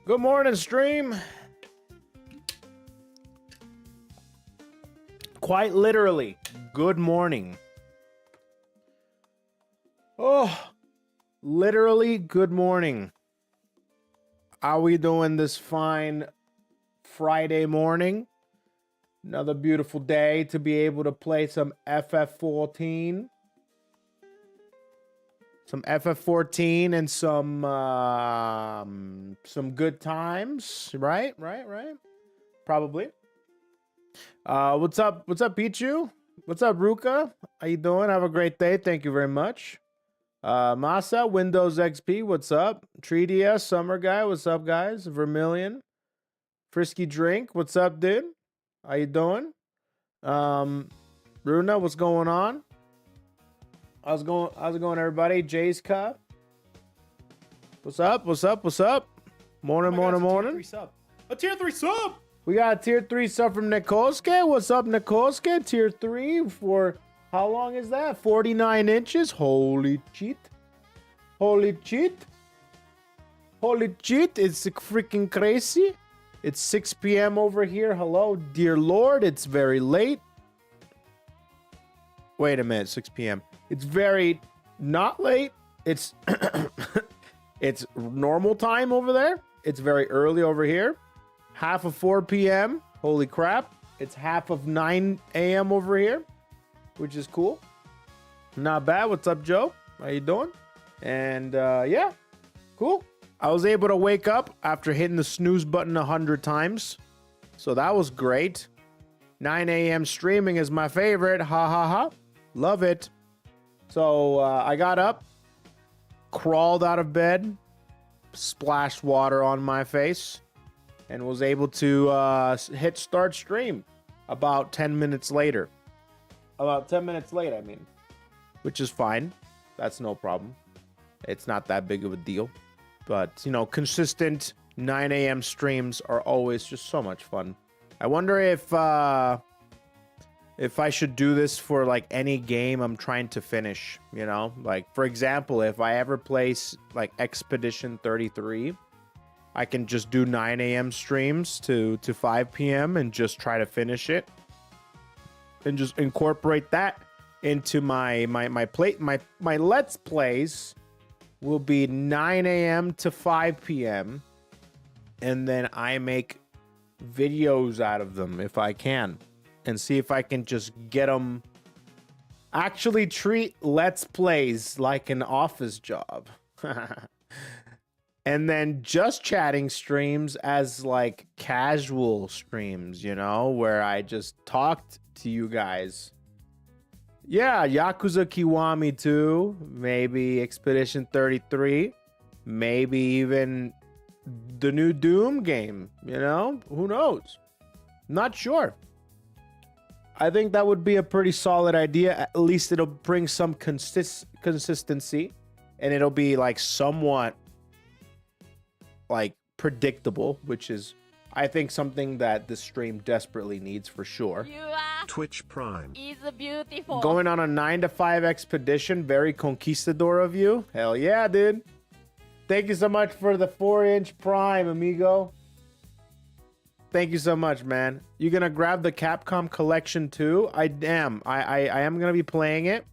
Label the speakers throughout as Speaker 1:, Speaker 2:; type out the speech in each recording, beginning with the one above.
Speaker 1: Good morning, stream. Quite literally, good morning. Oh, literally, good morning. How we doing this fine Friday morning? Another beautiful day to be able to play some FF14. Some FF14 and some good times, right? Probably. What's up, Pichu? What's up, Ruka? How you doing? Have a great day. Thank you very much. Masa, Windows XP, what's up? 3DS, Summer Guy, what's up, guys? Vermilion. Frisky Drink, what's up, dude? How you doing? Runa, what's going on? How's it going, everybody? Jay's Cup. What's up? Morning. A tier 3 sub! We got a tier 3 sub from Nikolske. What's up, Nikolske? Tier 3 for how long is that? 49 inches. Holy cheat. It's freaking crazy. It's 6 p.m. over here. Hello, dear Lord. It's very late. Wait a minute, 6 p.m. It's very not late. It's it's normal time over there. It's very early over here. Half of 4 p.m. Holy crap. It's half of 9 a.m. over here, which is cool. Not bad. What's up, Joe? How you doing? And yeah, cool. I was able to wake up after hitting the snooze button 100 times. So that was great. 9 a.m. streaming is my favorite. Ha ha ha. Love it. So I got up, crawled out of bed, splashed water on my face, and was able to hit start stream about 10 minutes later. About 10 minutes late, I mean, which is fine. That's no problem. It's not that big of a deal. But, you know, consistent 9 a.m. streams are always just so much fun. I wonder if I should do this for like any game I'm trying to finish, you know, like for example, if I ever place like Expedition 33, I can just do 9 a.m. streams to 5 p.m. and just try to finish it and just incorporate that into my Let's Plays will be 9 a.m. to 5 p.m. and then I make videos out of them if I can. And see if I can just get them. Actually treat Let's Plays like an office job. And then just chatting streams as like casual streams, you know, where I just talked to you guys. Yeah, Yakuza Kiwami 2, maybe Expedition 33, maybe even the new Doom game, you know? Who knows? Not sure. I think that would be a pretty solid idea. At least it'll bring some consistency, and it'll be like somewhat like predictable, which is, I think, something that this stream desperately needs for sure.
Speaker 2: Twitch Prime
Speaker 3: is beautiful.
Speaker 1: Going on a 9 to 5 expedition, very conquistador of you. Hell yeah, dude. Thank you so much for the 4-inch Prime, amigo. Thank you so much, man. You gonna grab the Capcom collection too? I am. I am gonna be playing it.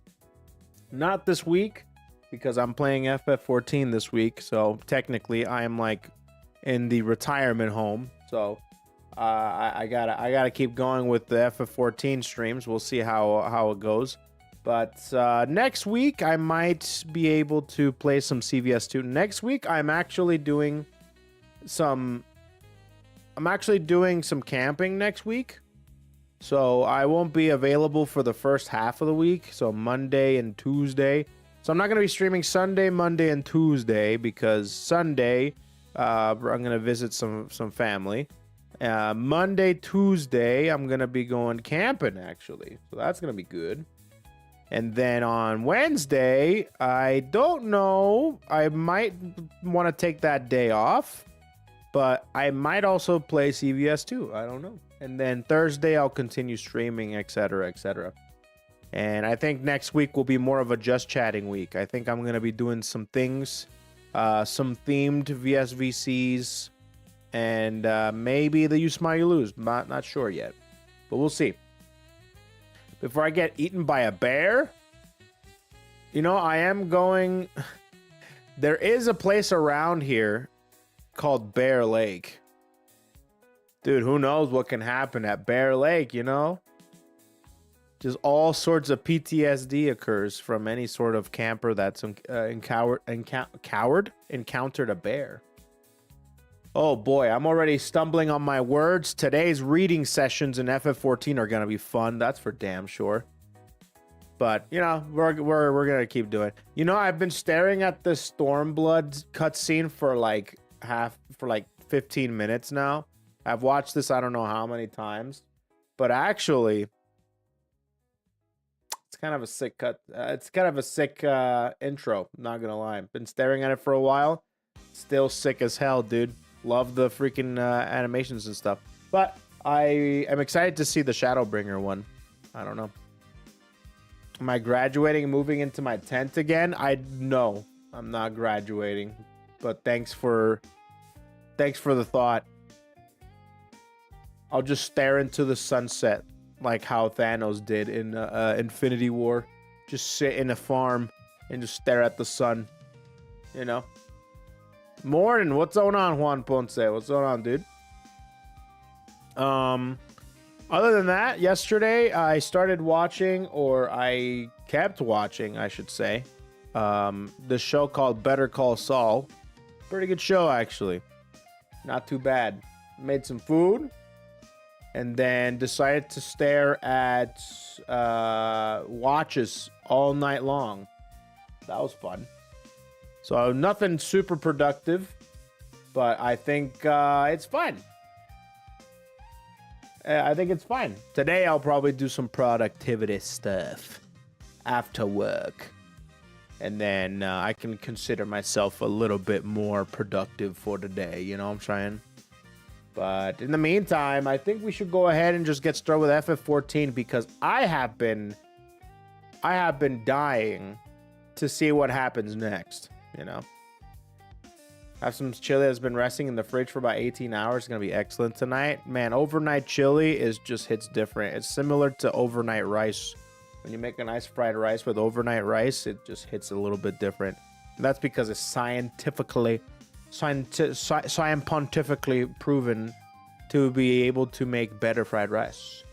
Speaker 1: Not this week, because I'm playing FF14 this week. So technically, I am like in the retirement home. So I gotta keep going with the FF14 streams. We'll see how it goes. But next week, I might be able to play some CVS2. Next week, I'm actually doing some camping next week. So I won't be available for the first half of the week. So Monday and Tuesday. So I'm not going to be streaming Sunday, Monday, and Tuesday because Sunday, I'm going to visit some family. Monday, Tuesday, I'm going to be going camping actually. So that's going to be good. And then on Wednesday, I don't know. I might want to take that day off. But I might also play CVS too. I don't know. And then Thursday, I'll continue streaming, etc., etc. And I think next week will be more of a just chatting week. I think I'm going to be doing some things, some themed VSVCs, and maybe the You Smile You Lose. Not sure yet, but we'll see. Before I get eaten by a bear, you know, I am going. There is a place around here called Bear Lake. Dude, who knows what can happen at Bear Lake, you know? Just all sorts of PTSD occurs from any sort of camper that's encountered a bear. Oh boy, I'm already stumbling on my words. Today's reading sessions in FF14 are going to be fun. That's for damn sure. But, you know, we're going to keep doing it. You know, I've been staring at the Stormblood cutscene for like 15 minutes now. I've watched this I don't know how many times. But actually, it's kind of a sick intro, not going to lie. Been staring at it for a while. Still sick as hell, dude. Love the freaking animations and stuff. But I am excited to see the Shadowbringer one. I don't know. Am I graduating and moving into my tent again? No, I'm not graduating. But thanks for the thought. I'll just stare into the sunset like how Thanos did in Infinity War. Just sit in a farm and just stare at the sun. You know? Morning, what's going on, Juan Ponce? What's going on, dude? Other than that, yesterday I started watching, or I kept watching, I should say, this show called Better Call Saul. Pretty good show, actually. Not too bad. Made some food, and then decided to stare at watches all night long. That was fun. So nothing super productive, but I think it's fun. I think it's fine. Today, I'll probably do some productivity stuff after work. And then I can consider myself a little bit more productive for the day. You know what I'm saying? But in the meantime, I think we should go ahead and just get started with FF14 because I have been dying to see what happens next. You know? Have some chili that's been resting in the fridge for about 18 hours. It's going to be excellent tonight. Man, overnight chili just hits different. It's similar to overnight rice. When you make a nice fried rice with overnight rice, it just hits a little bit different. And that's because it's scientifically proven to be able to make better fried rice.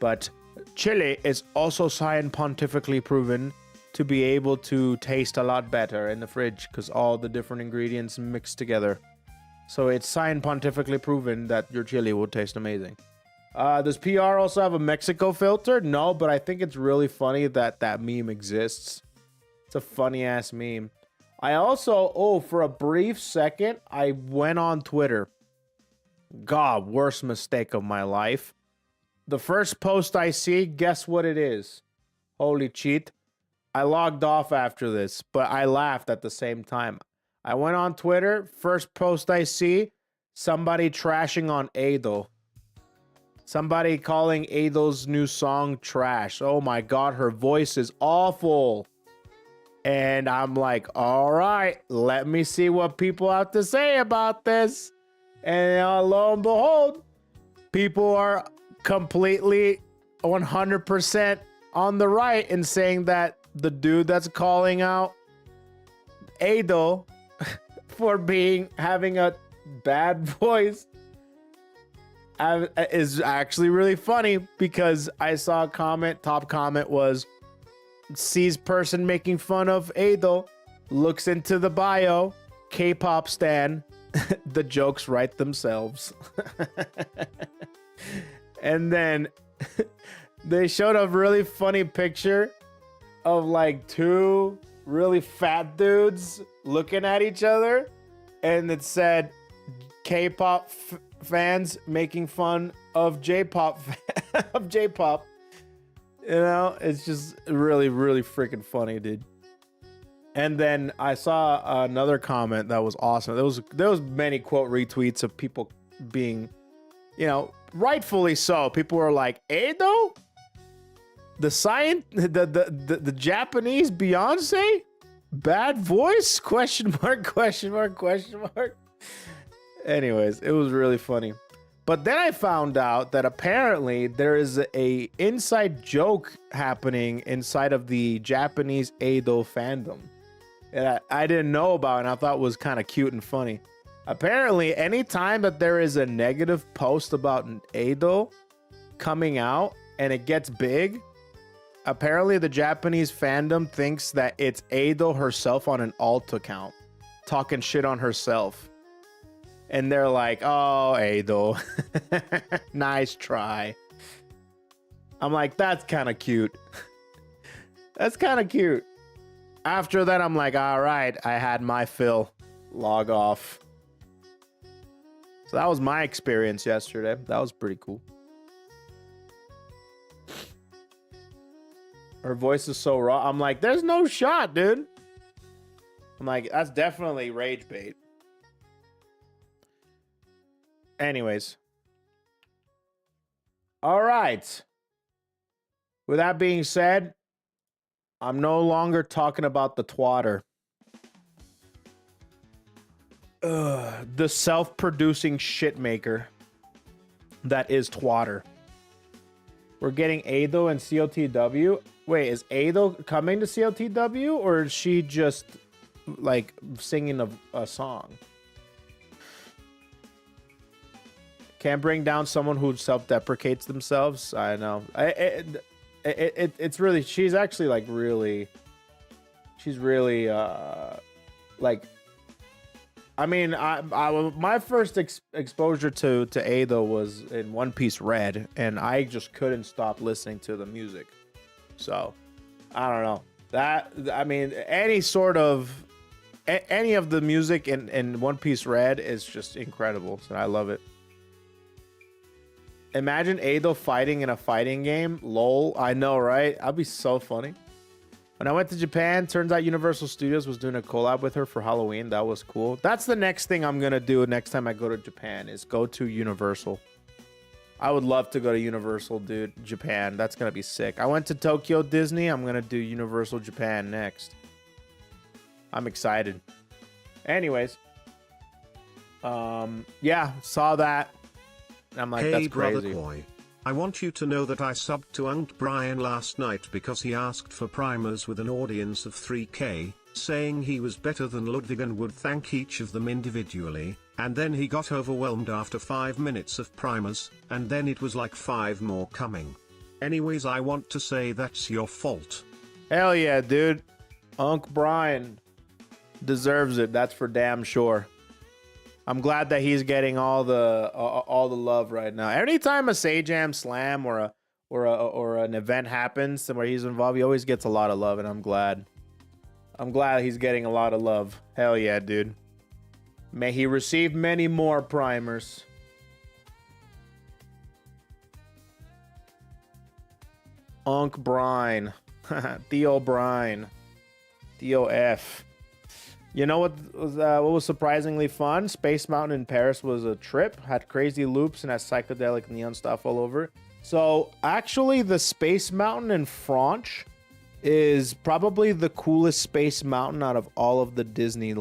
Speaker 1: But chili is also scientifically proven to be able to taste a lot better in the fridge because all the different ingredients mix together. So it's scientifically proven that your chili will taste amazing. Does PR also have a Mexico filter? No, but I think it's really funny that that meme exists. It's a funny ass meme. I also, for a brief second, I went on Twitter. God, worst mistake of my life. The first post I see, guess what it is? Holy cheat. I logged off after this, but I laughed at the same time. I went on Twitter. First post I see, somebody trashing on Ado. Somebody calling Ado's new song trash. Oh my God, her voice is awful. And I'm like, all right, let me see what people have to say about this. And lo and behold, people are completely 100% on the right in saying that the dude that's calling out Ado for having a bad voice is actually really funny because I saw a comment, top comment was, sees person making fun of Ado, looks into the bio, K-pop stan, the jokes write themselves. And then they showed a really funny picture of like two really fat dudes looking at each other, and it said K-pop fans making fun of J-pop of J-pop. You know, it's just really, really freaking funny, dude. And then I saw another comment that was awesome. There was many quote retweets of people being, you know, rightfully so. People were like, Ado? The Japanese Beyonce? Bad voice? Question mark, question mark, question mark. Anyways, it was really funny. But then I found out that apparently there is a inside joke happening inside of the Japanese Ado fandom that I didn't know about and I thought was kind of cute and funny. Apparently, anytime that there is a negative post about Ado coming out and it gets big, apparently the Japanese fandom thinks that it's Ado herself on an alt account talking shit on herself. And they're like, oh, Ado, nice try. I'm like, that's kind of cute. That's kind of cute. After that, I'm like, all right, I had my fill. Log off. So that was my experience yesterday. That was pretty cool. Her voice is so raw. I'm like, there's no shot, dude. I'm like, that's definitely rage bait. Anyways. All right. With that being said, I'm no longer talking about the twatter. The self-producing shitmaker that is twatter. We're getting Ado and COTW. Wait, is Ado coming to COTW or is she just like singing a song? Can't bring down someone who self-deprecates themselves. I know. It's really, she's actually like really, she's really like, I mean, my first exposure to Ado was in One Piece Red, and I just couldn't stop listening to the music. So, I don't know. That, I mean, any sort of, any of the music in One Piece Red is just incredible. So I love it. Imagine Ado fighting in a fighting game. LOL. I know, right? That'd be so funny. When I went to Japan, turns out Universal Studios was doing a collab with her for Halloween. That was cool. That's the next thing I'm going to do next time I go to Japan is go to Universal. I would love to go to Universal, dude. Japan. That's going to be sick. I went to Tokyo Disney. I'm going to do Universal Japan next. I'm excited. Anyways. Yeah, saw that. I'm like,
Speaker 2: hey,
Speaker 1: that's crazy.
Speaker 2: Brother Koi, I want you to know that I subbed to Unc Brian last night because he asked for primers with an audience of 3K, saying he was better than Ludwig and would thank each of them individually, and then he got overwhelmed after 5 minutes of primers, and then it was like 5 more coming. Anyways, I want to say that's your fault. Hell
Speaker 1: yeah, dude. Unc Brian deserves it. That's for damn sure. I'm glad that he's getting all the love right now. Anytime a Sajam slam or an event happens where he's involved, he always gets a lot of love, and I'm glad. I'm glad he's getting a lot of love. Hell yeah, dude. May he receive many more primers. Unc Brine. Theo Brine. Theo F. You know what was surprisingly fun? Space Mountain in Paris was a trip. Had crazy loops and had psychedelic neon stuff all over. So actually the Space Mountain in France is probably the coolest Space Mountain out of all of the Disney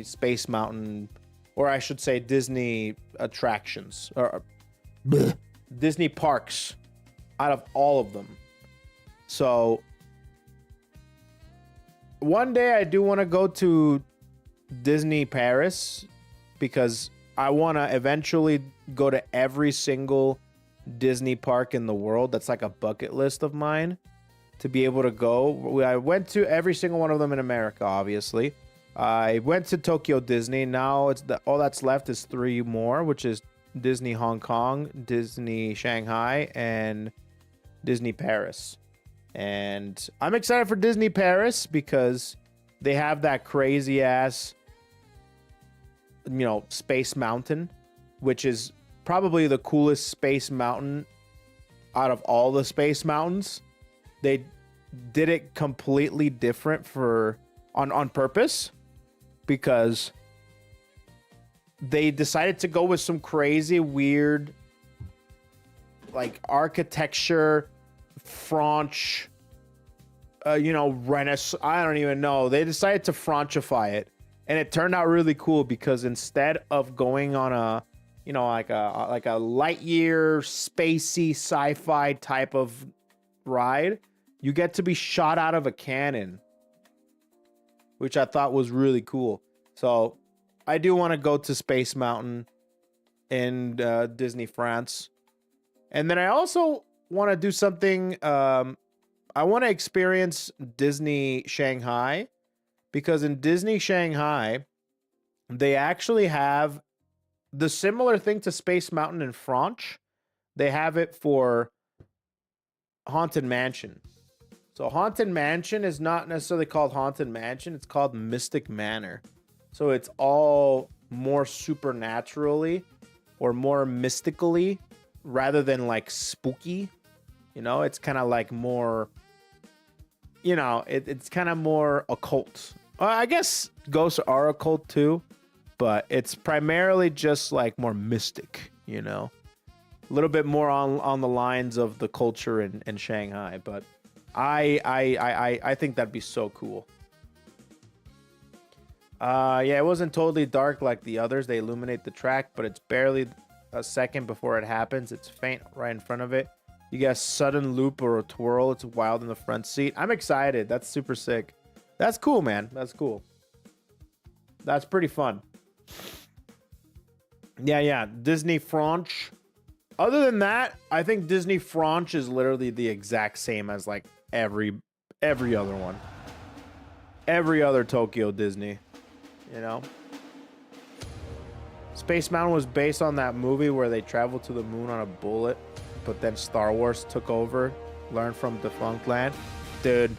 Speaker 1: Space Mountain, or I should say Disney attractions, or Disney parks out of all of them. So one day I do want to go to Disney Paris because I want to eventually go to every single Disney park in the world. That's like a bucket list of mine to be able to go. I went to every single one of them in America, obviously. I went to Tokyo Disney. Now it's all that's left is 3 more, which is Disney Hong Kong, Disney Shanghai, and Disney Paris. And I'm excited for Disney Paris because they have that crazy ass, Space Mountain, which is probably the coolest Space Mountain out of all the Space Mountains. They did it completely different on purpose because they decided to go with some crazy, weird, like architecture, French, Renaissance. I don't even know. They decided to Frenchify it And it turned out really cool because instead of going on a, you know, like a light year spacey sci-fi type of ride, you get to be shot out of a cannon, which I thought was really cool. So I do want to go to Space Mountain in Disney France. And then I also want to do something. I want to experience Disney Shanghai, because in Disney Shanghai, they actually have the similar thing to Space Mountain in France. They have it for Haunted Mansion. So Haunted Mansion is not necessarily called Haunted Mansion. It's called Mystic Manor. So it's all more supernaturally or more mystically rather than like spooky. You know, it's kind of like more, you know, it's kind of more occult. I guess ghosts are occult too, but it's primarily just like more mystic, you know, a little bit more on the lines of the culture in Shanghai. But I think that'd be so cool. Yeah, it wasn't totally dark like the others. They illuminate the track, but it's barely a second before it happens. It's faint right in front of it. You get a sudden loop or a twirl. It's wild in the front seat. I'm excited. That's super sick. That's cool, man. That's cool. That's pretty fun. Yeah. Disney France. Other than that, I think Disney France is literally the exact same as like every other one. Every other Tokyo Disney, you know? Space Mountain was based on that movie where they traveled to the moon on a bullet, but then Star Wars took over, learned from Defunct Land. Dude,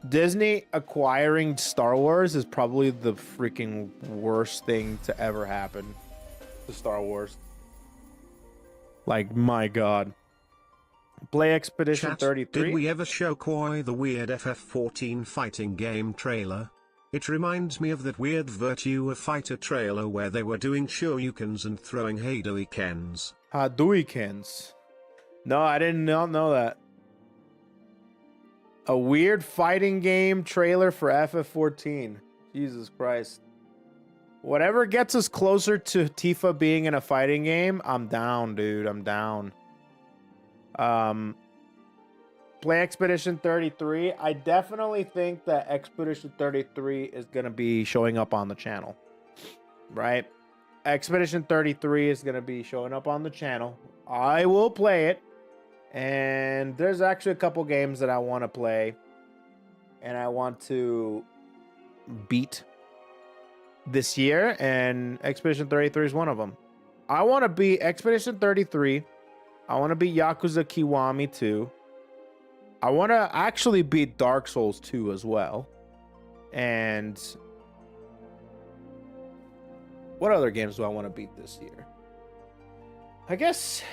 Speaker 1: Disney acquiring Star Wars is probably the freaking worst thing to ever happen to Star Wars. Like, my God. Play Expedition
Speaker 2: Chat,
Speaker 1: 33.
Speaker 2: Did we ever show KoeKoe the weird FF14 fighting game trailer? It reminds me of that weird Virtua Fighter trailer where they were doing shoryukens and throwing Hadoukens.
Speaker 1: Hadoukens. No, I didn't know that. A weird fighting game trailer for FF14. Jesus Christ. Whatever gets us closer to Tifa being in a fighting game, I'm down, dude. I'm down. Play Expedition 33. I definitely think that Expedition 33 is going to be showing up on the channel. Right? Expedition 33 is going to be showing up on the channel. I will play it. And there's actually a couple games that I want to play. And I want to beat this year. And Expedition 33 is one of them. I want to beat Expedition 33. I want to beat Yakuza Kiwami 2. I want to actually beat Dark Souls 2 as well. And what other games do I want to beat this year? I guess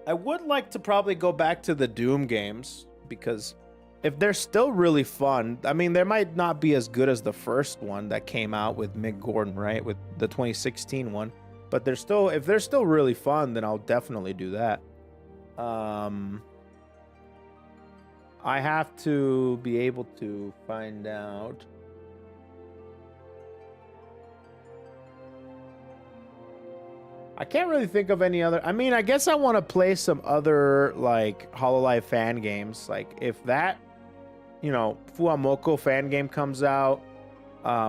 Speaker 1: I would like to probably go back to the Doom games, because if they're still really fun, I mean, they might not be as good as the first one that came out with Mick Gordon, right? With the 2016 one. But they're still, if they're still really fun, then I'll definitely do that. I have to be able to find out. I can't really think of any other. I mean, I guess I want to play some other like Hololive fan games. Like if that, you know, Fuamoko fan game comes out,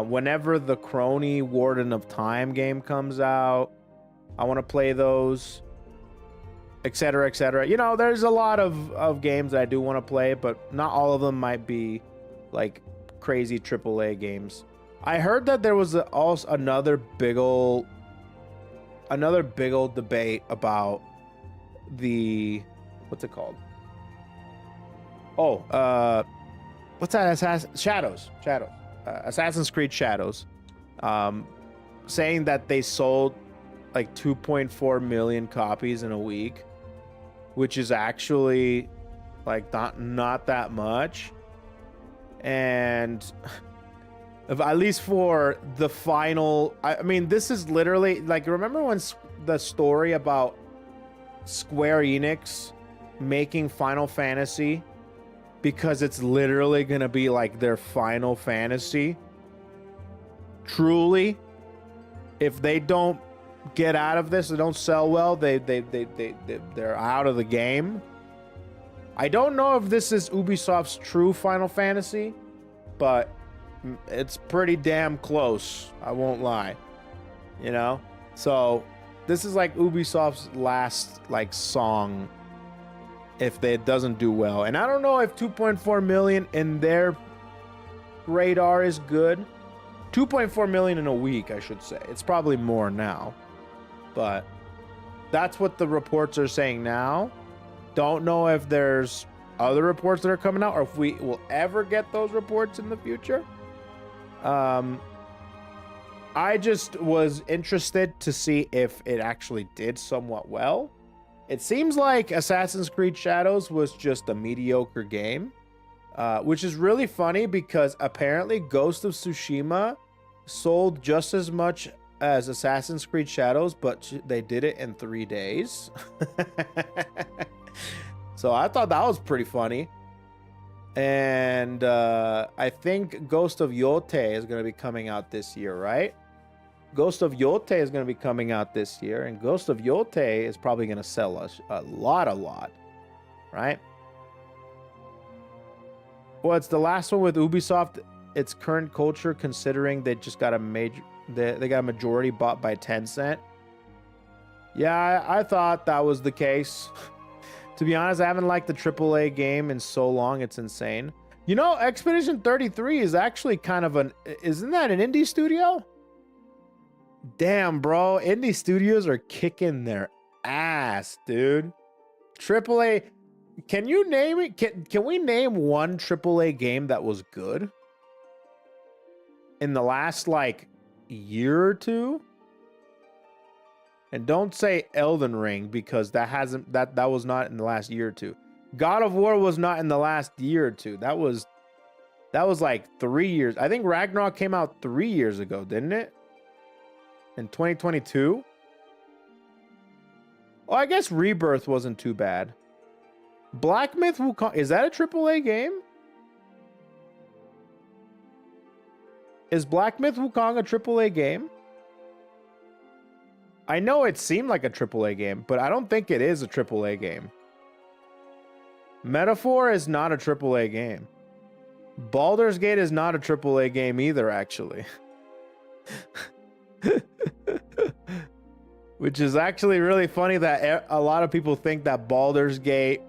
Speaker 1: whenever the Crony Warden of Time game comes out, I want to play those, etc., etc. You know, there's a lot of games that I do want to play, but not all of them might be like crazy AAA games. I heard that there was also another big old debate about the, what's it called? Oh, what's that? Shadows. Assassin's Creed Shadows. Saying that they sold like 2.4 million copies in a week, which is actually like not that much. And at least for the final, I mean, this is literally like, remember when the story about Square Enix making Final Fantasy because it's literally going to be like their Final Fantasy. Truly, if they don't get out of this, they don't sell well, they're out of the game. I don't know if this is Ubisoft's true Final Fantasy, but it's pretty damn close. I won't lie. You know? So this is like Ubisoft's last like song if it doesn't do well. And I don't know if 2.4 million in their radar is good. 2.4 million in a week, I should say. It's probably more now. But that's what the reports are saying now. Don't know if there's other reports that are coming out or if we will ever get those reports in the future. I just was interested to see if it actually did somewhat well. It seems like Assassin's Creed Shadows was just a mediocre game, which is really funny because apparently Ghost of Tsushima sold just as much as Assassin's Creed Shadows, but they did it in 3 days. So I thought that was pretty funny. And I think Ghost of Yote is going to be coming out this year, right? Ghost of Yote is going to be coming out this year, and Ghost of Yote is probably going to sell us a lot, right? Well, it's the last one with Ubisoft. Its current culture, considering they just got a they got a majority bought by Tencent. Yeah, I thought that was the case. To be honest, I haven't liked the AAA game in so long. It's insane. You know, Expedition 33 is actually kind of an... Isn't that an indie studio? Damn, bro. Indie studios are kicking their ass, dude. AAA... Can you name it? Can we name one AAA game that was good? In the last, like, year or two? And don't say Elden Ring because that was not in the last year or two. God of War was not in the last year or two. That was like 3 years. I think Ragnarok came out 3 years ago, didn't it? In 2022? Oh, I guess Rebirth wasn't too bad. Black Myth Wukong, is that a AAA game? Is Black Myth Wukong a AAA game? I know it seemed like a AAA game, but I don't think it is a AAA game. Metaphor is not a AAA game. Baldur's Gate is not a AAA game either, actually. Which is actually really funny that a lot of people think that Baldur's Gate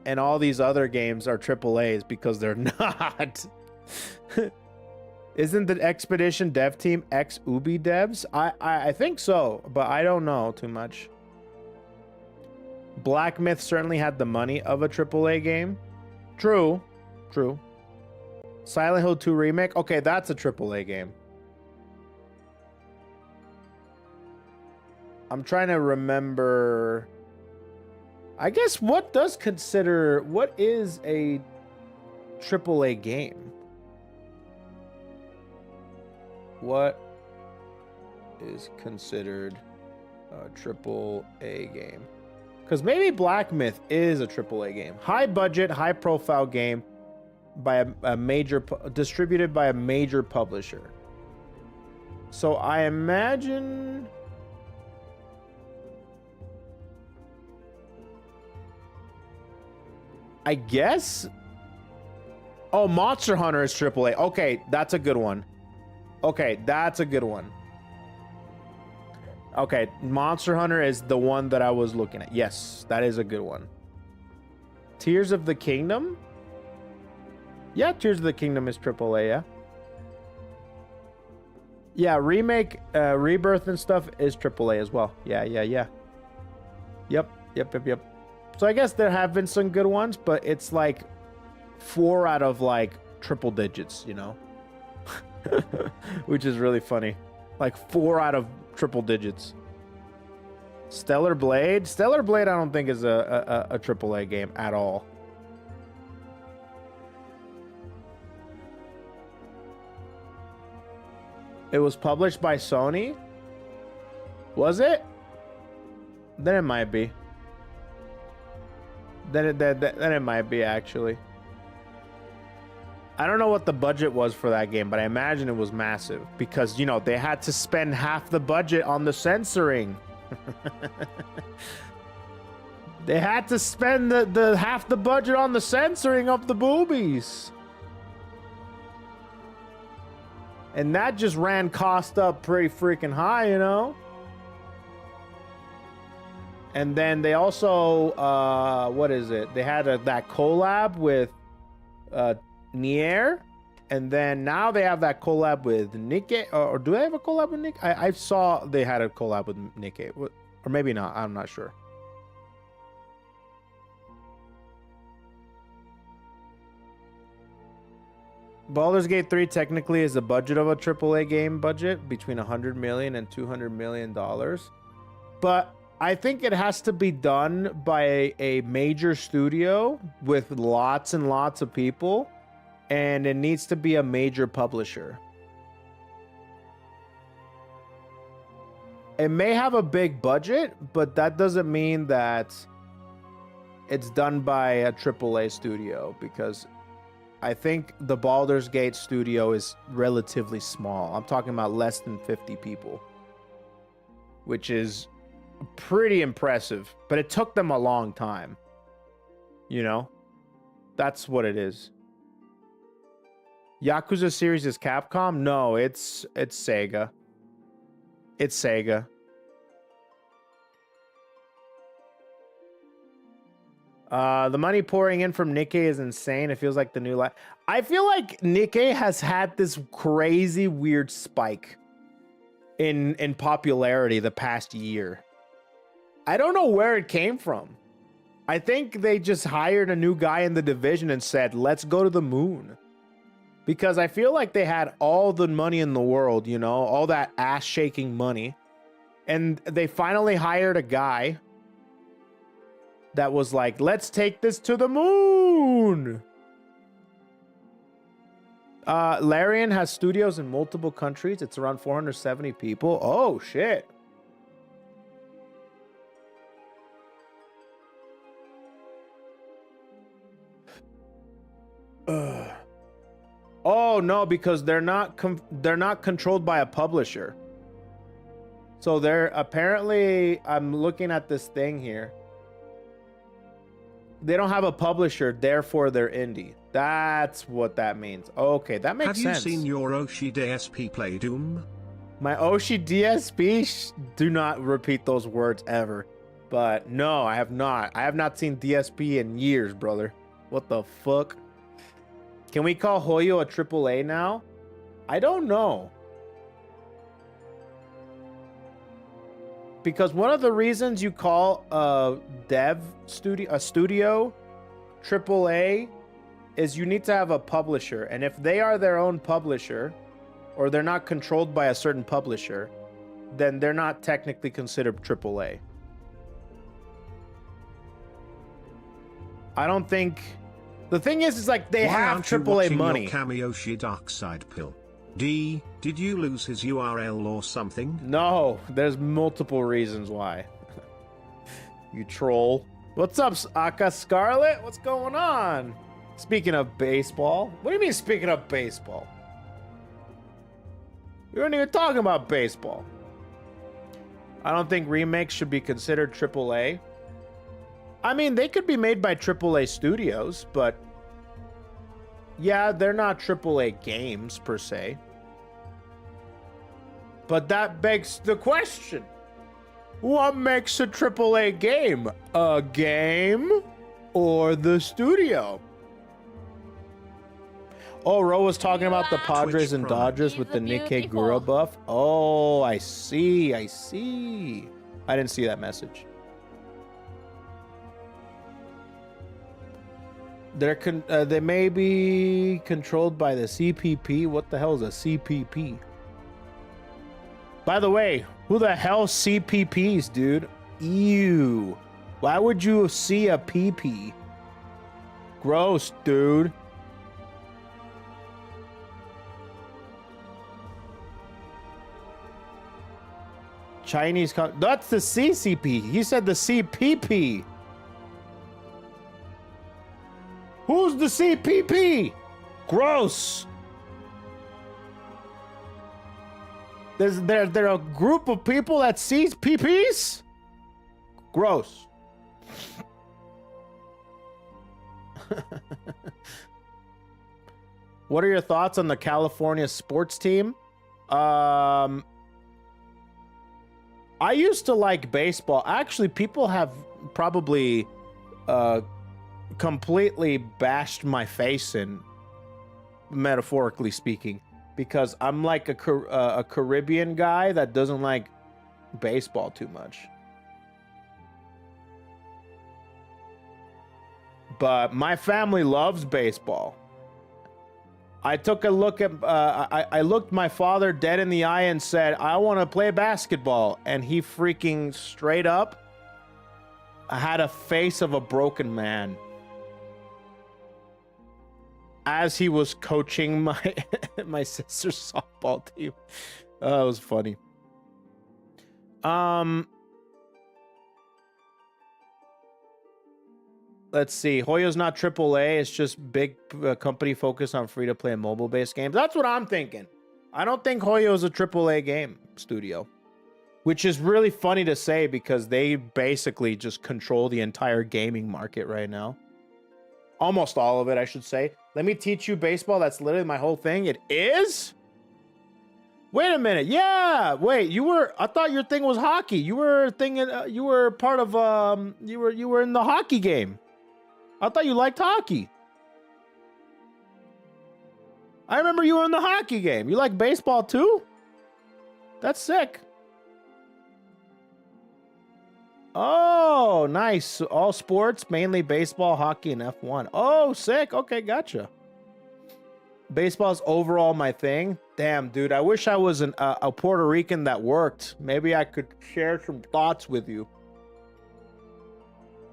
Speaker 1: and all these other games are AAAs because they're not. Isn't the Expedition dev team ex-Ubi devs? I think so, but I don't know too much. Black Myth certainly had the money of a AAA game. True. Silent Hill 2 Remake. Okay, that's a AAA game. I'm trying to remember... I guess what is a AAA game? What is considered a AAA game? Because maybe Black Myth is a AAA game. High budget, high profile game by a major, distributed by a major publisher. So I imagine... I guess... Oh, Monster Hunter is AAA. Okay, that's a good one. Okay, that's a good one. Okay, Monster Hunter is the one that I was looking at. Yes, that is a good one. Tears of the Kingdom? Yeah, Tears of the Kingdom is AAA, yeah. Yeah, Remake, Rebirth and stuff is AAA as well. Yeah. Yep. So I guess there have been some good ones, but it's like 4 out of like triple digits, you know? Which is really funny. Like 4 out of triple digits. Stellar Blade? Stellar Blade I don't think is a AAA game at all. It was published by Sony? Was it? Then it might be. Then it might be, actually. I don't know what the budget was for that game, but I imagine it was massive because, you know, they had to spend half the budget on the censoring. They had to spend the half the budget on the censoring of the boobies. And that just ran cost up pretty freaking high, you know? And then they also, what is it? They had that collab with Nier. And then now they have that collab with Nikkei. Or do they have a collab with Nikkei? I saw they had a collab with Nikkei. Or maybe not. I'm not sure. Baldur's Gate 3 technically is the budget of a AAA game budget, between $100 million and $200 million. But I think it has to be done by a major studio with lots and lots of people, and it needs to be a major publisher. It may have a big budget, but that doesn't mean that it's done by a AAA studio, because I think the Baldur's Gate studio is relatively small. I'm talking about less than 50 people, which is pretty impressive, but it took them a long time. You know, that's what it is. Yakuza series is Capcom? No, it's Sega. It's Sega. The money pouring in from Nikkei is insane. It feels like the new life. I feel like Nikkei has had this crazy weird spike in popularity the past year. I don't know where it came from. I think they just hired a new guy in the division and said, let's go to the moon. Because I feel like they had all the money in the world, you know, all that ass shaking money. And they finally hired a guy that was like, let's take this to the moon. Larian has studios in multiple countries. It's around 470 people. Oh, shit. Oh, no, because they're not controlled by a publisher. So they're apparently, I'm looking at this thing here. They don't have a publisher, therefore they're indie. That's what that means. Okay, that makes sense.
Speaker 2: Have you seen your Oshi DSP play Doom?
Speaker 1: My Oshi DSP? Do not repeat those words ever. But no, I have not. I have not seen DSP in years, brother. What the fuck? Can we call Hoyo a AAA now? I don't know. Because one of the reasons you call a studio AAA is you need to have a publisher. And if they are their own publisher, or they're not controlled by a certain publisher, then they're not technically considered AAA. I don't think... The thing is like they have AAA money.
Speaker 2: Kamiyoshi Dark Side Pill. D, did you lose his URL or something?
Speaker 1: No, there's multiple reasons why. You troll. What's up, Aka Scarlet? What's going on? Speaking of baseball. What do you mean speaking of baseball? We weren't even talking about baseball. I don't think remakes should be considered AAA. I mean, they could be made by AAA studios, but yeah, they're not AAA games per se. But that begs the question. What makes a AAA game? A game or the studio? Oh, Ro was talking about the Padres and Dodgers with the Nikkei Gura buff. Oh, I see. I see. I didn't see that message. They may be controlled by the CPP. What the hell is a CPP? By the way, who the hell CPPs, dude? Ew. Why would you see a PP? Gross, dude. Chinese... That's the CCP. He said the CPP. Who's the CPP? Gross. There a group of people that sees PPs? Gross. What are your thoughts on the California sports team? I used to like baseball. Actually, people have probably completely bashed my face in, metaphorically speaking, because I'm like a Caribbean guy that doesn't like baseball too much. But my family loves baseball. I took a look at, I looked my father dead in the eye and said, I want to play basketball. And he freaking straight up had a face of a broken man as he was coaching my my sister's softball team. That was funny. Let's see. Hoyo's not AAA. It's just big company focused on free-to-play and mobile-based games. That's what I'm thinking. I don't think Hoyo's a AAA game studio, which is really funny to say because they basically just control the entire gaming market right now. Almost all of it, I should say. Let me teach you baseball. That's literally my whole thing. It is? Wait a minute. Yeah. Wait, I thought your thing was hockey. You were you were part of you were in the hockey game. I thought you liked hockey. I remember you were in the hockey game. You like baseball too? That's sick. Oh, nice. All sports, mainly baseball, hockey, and F1. Oh, sick. Okay, gotcha. Baseball's overall my thing. Damn, dude. I wish I was a Puerto Rican that worked. Maybe I could share some thoughts with you.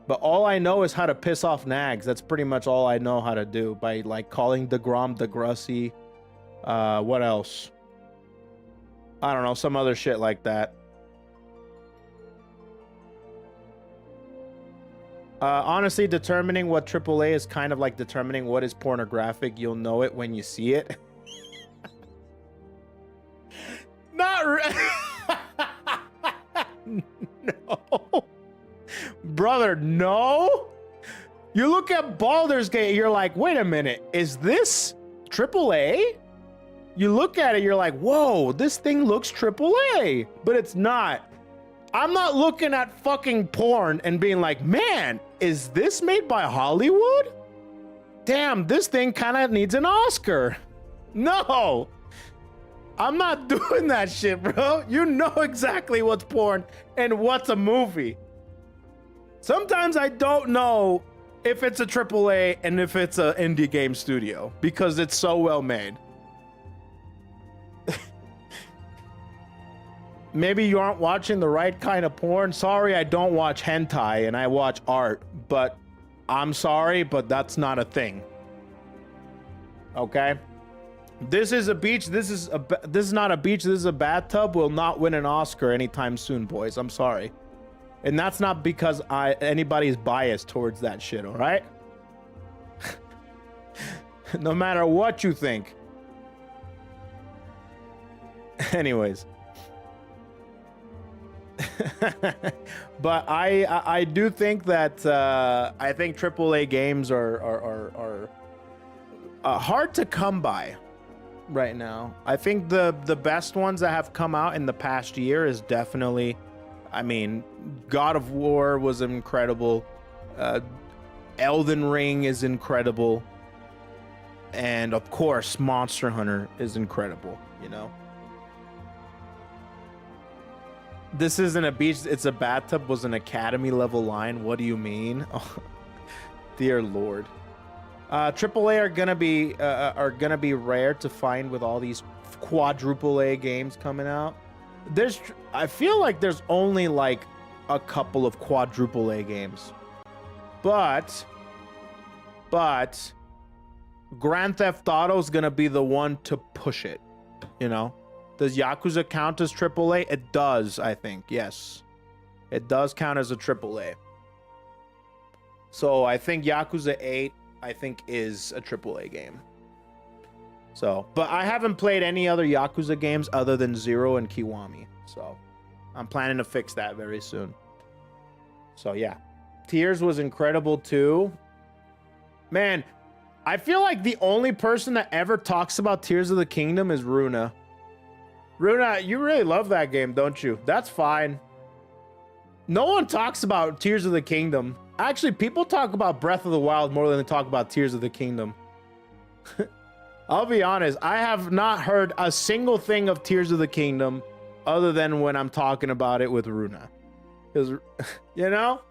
Speaker 1: But all I know is how to piss off nags. That's pretty much all I know how to do. By like calling DeGrom DeGrussie. What else? I don't know. Some other shit like that. Honestly, determining what AAA is kind of like determining what is pornographic. You'll know it when you see it. Not no. Brother, no. You look at Baldur's Gate, you're like, wait a minute, is this AAA? You look at it, you're like, whoa, this thing looks AAA, but it's not. I'm not looking at fucking porn and being like, man, is this made by Hollywood? Damn, this thing kind of needs an Oscar. No, I'm not doing that shit, bro. You know exactly what's porn and what's a movie. Sometimes I don't know if it's a AAA and if it's an indie game studio because it's so well made. Maybe you aren't watching the right kind of porn. Sorry, I don't watch hentai and I watch art, but I'm sorry, but that's not a thing. Okay? This is a beach. This is not a beach. This is a bathtub. Will not win an Oscar anytime soon, boys. I'm sorry. And that's not because anybody's biased towards that shit, all right? No matter what you think. Anyways. But I do think that I think AAA games are hard to come by right now. I think the best ones that have come out in the past year is definitely, I mean, God of War was incredible. Elden Ring is incredible. And of course, Monster Hunter is incredible, you know? This isn't a beach, it's a bathtub was an Academy level line. What do you mean? Oh, dear Lord. AAA are gonna be rare to find with all these quadruple A games coming out. I feel like there's only like a couple of quadruple A games, but Grand Theft Auto is gonna be the one to push it, you know? Does Yakuza count as AAA? It does, I think. Yes. It does count as a AAA. So I think Yakuza 8, I think, is a AAA game. So, but I haven't played any other Yakuza games other than Zero and Kiwami. So, I'm planning to fix that very soon. So, yeah. Tears was incredible too. Man, I feel like the only person that ever talks about Tears of the Kingdom is Runa. Runa, you really love that game, don't you? That's fine. No one talks about Tears of the Kingdom. Actually, people talk about Breath of the Wild more than they talk about Tears of the Kingdom. I'll be honest, I have not heard a single thing of Tears of the Kingdom other than when I'm talking about it with Runa. Because, you know,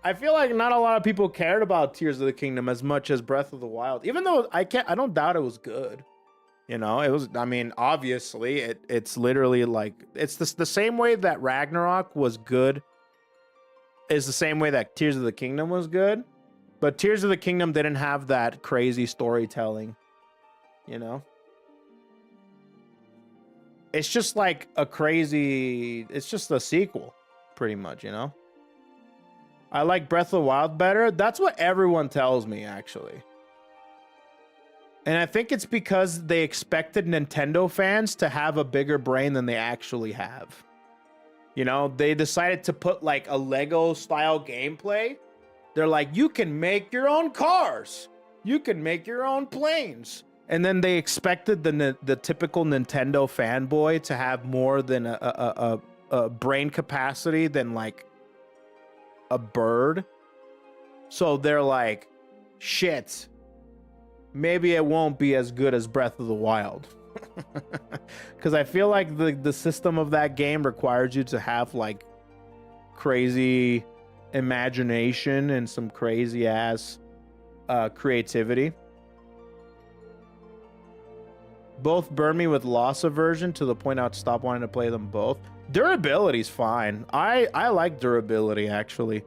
Speaker 1: I feel like not a lot of people cared about Tears of the Kingdom as much as Breath of the Wild. Even though I don't doubt it was good. You know, it was, I mean, obviously, it's literally like, it's the same way that Ragnarok was good is the same way that Tears of the Kingdom was good. But Tears of the Kingdom didn't have that crazy storytelling. You know, it's just like a crazy, it's just a sequel pretty much, you know. I like Breath of the Wild better. That's what everyone tells me, actually. And I think it's because they expected Nintendo fans to have a bigger brain than they actually have. You know, they decided to put like a Lego style gameplay. They're like, you can make your own cars, you can make your own planes. And then they expected the typical Nintendo fanboy to have more than a brain capacity than like a bird. So they're like, shit, maybe it won't be as good as Breath of the Wild. Because I feel like the system of that game requires you to have like crazy imagination and some crazy ass creativity. Both burn me with loss aversion to the point I'd stop wanting to play them both. Durability's fine. I like durability, actually.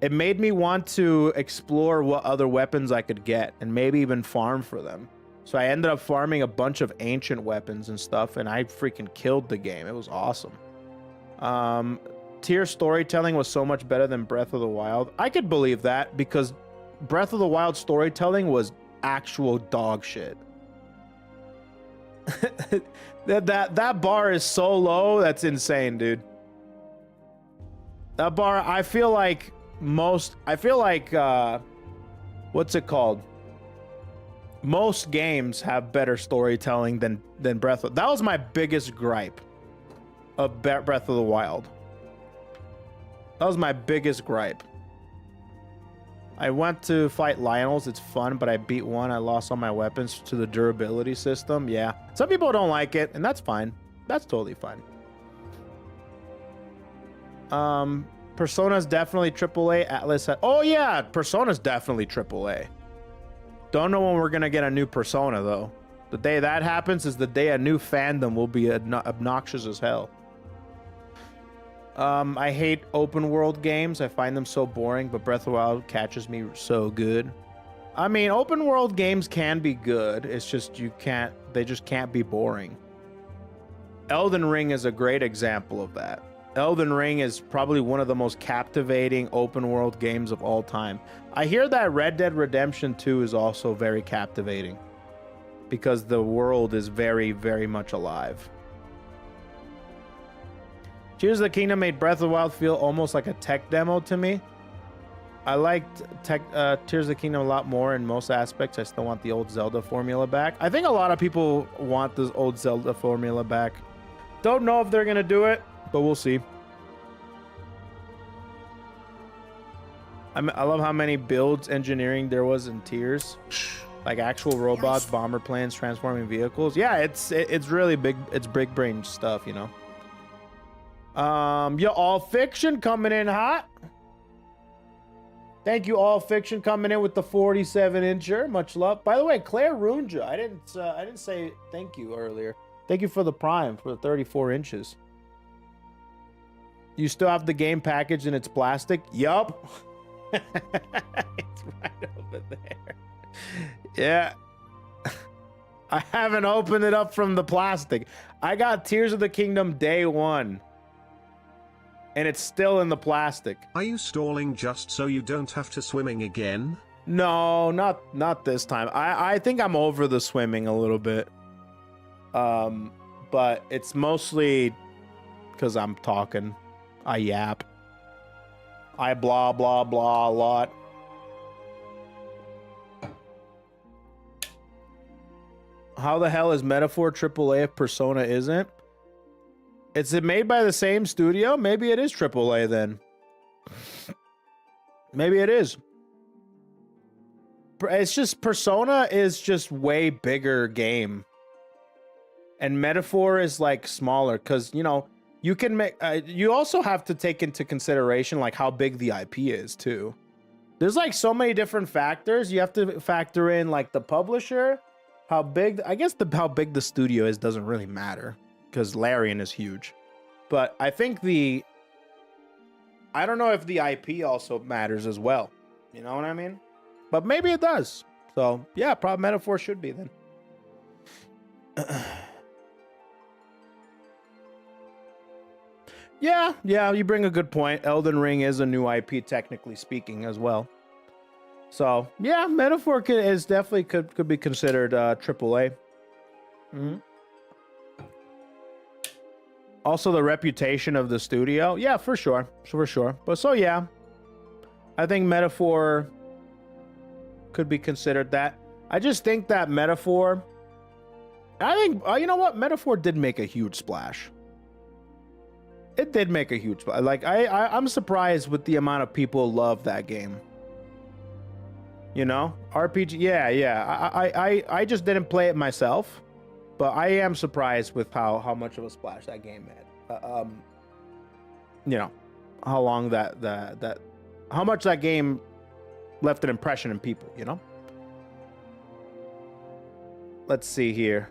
Speaker 1: It made me want to explore what other weapons I could get and maybe even farm for them. So I ended up farming a bunch of ancient weapons and stuff, and I freaking killed the game. It was awesome. Tier storytelling was so much better than Breath of the Wild. I could believe that because Breath of the Wild storytelling was actual dog shit. that bar is so low, that's insane, dude. That bar, I feel like what's it called? Most games have better storytelling than Breath of... That was my biggest gripe of Breath of the Wild. That was my biggest gripe. I went to fight Lionels. It's fun, but I beat one. I lost all my weapons to the durability system. Yeah. Some people don't like it, and that's fine. That's totally fine. Persona's definitely AAA. Atlas... Oh, yeah. Persona's definitely AAA. Don't know when we're going to get a new Persona, though. The day that happens is the day a new fandom will be obnoxious as hell. I hate open world games. I find them so boring, but Breath of the Wild catches me so good. I mean, open world games can be good. It's just they just can't be boring. Elden Ring is a great example of that. Elden Ring is probably one of the most captivating open world games of all time. I hear that Red Dead Redemption 2 is also very captivating because the world is very, very much alive. Tears of the Kingdom made Breath of the Wild feel almost like a tech demo to me. I liked Tears of the Kingdom a lot more in most aspects. I still want the old Zelda formula back. I think a lot of people want this old Zelda formula back. Don't know if they're going to do it, but we'll see. I love how many builds engineering there was in Tears. Like actual robots, bomber planes, transforming vehicles. Yeah, it's really big. It's big brain stuff, you know. Yo, All Fiction coming in hot. Thank you, All Fiction, coming in with the 47-incher. Much love. By the way, Claire Runja, I didn't say thank you earlier. Thank you for the Prime for the 34 inches. You still have the game package in its plastic? Yup. It's right over there. Yeah. I haven't opened it up from the plastic. I got Tears of the Kingdom day one. And it's still in the plastic.
Speaker 2: Are you stalling just so you don't have to swimming again?
Speaker 1: No, not this time. I think I'm over the swimming a little bit. But it's mostly because I'm talking. I yap. I blah, blah, blah a lot. How the hell is Metaphor AAA if Persona isn't? Is it made by the same studio? Maybe it is AAA then. Maybe it is. It's just Persona is just way bigger game. And Metaphor is like smaller because, you know, you can make, you also have to take into consideration like how big the IP is too. There's like so many different factors. You have to factor in like the publisher, how big, I guess how big the studio is doesn't really matter because Larian is huge. But I think I don't know if the IP also matters as well. You know what I mean? But maybe it does. So yeah, probably Metaphor should be then. Yeah, you bring a good point. Elden Ring is a new IP, technically speaking, as well. So yeah, Metaphor is definitely could be considered AAA. Mm-hmm. Also, the reputation of the studio, yeah, for sure. But so yeah, I think Metaphor could be considered that. I just think that Metaphor, I think you know what, Metaphor did make a huge splash. It did make a huge splash. Like I'm surprised with the amount of people love that game. You know, RPG. Yeah. I just didn't play it myself, but I am surprised with how much of a splash that game had. You know, how long how much that game left an impression in people. You know. Let's see here.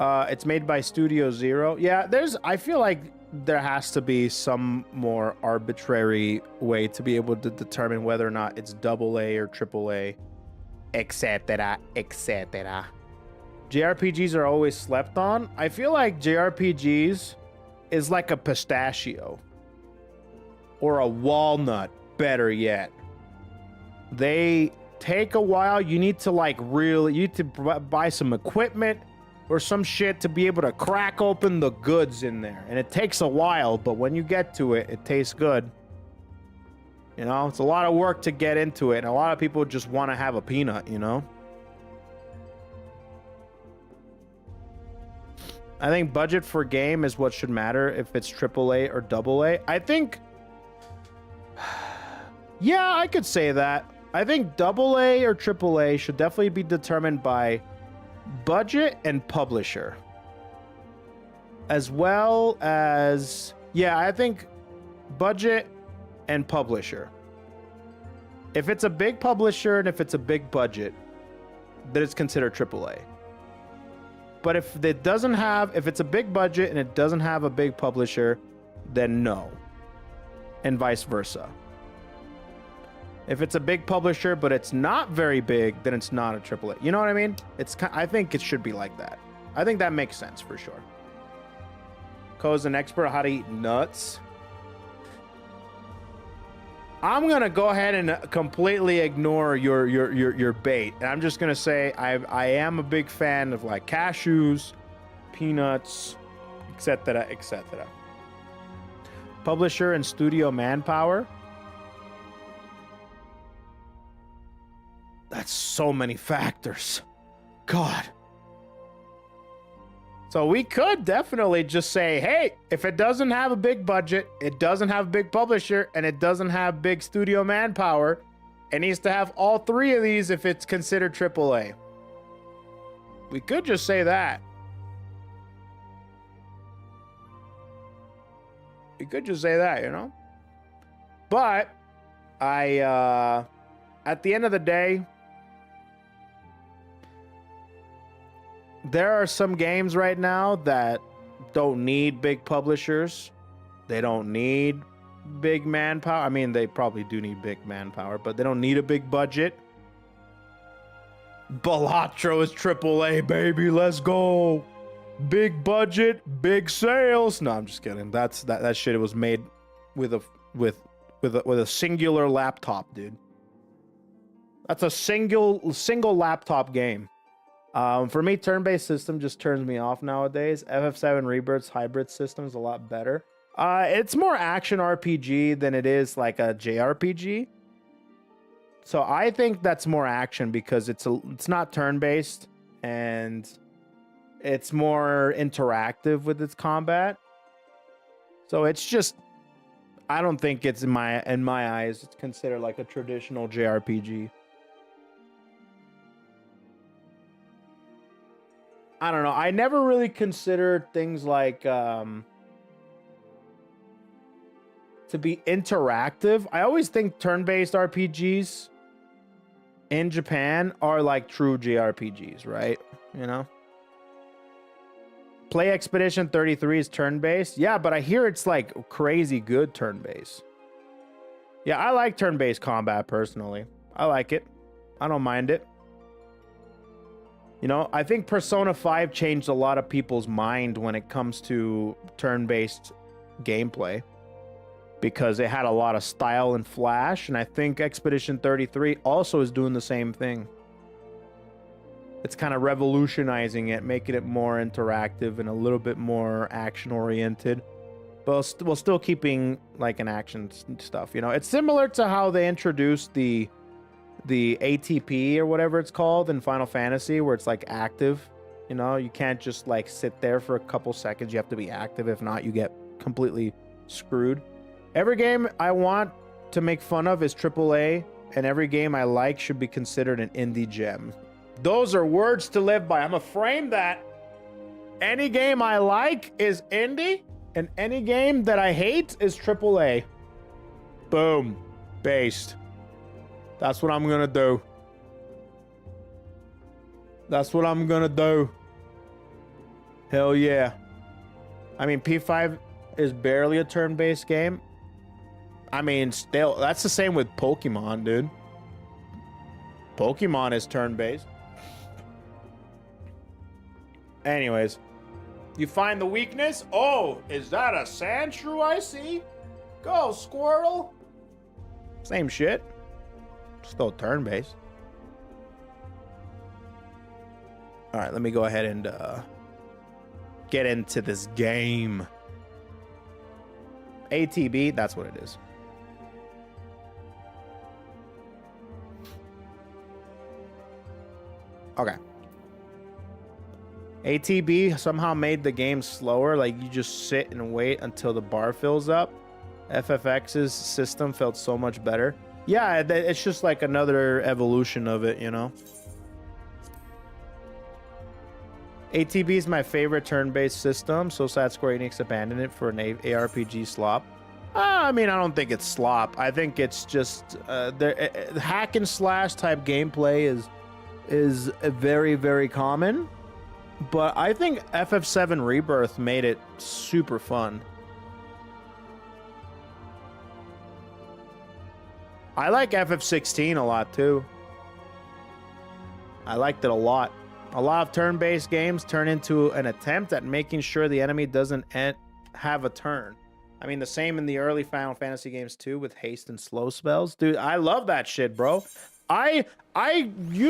Speaker 1: It's made by Studio Zero. Yeah, I feel like there has to be some more arbitrary way to be able to determine whether or not it's AA or AAA, etc., etc. JRPGs are always slept on. I feel like JRPGs is like a pistachio or a walnut, better yet. They take a while. You need to buy some equipment or some shit to be able to crack open the goods in there. And it takes a while, but when you get to it, it tastes good. You know, it's a lot of work to get into it, and a lot of people just want to have a peanut, you know? I think budget for game is what should matter if it's AAA or AA. I think... yeah, I could say that. I think AA or AAA should definitely be determined by budget and publisher, as well as, yeah, I think budget and publisher. If it's a big publisher and if it's a big budget, then it's considered AAA. But if it's a big budget and it doesn't have a big publisher, then no, and vice versa. If it's a big publisher, but it's not very big, then it's not a AAA. You know what I mean? I think it should be like that. I think that makes sense for sure. Koe's an expert on how to eat nuts. I'm gonna go ahead and completely ignore your bait, and I'm just gonna say I am a big fan of like cashews, peanuts, etc., etc. Publisher and studio manpower. That's so many factors. God. So we could definitely just say, hey, if it doesn't have a big budget, it doesn't have a big publisher, and it doesn't have big studio manpower, it needs to have all three of these if it's considered AAA. We could just say that. We could just say that, you know? But at the end of the day, there are some games right now that don't need big publishers. They don't need big manpower. I mean, they probably do need big manpower, but they don't need a big budget. Balatro is AAA, baby. Let's go. Big budget, big sales. No, I'm just kidding. That shit was made with a singular laptop, dude. That's a single laptop game. For me, turn-based system just turns me off nowadays. FF7 Rebirth's hybrid system is a lot better. It's more action RPG than it is like a JRPG. So I think that's more action because it's not turn-based and it's more interactive with its combat. So it's just, I don't think it's in my eyes it's considered like a traditional JRPG. I don't know. I never really considered things like to be interactive. I always think turn-based RPGs in Japan are like true JRPGs, right? You know? Play Expedition 33 is turn-based. Yeah, but I hear it's like crazy good turn-based. Yeah, I like turn-based combat personally. I like it. I don't mind it. You know, I think Persona 5 changed a lot of people's mind when it comes to turn-based gameplay because it had a lot of style and flash, and I think Expedition 33 also is doing the same thing. It's kind of revolutionizing it, making it more interactive and a little bit more action-oriented, but while still keeping like an action stuff. You know, it's similar to how they introduced the ATP or whatever it's called in Final Fantasy, where it's like active. You know, you can't just like sit there for a couple seconds. You have to be active. If not, you get completely screwed. Every game I want to make fun of is AAA, and every game I like should be considered an indie gem. Those are words to live by. I'm gonna frame that. Any game I like is indie, and any game that I hate is AAA. Boom. Based. That's what I'm gonna do. That's what I'm gonna do. Hell yeah. I mean, P5 is barely a turn-based game. I mean, still, that's the same with Pokemon, dude. Pokemon is turn-based. Anyways, you find the weakness? Oh, is that a Sandshrew I see? Go, Squirtle. Same shit. Still turn-based. All right, let me go ahead and get into this game. ATB, that's what it is. Okay. ATB somehow made the game slower, like you just sit and wait until the bar fills up. FFX's system felt so much better. Yeah, it's just like another evolution of it, you know? ATB is my favorite turn-based system. So sad Square Enix abandoned it for an ARPG slop. I mean, I don't think it's slop. I think it's just hack and slash type gameplay is very, very common. But I think FF7 Rebirth made it super fun. I like FF16 a lot too. I liked it a lot. A lot of turn-based games turn into an attempt at making sure the enemy doesn't have a turn. I mean, the same in the early Final Fantasy games too, with haste and slow spells. Dude, I love that shit, bro. You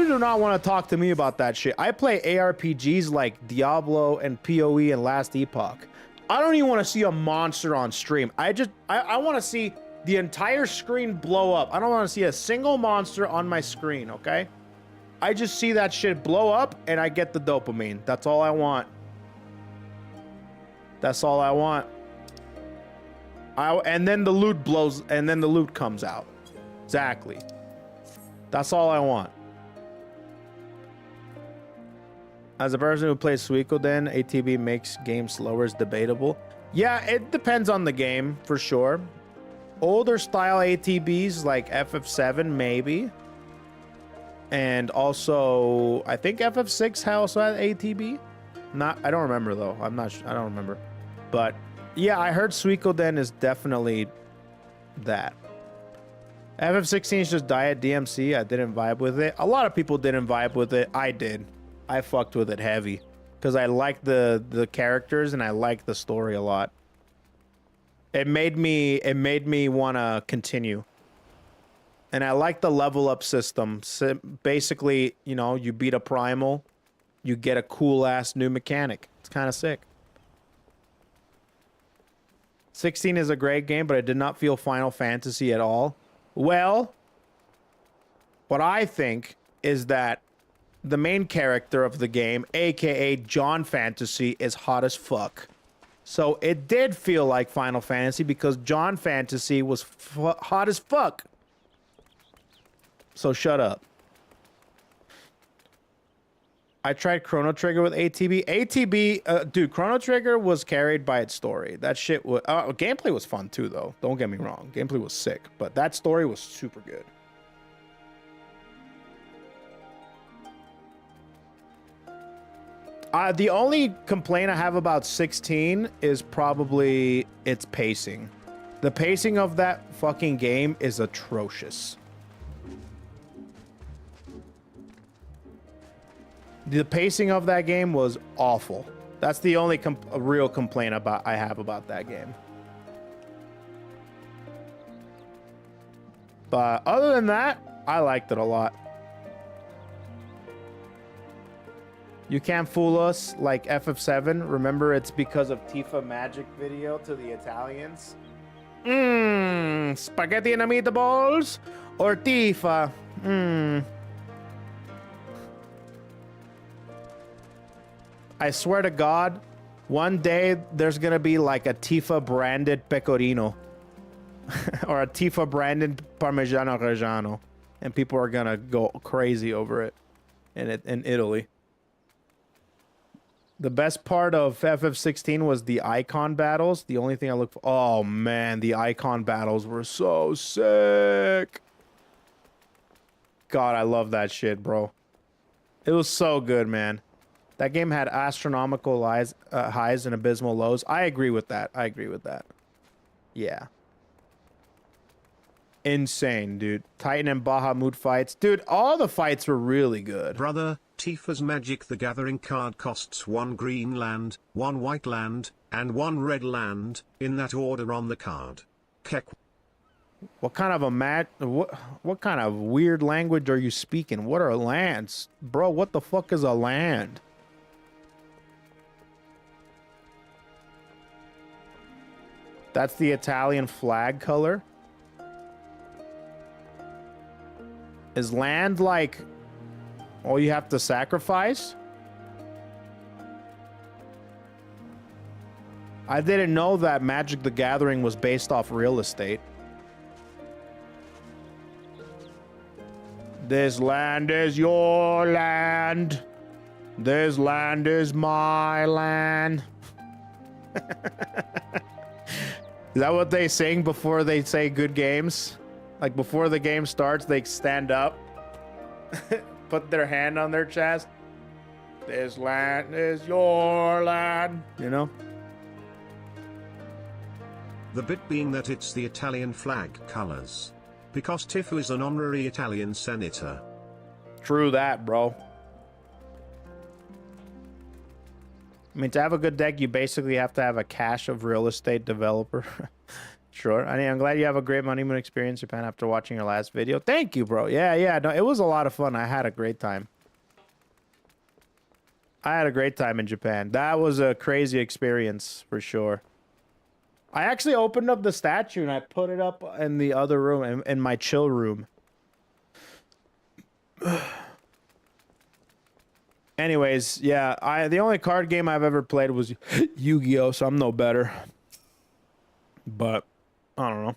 Speaker 1: do not want to talk to me about that shit. I play ARPGs like Diablo and PoE and Last Epoch. I don't even want to see a monster on stream. I want to see the entire screen blow up. I don't want to see a single monster on my screen, okay? I just see that shit blow up and I get the dopamine. That's all I want. That's all I want. And then the loot blows, and then the loot comes out. Exactly. That's all I want. As a person who plays Suikoden, ATB makes games slower is debatable. Yeah, it depends on the game, for sure. Older style ATBs like FF7, maybe. And also, I think FF6 also had ATB. I don't remember though. I don't remember. But yeah, I heard Suikoden is definitely that. FF16 is just diet DMC. I didn't vibe with it. A lot of people didn't vibe with it. I did. I fucked with it heavy because I like the characters and I like the story a lot. It made me want to continue. And I like the level up system. So basically, you know, you beat a primal you get a cool ass new mechanic. It's kind of sick. 16 is a great game, but it did not feel Final Fantasy at all. Well, what I think is that the main character of the game, aka John Fantasy, is hot as fuck. So it did feel like Final Fantasy because John Fantasy was hot as fuck. So shut up. I tried Chrono Trigger with ATB. ATB, dude, Chrono Trigger was carried by its story. That shit was... gameplay was fun too, though. Don't get me wrong. Gameplay was sick, but that story was super good. The only complaint I have about 16 is probably its pacing. The pacing of that fucking game is atrocious. The pacing of that game was awful. That's the only real complaint I have about that game. But other than that, I liked it a lot. You can't fool us like FF7. Remember, it's because of Tifa magic video to the Italians. Spaghetti and meatballs or Tifa? I swear to God, one day there's gonna be like a Tifa branded pecorino or a Tifa branded Parmigiano Reggiano, and people are gonna go crazy over it in Italy. The best part of FF16 was the icon battles. The only thing I look for... Oh, man. The icon battles were so sick. God, I love that shit, bro. It was so good, man. That game had astronomical highs and abysmal lows. I agree with that. I agree with that. Yeah. Insane, dude. Titan and Bahamut fights. Dude, all the fights were really good.
Speaker 2: Brother, Tifa's Magic the Gathering card costs 1 green land, 1 white land, and 1 red land, in that order on the card. KoeKoe.
Speaker 1: What kind of a what kind of weird language are you speaking? What are lands? Bro, what the fuck is a land? That's the Italian flag color. Is land like all you have to sacrifice? I didn't know that Magic the Gathering was based off real estate. This land is your land. This land is my land. Is that what they sing before they say good games? Like before the game starts, they stand up, put their hand on their chest. This land is your land, you know?
Speaker 2: The bit being that it's the Italian flag colors. Because Tifa is an honorary Italian senator.
Speaker 1: True that, bro. I mean, to have a good deck, you basically have to have a cache of real estate developer. Sure. I mean, I'm glad you have a great honeymoon experience in Japan after watching your last video. Thank you, bro. Yeah. No, it was a lot of fun. I had a great time. I had a great time in Japan. That was a crazy experience for sure. I actually opened up the statue and I put it up in the other room, in my chill room. Anyways, yeah, the only card game I've ever played was Yu-Gi-Oh, so I'm no better. But I don't know.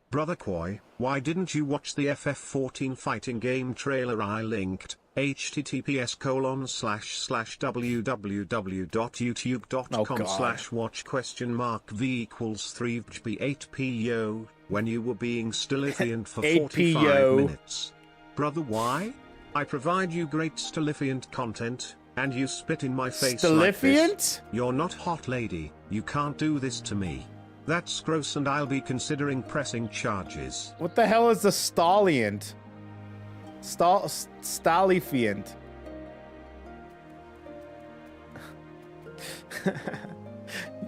Speaker 2: Brother Koi, why didn't you watch the FF14 fighting game trailer I linked?
Speaker 1: https://www.youtube.com/watch?v=3hp8po
Speaker 2: when you were being Stillifiant for
Speaker 1: 8po.
Speaker 2: 45 minutes. Brother, why? I provide you great Stillifiant content, and you spit in my face like this. You're not hot, lady. You can't do this to me. That's gross, and I'll be considering pressing charges.
Speaker 1: What the hell is the Stalliant? Stallifiant.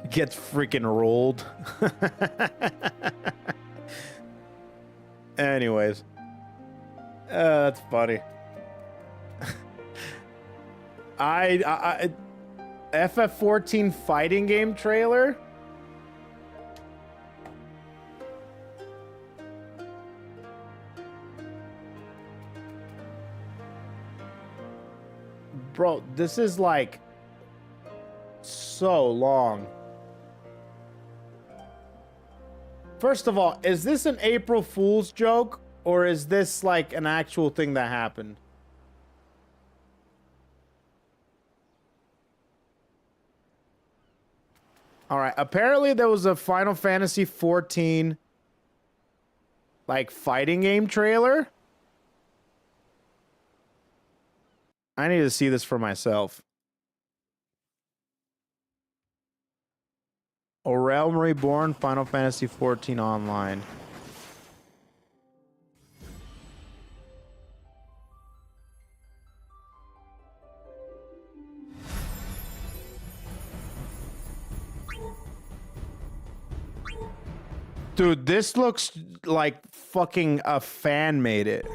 Speaker 1: Gets freaking rolled. Anyways. That's funny. FF14 fighting game trailer. Bro, this is like so long. First of all, is this an April Fool's joke or is this like an actual thing that happened? All right, apparently there was a Final Fantasy 14 like fighting game trailer. I need to see this for myself. A Realm Reborn, Final Fantasy 14 Online. Dude, this looks like fucking a fan made it.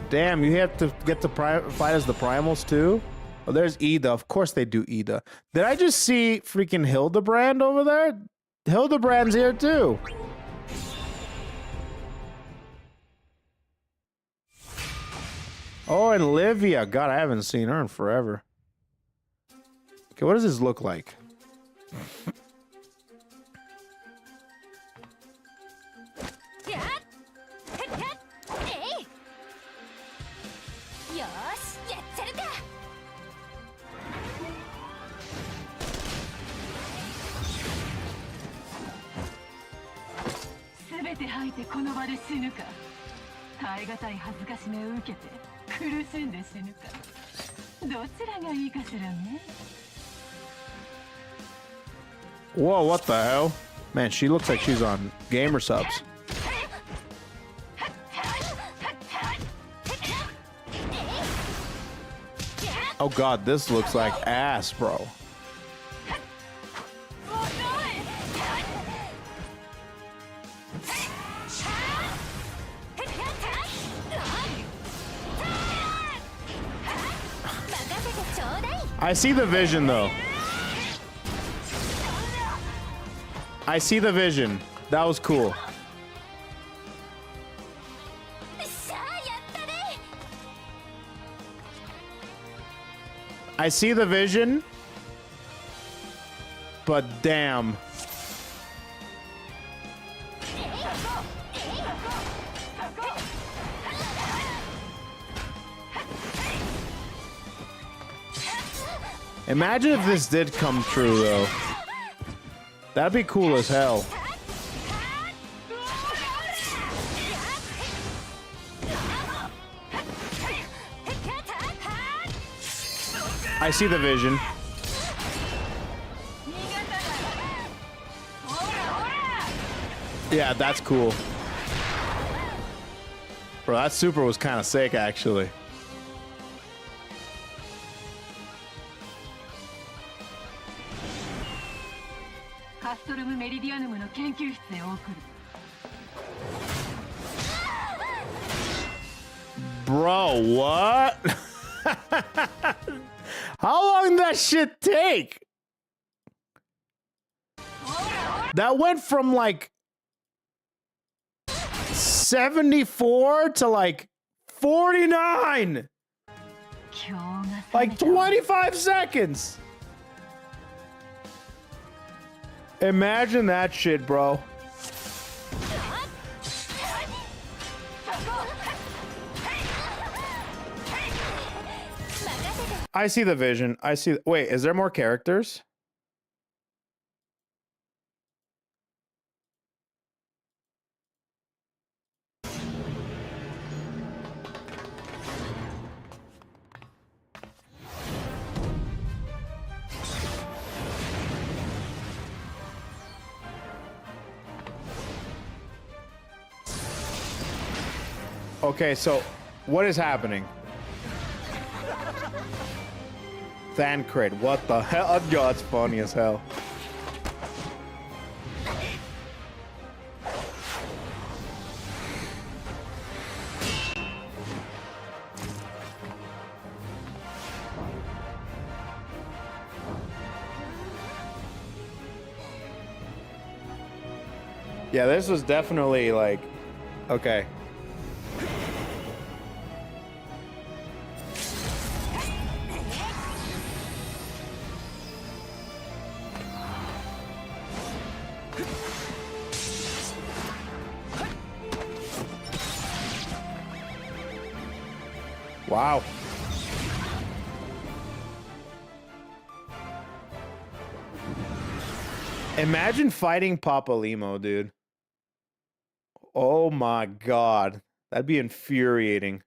Speaker 1: Damn, you have to get to fight as the primals too? Oh, there's Ida. Of course they do Ida. Did I just see freaking Hildebrand over there? Hildebrand's here too. Oh, and Livia. God, I haven't seen her in forever. Okay, what does this look like? Whoa, what the hell? Man, she looks like she's on Gamersupps. Oh god, this looks like ass, bro. I see the vision though. I see the vision. That was cool. I see the vision. But damn. Imagine if this did come true, though. That'd be cool as hell. I see the vision. Yeah, that's cool. Bro, that super was kind of sick, actually. Bro, what? How long did that shit take? That went from like 74 to like 49. Like 25 seconds. Imagine that shit, bro. I see the vision. I see. Wait, is there more characters? Okay, so what is happening? Thancred, what the hell? Oh, that's funny as hell. Yeah, this was definitely like, okay. Wow. Imagine fighting Papa Limo, dude. Oh my god. That'd be infuriating.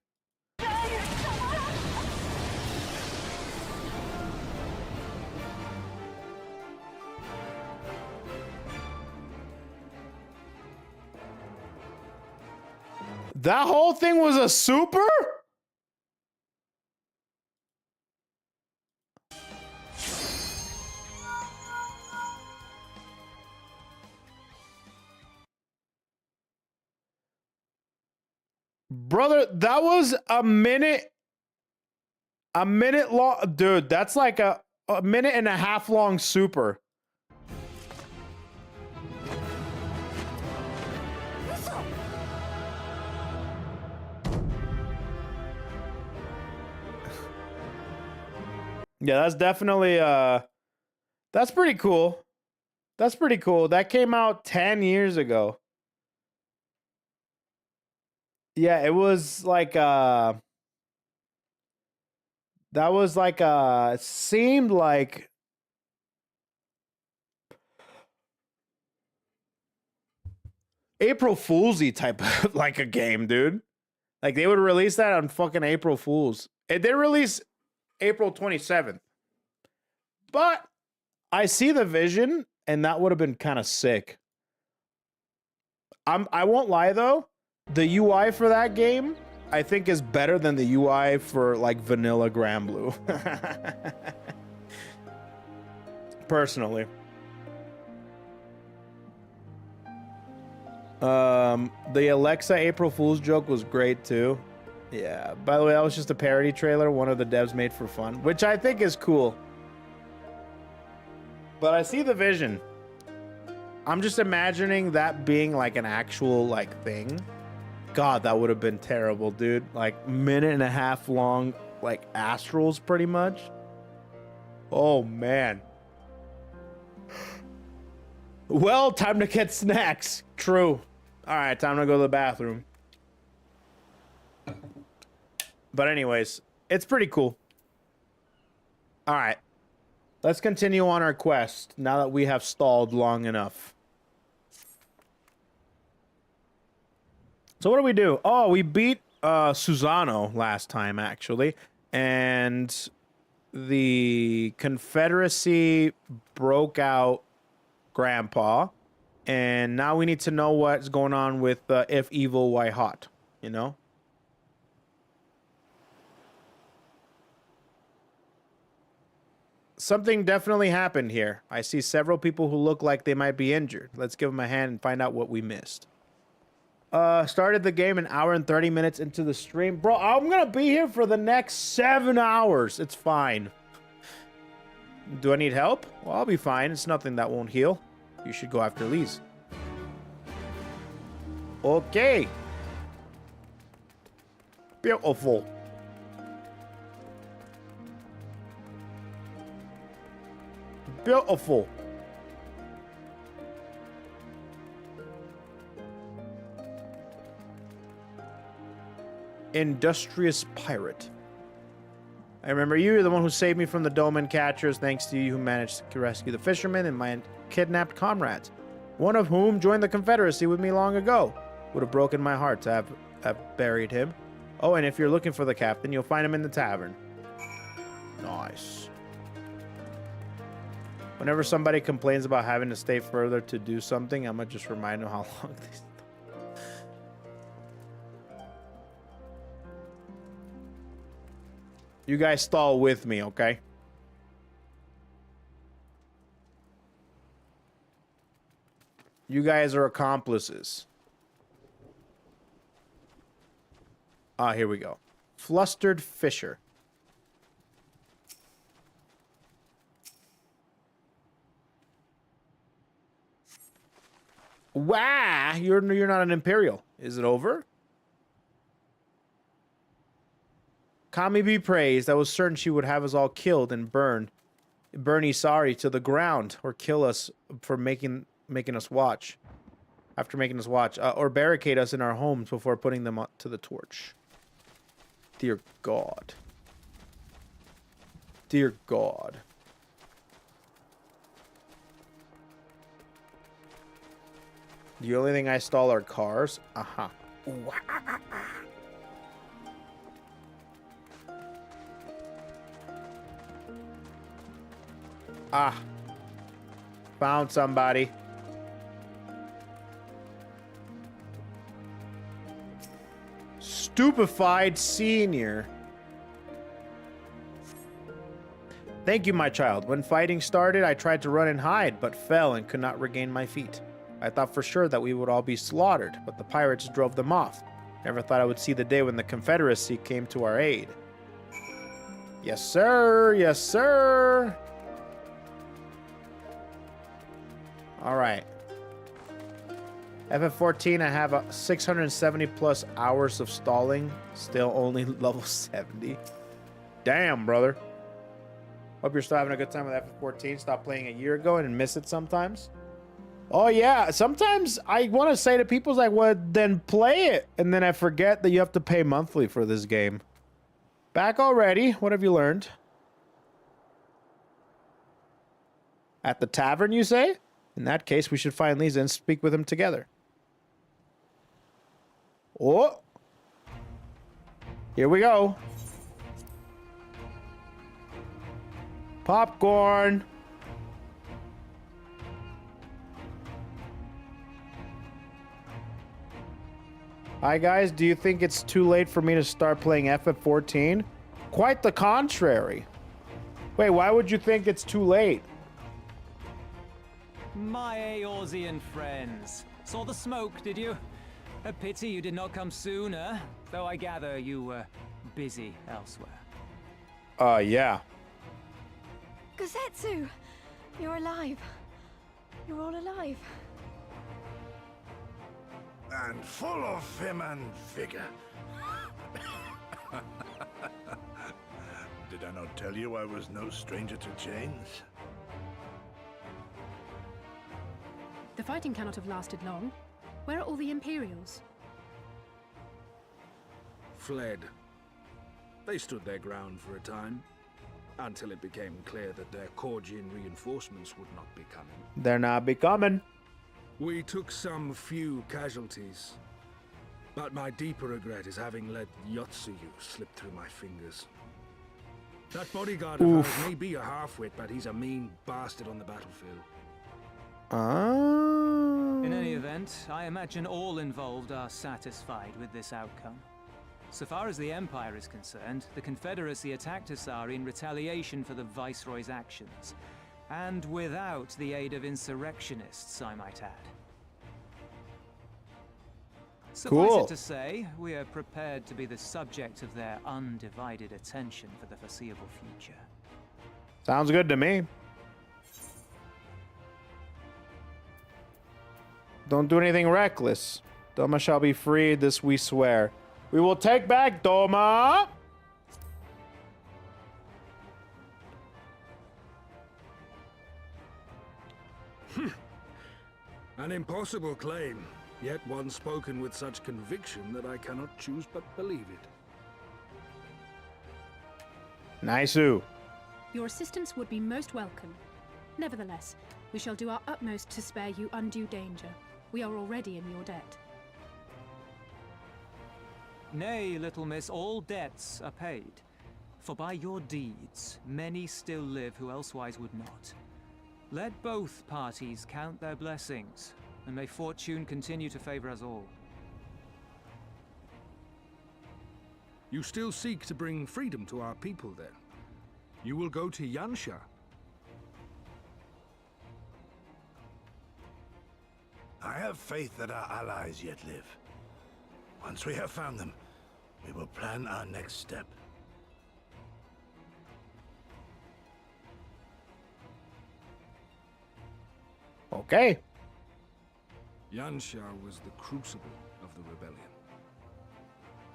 Speaker 1: That whole thing was a super? Brother, that was a minute long. Dude, that's like a minute and a half long super. Yeah, that's definitely that's pretty cool. That's pretty cool. That came out 10 years ago. Yeah, it was like that was like it seemed like April Foolsy type of like a game, dude. Like they would release that on fucking April Fools. It did release April 27th. But I see the vision, and that would have been kind of sick. I won't lie though, the UI for that game I think is better than the UI for like vanilla Granblue. Personally. The Alexa April Fool's joke was great too. Yeah, by the way, that was just a parody trailer one of the devs made for fun, which I think is cool. But I see the vision. I'm just imagining that being like an actual like thing. God, that would have been terrible, dude. Like minute and a half long, like astrals pretty much. Oh man. Well, time to get snacks. True. All right, time to go to the bathroom. But anyways, it's pretty cool. All right. Let's continue on our quest now that we have stalled long enough. So what do we do? Oh, we beat Susano last time, actually. And the Confederacy broke out Grandpa. And now we need to know what's going on with if evil, why hot, you know? Something definitely happened here. I see several people who look like they might be injured. Let's give them a hand and find out what we missed. Started the game an hour and 30 minutes into the stream. Bro, I'm gonna be here for the next 7 hours. It's fine. Do I need help? Well, I'll be fine. It's nothing that won't heal. You should go after Lise. Okay. Beautiful. Beautiful. Industrious pirate. I remember you. You're the one who saved me from the Dolmen catchers. Thanks to you who managed to rescue the fishermen and my kidnapped comrades. One of whom joined the Confederacy with me long ago. Would have broken my heart to have buried him. Oh, and if you're looking for the captain, you'll find him in the tavern. Nice. Whenever somebody complains about having to stay further to do something, I'm gonna just remind them how long they... You guys stall with me, okay? You guys are accomplices. Ah, here we go. Flustered Fisher. Wow, you're not an Imperial. Is it over? Kami be praised. I was certain she would have us all killed and burn Isari to the ground, or kill us for making us watch. After making us watch, or barricade us in our homes before putting them up to the torch. Dear God. Dear God. The only thing I stall are cars. Uh-huh. Ah. Found somebody. Stupefied senior. Thank you, my child. When fighting started, I tried to run and hide, but fell and could not regain my feet. I thought for sure that we would all be slaughtered, but the pirates drove them off. Never thought I would see the day when the Confederacy came to our aid. Yes, sir. Yes, sir. All right. FF14, I have 670 plus hours of stalling. Still only level 70. Damn, brother. Hope you're still having a good time with FF14. Stopped playing a year ago and miss it sometimes. Oh, yeah. Sometimes I want to say to people, like, well, then play it. And then I forget that you have to pay monthly for this game. Back already. What have you learned? At the tavern, you say? In that case, we should find Lisa and speak with him together. Oh. Here we go. Popcorn. Hi, guys. Do you think it's too late for me to start playing FF14? Quite the contrary. Wait, why would you think it's too late?
Speaker 3: My Eorzean friends. Saw the smoke, did you? A pity you did not come sooner, though I gather you were busy elsewhere.
Speaker 1: Yeah.
Speaker 4: Gosetsu! You're alive. You're all alive.
Speaker 5: And full of vim and vigor. Did I not tell you I was no stranger to chains?
Speaker 6: The fighting cannot have lasted long. Where are all the Imperials?
Speaker 7: Fled. They stood their ground for a time, until it became clear that their Korgian reinforcements would not be coming.
Speaker 1: They're not be coming.
Speaker 7: We took some few casualties, but my deeper regret is having let Yotsuyu slip through my fingers. That bodyguard of ours may be a half-wit, but he's a mean bastard on the battlefield.
Speaker 3: In any event, I imagine all involved are satisfied with this outcome. So far as the Empire is concerned, the Confederacy attacked Asari in retaliation for the Viceroy's actions. And without the aid of insurrectionists, I might add. Suffice it to say, we are prepared to be the subject of their undivided attention for the foreseeable future.
Speaker 1: Sounds good to me. Don't do anything reckless. Doma shall be freed, this we swear. We will take back Doma!
Speaker 7: An impossible claim, yet one spoken with such conviction that I cannot choose but believe it.
Speaker 1: Nice-oo.
Speaker 6: Your assistance would be most welcome. Nevertheless, we shall do our utmost to spare you undue danger. We are already in your debt.
Speaker 3: Nay, little miss, all debts are paid. For by your deeds, many still live who elsewise would not. Let both parties count their blessings, and may fortune continue to favor us all.
Speaker 7: You still seek to bring freedom to our people, then? You will go to Yansha.
Speaker 5: I have faith that our allies yet live. Once we have found them, we will plan our next step.
Speaker 1: Okay.
Speaker 7: Yansha was the crucible of the rebellion.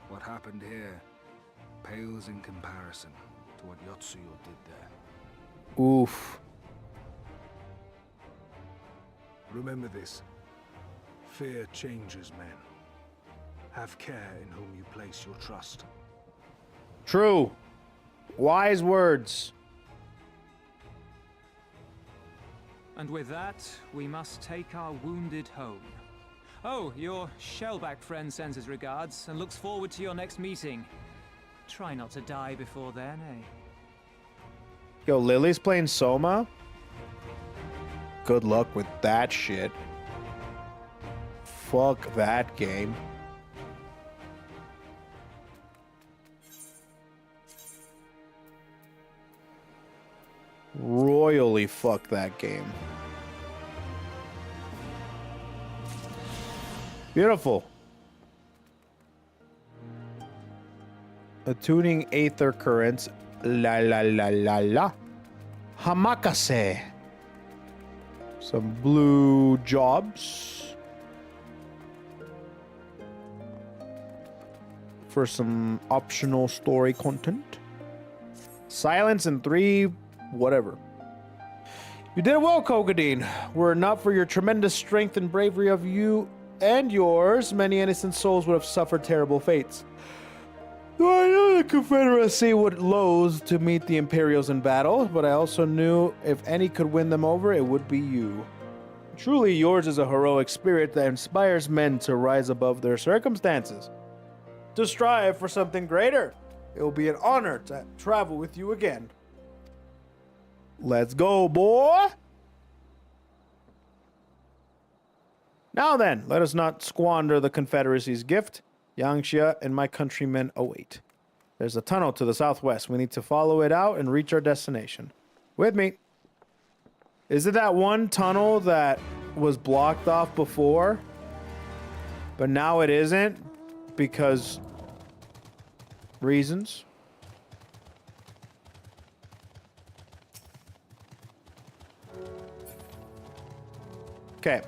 Speaker 7: What happened here pales in comparison to what Yotsuyo did there.
Speaker 1: Oof.
Speaker 7: Remember this. Fear changes men. Have care in whom you place your trust.
Speaker 1: True. Wise words.
Speaker 3: And with that, we must take our wounded home. Oh, your shell-backed friend sends his regards and looks forward to your next meeting. Try not to die before then, eh?
Speaker 1: Yo, Lily's playing Soma? Good luck with that shit. Fuck that game. Royally fuck that game. Beautiful. Attuning aether currents. La la la la la. Hamakase. Some blue jobs. For some optional story content. Silence in 3, whatever. You did well, KoeKoe. Were it not for your tremendous strength and bravery of you and yours, many innocent souls would have suffered terrible fates. Though I knew the Confederacy would loathe to meet the Imperials in battle, but I also knew if any could win them over, it would be you. Truly, yours is a heroic spirit that inspires men to rise above their circumstances, to strive for something greater. It will be an honor to travel with you again. Let's go, boy! Now then, let us not squander the Confederacy's gift. Yansha and my countrymen await. There's a tunnel to the southwest. We need to follow it out and reach our destination. With me. Is it that one tunnel that was blocked off before? But now it isn't? Because... reasons? Okay.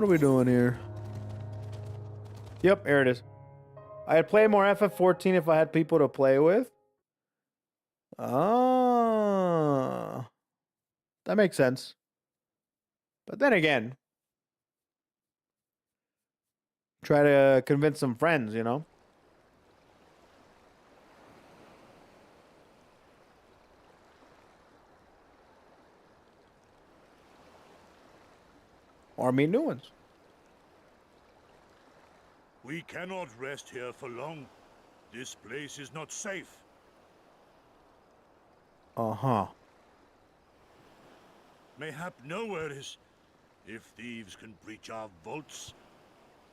Speaker 1: What are we doing here? Yep, here it is. I'd play more FF14 if I had people to play with. Ah. That makes sense. But then again, try to convince some friends, you know? Or meet new ones.
Speaker 5: We cannot rest here for long. This place is not safe.
Speaker 1: Uh-huh.
Speaker 5: Mayhap nowhere is, if thieves can breach our vaults.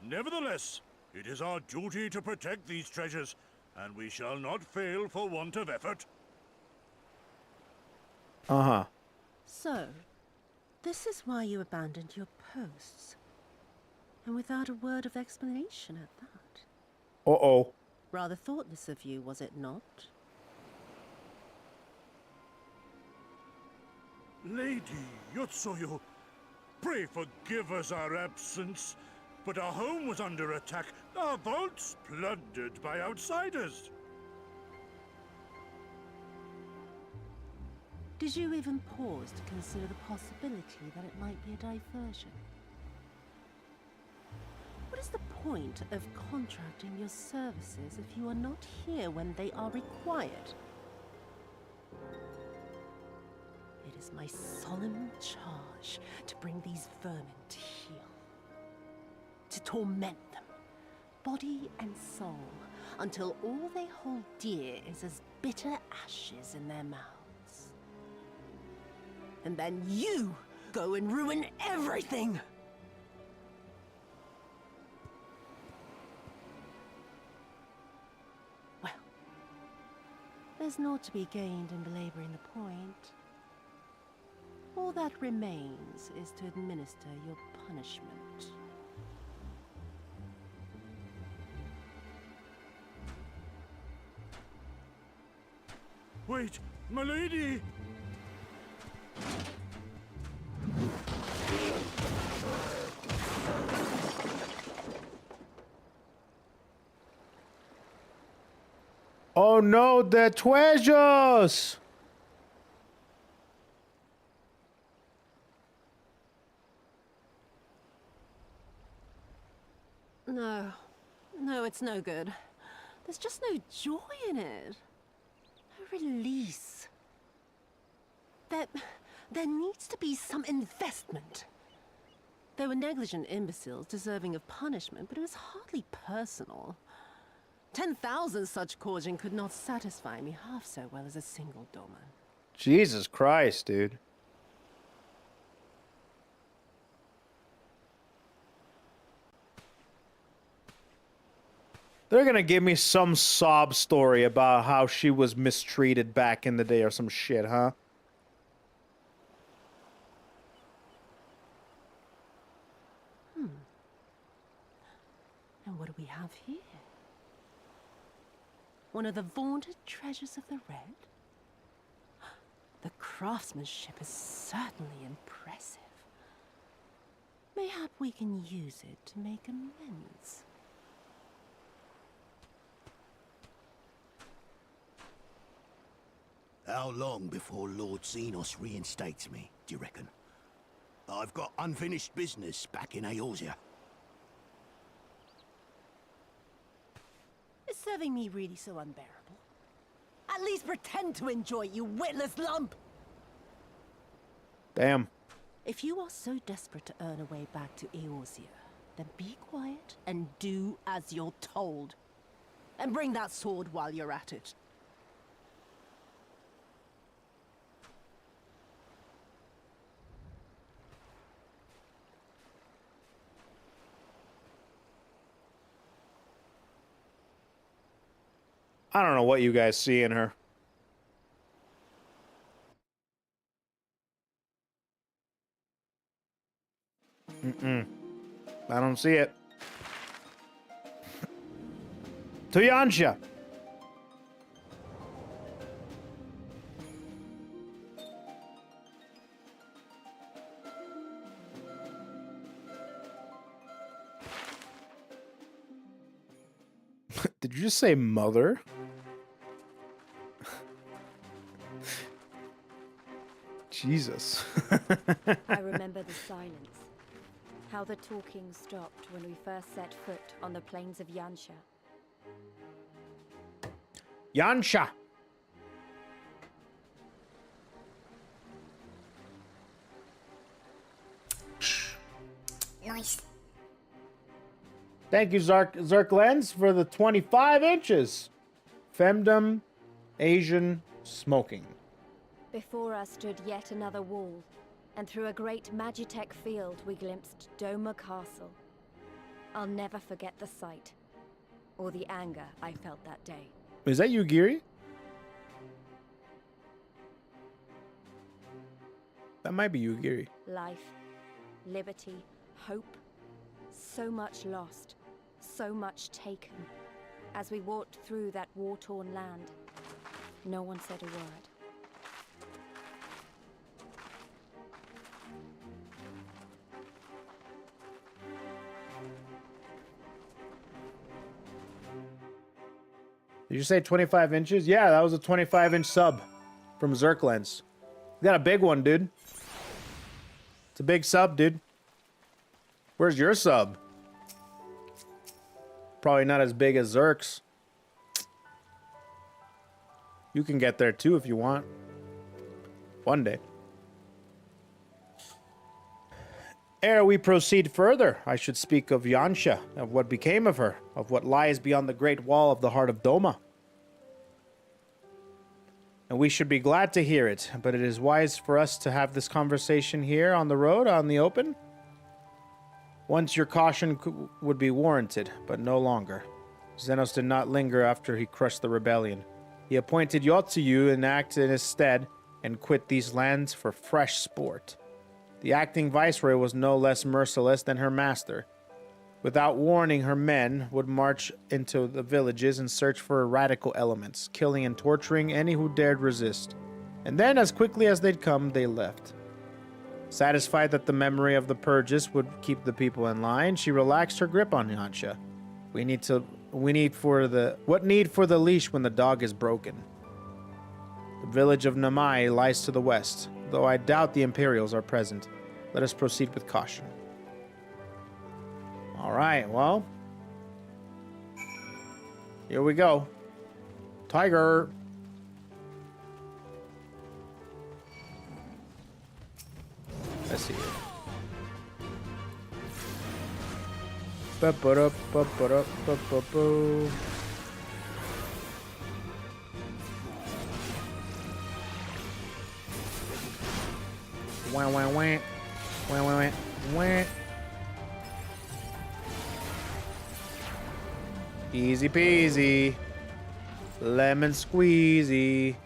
Speaker 5: Nevertheless, it is our duty to protect these treasures, and we shall not fail for want of effort.
Speaker 1: Uh-huh.
Speaker 8: So, this is why you abandoned your posts. And without a word of explanation at that.
Speaker 1: Uh-oh.
Speaker 8: Rather thoughtless of you, was it not?
Speaker 5: Lady Yotsuyo, pray forgive us our absence, but our home was under attack, our vaults plundered by outsiders.
Speaker 8: Did you even pause to consider the possibility that it might be a diversion? What is the point of contracting your services if you are not here when they are required? It is my solemn charge to bring these vermin to heel. To torment them, body and soul, until all they hold dear is as bitter ashes in their mouths. And then you go and ruin everything! Well, there's naught to be gained in belaboring the point. All that remains is to administer your punishment.
Speaker 5: Wait, my lady!
Speaker 1: Oh no, the treasures!
Speaker 8: No. No, it's no good. There's just no joy in it. No release. There needs to be some investment. They were negligent imbeciles deserving of punishment, but it was hardly personal. 10,000 such Korjin could not satisfy me half so well as a single Doma.
Speaker 1: Jesus Christ, dude. They're gonna give me some sob story about how she was mistreated back in the day or some shit, huh?
Speaker 8: And what do we have here? One of the vaunted treasures of the Red? The craftsmanship is certainly impressive. Mayhap we can use it to make amends.
Speaker 9: How long before Lord Xenos reinstates me, do you reckon? I've got unfinished business back in Eorzea.
Speaker 8: Is serving me really so unbearable? At least pretend to enjoy it, you witless lump!
Speaker 1: Damn.
Speaker 8: If you are so desperate to earn a way back to Eorzea, then be quiet and do as you're told. And bring that sword while you're at it.
Speaker 1: I don't know what you guys see in her. I don't see it. To Yansha. Did you just say mother? Jesus.
Speaker 4: I remember the silence. How the talking stopped when we first set foot on the plains of Yansha.
Speaker 1: Yansha.
Speaker 10: Nice.
Speaker 1: Thank you, Zerk Lens, for the 25 inches. Femdom, Asian, smoking.
Speaker 4: Before us stood yet another wall, and through a great Magitech field we glimpsed Doma Castle. I'll never forget the sight, or the anger I felt that day.
Speaker 1: Is that you, Giri? That might be you, Giri.
Speaker 4: Life, liberty, hope, so much lost, so much taken. As we walked through that war-torn land, no one said a word.
Speaker 1: Did you say 25 inches? Yeah, that was a 25-inch sub from Zerklens. You got a big one, dude. It's a big sub, dude. Where's your sub? Probably not as big as Zerk's. You can get there too if you want. One day. Ere we proceed further, I should speak of Yansha, of what became of her, of what lies beyond the great wall of the heart of Doma. And we should be glad to hear it, but it is wise for us to have this conversation here on the road, on the open. Once your caution would be warranted, but no longer. Xenos did not linger after he crushed the rebellion. He appointed Yotsuyu and acted in his stead, and quit these lands for fresh sport. The acting viceroy was no less merciless than her master. Without warning, her men would march into the villages and search for radical elements, killing and torturing any who dared resist. And then, as quickly as they'd come, they left. Satisfied that the memory of the purges would keep the people in line, she relaxed her grip on Yansha. We need to What need for the leash when the dog is broken? The village of Namai lies to the west, though I doubt the Imperials are present. Let us proceed with caution. All right, well, here we go. Tiger. Let's see. Ba-ba-da-ba-ba-da-ba-ba-boo. Wah, wah, wah. Wah, wah, wah. Wah. Easy peasy. Lemon squeezy.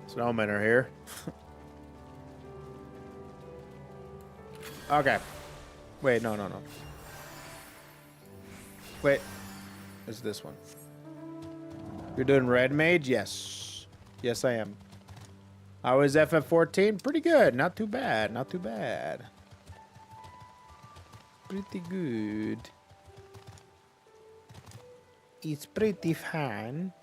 Speaker 1: Snowmen are here. Okay. Wait, no. Wait. It's this one. You're doing red mage? Yes. Yes, I am. How is FF14? Pretty good. Not too bad. Not too bad. Pretty good. It's pretty fun.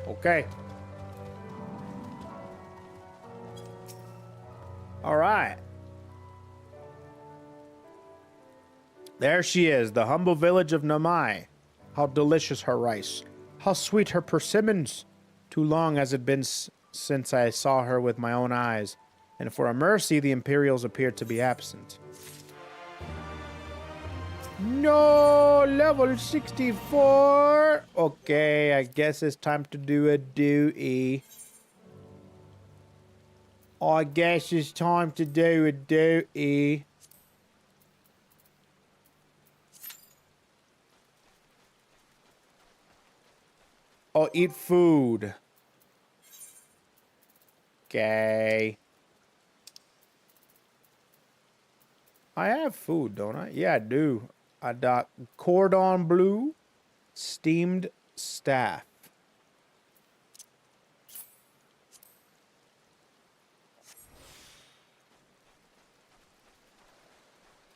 Speaker 1: Okay. All right. There she is, the humble village of Namai. How delicious her rice. How sweet her persimmons. Too long has it been since I saw her with my own eyes, and for a mercy the Imperials appeared to be absent. No, level 64. Okay, I guess it's time to do a duty. I guess it's time to do a duty. Oh, eat food. Okay. I have food, don't I? Yeah, I do. I got cordon bleu, steamed staff.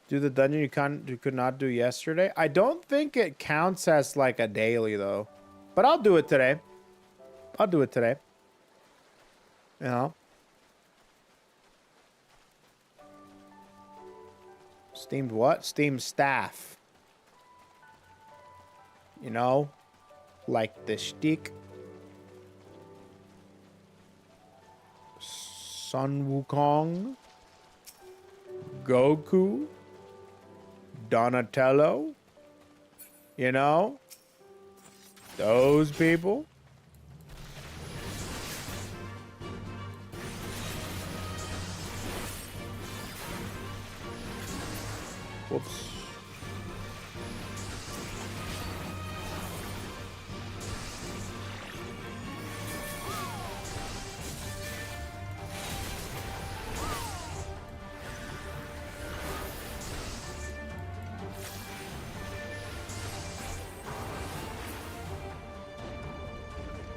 Speaker 1: Do the dungeon you could not do yesterday? I don't think it counts as like a daily though. But I'll do it today. I'll do it today. You know. Steamed what? Steamed staff. You know? Like the stick. Sun Wukong. Goku. Donatello. You know? Those people. Whoops.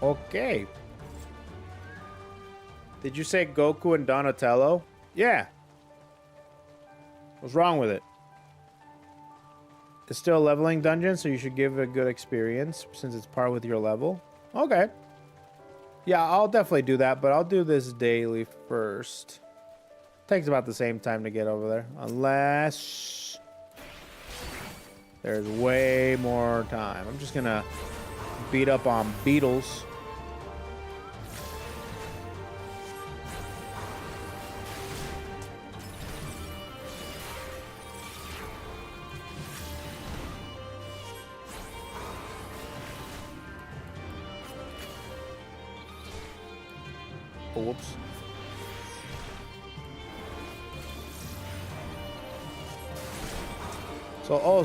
Speaker 1: Okay. Did you say Goku and Donatello? Yeah. What's wrong with it? It's still a leveling dungeon, so you should give it a good experience since it's par with your level. Okay. Yeah, I'll definitely do that, but I'll do this daily first. Takes about the same time to get over there. Unless there's way more time. I'm just gonna beat up on beetles. Oh, whoops.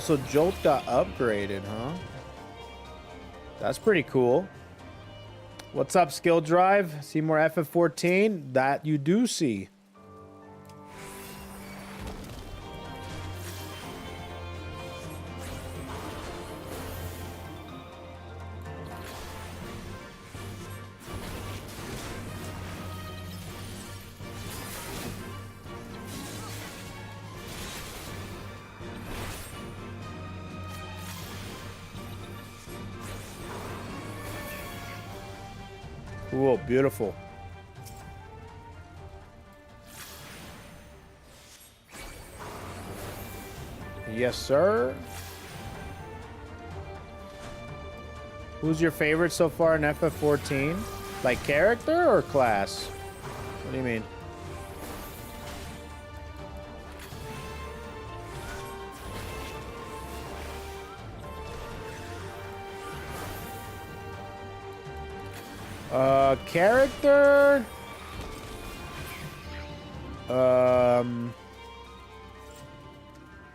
Speaker 1: So Jolt got upgraded, huh? That's pretty cool. What's up, Skill Drive? See more FF14? That you do see. Cool, beautiful. Yes, sir. Who's your favorite so far in FF14? Like character or class? What do you mean? Character. I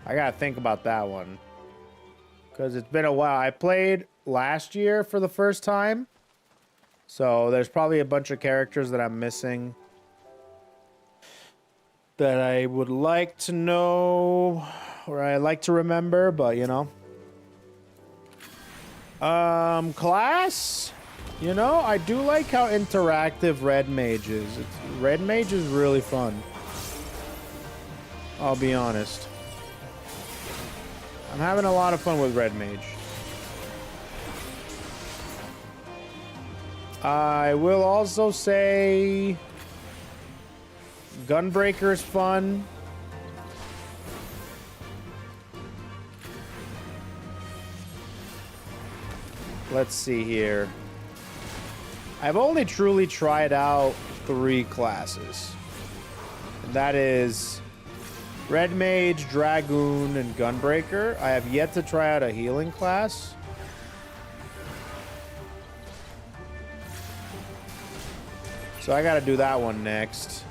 Speaker 1: gotta think about that one. Because it's been a while. I played last year for the first time. So there's probably a bunch of characters that I'm missing. That I would like to know. Or I like to remember, but you know. Class? You know, I do like how interactive Red Mage is. Red Mage is really fun. I'll be honest. I'm having a lot of fun with Red Mage. I will also say Gunbreaker's fun. Let's see here. I've only truly tried out 3 classes. And that is Red Mage, Dragoon, and Gunbreaker. I have yet to try out a healing class. So I gotta do that one next.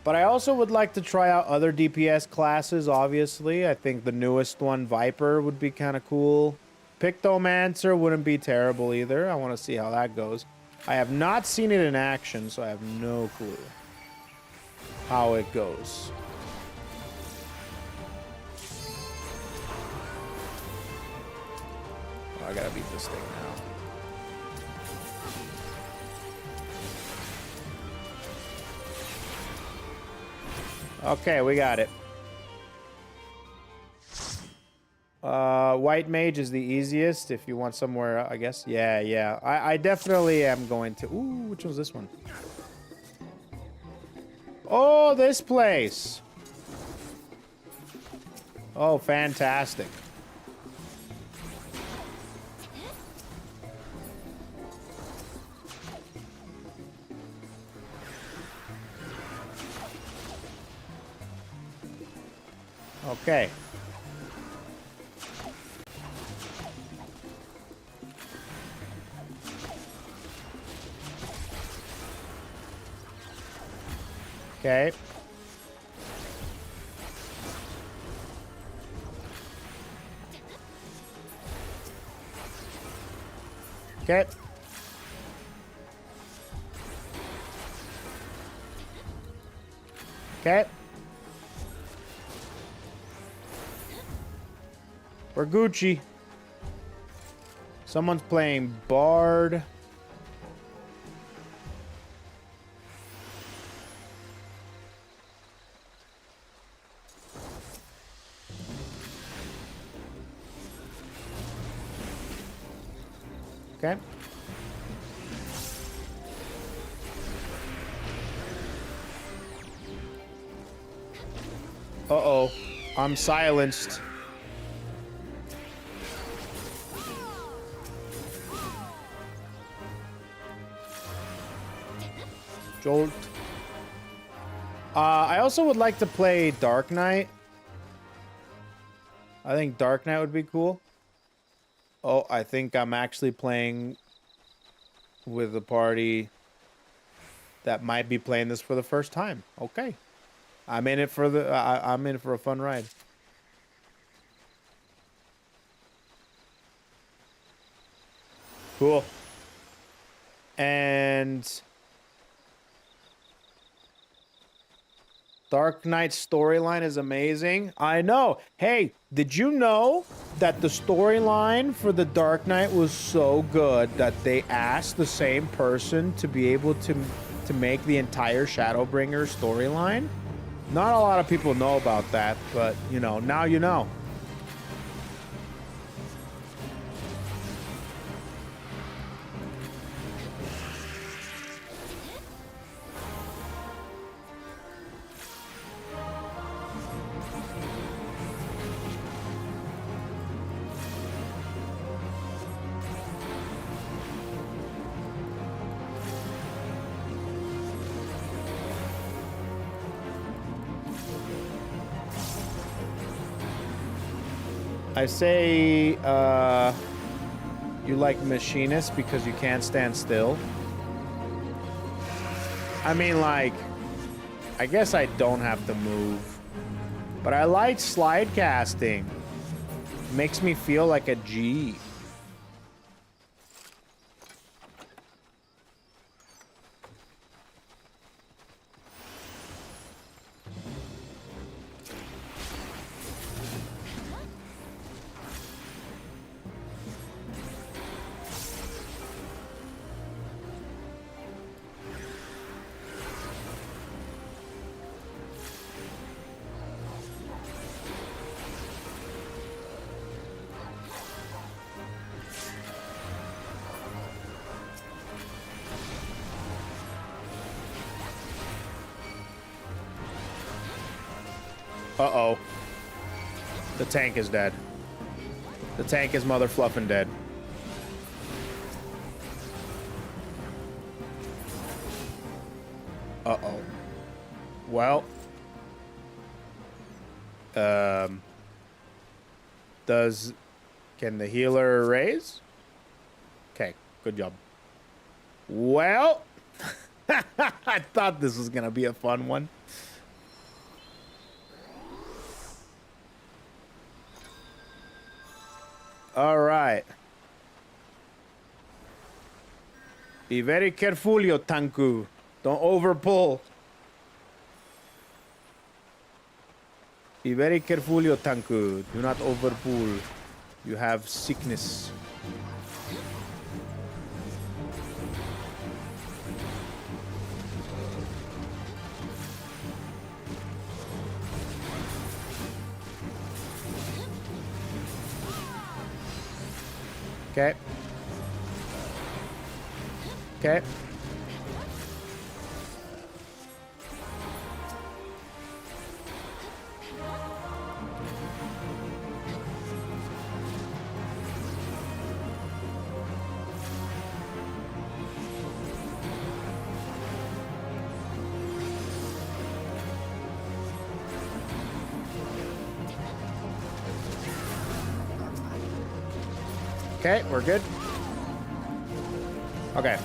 Speaker 1: But I also would like to try out other DPS classes, obviously. I think the newest one, Viper, would be kind of cool. Pictomancer wouldn't be terrible either. I want to see how that goes. I have not seen it in action, so I have no clue how it goes. Oh, I gotta beat this thing now. Okay, we got it. White Mage is the easiest if you want somewhere, I guess. Yeah. I definitely am going to... Ooh, which one's this one? Oh, this place. Oh, fantastic. Okay. Okay. Okay. Okay. We're Gucci. Someone's playing Bard. Okay. Uh-oh. I'm silenced. Jolt. I also would like to play Dark Knight. I think Dark Knight would be cool. Oh, I think I'm actually playing with a party that might be playing this for the first time. Okay. I'm in it for the I'm in for a fun ride. Cool. And Dark Knight's storyline is amazing. I know. Hey, did you know that the storyline for the Dark Knight was so good that they asked the same person to be able to make the entire Shadowbringer storyline? Not a lot of people know about that, but, you know, now you know. I say you like machinists because you can't stand still. I mean, like, I guess I don't have to move. But I like slide casting. Makes me feel like a G. Uh-oh. The tank is dead. The tank is mother fluffing dead. Uh-oh. Well. Can the healer raise? Okay, good job. Well. I thought this was gonna be a fun one. All right. Be very careful, yo tanku. Don't overpull. Be very careful, yo tanku. Do not overpull. You have sickness. Okay. Okay. Okay, we're good. Okay.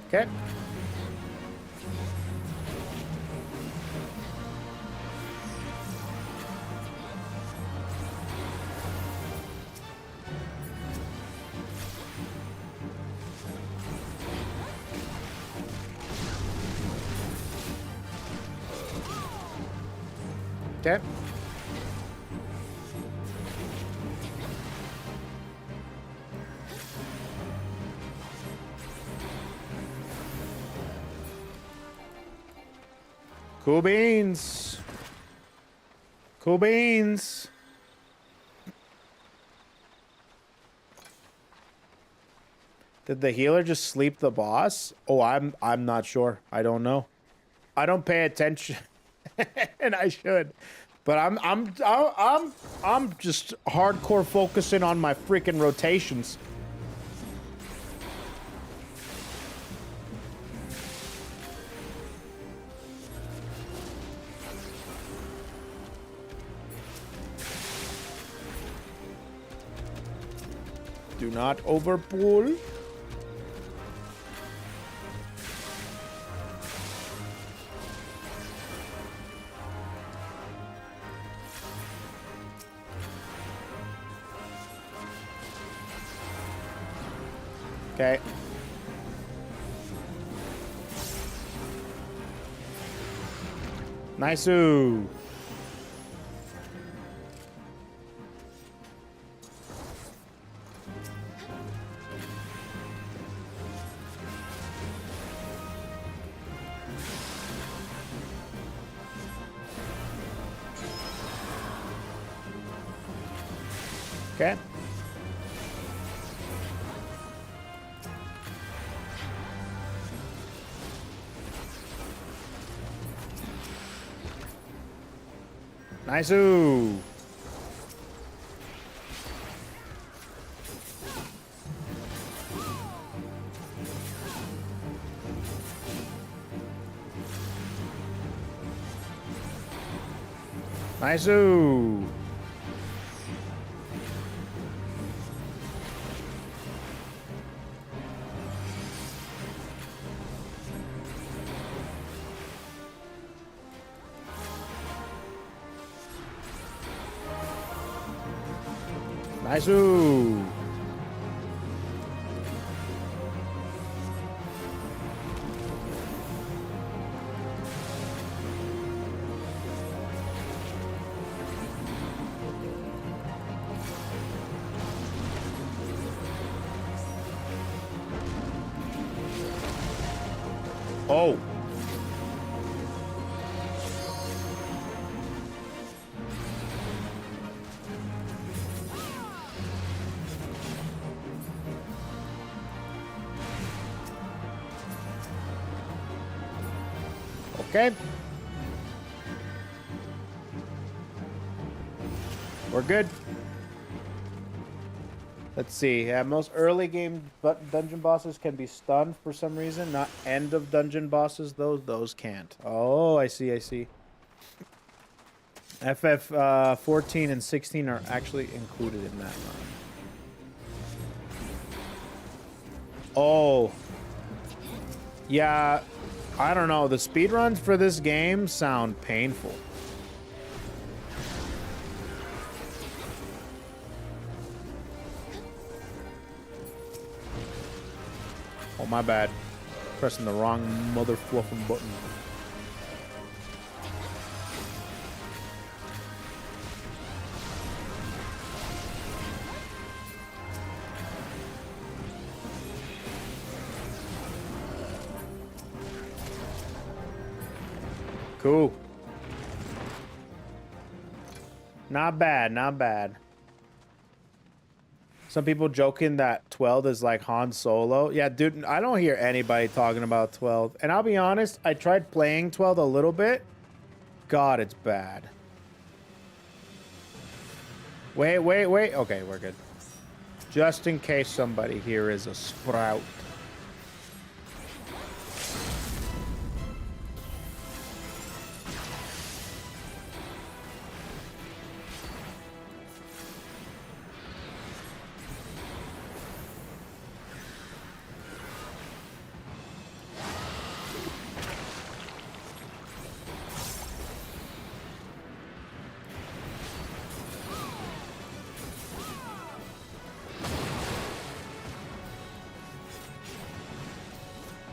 Speaker 1: Okay. Okay. Cool beans. Cool beans. Did the healer just sleep the boss? Oh, I'm not sure. I don't know. I don't pay attention. And I should. But I'm just hardcore focusing on my freaking rotations. Do not overpull. Okay. Nice-oo. Okay. Nice-oo. Nice-oo. Nice-oo. Oh. Okay. We're good. Let's see. Yeah, most early game dungeon bosses can be stunned for some reason. Not end of dungeon bosses, though. Those can't. Oh, I see. I see. FF14 and 16 are actually included in that run. Oh. Yeah. I don't know. The speedruns for this game sound painful. Oh, my bad. Pressing the wrong mother fluffing button. Cool. Not bad, not bad. Some people joking that 12 is like Han Solo. Yeah, dude, I don't hear anybody talking about 12. And I'll be honest, I tried playing 12 a little bit. God, it's bad. Wait. Okay, we're good. Just in case somebody here is a sprout.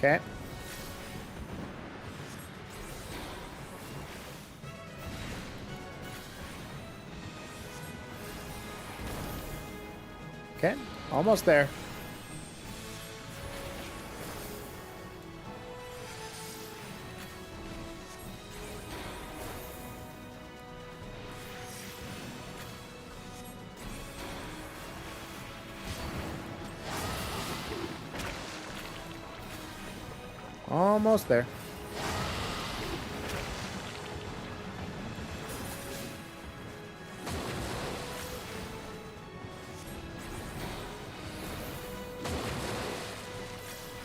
Speaker 1: Okay. Okay, almost there. Almost there.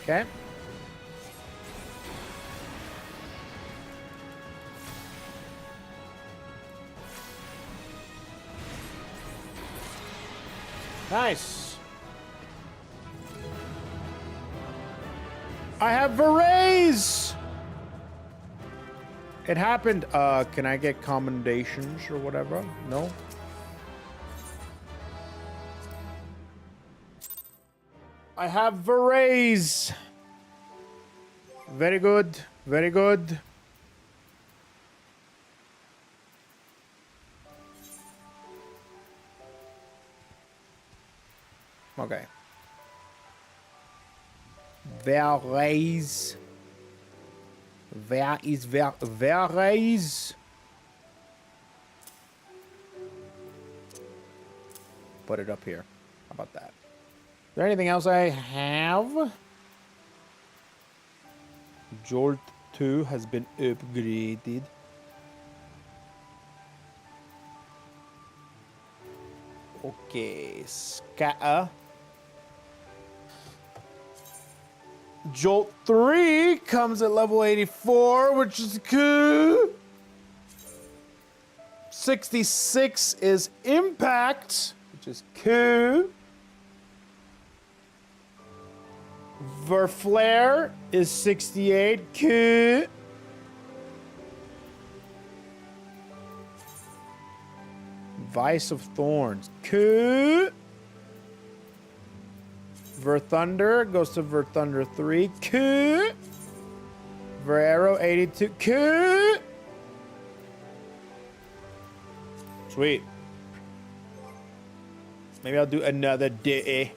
Speaker 1: Okay. Nice. I have a raise. It happened. Can I get commendations or whatever? No. I have a raise. Very good. Very good. Okay. Wer raise? Wer raise? Put it up here. How about that? Is there anything else I have? Jolt 2 has been upgraded. Okay, scatter. Jolt 3 comes at level 84, which is cool. 66 is Impact, which is cool. Verflare is 68, cool. Vice of Thorns, cool. Verthunder goes to Verthunder 3, cool. Verarrow 82, cool. Sweet. Maybe I'll do another day.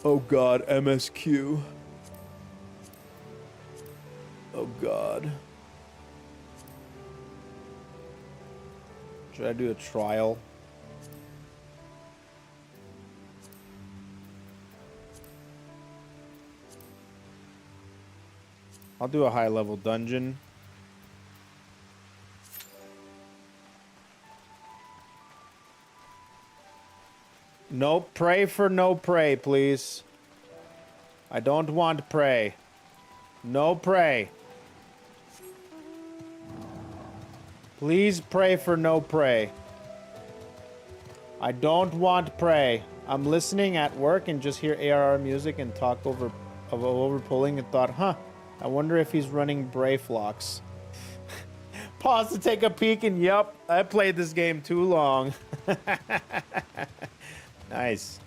Speaker 1: Oh God, MSQ. Oh God. Should I do a trial? I'll do a high level dungeon. No pray for no pray, please. I don't want pray. No pray. Please pray for no pray. I don't want pray. I'm listening at work and just hear ARR music and talk over pulling and thought, huh, I wonder if he's running Brayflocks. Pause to take a peek and yup, I played this game too long. Nice.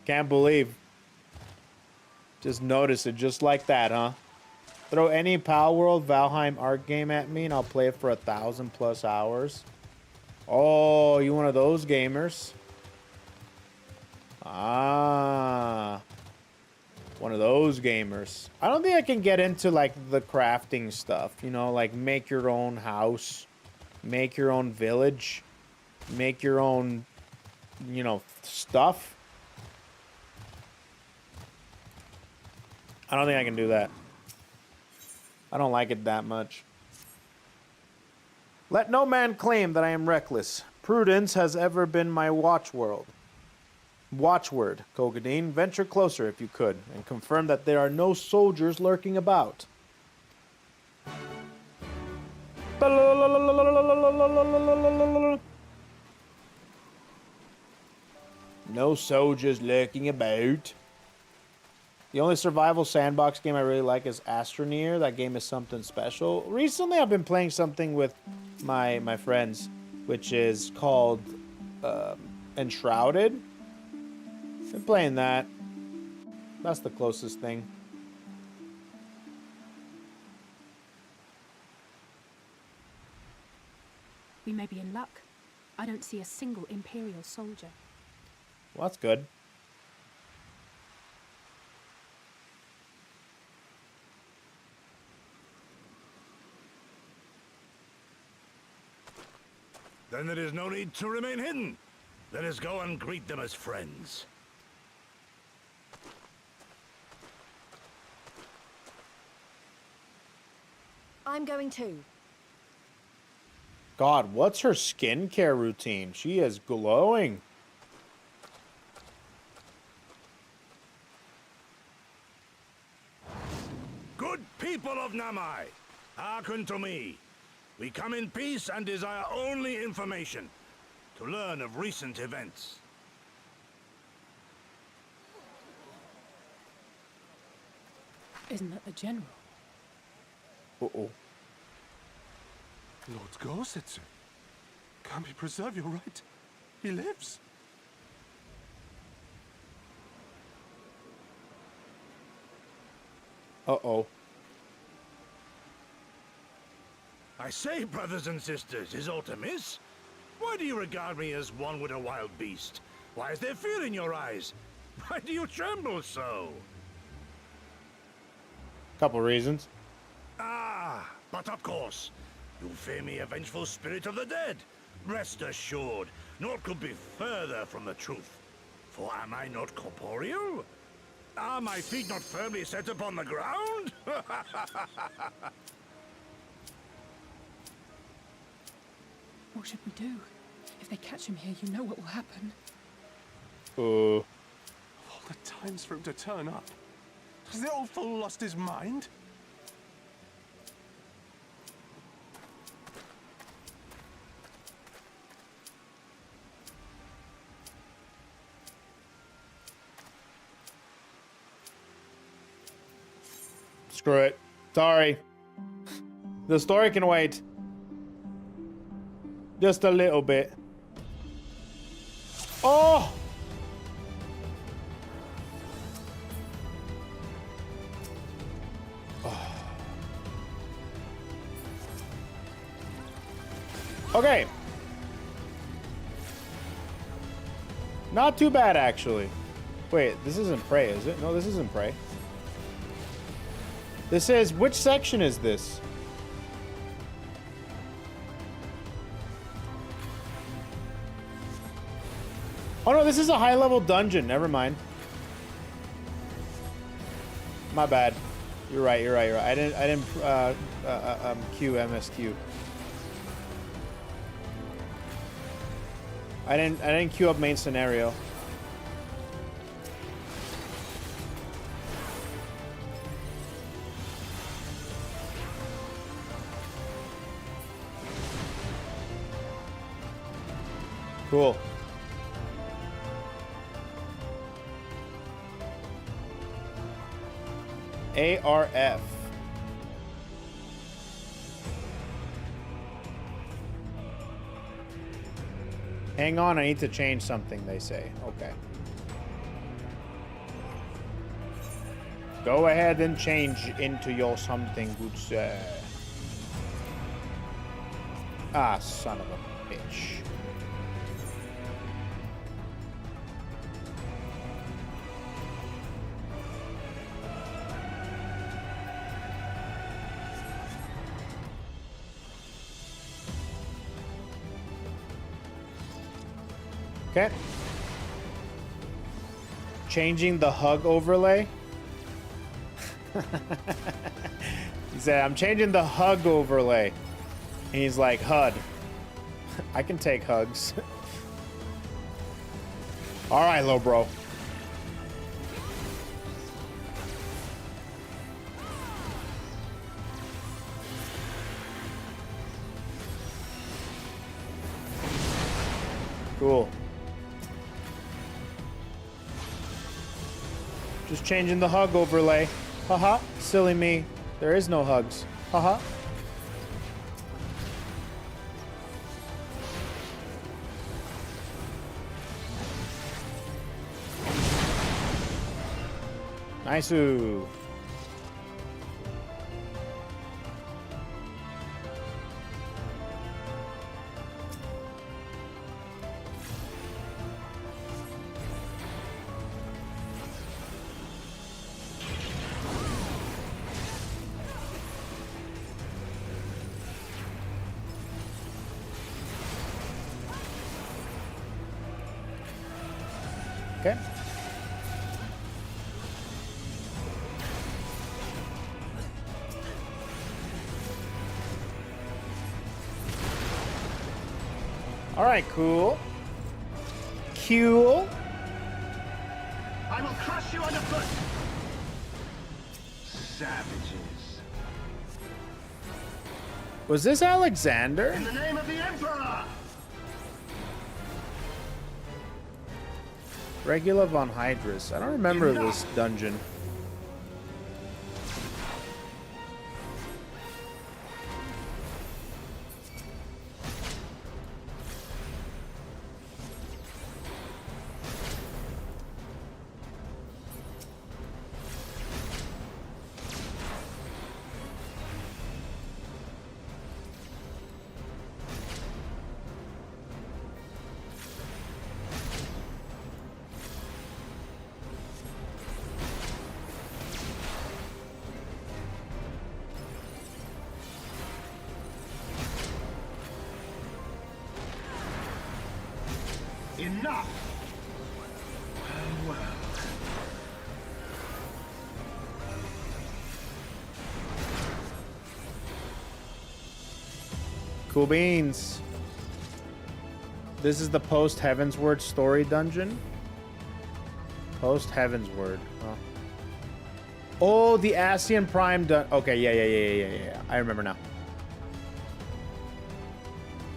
Speaker 1: Can't believe. Just notice it just like that, huh? Throw any Pal World Valheim art game at me and I'll play it for 1,000+ hours. Oh, you one of those gamers? Ah. One of those gamers. I don't think I can get into like the crafting stuff, you know, like make your own house, make your own village, make your own, you know, stuff. I don't think I can do that. I don't like it that much. Let no man claim that I am reckless. Prudence has ever been my watchword. Kogadine, venture closer if you could, and confirm that there are no soldiers lurking about. No soldiers lurking about. The only survival sandbox game I really like is Astroneer. That game is something special. Recently, I've been playing something with my friends, which is called Enshrouded. Been playing that. That's the closest thing.
Speaker 6: We may be in luck. I don't see a single Imperial soldier.
Speaker 1: Well, that's good.
Speaker 5: Then there is no need to remain hidden. Let us go and greet them as friends.
Speaker 4: I'm going too.
Speaker 1: God, what's her skincare routine? She is glowing.
Speaker 5: Good people of Namai, hearken to me. We come in peace and desire only information to learn of recent events.
Speaker 6: Isn't that the general?
Speaker 1: Uh-oh.
Speaker 10: Lord Gorsetsu, can we preserve your right? He lives.
Speaker 1: Uh-oh.
Speaker 5: I say, brothers and sisters, is aught amiss? Why do you regard me as one with a wild beast? Why is there fear in your eyes? Why do you tremble so?
Speaker 1: Couple reasons.
Speaker 5: Ah, but of course, you fear me, a vengeful spirit of the dead. Rest assured, naught could be further from the truth. For am I not corporeal? Are my feet not firmly set upon the ground?
Speaker 6: What should we do? If they catch him here, you know what will happen.
Speaker 10: Of all the times for him to turn up, Has the old fool lost his mind?
Speaker 1: Screw it. Sorry. The story can wait. Just a little bit. Oh! Okay. Not too bad, actually. Wait, this isn't Prey, is it? No, this isn't Prey. This is... Which section is this? Oh, no, this is a high-level dungeon. Never mind. My bad. You're right, you're right, you're right. I didn't queue MSQ. I didn't queue up main scenario. Cool. ARF. Hang on, I need to change something, they say. Okay. Go ahead and change into your something, good sir. Ah, son of a bitch. Okay. Changing the hug overlay. He said, I'm changing the hug overlay. And he's like, HUD. I can take hugs. All right, little bro. Cool. Just changing the hug overlay. Haha. Silly me. There is no hugs. Haha. Nice-oo. Okay. All right, cool. Cool.
Speaker 9: I will crush you underfoot! Savages.
Speaker 1: Was this Alexander?
Speaker 9: In the name of the Emperor!
Speaker 1: Regula von Hydrus. I don't remember this dungeon.
Speaker 9: Enough! Oh, well.
Speaker 1: Cool beans. This is the post Heavensward story dungeon. Post Heavensward. Huh. Oh, the Asian Prime done. Okay, yeah. I remember now.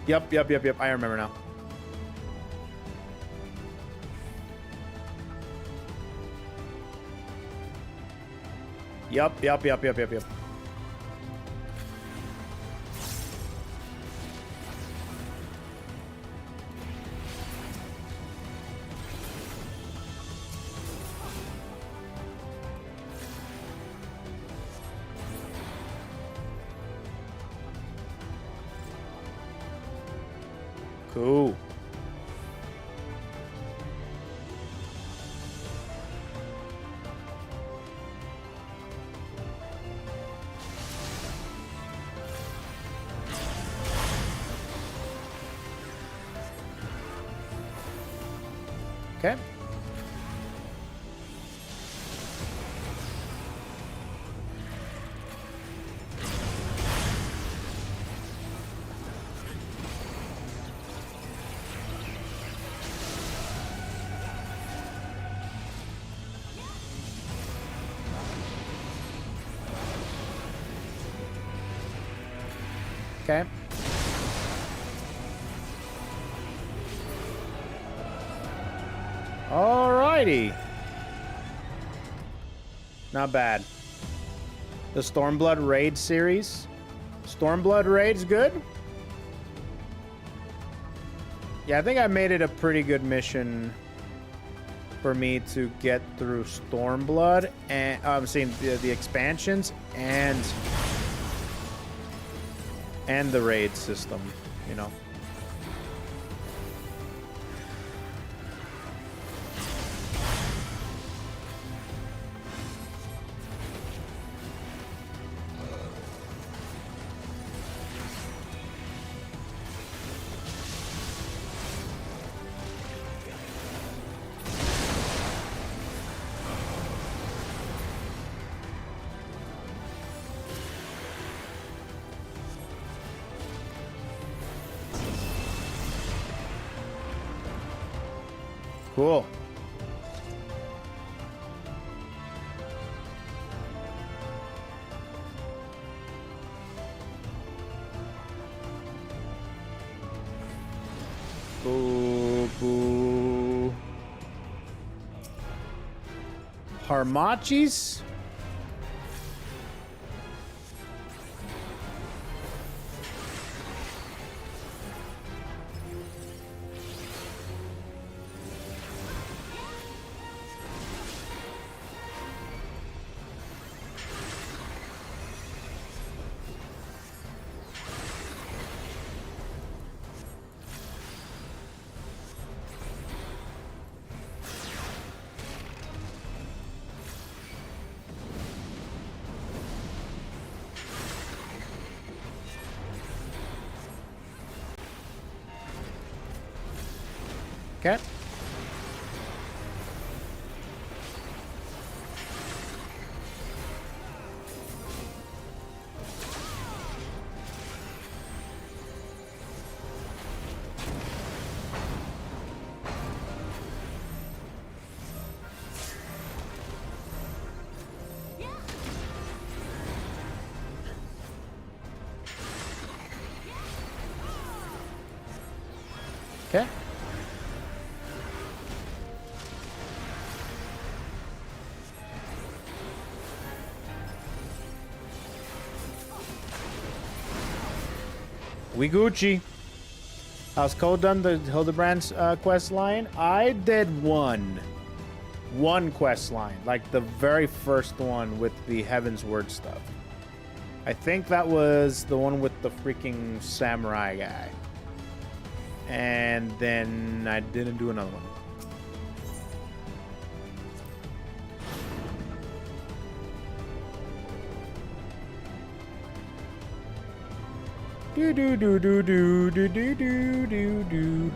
Speaker 1: Yep. I remember now. Yep. Cool. Okay. Okay. Alrighty. Not bad. The Stormblood Raid series. Stormblood Raid's good. Yeah, I think I made it a pretty good mission for me to get through Stormblood, and I'm seeing the expansions and the raid system, you know. Cool. Boo, boo. Harmachis? Okay. Okay. We Gucci. How's Cole done the Hildebrand's quest line? I did one quest line, like the very first one with the Heaven's Word stuff. I think that was the one with the freaking samurai guy. And then I didn't do another one. Do do do do do do do do do do.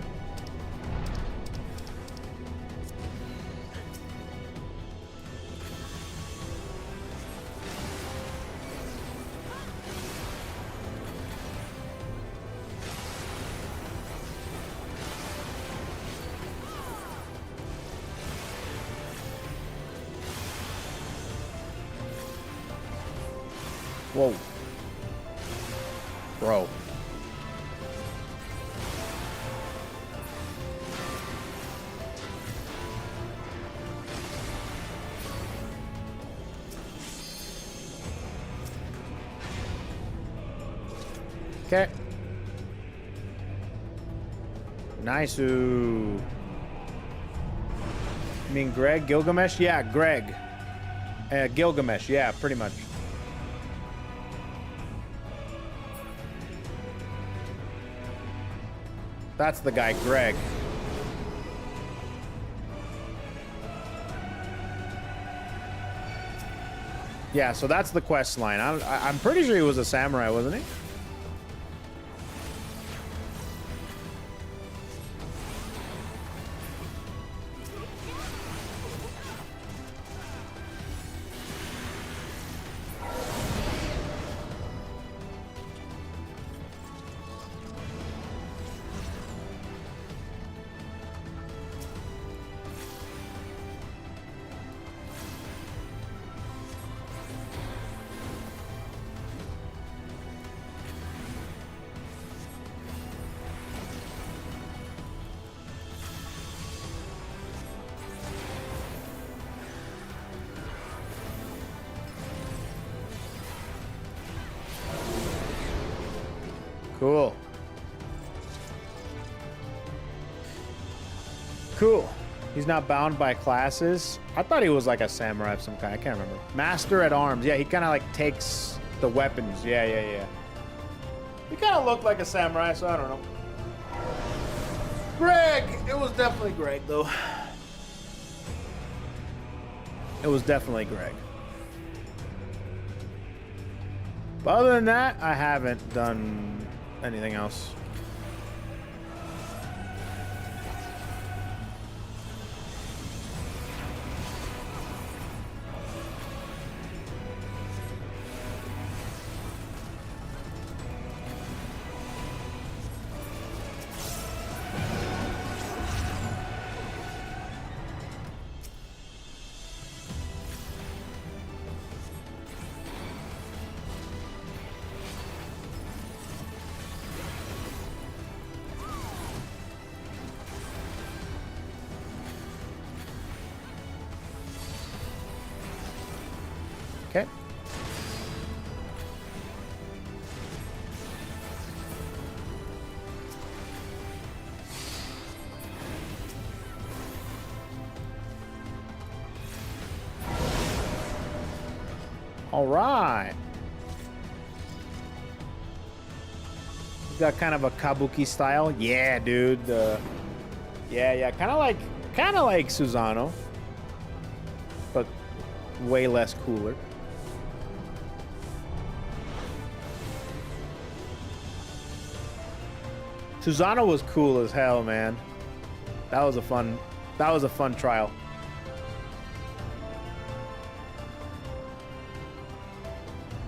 Speaker 1: Whoa. Bro. Okay. Nice. You mean Greg? Gilgamesh? Yeah, Greg. Gilgamesh. Yeah, pretty much. That's the guy, Greg. Yeah, so that's the quest line. I'm pretty sure he was a samurai, wasn't he? Cool. Cool. He's not bound by classes. I thought he was like a samurai of some kind. I can't remember. Master at arms. Yeah, he kind of like takes the weapons. Yeah. He kind of looked like a samurai, so I don't know. Greg! It was definitely Greg, though. It was definitely Greg. But other than that, I haven't done anything else. Okay. All right. You got kind of a kabuki style. Yeah, dude. Yeah. Kind of like Susano, but way less cooler. Susano was cool as hell, man. That was a fun trial.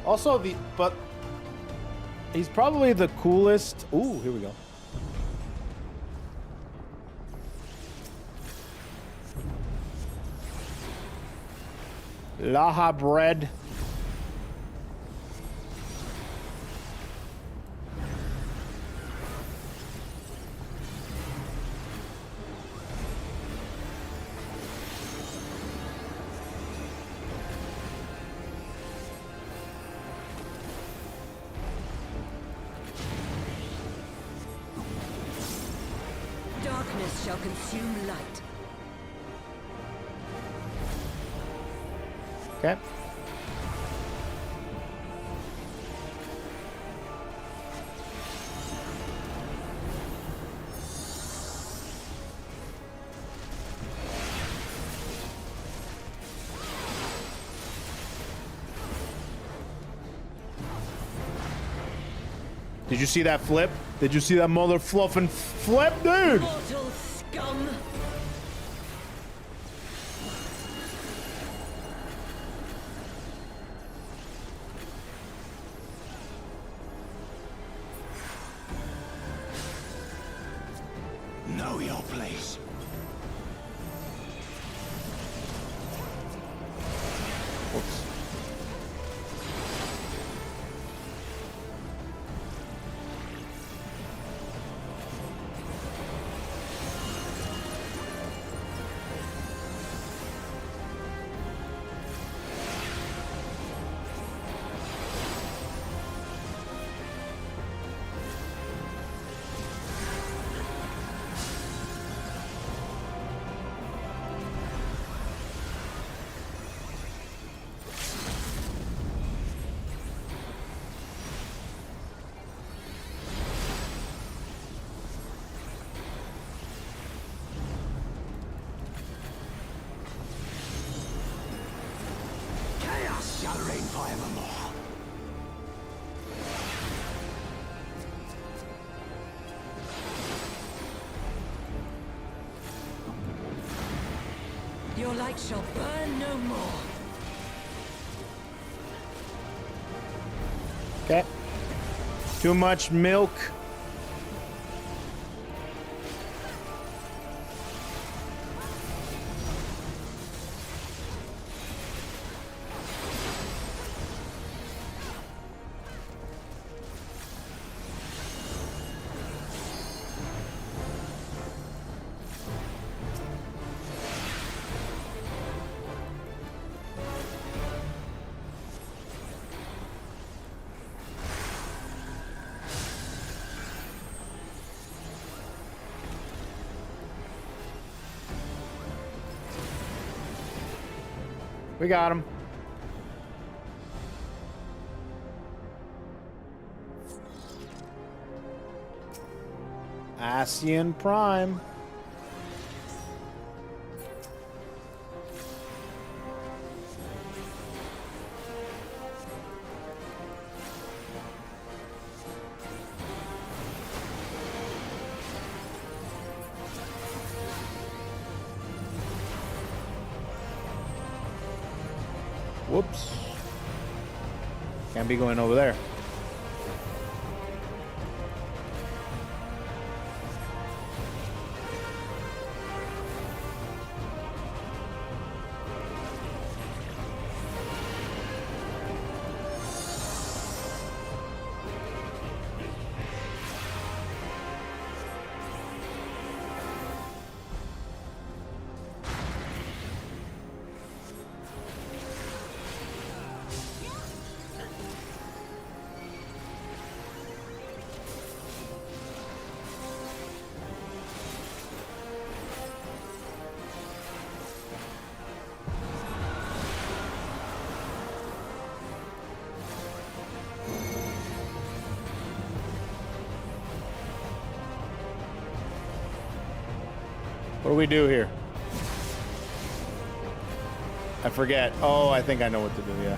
Speaker 1: Also, but he's probably the coolest. Ooh, here we go. Laha bread.
Speaker 11: Darkness shall consume light.
Speaker 1: Okay. Did you see that flip? Did you see that mother fluffing flip, dude?
Speaker 11: Mortal scum!
Speaker 9: Know your place.
Speaker 1: Whoops.
Speaker 11: light shall burn no more.
Speaker 1: Okay. Too much milk. We got him. Asian Prime. Whoops. Can't be going over there. What do we do here? I forget. Oh, I think I know what to do, yeah.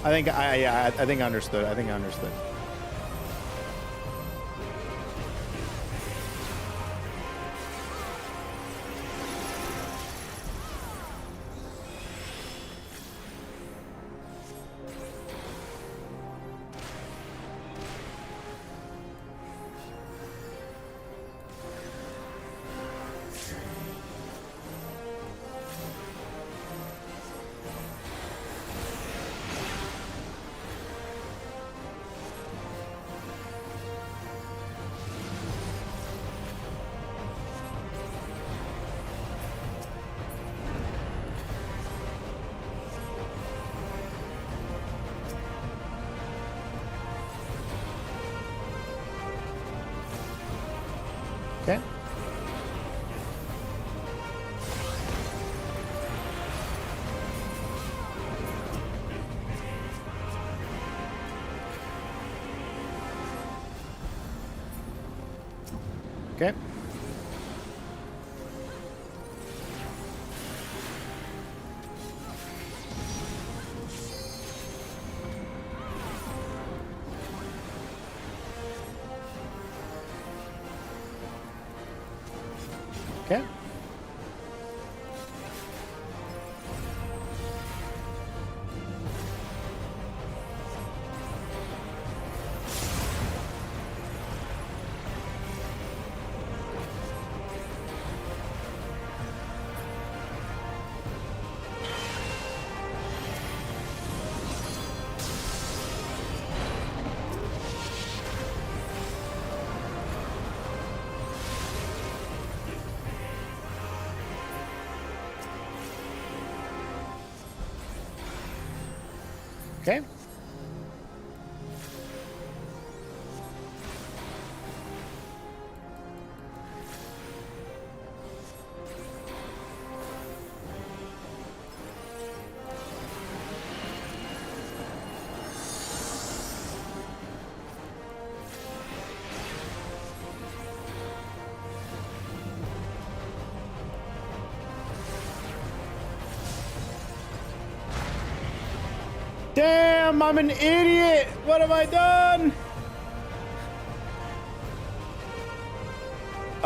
Speaker 1: I think I understood. I think I understood. Okay. Okay. Okay. Okay. Damn, I'm an idiot. What have I done?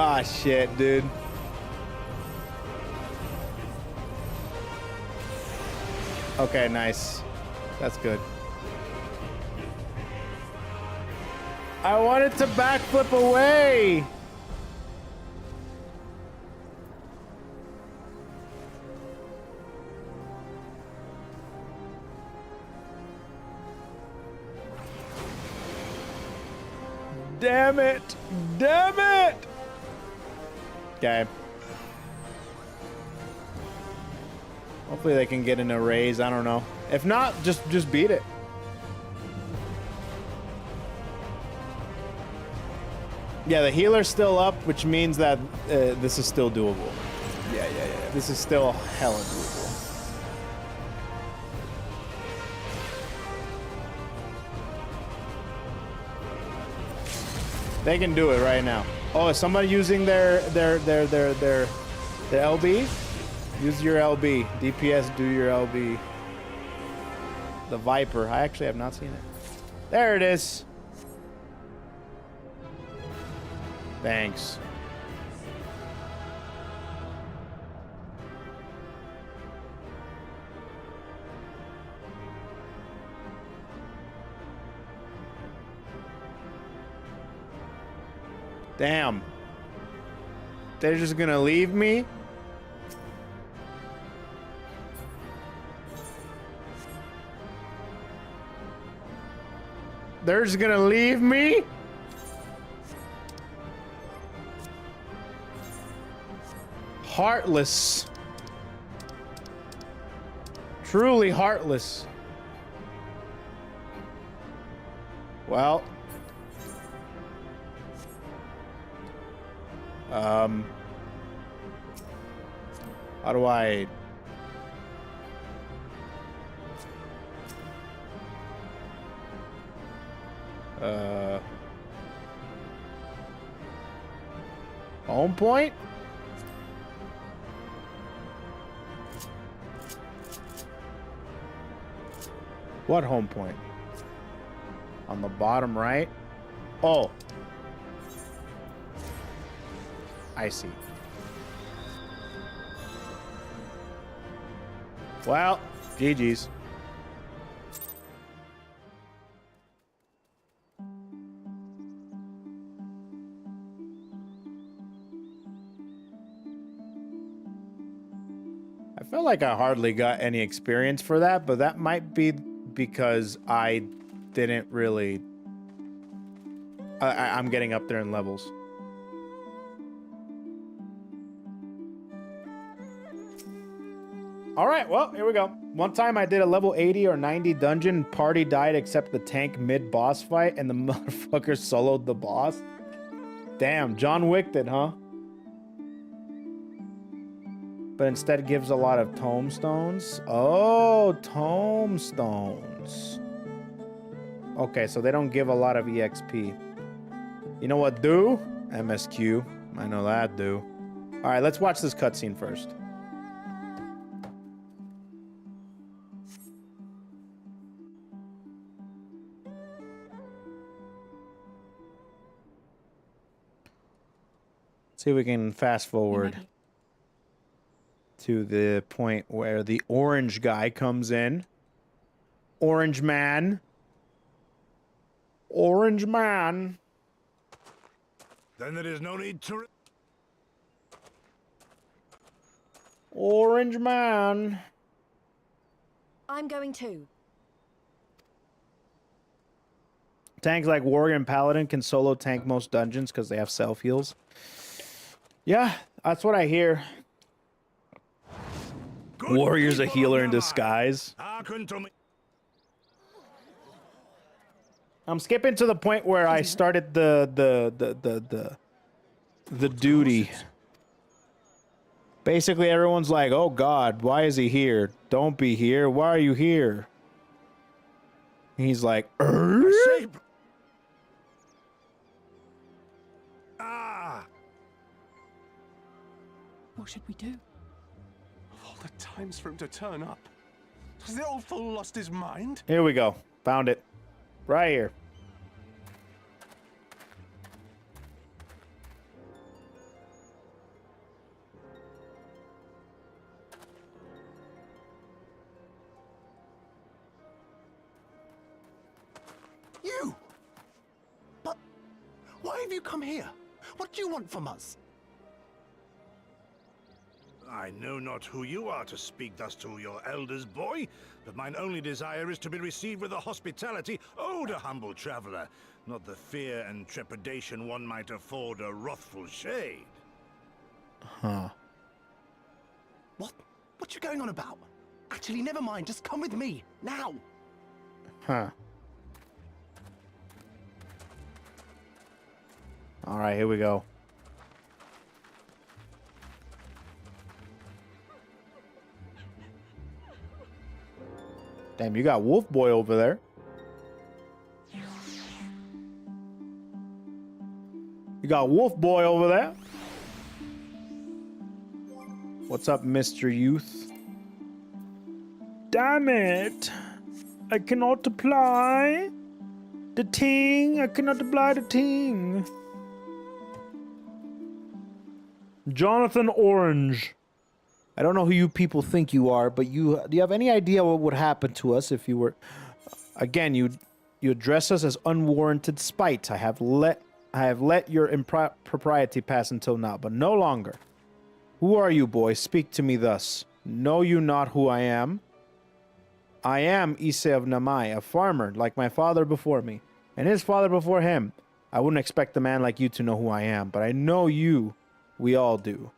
Speaker 1: Ah, shit, dude. Okay, nice. That's good. I wanted to backflip away. Damn it! Damn it! Okay. Hopefully they can get in a raise. I don't know. If not, just beat it. Yeah, the healer's still up, which means that this is still doable. Yeah. This is still hella doable. They can do it right now. Oh, is somebody using their LB? Use your LB. DPS, do your LB. The Viper. I actually have not seen it. There it is. Thanks. Damn. They're just gonna leave me? They're just gonna leave me? Heartless. Truly heartless. Well. How do I... Home point? What home point? On the bottom right? Oh. I see. Well, GG's. I feel like I hardly got any experience for that, but that might be because I didn't really... I'm getting up there in levels. All right, well, here we go. One time I did a level 80 or 90 dungeon, party died except the tank mid-boss fight, and the motherfucker soloed the boss. Damn, John Wick did, huh? But instead gives a lot of tombstones. Oh, tombstones. Okay, so they don't give a lot of EXP. You know what do? MSQ. I know that do. All right, let's watch this cutscene first. See if we can fast forward to the point where the orange guy comes in. Orange man. Orange man.
Speaker 5: Then there is no need to...
Speaker 1: Orange man.
Speaker 4: I'm going too.
Speaker 1: Tanks like Warrior and Paladin can solo tank most dungeons because they have self heals. Yeah, that's what I hear. Good. Warrior's a healer in disguise. I'm skipping to the point where I started the duty. Basically, everyone's like, "Oh God, why is he here? Don't be here. Why are you here?" He's like,
Speaker 10: What should we do? Of all the times for him to turn up, has the old fool lost his mind?
Speaker 1: Here we go. Found it. Right here.
Speaker 10: Why have you come here? What do you want from us?
Speaker 5: I know not who you are to speak thus to your elders, boy, but mine only desire is to be received with the hospitality owed a humble traveler, not the fear and trepidation one might afford a wrathful shade.
Speaker 1: Huh.
Speaker 10: What you going on about? Actually, never mind. Just come with me, now.
Speaker 1: Huh. All right, here we go. Damn, you got Wolf Boy over there. You got Wolf Boy over there. What's up, Mr. Youth? Damn it. I cannot apply the ting. I cannot apply the ting. Jonathan Orange. I don't know who you people think you are, but do you have any idea what would happen to us if you were... Again, you address us as unwarranted spite. I have let your impropriety pass until now, but no longer. Who are you, boy? Speak to me thus. Know you not who I am? I am Ise of Namai, a farmer, like my father before me, and his father before him. I wouldn't expect a man like you to know who I am, but I know you. We all do.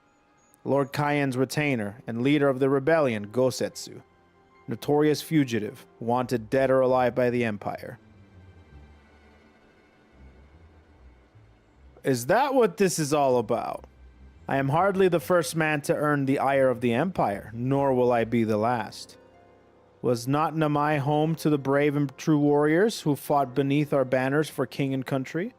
Speaker 1: Lord Cayenne's retainer and leader of the rebellion, Gosetsu. Notorious fugitive, wanted dead or alive by the Empire. Is that what this is all about? I am hardly the first man to earn the ire of the Empire, nor will I be the last. Was not Namai home to the brave and true warriors who fought beneath our banners for king and country?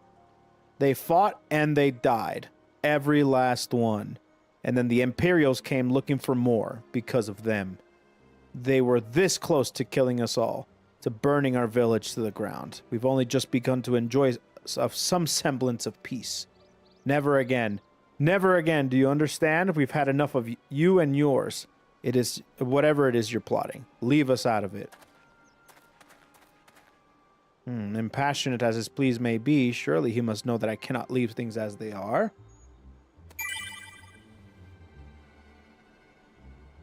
Speaker 1: They fought and they died, every last one. And then the Imperials came looking for more because of them. They were this close to killing us all, to burning our village to the ground. We've only just begun to enjoy some semblance of peace. Never again. Never again, do you understand? We've had enough of you and yours. It is whatever it is you're plotting. Leave us out of it. Impassionate as his pleas may be, surely he must know that I cannot leave things as they are.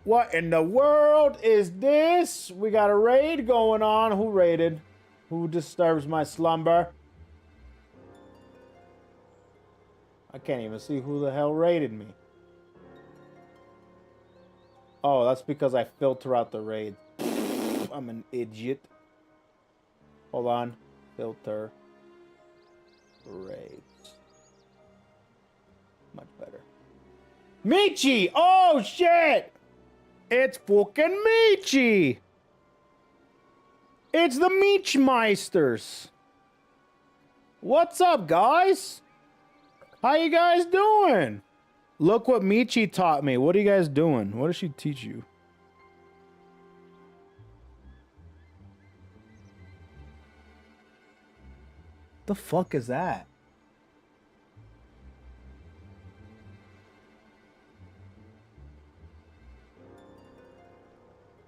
Speaker 1: What in the world is this? We got a raid going on. Who raided? Who disturbs my slumber? I can't even see who the hell raided me. Oh, that's because I filter out the raid. I'm an idiot. Hold on. Filter. Raids. Much better. Michi! Oh, shit! It's fucking Michi! It's the Meechmeisters! What's up, guys? How you guys doing? Look what Michi taught me. What are you guys doing? What does she teach you? The fuck is that?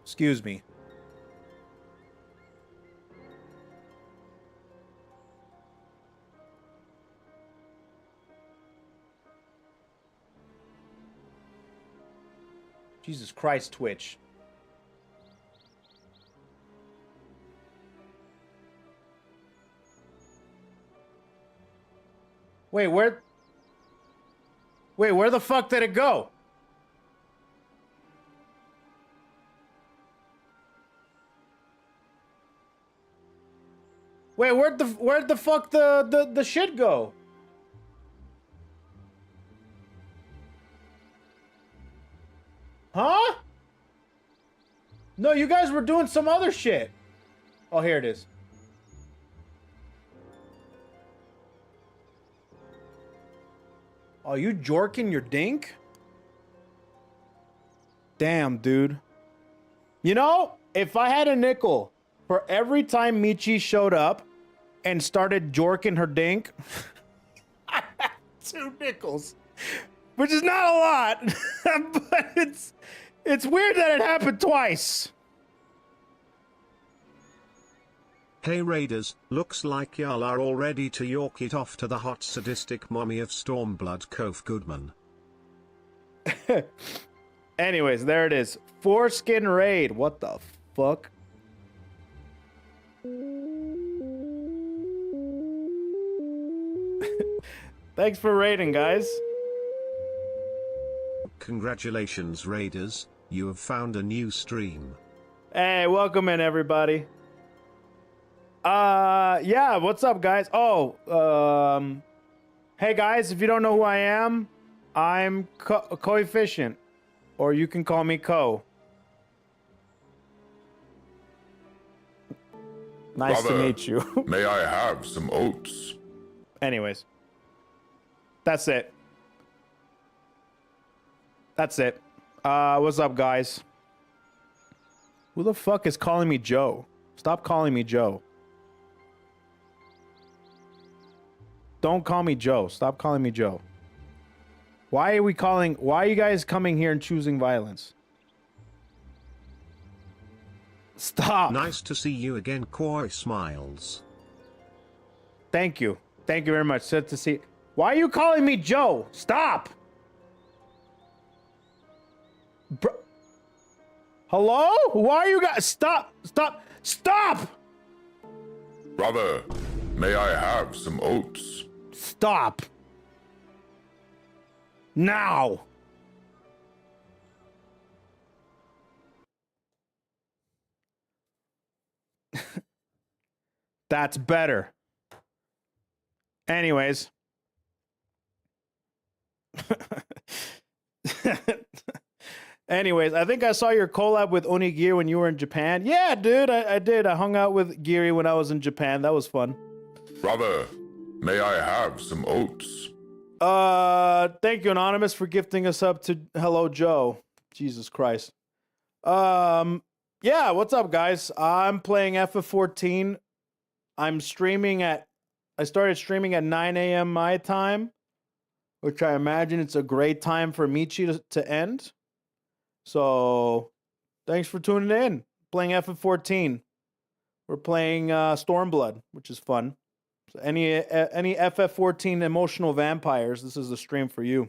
Speaker 1: Excuse me. Jesus Christ, Twitch. Wait, where the fuck did it go? Wait, where'd the fuck the shit go? Huh? No, you guys were doing some other shit. Oh, here it is. Oh, you jorking your dink? Damn, dude. You know, if I had a nickel for every time Michi showed up and started jorking her dink, 2 nickels. Which is not a lot, but it's weird that it happened twice.
Speaker 2: Hey Raiders, looks like y'all are all ready to york it off to the hot sadistic mommy of Stormblood Koef Goodman.
Speaker 1: Anyways, there it is. Foreskin raid. What the fuck? Thanks for raiding, guys.
Speaker 2: Congratulations Raiders, you have found a new stream.
Speaker 1: Hey, welcome in everybody. Yeah, what's up guys? Hey guys, if you don't know who I am, I'm Koefficient, or you can call me Ko. Nice to meet you.
Speaker 12: May I have some oats?
Speaker 1: Anyways, that's it. That's it. What's up, guys? Who the fuck is calling me Joe? Stop calling me Joe. Don't call me Joe. Stop calling me Joe. Why are you guys coming here and choosing violence? Stop.
Speaker 2: Nice to see you again, KoeKoe smiles.
Speaker 1: Thank you. Thank you very much. Good to see. Why are you calling me Joe? Stop. Bro. Hello? Why are you guys? Stop. Stop. Stop.
Speaker 12: Brother, may I have some oats?
Speaker 1: Stop. Now. That's better. Anyways. Anyways, I think I saw your collab with Onigiri when you were in Japan. Yeah, dude, I did. I hung out with Giri when I was in Japan. That was fun.
Speaker 12: Brother, may I have some oats?
Speaker 1: Thank you, Anonymous, for gifting us up to Hello Joe. Jesus Christ. Yeah, what's up, guys? I'm playing FF14. I started streaming at 9 a.m. my time, which I imagine it's a great time for Michi to end. So, thanks for tuning in. Playing FF14. We're playing Stormblood, which is fun. So any FF14 emotional vampires, this is the stream for you.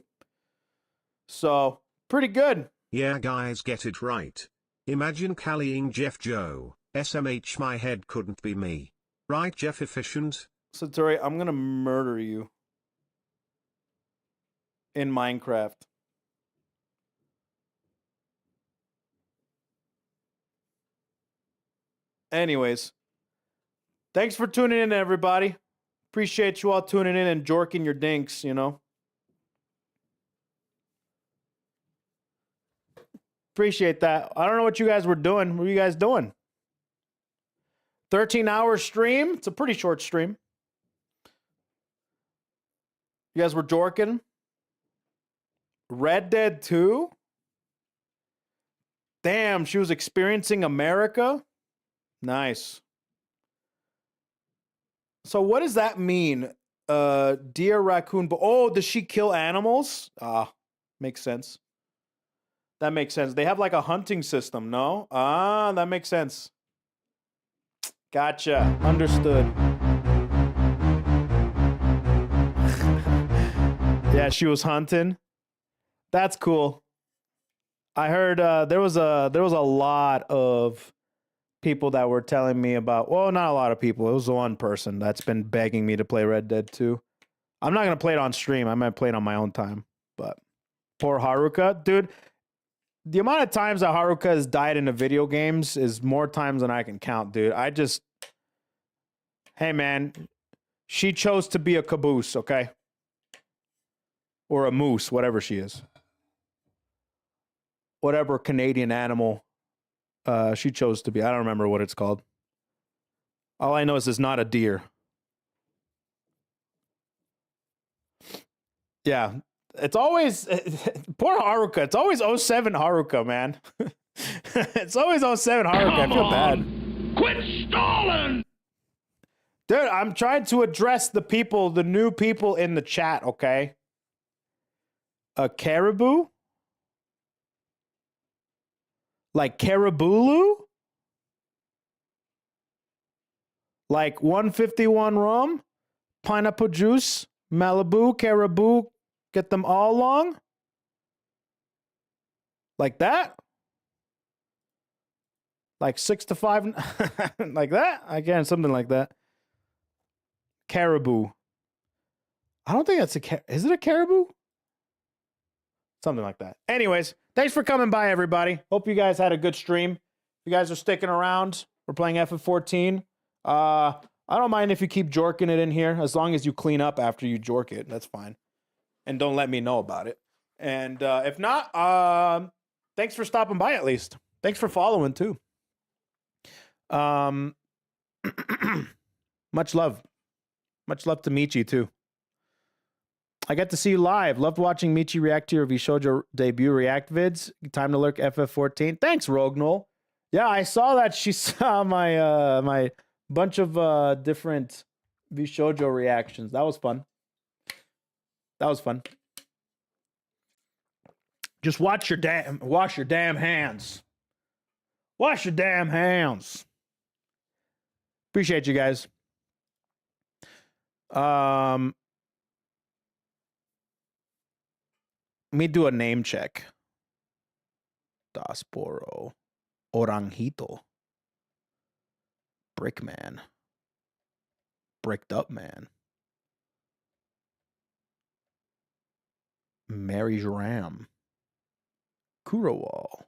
Speaker 1: So, pretty good.
Speaker 2: Yeah, guys, get it right. Imagine calling Jeff Joe. SMH, my head couldn't be me. Right, Jeff Efficient?
Speaker 1: Satori, I'm gonna murder you. In Minecraft. Anyways. Thanks for tuning in, everybody. Appreciate you all tuning in and jorking your dinks, you know. Appreciate that. I don't know what you guys were doing. What were you guys doing? 13-hour stream? It's a pretty short stream. You guys were jorking? Red Dead 2? Damn, she was experiencing America? Nice. So what does that mean? Deer, raccoon, oh, does she kill animals? Makes sense. That makes sense. They have like a hunting system, no? That makes sense. Gotcha. Understood. Yeah, she was hunting. That's cool. I heard there was a lot of people that were telling me about, well, not a lot of people. It was one person that's been begging me to play Red Dead 2. I'm not going to play it on stream. I might play it on my own time. But poor Haruka. Dude, the amount of times that Haruka has died in the video games is more times than I can count, dude. Hey, man, she chose to be a caboose, okay? Or a moose, whatever she is. Whatever Canadian animal she chose to be. I don't remember what it's called. All I know is it's not a deer. Yeah. It's always poor Haruka. It's always 07 Haruka, man. It's always 07 Haruka. I feel bad.
Speaker 5: Quit stalling!
Speaker 1: Dude, I'm trying to address the new people in the chat, okay? A caribou? Like Caribulu? Like 151 rum, pineapple juice, Malibu, Caribou, get them all long? Like that? Like 6 to 5, like that? Again, something like that. Caribou. I don't think that's is it a caribou? Something like that. Anyways, thanks for coming by, everybody. Hope you guys had a good stream. If you guys are sticking around, we're playing FF14. I don't mind if you keep jorking it in here, as long as you clean up after you jork it. That's fine. And don't let me know about it. And if not, thanks for stopping by at least. Thanks for following too. Much love. Much love to Michi too. I get to see you live. Loved watching Michi react to your VShojo debut react vids. Time to lurk FF14. Thanks, Rognol. Yeah, I saw that she saw my my bunch of different VShojo reactions. That was fun. That was fun. Just wash your damn hands. Wash your damn hands. Appreciate you guys. Let me do a name check. Dasporo. Oranjito. Brickman. Bricked up man. Mary's Ram. Kurawal.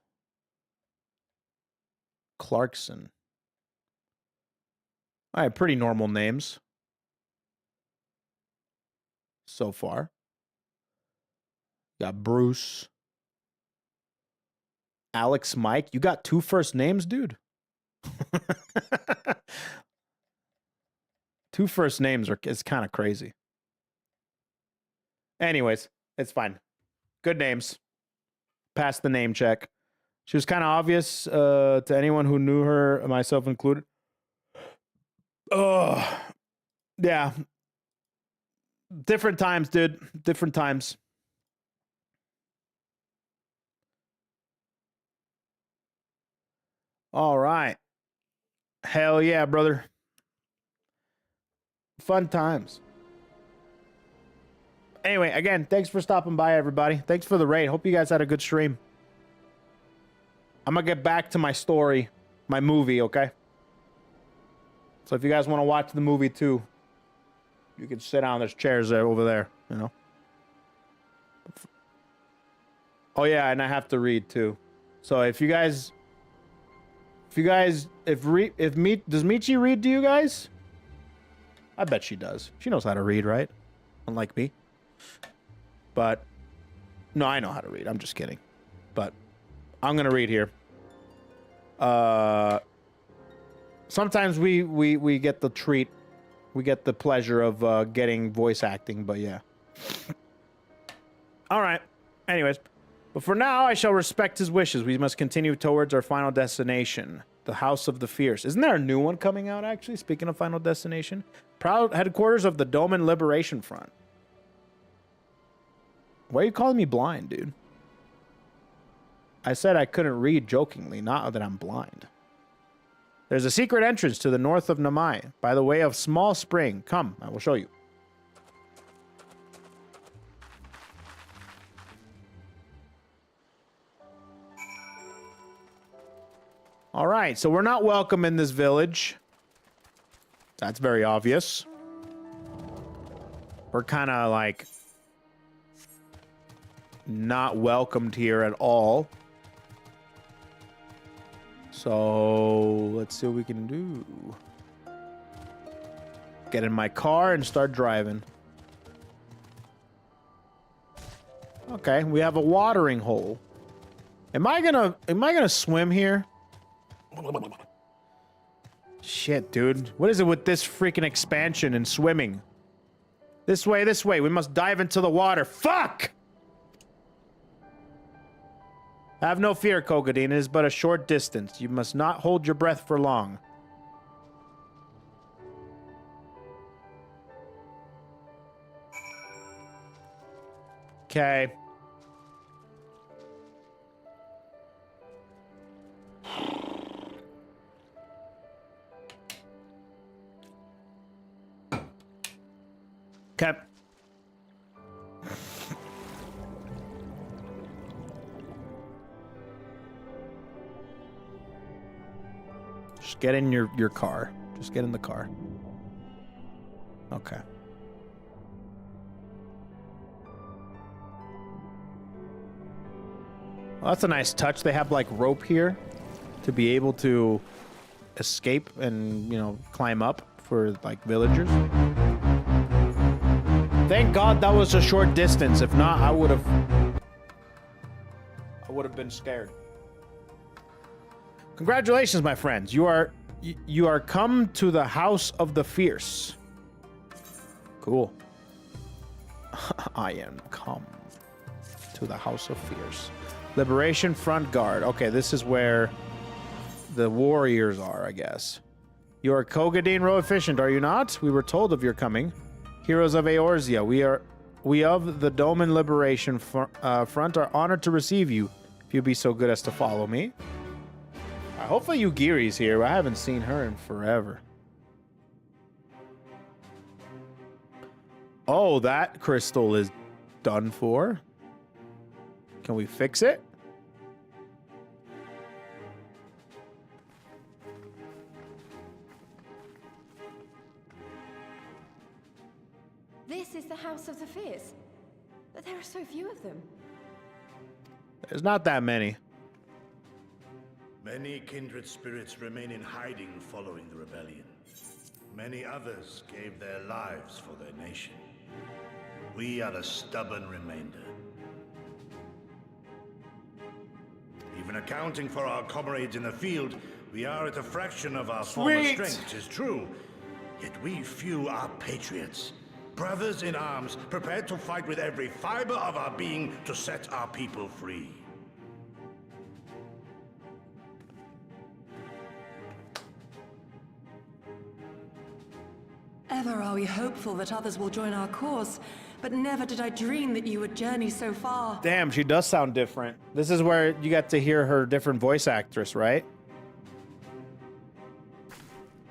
Speaker 1: Clarkson. All right, pretty normal names so far. Got Bruce. Alex Mike. You got 2 first names, dude? 2 first names is kind of crazy. Anyways, it's fine. Good names. Passed the name check. She was kind of obvious to anyone who knew her, myself included. Oh, yeah. Different times, dude. Different times. All right. Hell yeah, brother. Fun times. Anyway, again, thanks for stopping by, everybody. Thanks for the raid. Hope you guys had a good stream. I'm going to get back to my story, my movie, okay? So if you guys want to watch the movie too, you can sit down. There's chairs there over there, you know? Oh yeah, and I have to read too. So if does Michi read to you guys? I bet she does. She knows how to read, right? Unlike me. But no, I know how to read. I'm just kidding. But I'm gonna read here. Sometimes we get the treat, we get the pleasure of getting voice acting, but yeah. All right. Anyways, but for now, I shall respect his wishes. We must continue towards our final destination, the House of the Fierce. Isn't there a new one coming out, actually? Speaking of Final Destination. Proud headquarters of the Doman Liberation Front. Why are you calling me blind, dude? I said I couldn't read jokingly, not that I'm blind. There's a secret entrance to the north of Namai, by the way of Small Spring. Come, I will show you. All right, so we're not welcome in this village. That's very obvious. We're kind of like not welcomed here at all. So let's see what we can do. Get in my car and start driving. Okay, we have a watering hole. Am I gonna swim here? Shit, dude. What is it with this freaking expansion and swimming? This way, this way. We must dive into the water. Fuck! Have no fear, KoeKoe. It is but a short distance. You must not hold your breath for long. Okay. Okay. Just get in your car. Just get in the car. Okay. Well, that's a nice touch. They have like rope here to be able to escape and, you know, climb up for like villagers. Thank God that was a short distance. If not, I would have been scared. Congratulations, my friends. You are come to the House of the Fierce. Cool. I am come to the House of Fierce. Liberation Front Guard. Okay, this is where the warriors are, I guess. You are Kogadine Roefficient, are you not? We were told of your coming. Heroes of Eorzea, we of the Doman Liberation Front are honored to receive you. If you'd be so good as to follow me. Hopefully Yugiri's here. I haven't seen her in forever. Oh, that crystal is done for. Can we fix it?
Speaker 4: This is the House of the Fierce. But there are so few of them.
Speaker 1: There's not that many.
Speaker 5: Many kindred spirits remain in hiding following the rebellion. Many others gave their lives for their nation. We are a stubborn remainder. Even accounting for our comrades in the field, we are at a fraction of our former strength, 'tis true. Yet we few are patriots. Brothers in arms, prepared to fight with every fiber of our being to set our people free.
Speaker 13: Ever are we hopeful that others will join our cause, but never did I dream that you would journey so far.
Speaker 1: Damn, she does sound different. This is where you get to hear her different voice actress, right?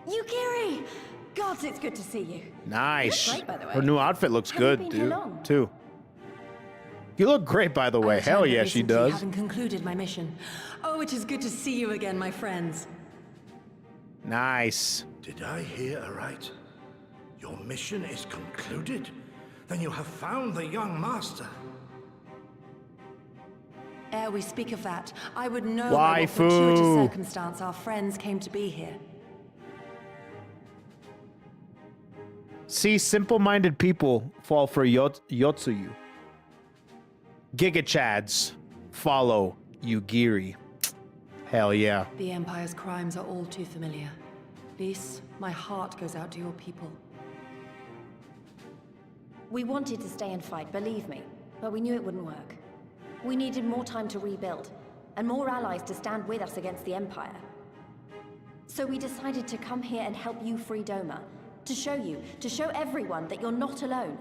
Speaker 4: Yugiri! Gods, it's good to see you.
Speaker 1: Nice.
Speaker 4: You look great, by the way.
Speaker 1: Her new outfit looks
Speaker 4: Have you
Speaker 1: good,
Speaker 4: been here
Speaker 1: dude.
Speaker 4: long?
Speaker 1: Too. You look great, by the way. Hell yeah, she does.
Speaker 13: Having concluded my mission. Oh, it is good to see you again, my friends.
Speaker 1: Nice.
Speaker 5: Did I hear aright? Your mission is concluded? Then you have found the young master.
Speaker 13: Ere we speak of that, I would know
Speaker 1: Waifu.
Speaker 13: by what fortuitous circumstance our friends came to be here.
Speaker 1: See, simple-minded people fall for Yotsuyu. Gigachads follow Yugiri. Hell yeah.
Speaker 13: The Empire's crimes are all too familiar. Lys, my heart goes out to your people.
Speaker 4: We wanted to stay and fight, believe me, but we knew it wouldn't work. We needed more time to rebuild, and more allies to stand with us against the Empire. So we decided to come here and help you free Doma, to show everyone that you're not alone,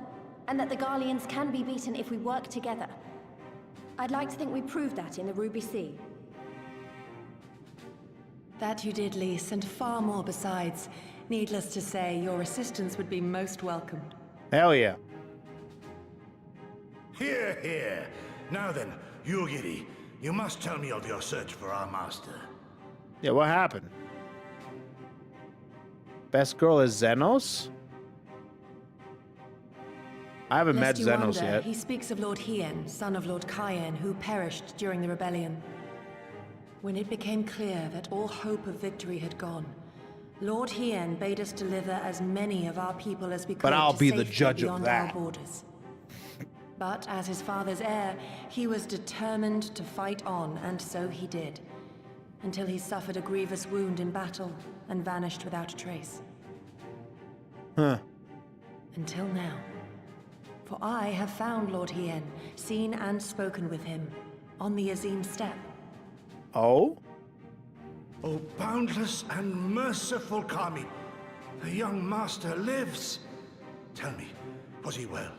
Speaker 4: and that the Garleans can be beaten if we work together. I'd like to think we proved that in the Ruby Sea.
Speaker 13: That you did, Lys, and far more besides. Needless to say, your assistance would be most welcomed.
Speaker 1: Hell yeah.
Speaker 5: Hear, hear. Now then, Yugiri, you must tell me of your search for our master.
Speaker 1: Yeah, what happened? Best girl is Xenos? I haven't met
Speaker 13: Lest you
Speaker 1: Xenos
Speaker 13: wonder,
Speaker 1: yet.
Speaker 13: He speaks of Lord Hien, son of Lord Cayenne, who perished during the rebellion. When it became clear that all hope of victory had gone, Lord Hien bade us deliver as many of our people as we could.
Speaker 1: But I'll
Speaker 13: to
Speaker 1: be the
Speaker 13: safety
Speaker 1: judge of
Speaker 13: beyond
Speaker 1: that.
Speaker 13: our borders. But as his father's heir, he was determined to fight on, and so he did. Until he suffered a grievous wound in battle and vanished without a trace.
Speaker 1: Huh.
Speaker 13: Until now. For I have found Lord Hien, seen and spoken with him, on the Azim steppe.
Speaker 1: Oh?
Speaker 5: Oh, boundless and merciful Kami, the young master lives. Tell me, was he well?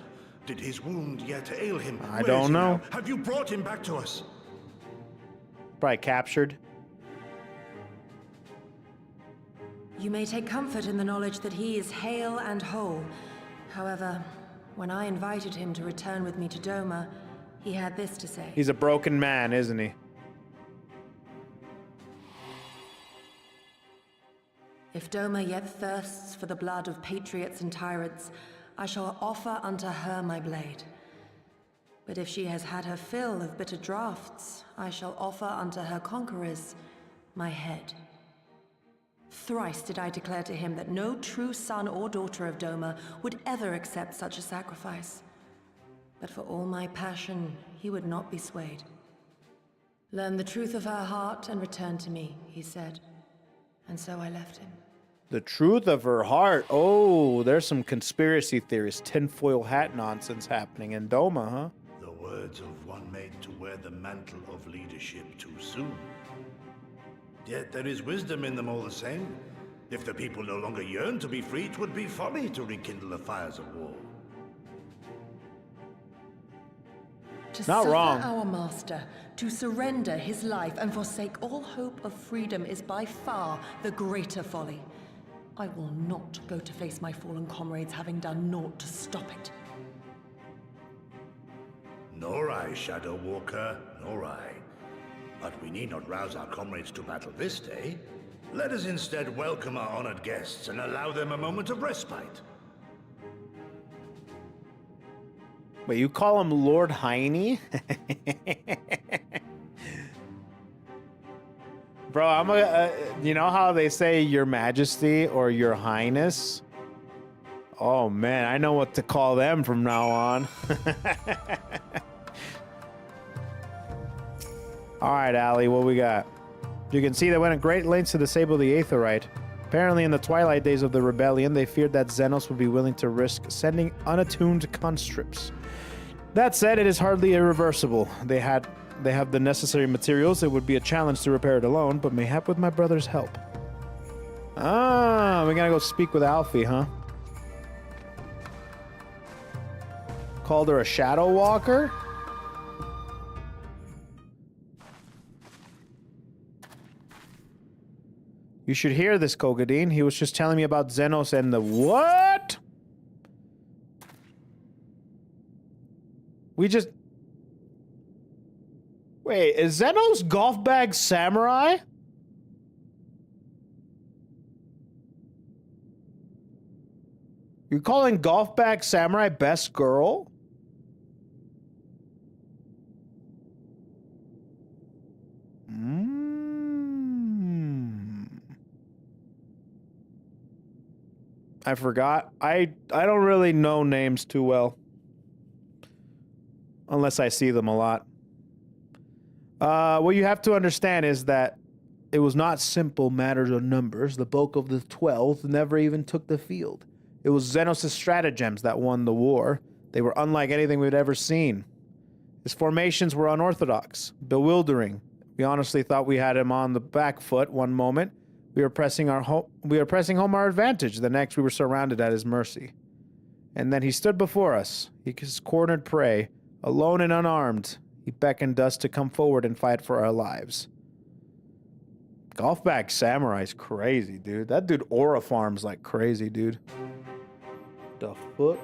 Speaker 5: Did his wound yet ail him?
Speaker 1: I
Speaker 5: Where
Speaker 1: don't
Speaker 5: is he
Speaker 1: know.
Speaker 5: now? Have you brought him back to us?
Speaker 1: Probably captured.
Speaker 13: You may take comfort in the knowledge that he is hale and whole. However, When I invited him to return with me to Doma, he had this to say.
Speaker 1: He's a broken man, isn't he?
Speaker 13: If Doma yet thirsts for the blood of patriots and tyrants, I shall offer unto her my blade. But if she has had her fill of bitter draughts, I shall offer unto her conquerors my head. Thrice did I declare to him that no true son or daughter of Doma would ever accept such a sacrifice. But for all my passion, he would not be swayed. Learn the truth of her heart and return to me, he said. And so I left him.
Speaker 1: The truth of her heart. Oh, there's some conspiracy theorist tinfoil hat nonsense happening in Doma, huh?
Speaker 9: The words of one made to wear the mantle of leadership too soon. Yet there is wisdom in them all the same. If the people no longer yearn to be free, 'twould be folly to rekindle the fires of war.
Speaker 13: To
Speaker 1: Not
Speaker 13: suffer
Speaker 1: wrong.
Speaker 13: our master, to surrender his life and forsake all hope of freedom is by far the greater folly. I will not go to face my fallen comrades having done naught to stop it.
Speaker 9: Nor I, Shadow Walker, nor I. But we need not rouse our comrades to battle this day. Let us instead welcome our honored guests and allow them a moment of respite.
Speaker 1: Wait, you call him Lord Heine? Bro, I'm a, you know how they say Your Majesty or Your Highness? Oh man, I know what to call them from now on. All right, Allie, what we got? You can see they went at great lengths to disable the Aetherite. Apparently, in the twilight days of the rebellion, they feared that Xenos would be willing to risk sending unattuned conscripts. That said, it is hardly irreversible. They have the necessary materials. It would be a challenge to repair it alone, but mayhap with my brother's help. Ah, we gotta go speak with Alfie, huh? Called her a Shadow Walker? You should hear this, Kogadine. He was just telling me about Xenos and the what? We just... Wait, is Xenos golf bag samurai? You're calling golf bag samurai best girl? I forgot. I don't really know names too well. Unless I see them a lot. What you have to understand is that it was not simple matters of numbers. The bulk of the 12 never even took the field. It was Xenos' stratagems that won the war. They were unlike anything we'd ever seen. His formations were unorthodox, bewildering. We honestly thought we had him on the back foot one moment. We were pressing home our advantage. The next, we were surrounded at his mercy. And then he stood before us. He was cornered prey, alone and unarmed. He beckoned us to come forward and fight for our lives. Golf bag samurai's crazy, dude. That dude aura farms like crazy, dude. The fuck?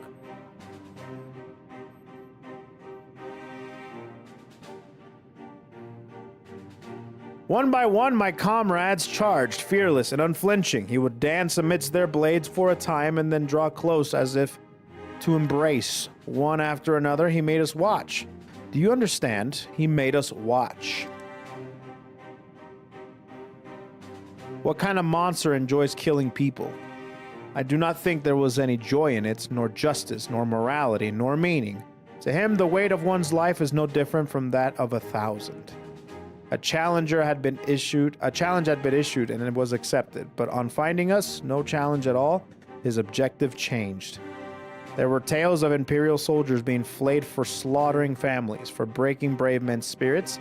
Speaker 1: One by one, my comrades charged, fearless and unflinching. He would dance amidst their blades for a time and then draw close as if to embrace. One after another, he made us watch. Do you understand? He made us watch. What kind of monster enjoys killing people? I do not think there was any joy in it, nor justice, nor morality, nor meaning. To him, the weight of one's life is no different from that of 1,000. A challenge had been issued, and it was accepted. But on finding us, no challenge at all, his objective changed. There were tales of Imperial soldiers being flayed for slaughtering families, for breaking brave men's spirits.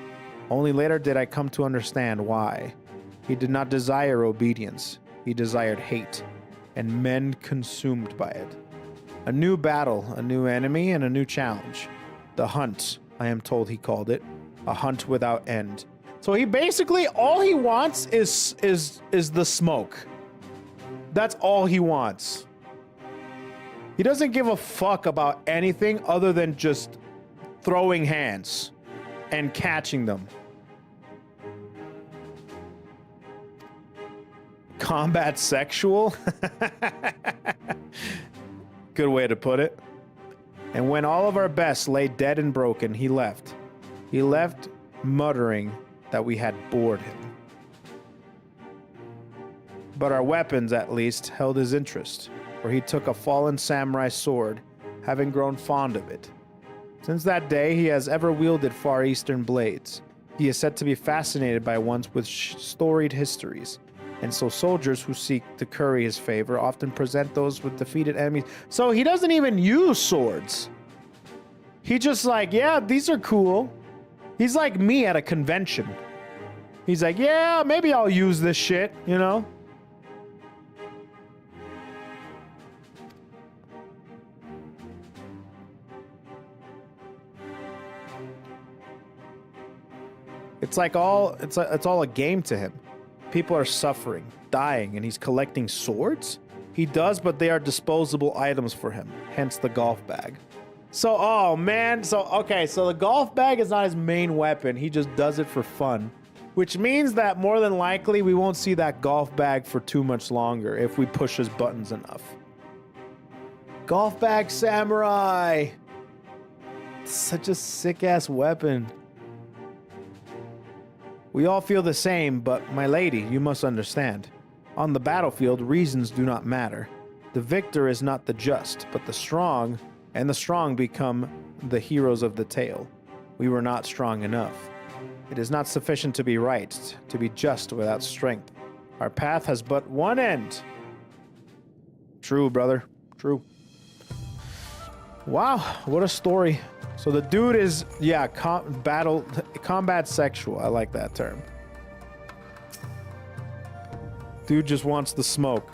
Speaker 1: Only later did I come to understand why. He did not desire obedience. He desired hate, and men consumed by it. A new battle, a new enemy, and a new challenge. The hunt, I am told he called it. A hunt without end. So he basically, all he wants is the smoke. That's all he wants. He doesn't give a fuck about anything other than just throwing hands and catching them. Combat sexual? Good way to put it. And when all of our best lay dead and broken, he left. He left muttering that we had bored him. But our weapons, at least, held his interest, for he took a fallen samurai sword, having grown fond of it. Since that day, he has ever wielded Far Eastern blades. He is said to be fascinated by ones with storied histories, and so soldiers who seek to curry his favor often present those with defeated enemies. So he doesn't even use swords. He just like, yeah, these are cool. He's like me at a convention. He's like, yeah, maybe I'll use this shit, you know? It's like it's all a game to him. People are suffering, dying, and he's collecting swords? He does, but they are disposable items for him, hence the golf bag. So, oh man, okay, so the golf bag is not his main weapon. He just does it for fun, which means that more than likely we won't see that golf bag for too much longer if we push his buttons enough. Golf bag samurai! Such a sick-ass weapon. We all feel the same, but my lady, you must understand. On the battlefield, reasons do not matter. The victor is not the just, but the strong, and the strong become the heroes of the tale. We were not strong enough. It is not sufficient to be right, to be just without strength. Our path has but one end. True, brother. True. Wow, what a story. So the dude is, yeah, combat sexual. I like that term. Dude just wants the smoke.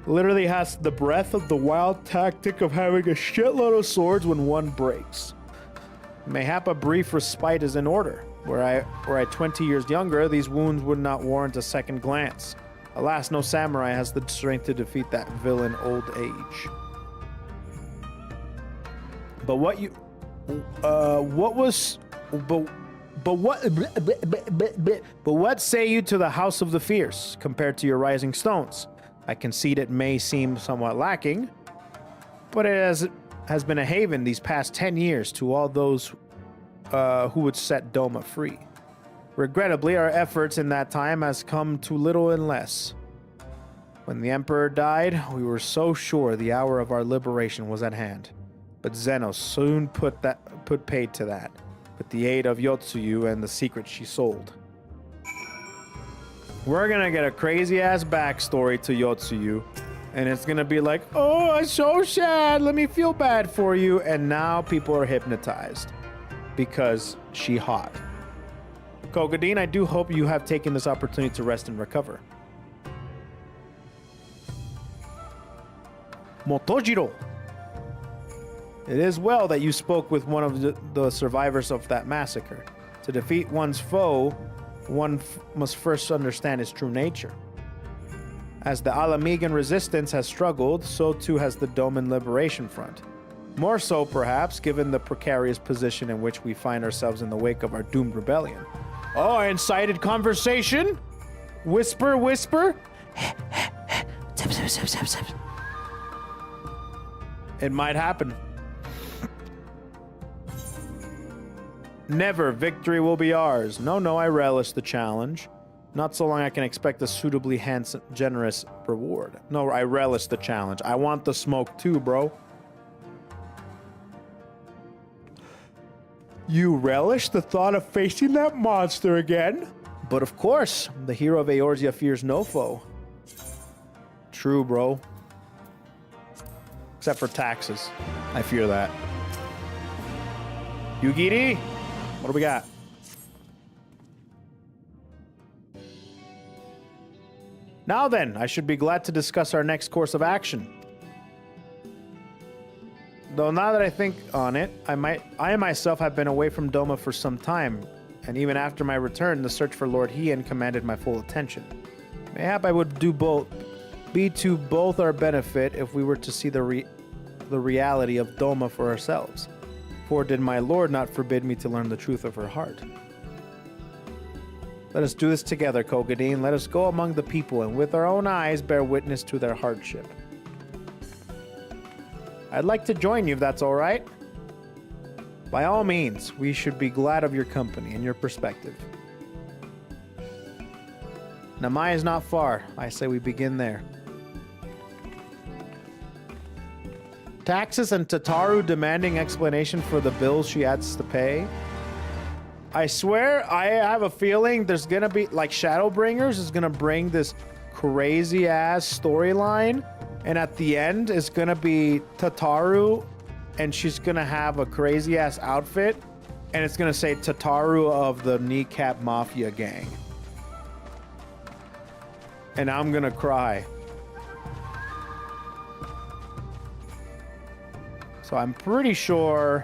Speaker 1: Literally has the breath of the wild tactic of having a shitload of swords when one breaks. Mayhap a brief respite is in order. Were I 20 years younger, these wounds would not warrant a second glance. Alas, no samurai has the strength to defeat that villain old age. But what you, but what say you to the House of the Fierce compared to your Rising Stones? I concede it may seem somewhat lacking, but it has been a haven these past 10 years to all those who would set Doma free. Regrettably, our efforts in that time has come to little and less. When the Emperor died, we were so sure the hour of our liberation was at hand. But Zeno soon put paid to that, with the aid of Yotsuyu and the secret she sold. We're gonna get a crazy-ass backstory to Yotsuyu, and it's gonna be like, oh, I'm so sad, let me feel bad for you, and now people are hypnotized, because she hot. Kogadine, I do hope you have taken this opportunity to rest and recover. Motojiro! It is well that you spoke with one of the survivors of that massacre. To defeat one's foe, one must first understand his true nature. As the Alamegan resistance has struggled, so too has the Doman Liberation Front. More so, perhaps, given the precarious position in which we find ourselves in the wake of our doomed rebellion. Oh, incited conversation? Whisper, whisper? It might happen. Never victory will be ours. No, I relish the challenge. Not so long I can expect a suitably handsome, generous reward. No, I relish the challenge. I want the smoke too, bro. You relish the thought of facing that monster again? But of course, the hero of Eorzea fears no foe. True, bro. Except for taxes. I fear that. Yugiri? What do we got? Now then, I should be glad to discuss our next course of action. Though now that I think on it, I myself have been away from Doma for some time, and even after my return, the search for Lord Hien commanded my full attention. Mayhap I would do be to both our benefit if we were to see the reality of Doma for ourselves. For did my lord not forbid me to learn the truth of her heart? Let us do this together, Kogadine. Let us go among the people and with our own eyes bear witness to their hardship. I'd like to join you if that's all right. By all means, we should be glad of your company and your perspective. Namai is not far. I say we begin there. Taxes and Tataru demanding explanation for the bills she has to pay. I swear, I have a feeling there's gonna be, like, Shadowbringers is gonna bring this crazy-ass storyline, and at the end, it's gonna be Tataru, and she's gonna have a crazy-ass outfit, and it's gonna say Tataru of the Kneecap Mafia gang. And I'm gonna cry. So I'm pretty sure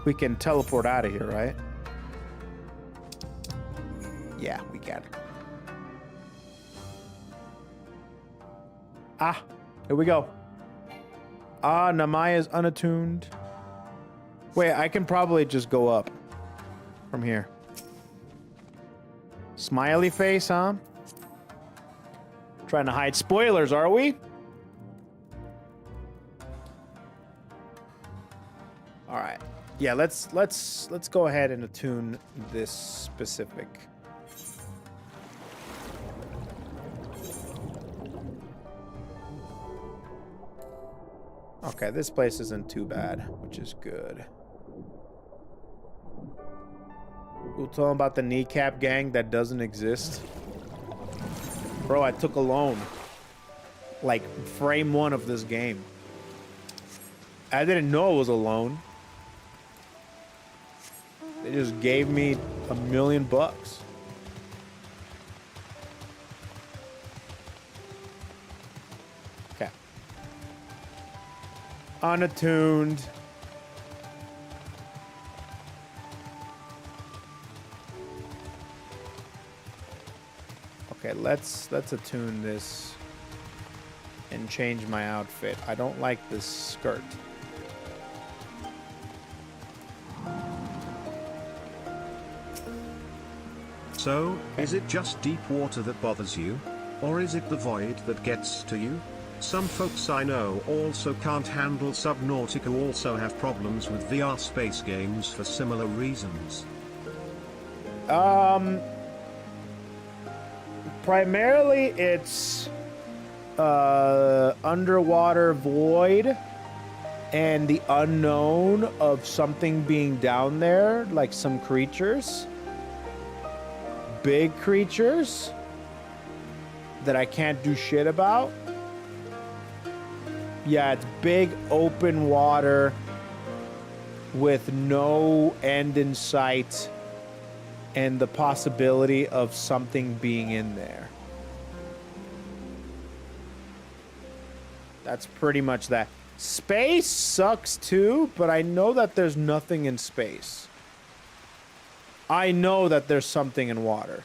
Speaker 1: we can teleport out of here, right? Yeah, we can. Ah, here we go. Ah, Namai is unattuned. Wait, I can probably just go up from here. Smiley face, huh? Trying to hide spoilers, are we? All right. Yeah, let's go ahead and attune this specific. Okay, this place isn't too bad, which is good. We'll tell them about the Kneecap gang that doesn't exist. Bro, I took a loan. Like, frame 1 of this game. I didn't know it was a loan. They just gave me $1 million. Okay. Unattuned. Okay, let's attune this and change my outfit. I don't like this skirt.
Speaker 2: So, is it just deep water that bothers you? Or is it the void that gets to you? Some folks I know also can't handle Subnautica, who also have problems with VR space games for similar reasons.
Speaker 1: Primarily it's underwater void and the unknown of something being down there, like some creatures. Big creatures that I can't do shit about. Yeah, it's big open water with no end in sight and the possibility of something being in there. That's pretty much that. Space sucks too, but I know that there's nothing in space. I know that there's something in water.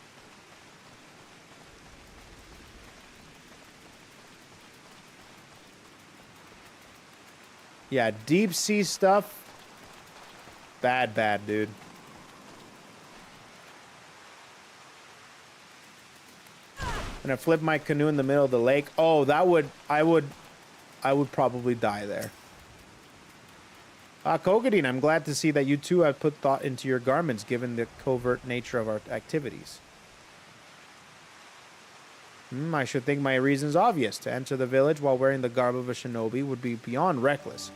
Speaker 1: Yeah, deep sea stuff. Bad, dude. And I flip my canoe in the middle of the lake. Oh, I would probably die there. Kogadine, I'm glad to see that you too have put thought into your garments given the covert nature of our activities. I should think my reason's obvious. To enter the village while wearing the garb of a shinobi would be beyond reckless.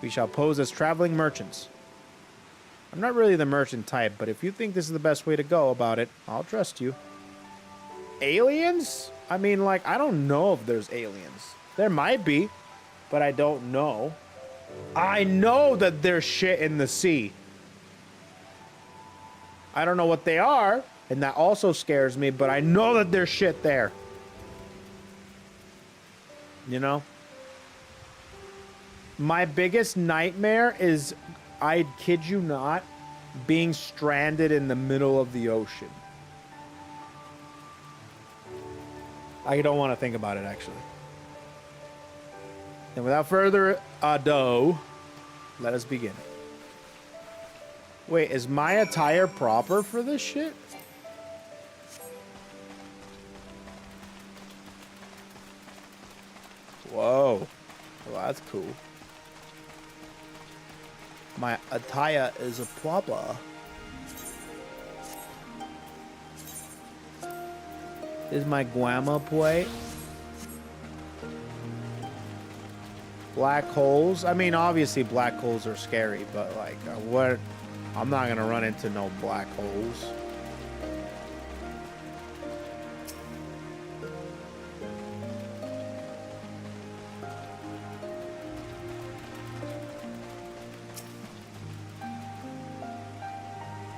Speaker 1: We shall pose as traveling merchants. I'm not really the merchant type, but if you think this is the best way to go about it, I'll trust you. Aliens? I mean, like, I don't know if there's aliens. There might be, but I don't know. I know that there's shit in the sea. I don't know what they are, and that also scares me, but I know that there's shit there. You know? My biggest nightmare is, I kid you not, being stranded in the middle of the ocean. I don't want to think about it, actually. And without further ado, let us begin. Wait, is my attire proper for this shit? Whoa. Well, that's cool. My attire is a proper. This is my Guama plate. Black holes. I mean, obviously black holes are scary, but like, what? I'm not gonna run into no black holes.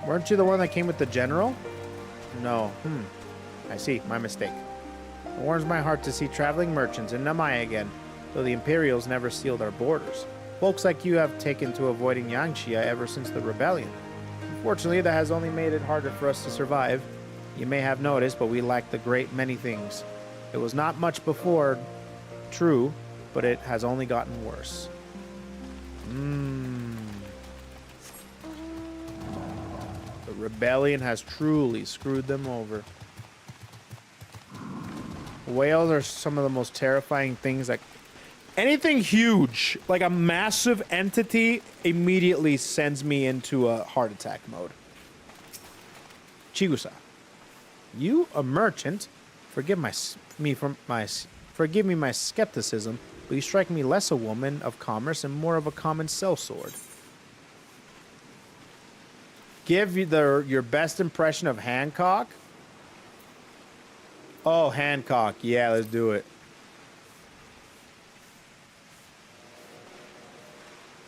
Speaker 1: Weren't you the one that came with the general? No. I see. My mistake. It warms my heart to see traveling merchants in Namai again, though the Imperials never sealed our borders. Folks like you have taken to avoiding Yansha ever since the rebellion. Unfortunately, that has only made it harder for us to survive. You may have noticed, but we lacked a great many things. It was not much before, true, but it has only gotten worse. The rebellion has truly screwed them over. Whales are some of the most terrifying things that... Anything huge, like a massive entity, immediately sends me into a heart attack mode. Chigusa, you, a merchant, forgive me my skepticism, but you strike me less a woman of commerce and more of a common sellsword. Give your best impression of Hancock. Oh, Hancock. Yeah, let's do it.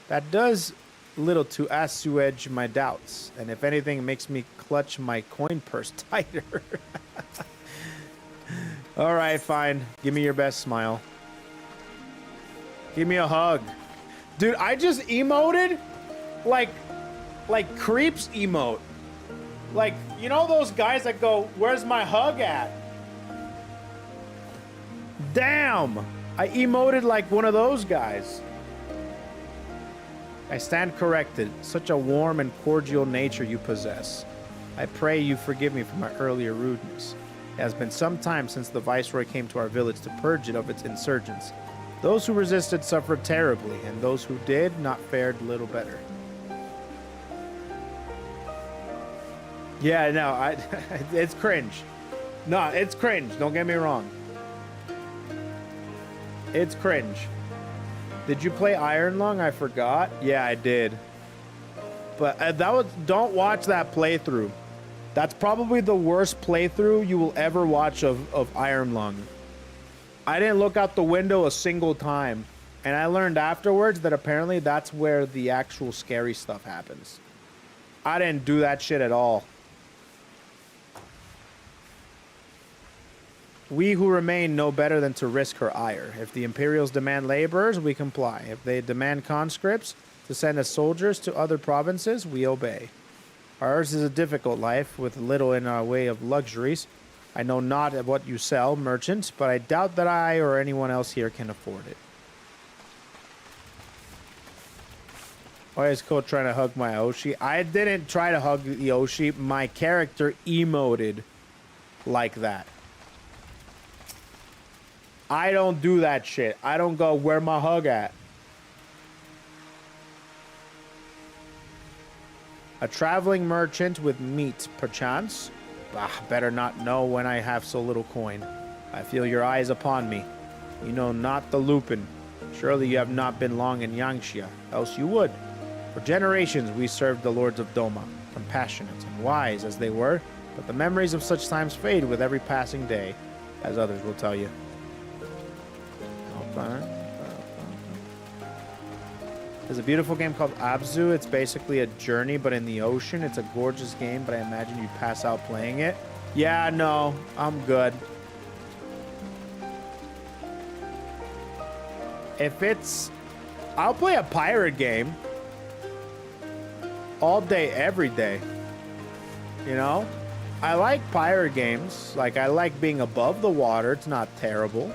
Speaker 1: That does little to assuage my doubts, and if anything, it makes me clutch my coin purse tighter. All right, fine. Give me your best smile. Give me a hug. Dude, I just emoted like creeps emote. Like, you know those guys that go, "Where's my hug at?" Damn! I emoted like one of those guys. I stand corrected. Such a warm and cordial nature you possess. I pray you forgive me for my earlier rudeness. It has been some time since the Viceroy came to our village to purge it of its insurgents. Those who resisted suffered terribly, and those who did not fared little better. Yeah, no, it's cringe. No, it's cringe. Don't get me wrong. It's cringe. Did you play Iron Lung? I forgot. Yeah, I did. But don't watch that playthrough. That's probably the worst playthrough you will ever watch of Iron Lung. I didn't look out the window a single time. And I learned afterwards that apparently that's where the actual scary stuff happens. I didn't do that shit at all. We who remain know better than to risk her ire. If the Imperials demand laborers, we comply. If they demand conscripts to send as soldiers to other provinces, we obey. Ours is a difficult life, with little in our way of luxuries. I know not of what you sell, merchant, but I doubt that I or anyone else here can afford it. Why is Cole trying to hug my Oshi? I didn't try to hug the Oshi. My character emoted like that. I don't do that shit. I don't go, "Where my hug at?" A traveling merchant with meat, perchance? Bah, better not know when I have so little coin. I feel your eyes upon me. You know not the Lupin. Surely you have not been long in Yansha, else you would. For generations we served the lords of Doma, compassionate and wise as they were, but the memories of such times fade with every passing day, as others will tell you. There's a beautiful game called Abzu. It's basically a journey, but in the ocean. It's a gorgeous game, but I imagine you pass out playing it. Yeah, no, I'm good. If it's... I'll play a pirate game. All day, every day. You know? I like pirate games. Like, I like being above the water. It's not terrible.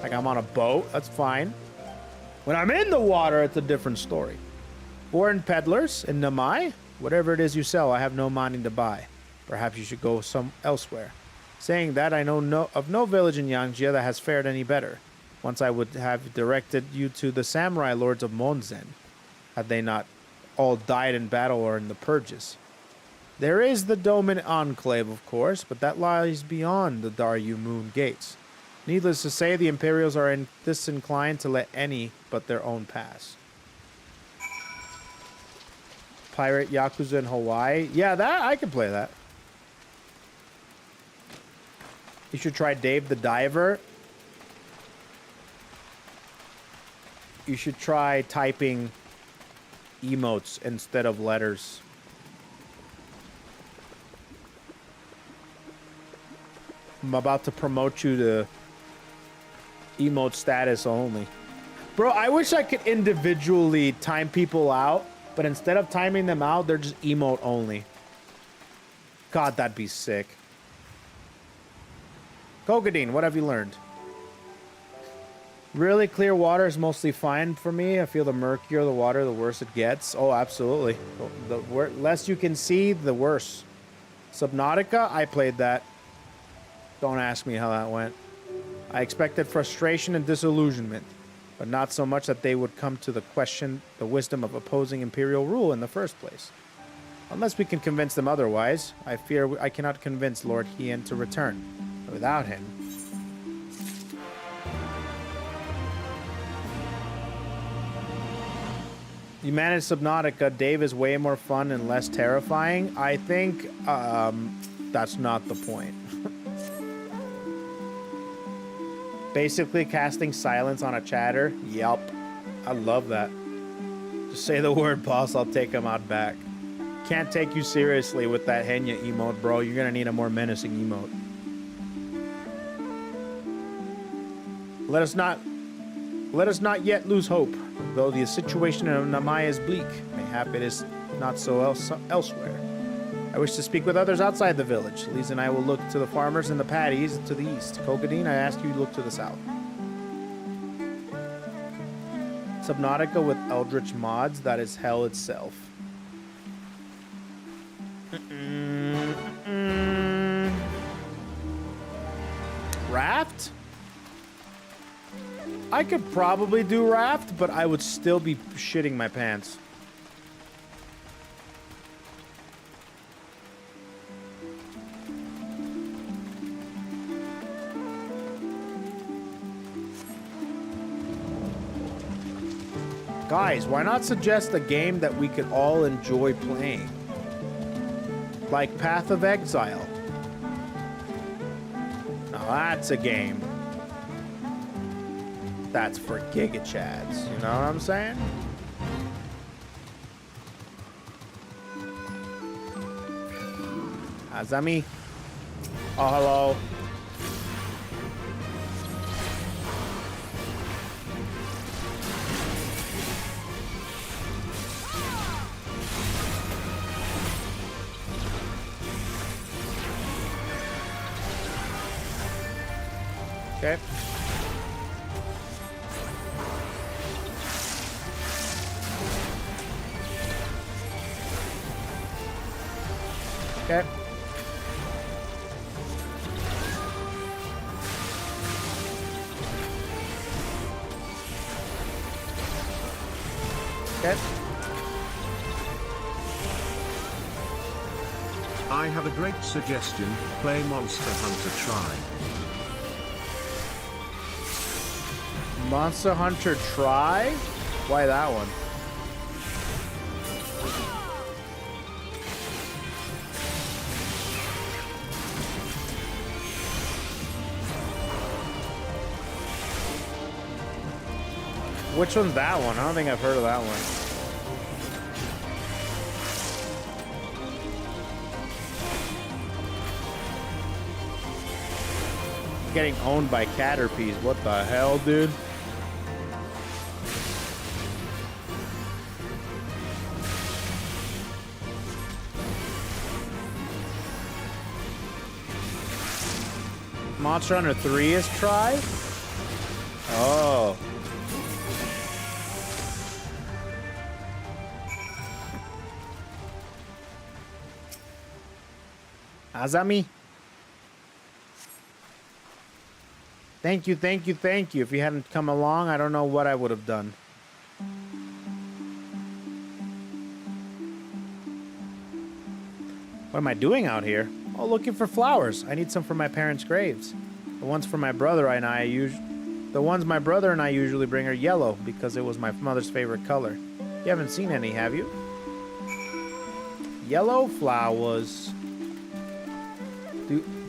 Speaker 1: Like, I'm on a boat. That's fine. When I'm in the water, it's a different story. Foreign peddlers in Namai? Whatever it is you sell, I have no money to buy. Perhaps you should go elsewhere. Saying that, I know of no village in Yansha that has fared any better. Once I would have directed you to the samurai lords of Monzen, had they not all died in battle or in the purges. There is the Domin Enclave, of course, but that lies beyond the Daryu Moon gates. Needless to say, the Imperials are disinclined to let any but their own pass. Pirate Yakuza in Hawaii? Yeah, that I can play that. You should try Dave the Diver. You should try typing emotes instead of letters. I'm about to promote you to emote status only. Bro, I wish I could individually time people out, but instead of timing them out, they're just emote only. God, that'd be sick. Kogadine, what have you learned? Really clear water is mostly fine for me. I feel the murkier the water, the worse it gets. Oh, absolutely. The less you can see, the worse. Subnautica, I played that. Don't ask me how that went. I expected frustration and disillusionment, but not so much that they would come to the question the wisdom of opposing imperial rule in the first place. Unless we can convince them otherwise, I fear I cannot convince Lord Hien to return. Without him... You manage Subnautica. Dave is way more fun and less terrifying. I think that's not the point. Basically casting silence on a chatter. Yup. I love that. Just say the word boss, I'll take him out back. Can't take you seriously with that Henya emote, bro. You're gonna need a more menacing emote. Let us not yet lose hope. Though the situation in Namai is bleak, mayhap it is not so elsewhere. I wish to speak with others outside the village. Lise and I will look to the farmers and the paddies to the east. Kogadine, I ask you to look to the south. Subnautica with Eldritch mods, that is hell itself. Raft? I could probably do raft, but I would still be shitting my pants. Guys, why not suggest a game that we could all enjoy playing? Like Path of Exile. Now that's a game. That's for Giga Chads, you know what I'm saying? Azami. Oh, hello. Okay. Okay. Okay.
Speaker 2: I have a great suggestion. Play Monster Hunter Tri.
Speaker 1: Monster Hunter Tri? Why that one? Which one's that one? I don't think I've heard of that one. Getting owned by Caterpies. What the hell, dude? Monster Hunter 3 is try? Oh. Azami. Thank you, thank you, thank you. If you hadn't come along, I don't know what I would have done. What am I doing out here? Oh, looking for flowers. I need some for my parents' graves. The ones for my brother and I usually bring are yellow because it was my mother's favorite color. You haven't seen any, have you? Yellow flowers.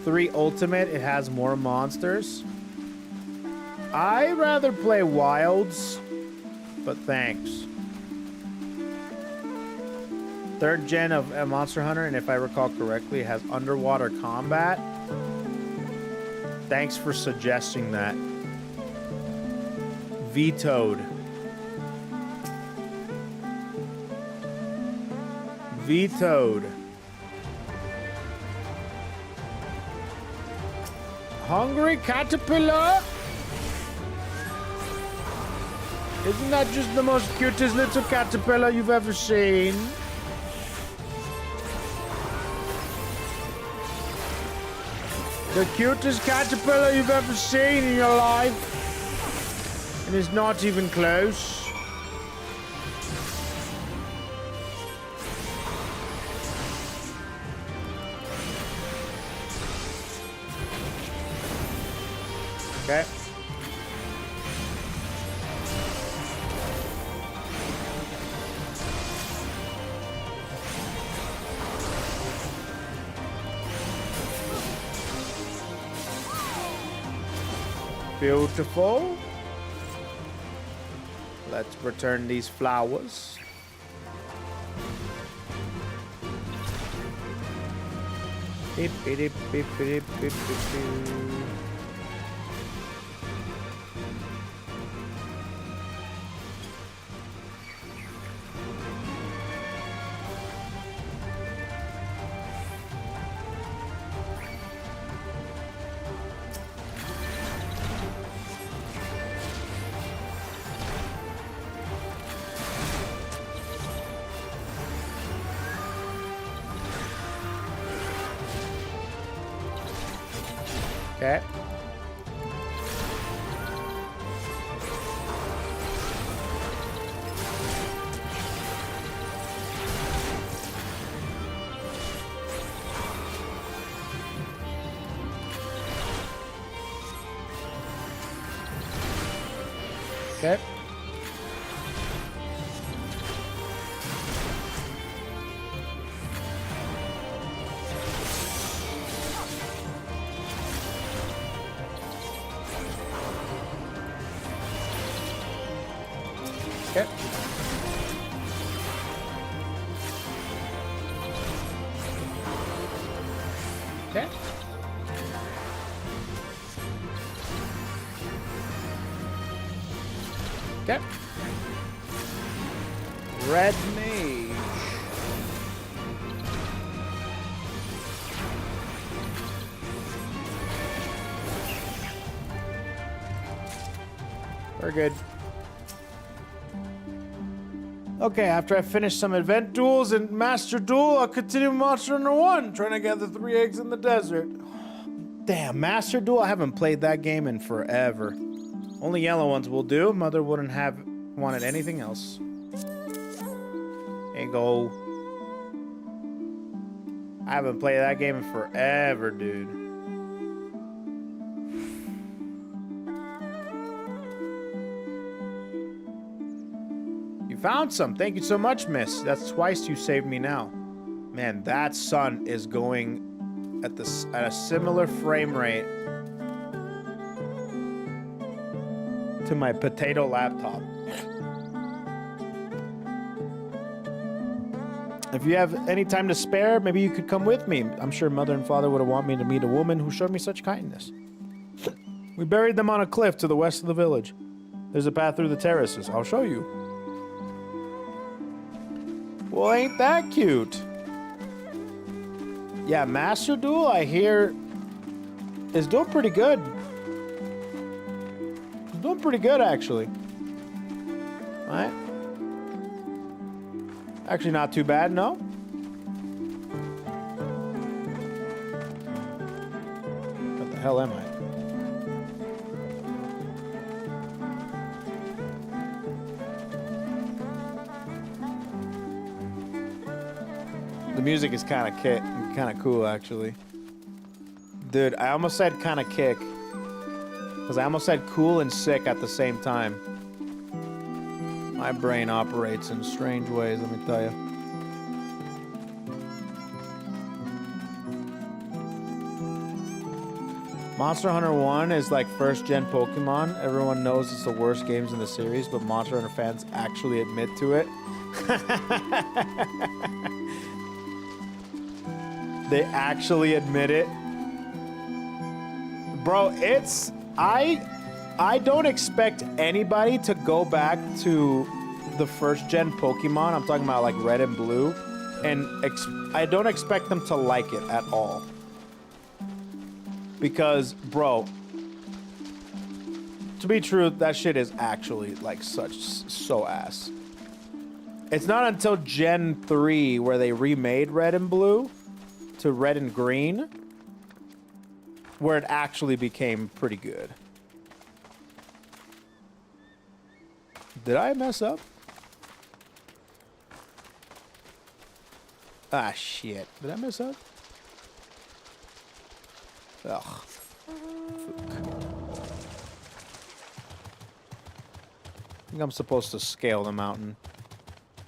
Speaker 1: 3 ultimate, it has more monsters. I rather play wilds, but thanks. 3rd gen of Monster Hunter, and if I recall correctly, it has underwater combat. Thanks for suggesting that. Vetoed. Vetoed. Hungry caterpillar? Isn't that just the most cutest little caterpillar you've ever seen? The cutest caterpillar you've ever seen in your life. And it's not even close. Okay. Beautiful. Let's return these flowers. Beep, beep, beep, beep, beep, beep, beep. Okay. Okay. Okay. Okay. Okay. Red mage. We're good. Okay, after I finish some event duels and master duel, I'll continue Monster Hunter 1, trying to gather 3 eggs in the desert. Damn, master duel? I haven't played that game in forever. Only yellow ones will do. Mother wouldn't have wanted anything else. There you go. I haven't played that game in forever, dude. Found some. Thank you so much, miss. That's twice you saved me now. Man, that sun is going at a similar frame rate to my potato laptop. If you have any time to spare, maybe you could come with me. I'm sure mother and father would have wanted me to meet a woman who showed me such kindness. We buried them on a cliff to the west of the village. There's a path through the terraces. I'll show you. Well, ain't that cute? Yeah, Master Duel, I hear is doing pretty good. It's doing pretty good, actually. Alright. Actually, not too bad, no? What the hell am I? The music is kind of cool, actually. Dude, I almost said kind of kick. Because I almost said cool and sick at the same time. My brain operates in strange ways, let me tell you. Monster Hunter 1 is like first-gen Pokemon. Everyone knows it's the worst games in the series, but Monster Hunter fans actually admit to it. They actually admit it. Bro, it's... I don't expect anybody to go back to the first-gen Pokemon. I'm talking about like Red and Blue. And I don't expect them to like it at all. Because, bro... To be true, that shit is actually like so ass. It's not until Gen 3 where they remade Red and Blue to Red and Green where it actually became pretty good. Did I mess up? Ah, shit. Did I mess up? Ugh. Fuck. I think I'm supposed to scale the mountain.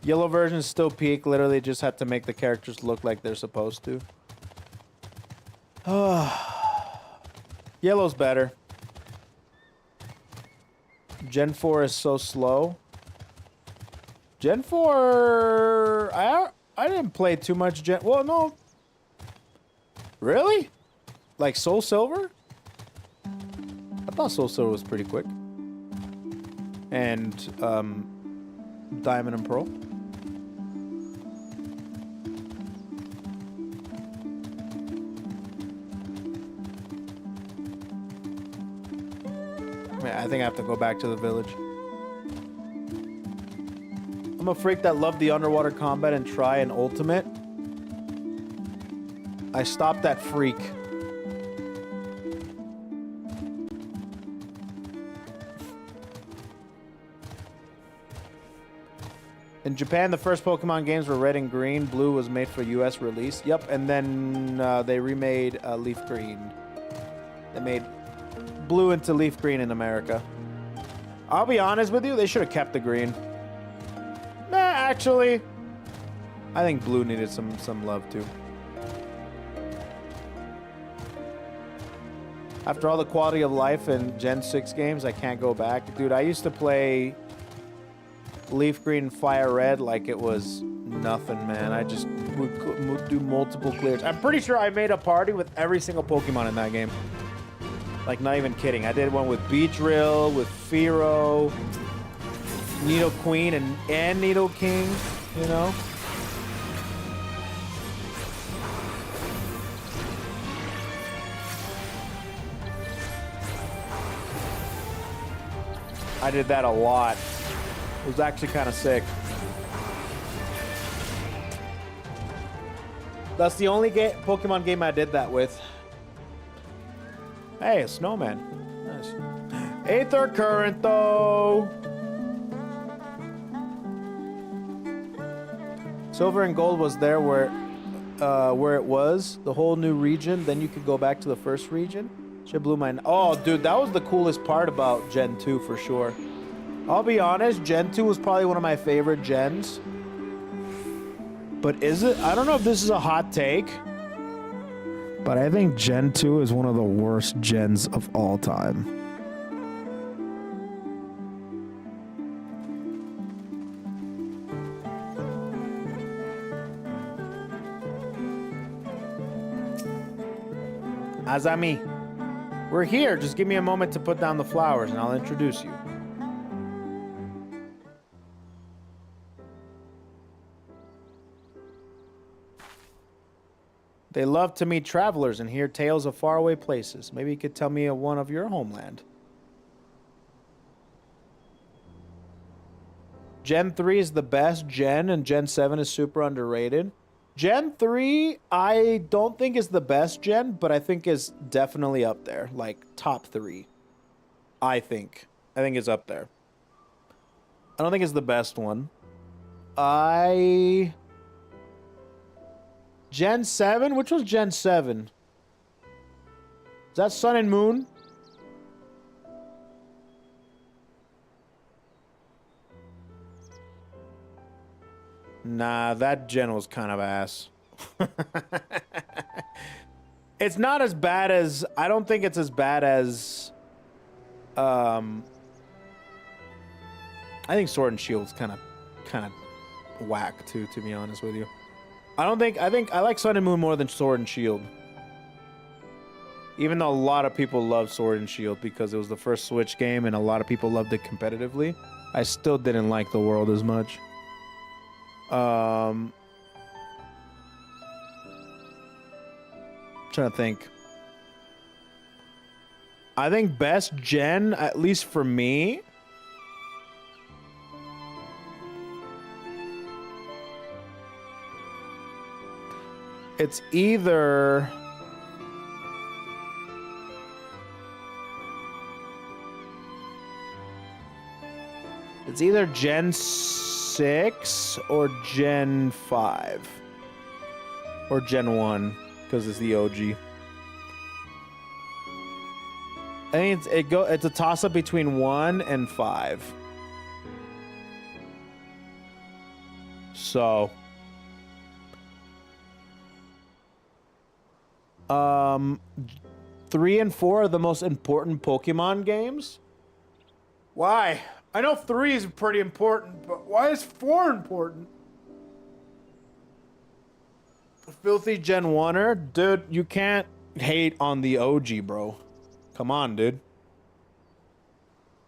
Speaker 1: Yellow version is still peak. Literally just had to make the characters look like they're supposed to. Yellow's better. Gen 4 is so slow. Gen 4... I didn't play too much Gen... Well, no. Really? Like Soul Silver? I thought Soul Silver was pretty quick. And, Diamond and Pearl. I think I have to go back to the village. I'm a freak that loved the underwater combat and try an ultimate. I stopped that freak. In Japan, the first Pokemon games were Red and Green. Blue was made for US release. Yep, and then they remade Leaf Green. They made Blue into Leaf Green in America. I'll be honest with you, they should have kept the green. Nah, actually, I think Blue needed some love too. After all the quality of life in Gen 6 games, I can't go back. Dude, I used to play Leaf Green, Fire Red like it was nothing, man. I just would do multiple clears. I'm pretty sure I made a party with every single Pokemon in that game. Like, not even kidding. I did one with Beedrill, with Fearow, Nidoqueen, and Nidoking, you know? I did that a lot. It was actually kind of sick. That's the only Pokemon game I did that with. Hey, a snowman. Nice. Aether Current, though. Silver and Gold was there where it was. The whole new region. Then you could go back to the first region. Shit blew my... Oh, dude, that was the coolest part about Gen 2 for sure. I'll be honest, Gen 2 was probably one of my favorite gens. But is it? I don't know if this is a hot take. But I think Gen 2 is one of the worst gens of all time. Azami, we're here. Just give me a moment to put down the flowers and I'll introduce you. They love to meet travelers and hear tales of faraway places. Maybe you could tell me of one of your homeland. Gen 3 is the best gen, and Gen 7 is super underrated. Gen 3, I don't think is the best gen, but I think is definitely up there. Like, top 3. I think it's up there. I don't think it's the best one. Gen 7? Which was Gen 7? Is that Sun and Moon? Nah, that gen was kind of ass. It's not as bad as... I don't think it's as bad as... I think Sword and Shield's kind of whack too, to be honest with you. I think I like Sun and Moon more than Sword and Shield. Even though a lot of people love Sword and Shield because it was the first Switch game and a lot of people loved it competitively, I still didn't like the world as much. Trying to think. I think best gen, at least for me, it's either Gen 6 or Gen 5 or Gen 1 because it's the OG. I think it's a toss up between 1 and 5. So 3 and 4 are the most important Pokemon games. Why? I know 3 is pretty important, but why is 4 important? Filthy Gen 1er? Dude, you can't hate on the OG, bro. Come on, dude.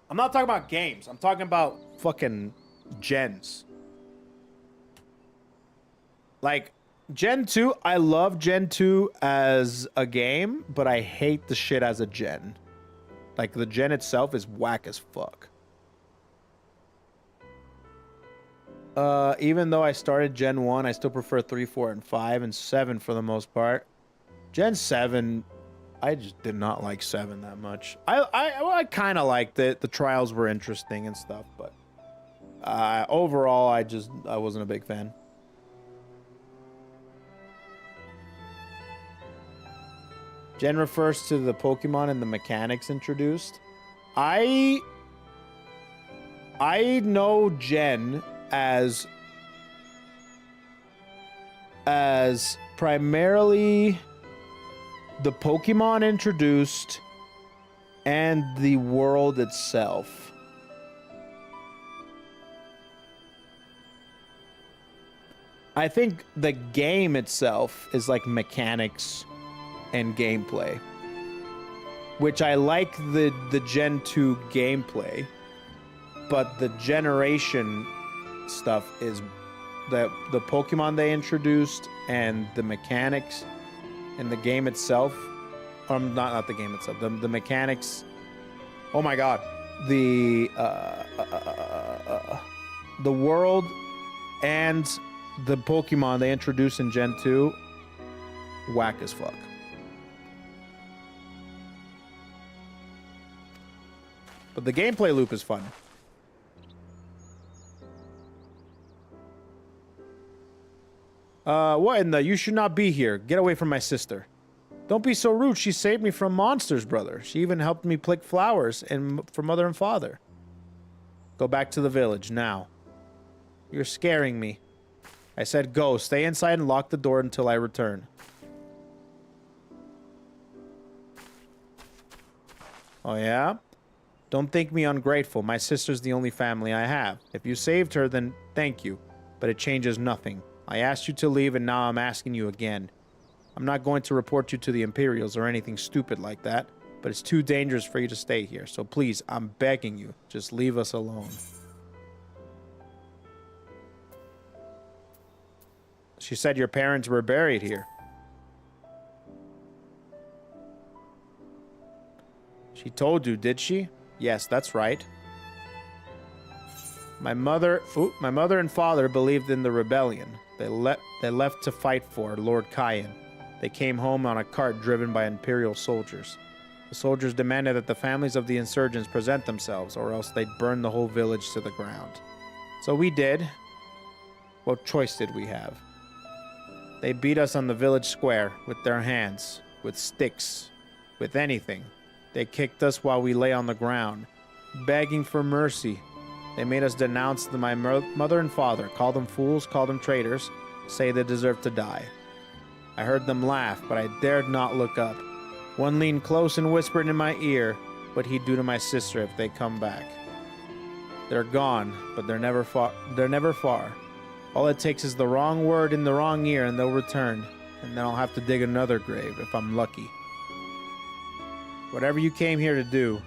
Speaker 1: I'm not talking about games. I'm talking about fucking gens. Like, Gen 2, I love Gen 2 as a game, but I hate the shit as a gen. Like, the gen itself is whack as fuck. Even though I started Gen 1, I still prefer 3, 4, and 5, and 7 for the most part. Gen 7, I just did not like 7 that much. I kind of liked it. The trials were interesting and stuff, but overall, I wasn't a big fan. Gen refers to the Pokemon and the mechanics introduced. I know Gen as primarily the Pokemon introduced and the world itself. I think the game itself is like mechanics and gameplay, which I like the Gen 2 gameplay, but the generation stuff is the Pokemon they introduced and the mechanics and the game itself. Not the game itself. The mechanics. Oh my god, the world and the Pokemon they introduced in Gen 2, whack as fuck. But the gameplay loop is fun. What in the... You should not be here. Get away from my sister. Don't be so rude. She saved me from monsters, brother. She even helped me pick flowers for mother and father. Go back to the village, now. You're scaring me. I said go. Stay inside and lock the door until I return. Oh, yeah? Don't think me ungrateful. My sister's the only family I have. If you saved her, then thank you. But it changes nothing. I asked you to leave, and now I'm asking you again. I'm not going to report you to the Imperials or anything stupid like that, but it's too dangerous for you to stay here. So please, I'm begging you, just leave us alone. She said your parents were buried here. She told you, did she? Yes, that's right. My mother and father believed in the rebellion. They left to fight for Lord Kayan. They came home on a cart driven by Imperial soldiers. The soldiers demanded that the families of the insurgents present themselves, or else they'd burn the whole village to the ground. So we did. What choice did we have? They beat us on the village square with their hands, with sticks, with anything. They kicked us while we lay on the ground, begging for mercy. They made us denounce my mother and father, call them fools, call them traitors, say they deserve to die. I heard them laugh, but I dared not look up. One leaned close and whispered in my ear what he'd do to my sister if they come back. They're gone, but they're never far. All it takes is the wrong word in the wrong ear and they'll return, and then I'll have to dig another grave if I'm lucky. Whatever you came here to do,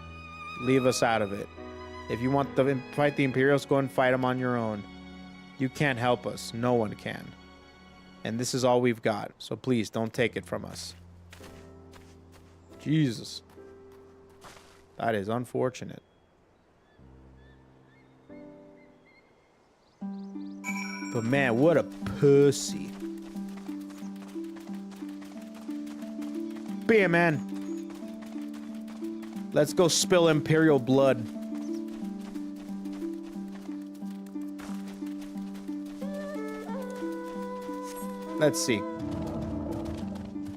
Speaker 1: leave us out of it. If you want to fight the Imperials, go and fight them on your own. You can't help us. No one can. And this is all we've got, so please don't take it from us. Jesus. That is unfortunate. But man, what a pussy. Bam, man. Let's go spill Imperial blood. Let's see.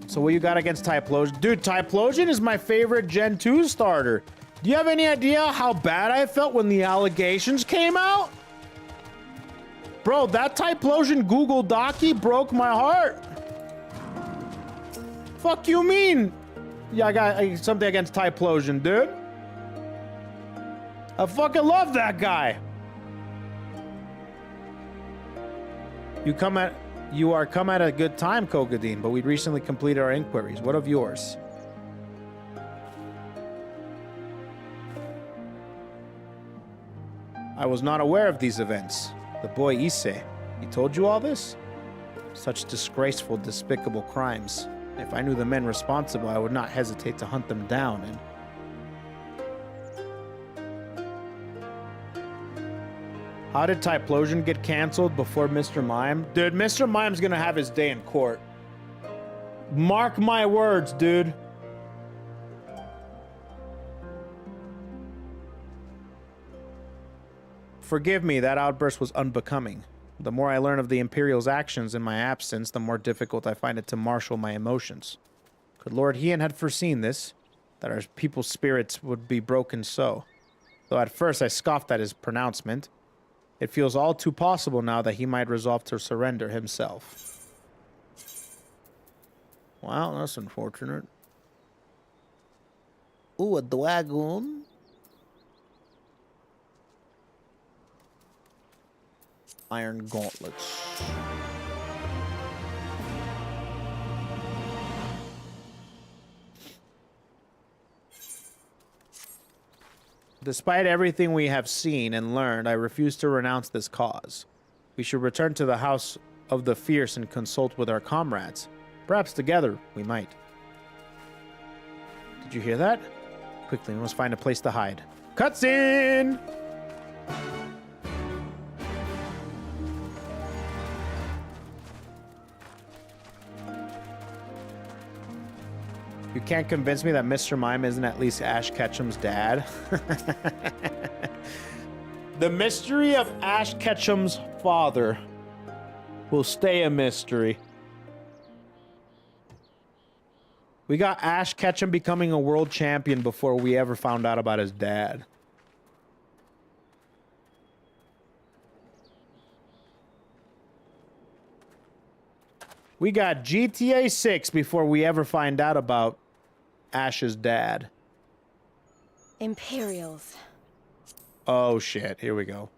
Speaker 1: So what you got against Typhlosion? Dude, Typhlosion is my favorite Gen 2 starter. Do you have any idea how bad I felt when the allegations came out? Bro, that Typhlosion Google Docky broke my heart. Fuck you mean? Yeah, I got something against Typhlosion, dude. I fucking love that guy. You are come at a good time, Kokadine, but we recently completed our inquiries. What of yours? I was not aware of these events. The boy Issei, he told you all this? Such disgraceful, despicable crimes. If I knew the men responsible, I would not hesitate to hunt them down and... How did Typhlosion get canceled before Mr. Mime? Dude, Mr. Mime's gonna have his day in court. Mark my words, dude. Forgive me, that outburst was unbecoming. The more I learn of the Imperial's actions in my absence, the more difficult I find it to marshal my emotions. Could Lord Hien had foreseen this, that our people's spirits would be broken so? Though at first I scoffed at his pronouncement, it feels all too possible now that he might resolve to surrender himself. Wow, that's unfortunate. Ooh, a dragon. Iron gauntlets. Despite everything we have seen and learned, I refuse to renounce this cause. We should return to the House of the Fierce and consult with our comrades. Perhaps together we might. Did you hear that? Quickly, we must find a place to hide. Cutscene! You can't convince me that Mr. Mime isn't at least Ash Ketchum's dad. The mystery of Ash Ketchum's father will stay a mystery. We got Ash Ketchum becoming a world champion before we ever found out about his dad. We got GTA 6 before we ever find out about Ash's dad.
Speaker 4: Imperials.
Speaker 1: Oh shit, here we go.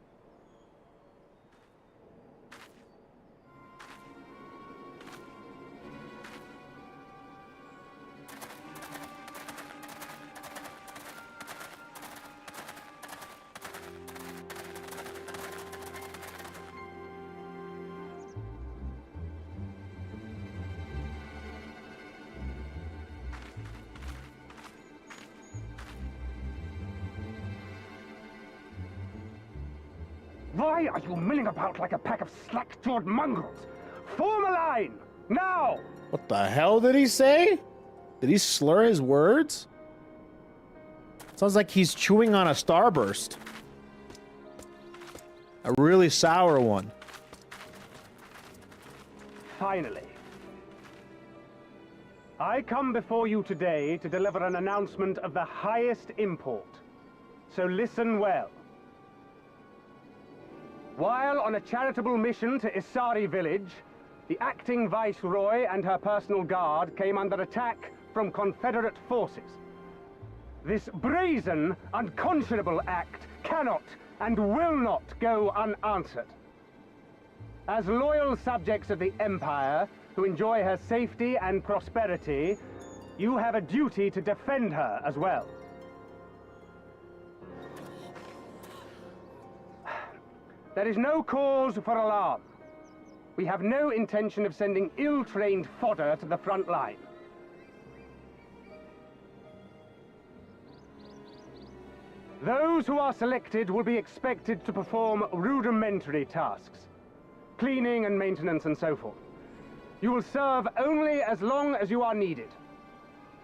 Speaker 14: Why are you milling about like a pack of slack-jawed mongrels? Form a line, now!
Speaker 1: What the hell did he say? Did he slur his words? Sounds like he's chewing on a starburst. A really sour one.
Speaker 14: Finally. I come before you today to deliver an announcement of the highest import. So listen well. While on a charitable mission to Isari village, the acting Viceroy and her personal guard came under attack from Confederate forces. This brazen, unconscionable act cannot and will not go unanswered. As loyal subjects of the Empire, who enjoy her safety and prosperity, you have a duty to defend her as well. There is no cause for alarm. We have no intention of sending ill-trained fodder to the front line. Those who are selected will be expected to perform rudimentary tasks, cleaning and maintenance and so forth. You will serve only as long as you are needed.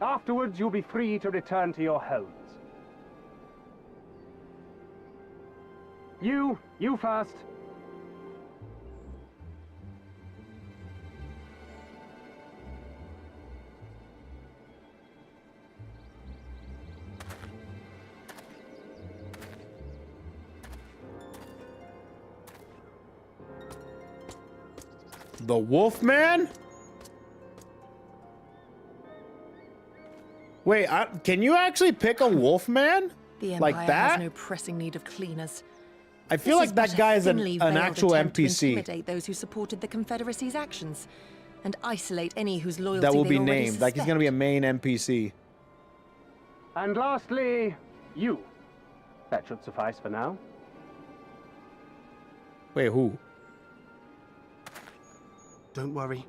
Speaker 14: Afterwards, you'll be free to return to your homes. You first.
Speaker 1: The Wolfman? Wait, can you actually pick a Wolfman?
Speaker 13: The Empire
Speaker 1: like that?
Speaker 13: has no pressing need of cleaners.
Speaker 1: I feel like that guy is an actual
Speaker 13: To
Speaker 1: NPC.
Speaker 13: intimidate those who supported the Confederacy's actions, and isolate any whose loyalty
Speaker 1: That will
Speaker 13: they
Speaker 1: be
Speaker 13: already
Speaker 1: named. Like he's gonna be a main NPC.
Speaker 14: And lastly, you. That should suffice for now.
Speaker 1: Wait, who?
Speaker 10: Don't worry,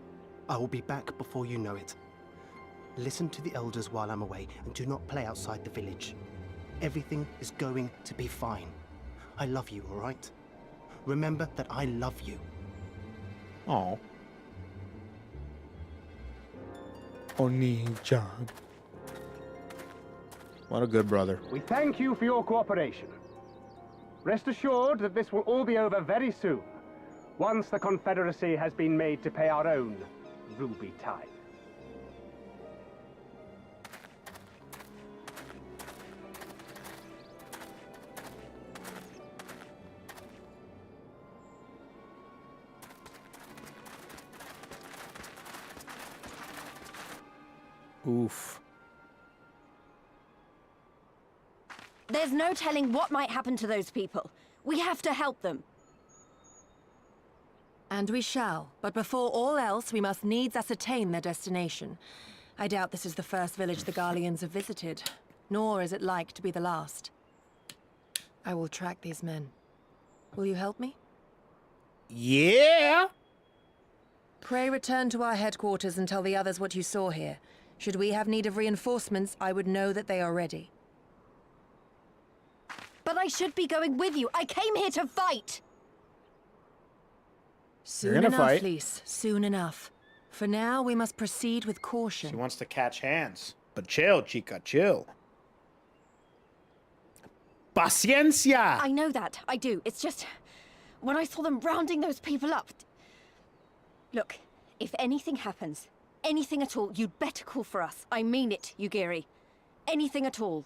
Speaker 10: I will be back before you know it. Listen to the elders while I'm away, and do not play outside the village. Everything is going to be fine. I love you, all right? Remember that I love you.
Speaker 1: Oh. Oni-chan. What a good brother.
Speaker 14: We thank you for your cooperation. Rest assured that this will all be over very soon, once the Confederacy has been made to pay our own ruby tithe.
Speaker 1: Oof.
Speaker 4: There's no telling what might happen to those people. We have to help them.
Speaker 13: And we shall. But before all else, we must needs ascertain their destination. I doubt this is the first village the Garleans have visited, nor is it like to be the last. I will track these men. Will you help me?
Speaker 1: Yeah!
Speaker 13: Pray return to our headquarters and tell the others what you saw here. Should we have need of reinforcements, I would know that they are ready.
Speaker 4: But I should be going with you. I came here to fight!
Speaker 13: Soon enough, Lise. Soon enough. For now, we must proceed with caution.
Speaker 1: She wants to catch hands. But chill, chica, chill. Paciencia!
Speaker 4: I know that. I do. It's just... when I saw them rounding those people up... Look, if anything happens, anything at all, you'd better call for us. I mean it, Yugiri. Anything at all.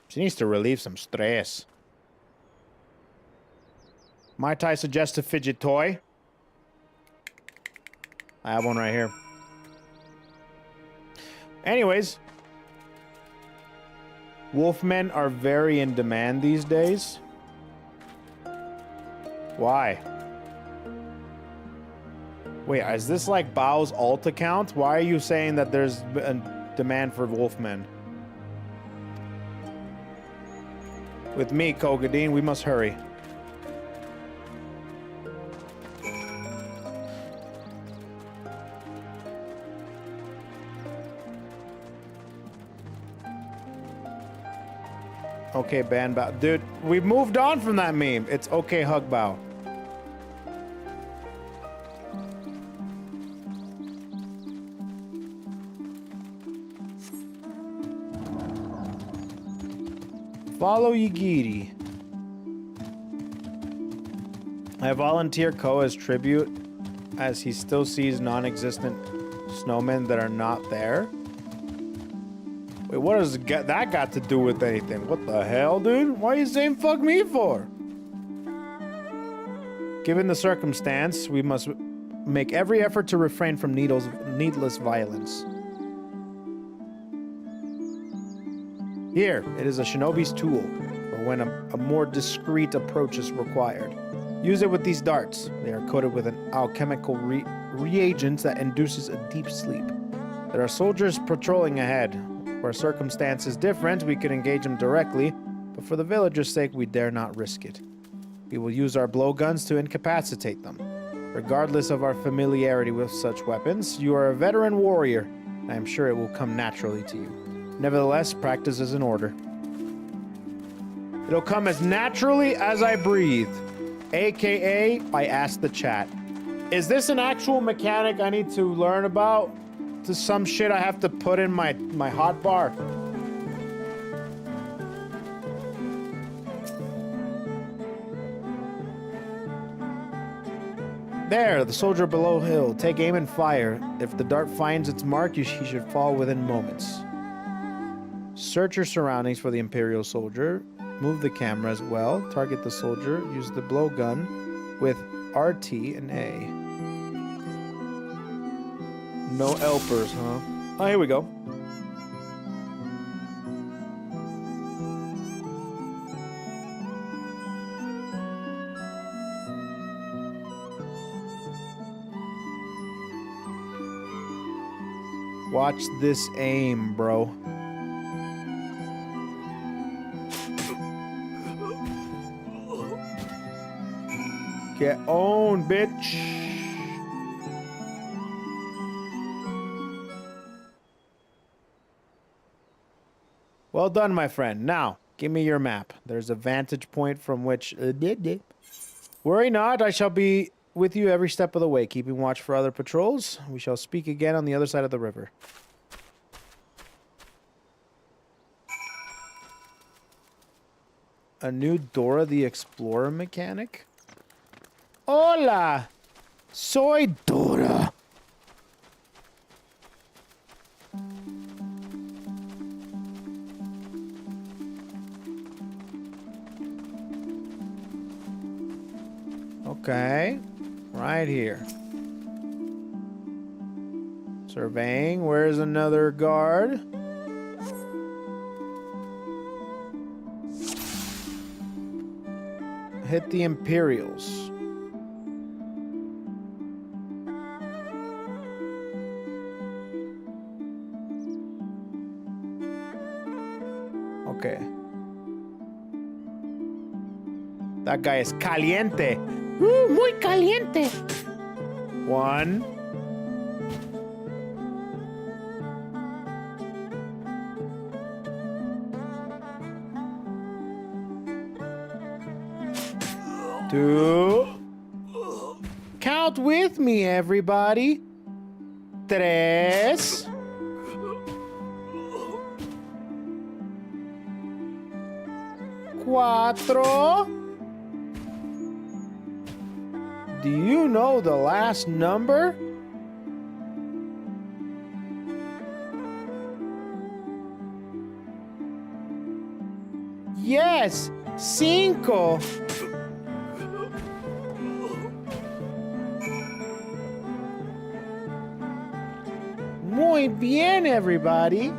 Speaker 1: She needs to relieve some stress. Might I suggest a fidget toy? I have one right here. Anyways. Wolfmen are very in demand these days. Why? Wait, is this like Bao's alt account? Why are you saying that there's a demand for Wolfmen? With me, Kogadeen, we must hurry. Okay, ban bow. Dude, we've moved on from that meme. It's okay, hug bow. Follow Yigiri. I volunteer KoeKoe as tribute, as he still sees non-existent snowmen that are not there. Wait, what does that got to do with anything? What the hell, dude? Why are you saying fuck me for? Given the circumstance, we must make every effort to refrain from needless violence. Here, it is a shinobi's tool, for when a more discreet approach is required. Use it with these darts. They are coated with an alchemical reagent that induces a deep sleep. There are soldiers patrolling ahead. Where circumstance is different, we can engage them directly, but for the villagers' sake, we dare not risk it. We will use our blowguns to incapacitate them. Regardless of our familiarity with such weapons, you are a veteran warrior. I am sure it will come naturally to you. Nevertheless, practice is in order. It'll come as naturally as I breathe. AKA, I asked the chat. Is this an actual mechanic I need to learn about? To some shit I have to put in my hotbar? There, the soldier below hill. Take aim and fire. If the dart finds its mark, he should fall within moments. Search your surroundings for the Imperial soldier. Move the camera as well. Target the soldier. Use the blowgun with RT and A. No helpers, huh? Oh, here we go. Watch this aim, bro. Get owned, bitch. Well done, my friend. Now, give me your map. There's a vantage point from which... Worry not, I shall be with you every step of the way, keeping watch for other patrols. We shall speak again on the other side of the river. A new Dora the Explorer mechanic? Hola! Soy Dora! Okay, right here. Surveying, where's another guard? Hit the Imperials. Okay. That guy is caliente. Muy caliente. One. Two. Count with me, everybody. Tres. Cuatro. Do you know the last number? Yes, cinco. Muy bien, everybody.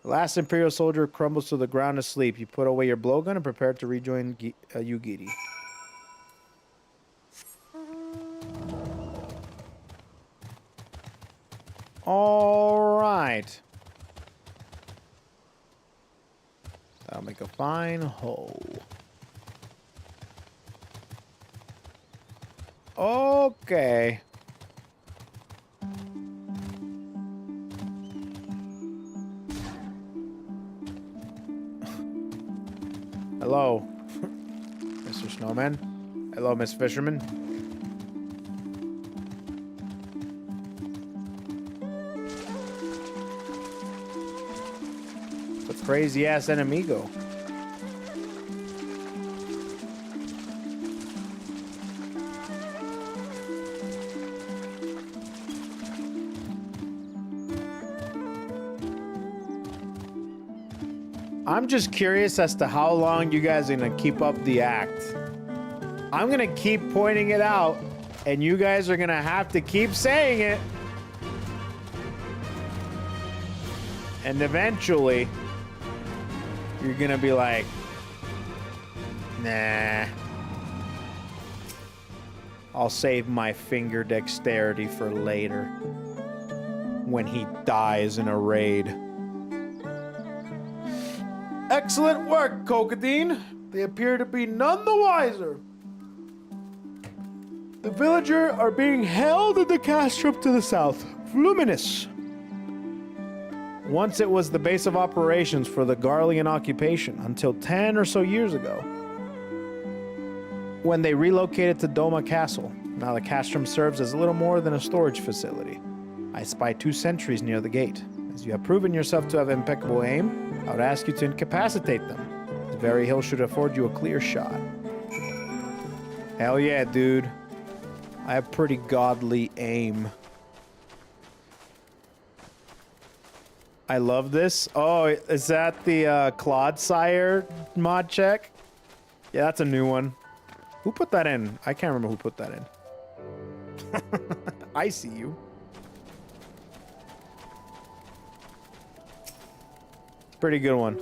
Speaker 1: The last Imperial soldier crumbles to the ground asleep. You put away your blowgun and prepare to rejoin Yugiri. All right. That'll make a fine hole. Okay. Mr. Snowman. Hello, Miss Fisherman. The crazy ass enemigo. I'm just curious as to how long you guys are gonna keep up the act. I'm gonna keep pointing it out, and you guys are gonna have to keep saying it. And eventually, you're gonna be like, nah. I'll save my finger dexterity for later. When he dies in a raid. Excellent work, KoeKoe. They appear to be none the wiser. The villager are being held at the castrum to the south. Luminous. Once it was the base of operations for the Garlean occupation until 10 or so years ago, when they relocated to Doma Castle. Now the castrum serves as little more than a storage facility. I spy 2 sentries near the gate. As you have proven yourself to have impeccable aim, I would ask you to incapacitate them. The very hill should afford you a clear shot. Hell yeah, dude. I have pretty godly aim. I love this. Oh, is that the Claude Sire mod check? Yeah, that's a new one. Who put that in? I can't remember who put that in. I see you. Pretty good one.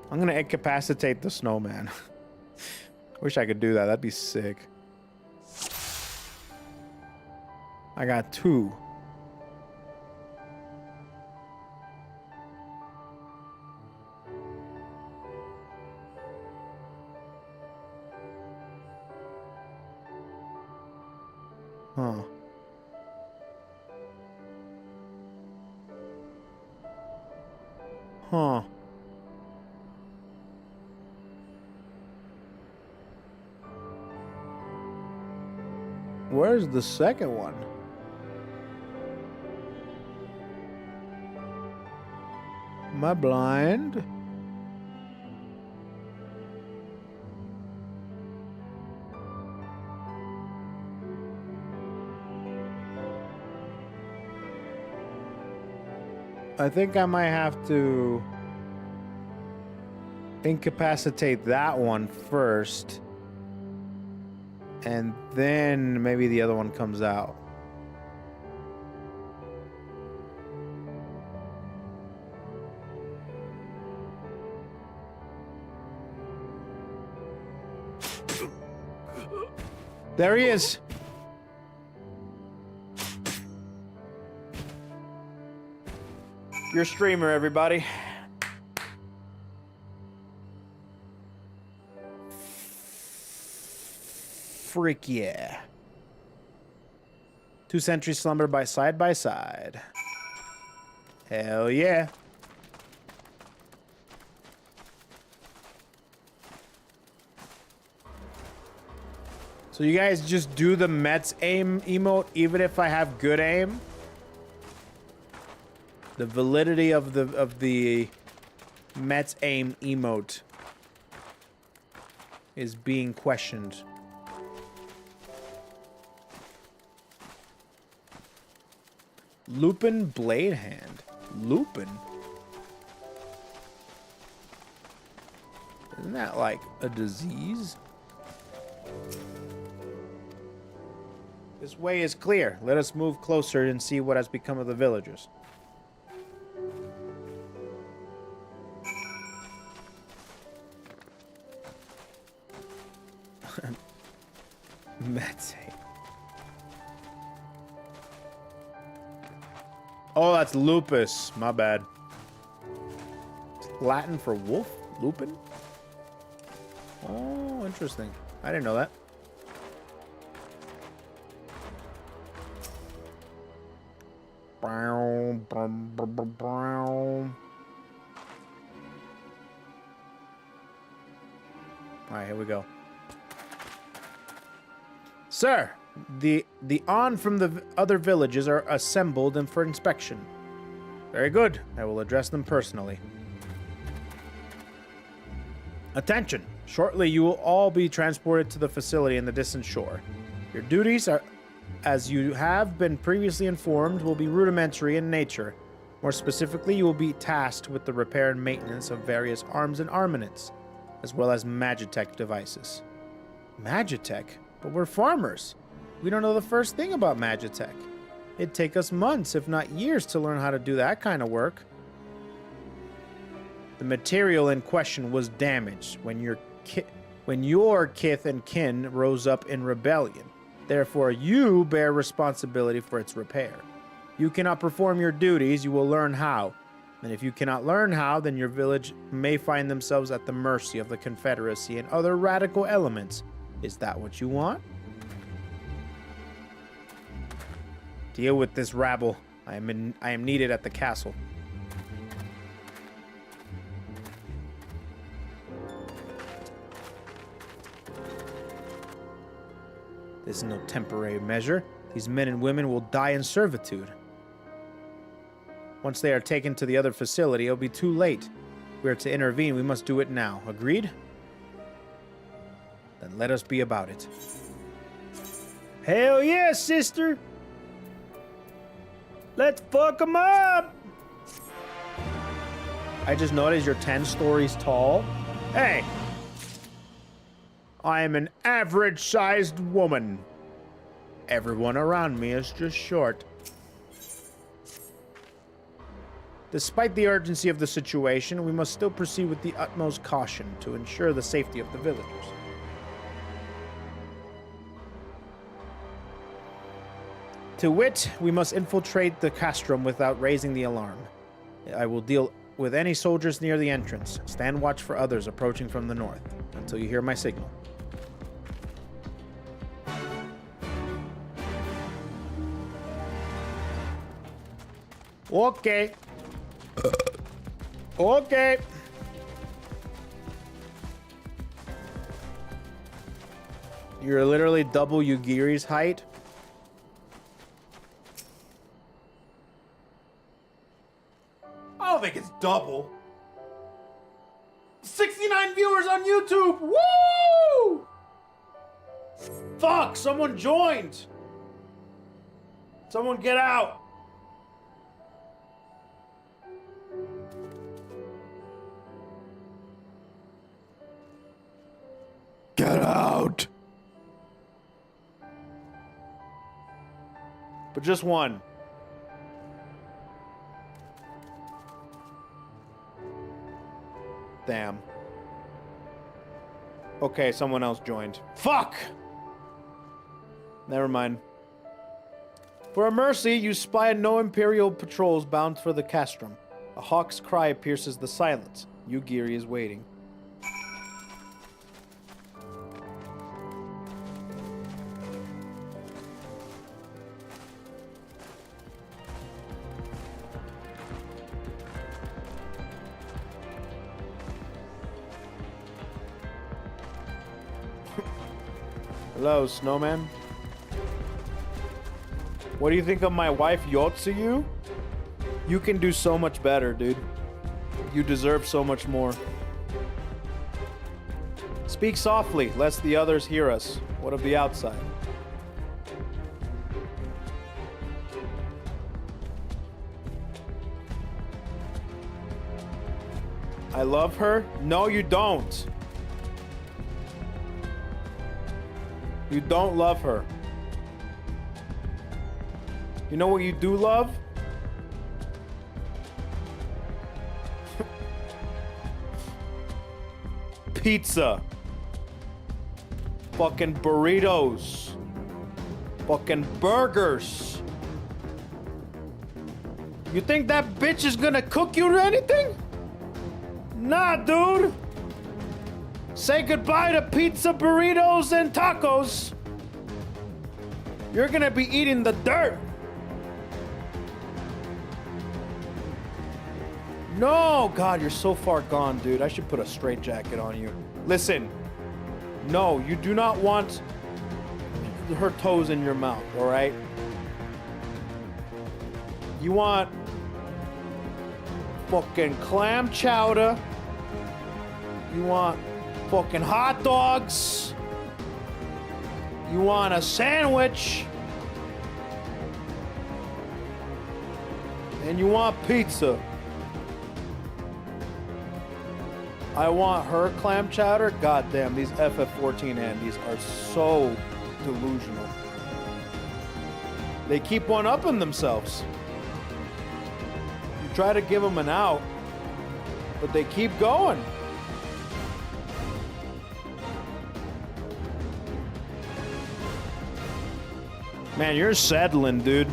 Speaker 1: I'm gonna incapacitate the snowman. Wish I could do that. That'd be sick. I got 2. Huh. Huh. Where's the second one? Am I blind? I think I might have to incapacitate that one first. And then maybe the other one comes out. There he is. Your streamer, everybody. Freak yeah. 2 sentries slumber by side. Hell yeah. So you guys just do the Mets aim emote even if I have good aim? The validity of the Mets aim emote is being questioned. Lupin Blade Hand. Lupin? Isn't that like a disease? This way is clear. Let us move closer and see what has become of the villagers. Mets. Oh, that's lupus. My bad. Latin for wolf? Lupin? Oh, interesting. I didn't know that. All right, here we go. Sir, the on from the other villages are assembled and for inspection. Very good. I will address them personally. Attention! Shortly, you will all be transported to the facility in the distant shore. Your duties are, as you have been previously informed, will be rudimentary in nature. More specifically, you will be tasked with the repair and maintenance of various arms and armaments, as well as Magitech devices. Magitech? But we're farmers. We don't know the first thing about Magitech. It'd take us months, if not years, to learn how to do that kind of work. The material in question was damaged when your kith and kin rose up in rebellion. Therefore, you bear responsibility for its repair. You cannot perform your duties, you will learn how. And if you cannot learn how, then your village may find themselves at the mercy of the Confederacy and other radical elements. Is that what you want? Deal with this rabble. I am needed at the castle. This is no temporary measure. These men and women will die in servitude. Once they are taken to the other facility, it'll be too late. If we are to intervene, we must do it now. Agreed? Then let us be about it. Hell yeah, sister! Let's fuck them up! I just noticed you're 10 stories tall. Hey! I am an average-sized woman. Everyone around me is just short. Despite the urgency of the situation, we must still proceed with the utmost caution to ensure the safety of the villagers. To wit, we must infiltrate the castrum without raising the alarm. I will deal with any soldiers near the entrance. Stand watch for others approaching from the north until you hear my signal. Okay. Okay. You're literally double Yugiri's height. I don't think it's double. 69 viewers on YouTube. Woo! Fuck, someone joined. Someone get out. Get out! But just one. Damn. Okay, someone else joined. Fuck! Never mind. For a mercy, you spy no Imperial patrols bound for the castrum. A hawk's cry pierces the silence. Yugiri is waiting. Hello, Snowman. What do you think of my wife, Yotsuyu? You can do so much better, dude. You deserve so much more. Speak softly, lest the others hear us. What of the outside? I love her? No, you don't. You don't love her. You know what you do love? Pizza. Fucking burritos. Fucking burgers. You think that bitch is gonna cook you or anything? Nah, dude. Say goodbye to pizza, burritos, and tacos. You're gonna be eating the dirt. No, God, you're so far gone, dude. I should put a straitjacket on you. Listen, No, you do not want her toes in your mouth, all right? You want fucking clam chowder. You want fucking hot dogs. You want a sandwich. And you want pizza. I want her clam chowder. God damn, these FF14 Andes are so delusional. They keep one-upping themselves. You try to give them an out, but they keep going. Man, you're settling, dude.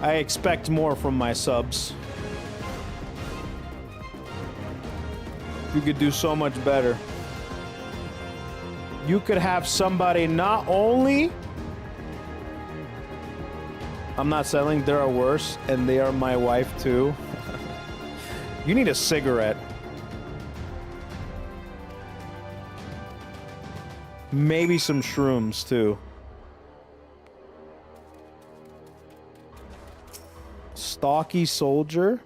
Speaker 1: I expect more from my subs. You could do so much better. You could have somebody not only... I'm not selling, there are worse, and they are my wife too. You need a cigarette. Maybe some shrooms too. Stocky soldier.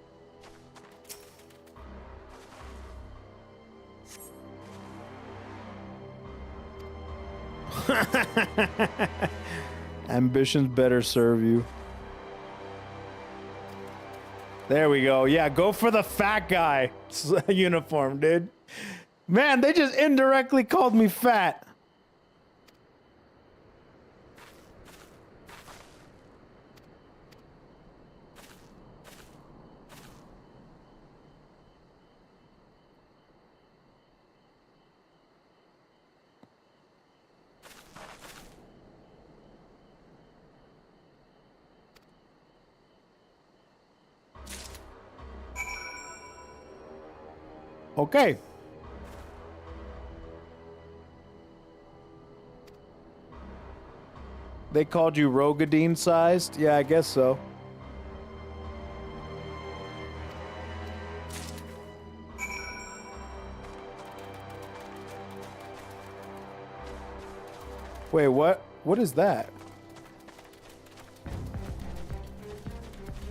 Speaker 1: Ambitions better serve you. There we go. Yeah, go for the fat guy uniform, dude. Man, they just indirectly called me fat. Okay. They called you Rogadine sized? Yeah, I guess so. Wait, what? What is that?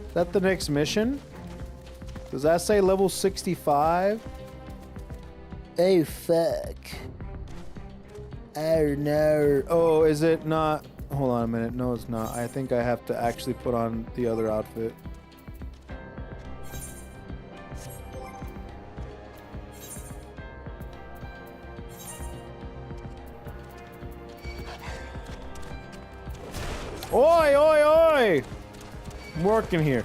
Speaker 1: Is that the next mission? Does that say level 65? Oh, fuck. Oh, no. Oh, is it not? Hold on a minute. No, it's not. I think I have to actually put on the other outfit. Oi, oi, oi! I'm working here.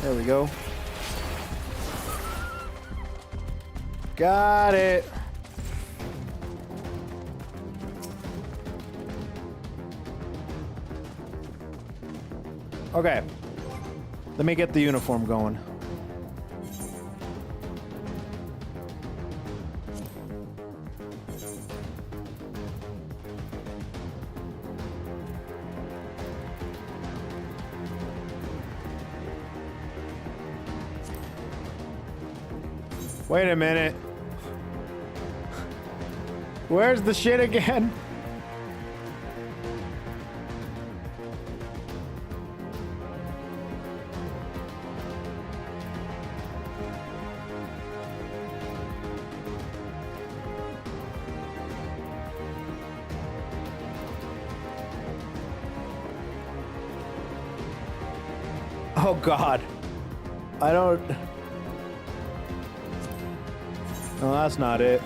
Speaker 1: There we go. Got it. Okay. Let me get the uniform going. Wait a minute. Where's the shit again? Oh God. I don't... No, that's not it.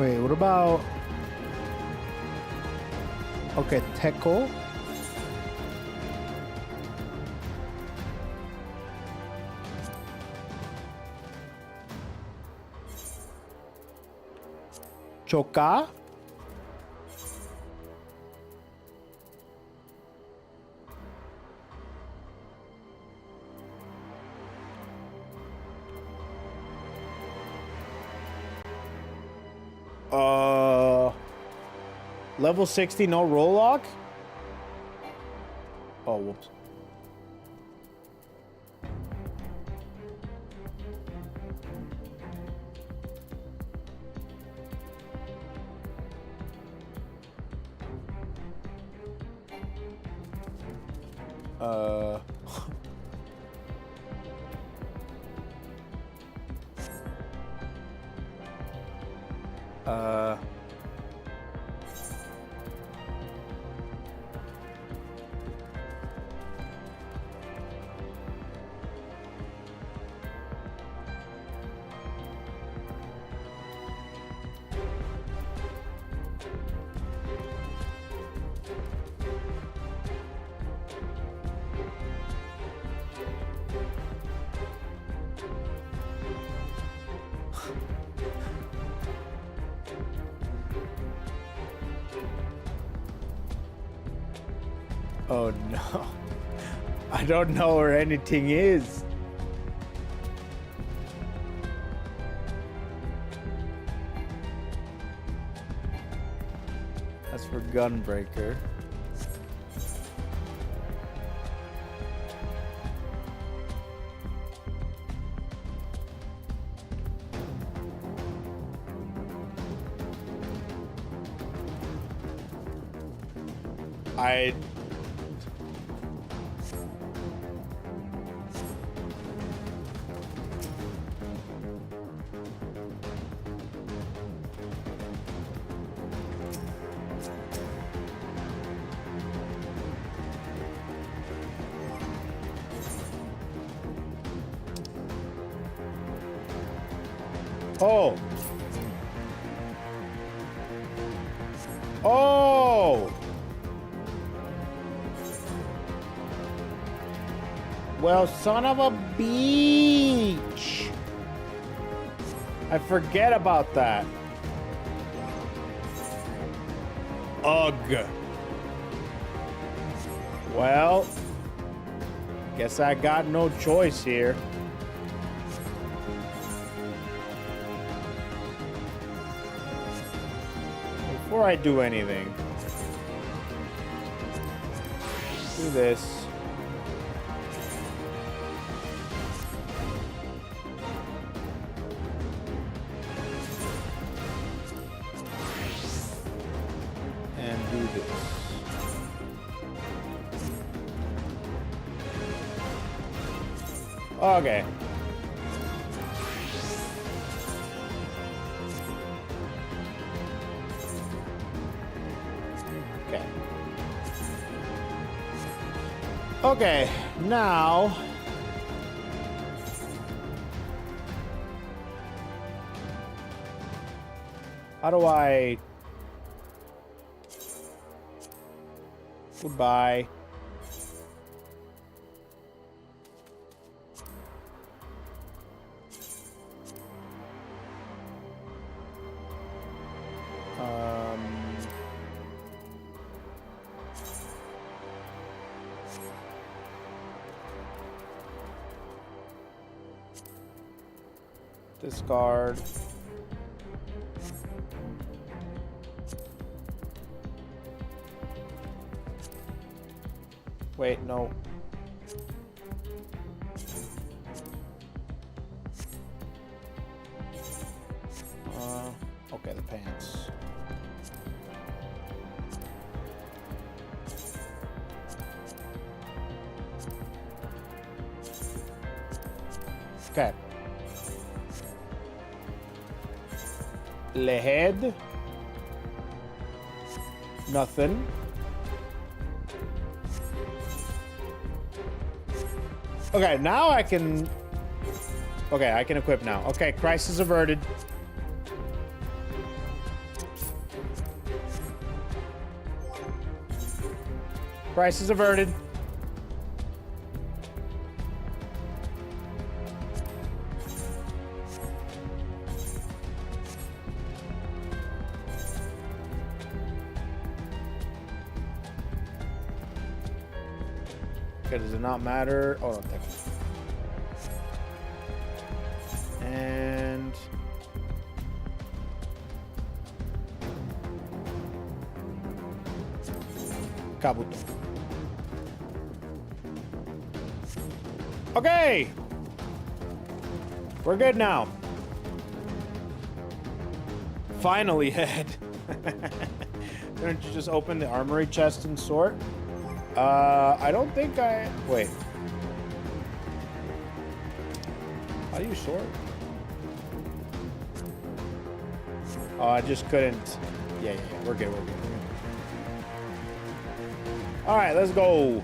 Speaker 1: Wait, what about... Okay, Teko. Choka. Level 60, no roll lock? Oh, whoops. Oh no. I don't know where anything is. That's for Gunbreaker. Oh. Oh. Well, son of a beach. I forget about that. Ugh. Well, guess I got no choice here. Before I do anything, do this. And do this. Okay. Okay, now how do I... Goodbye. Discard. Wait, no. Okay, the pants. Okay. Lehead. Nothing. Okay, now I can... Okay, I can equip now. Okay, crisis averted. Crisis averted. Okay, does it not matter? Oh, no, thank you. And Kabuto. Okay, we're good now. Finally, head. Don't you just open the armory chest and sort? I don't think I... Wait. How do you sort? Oh, I just couldn't... Yeah. We're good. Alright, let's go.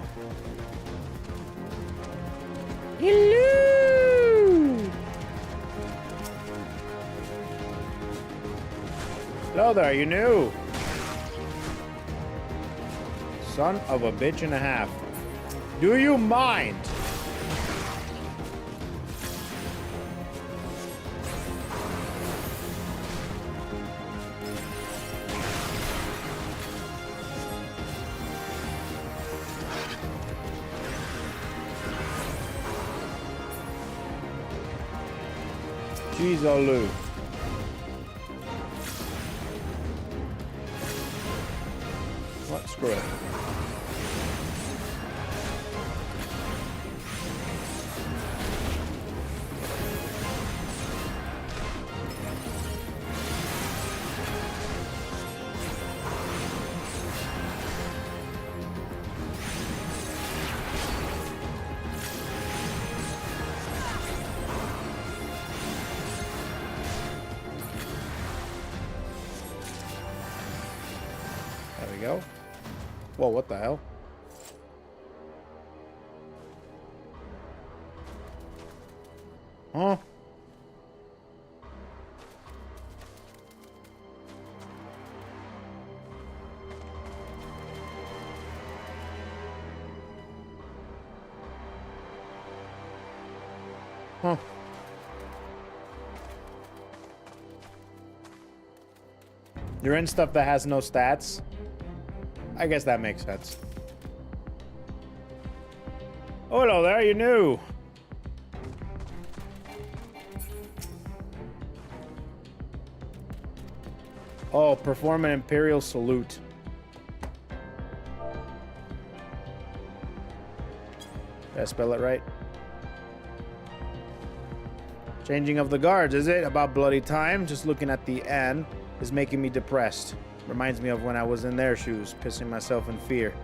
Speaker 1: Hello! Hello there, you new? Son of a bitch and a half. Do you mind? Jeez, Olu. What? Screw it. Go. Whoa, what the hell? Huh? Huh. You're in stuff that has no stats. I guess that makes sense. Oh, hello there, you new. Oh, perform an Imperial salute. Did I spell it right? Changing of the guards, is it? About bloody time. Just looking at the N is making me depressed. Reminds me of when I was in their shoes, pissing myself in fear.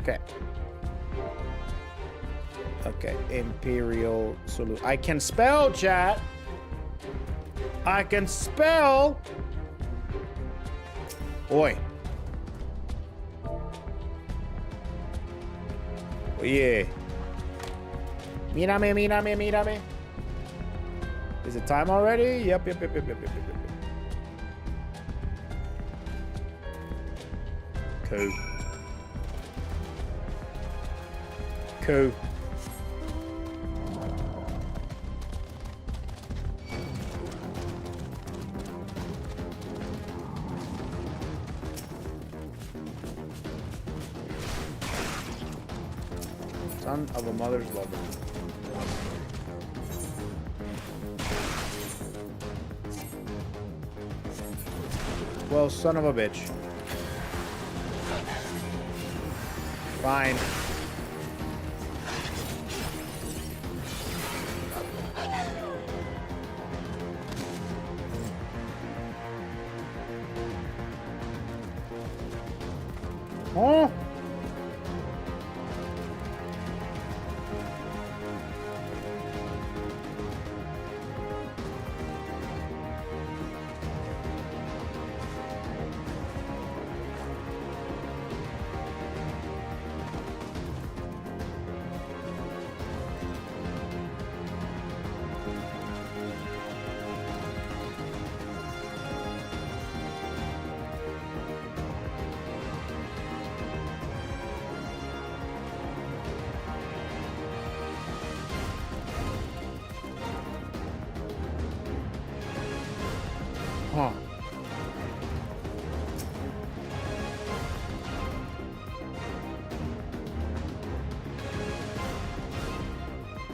Speaker 1: Okay. Okay, Imperial salute. I can spell, chat. I can spell. Oi. Oh, yeah. Mírame. Is it time already? Yep. Cool. Son of a mother's lover. Well, son of a bitch. Fine. Huh?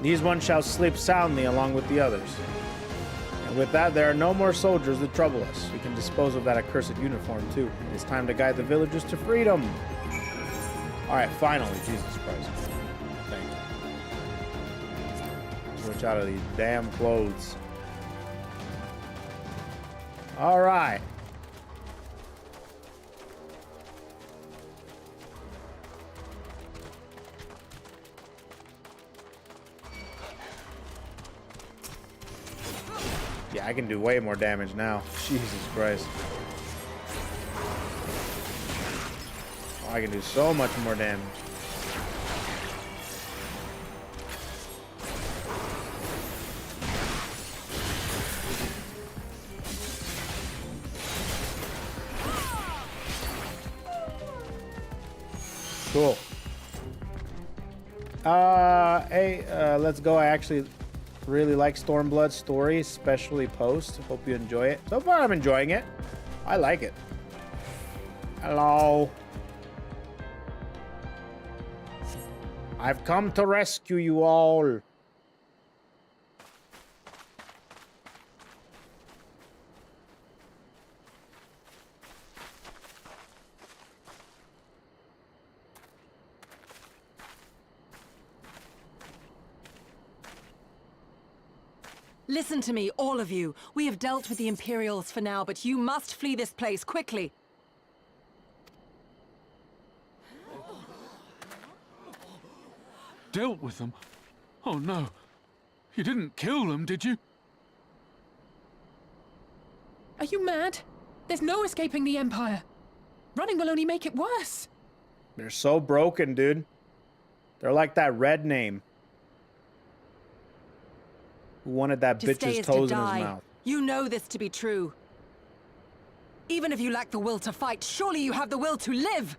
Speaker 1: These ones shall sleep soundly along with the others. And with that, there are no more soldiers that trouble us. We can dispose of that accursed uniform, too. It's time to guide the villagers to freedom. Alright, finally, Jesus Christ. Thank you. Switch out of these damn clothes. Alright. Yeah, I can do way more damage now. Jesus Christ. Oh, I can do so much more damage. Cool. Hey, let's go. I actually really like Stormblood's story, especially post. Hope you enjoy it. So far, I'm enjoying it. I like it. Hello. I've come to rescue you all.
Speaker 13: Listen to me, all of you. We have dealt with the Imperials for now, but you must flee this place quickly.
Speaker 15: Dealt with them? Oh no. You didn't kill them, did you?
Speaker 6: Are you mad? There's no escaping the Empire. Running will only make it worse.
Speaker 1: They're so broken, dude. They're like that red name. Who wanted that bitch's toes in his mouth?
Speaker 13: You know this to be true. Even if you lack the will to fight, surely you have the will to live!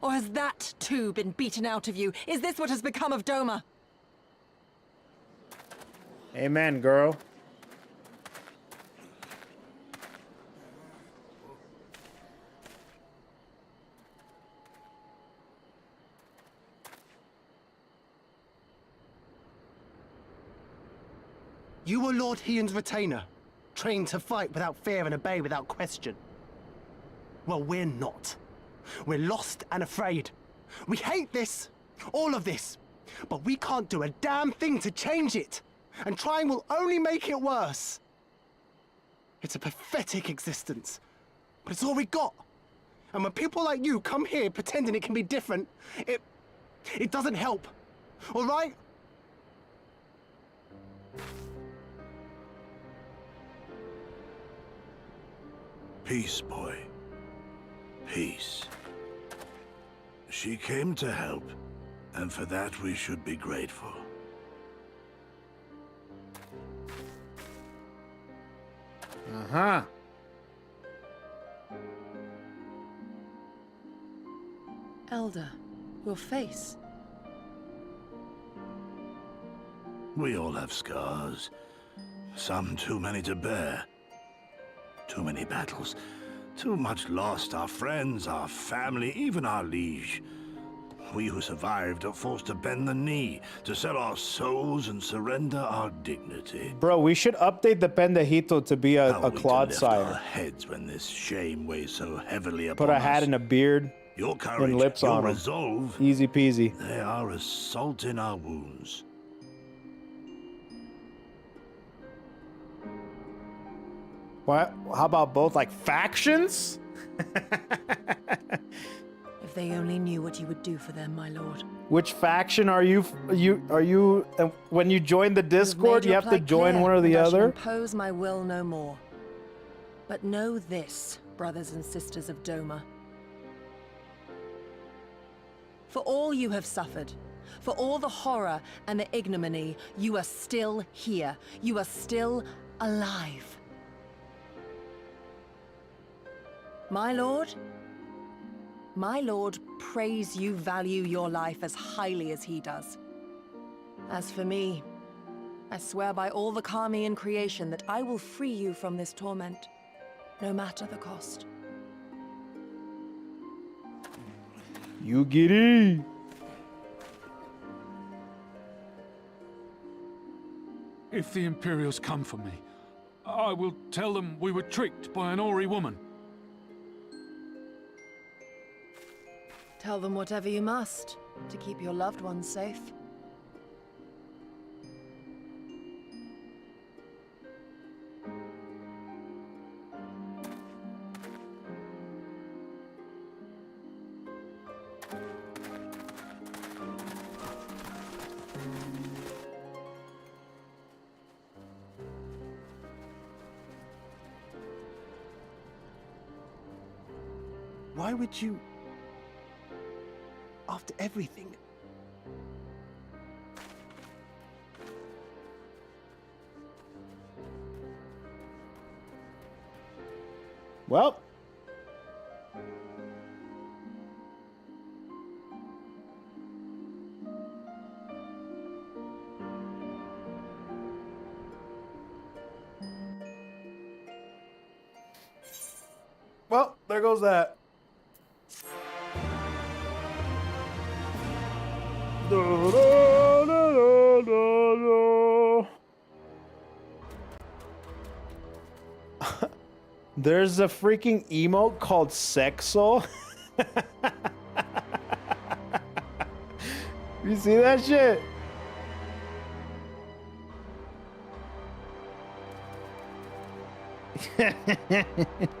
Speaker 13: Or has that, too, been beaten out of you? Is this what has become of Doma?
Speaker 1: Amen, girl.
Speaker 10: You were Lord Hien's retainer, trained to fight without fear and obey without question. Well, we're not. We're lost and afraid. We hate this, all of this, but we can't do a damn thing to change it. And trying will only make it worse. It's a pathetic existence, but it's all we got. And when people like you come here pretending it can be different, it doesn't help, all right?
Speaker 9: Peace, boy. Peace. She came to help, and for that we should be grateful.
Speaker 1: Uh-huh.
Speaker 13: Elder, your face.
Speaker 9: We all have scars. Some too many to bear. Too many battles. Too much lost. Our friends, our family, even our liege. We who survived are forced to bend the knee, to sell our souls and surrender our dignity.
Speaker 1: Bro, we should update the Pendejito to be a Claude
Speaker 9: Our
Speaker 1: sire.
Speaker 9: heads when this shame weighs so heavily upon
Speaker 1: Put a
Speaker 9: us.
Speaker 1: hat and a beard
Speaker 9: Your courage,
Speaker 1: and lips
Speaker 9: your
Speaker 1: on him.
Speaker 9: resolve,
Speaker 1: Easy peasy.
Speaker 9: they are as salt in our wounds.
Speaker 1: What? How about both, like, factions?
Speaker 13: If they only knew what you would do for them, my lord.
Speaker 1: Which faction are you? When you join the Discord, you have to join one or the other.
Speaker 13: Impose my will no more. But know this, brothers and sisters of Doma. For all you have suffered, for all the horror and the ignominy, you are still here. You are still alive. My lord prays you value your life as highly as he does. As for me, I swear by all the Kami in creation that I will free you from this torment, no matter the cost.
Speaker 1: You giddy.
Speaker 15: If the Imperials come for me, I will tell them we were tricked by an Ori woman.
Speaker 13: Tell them whatever you must to keep your loved ones safe.
Speaker 10: Why would you... After everything?
Speaker 1: Well. Well, there goes that. There's a freaking emote called Sexo. You see that shit?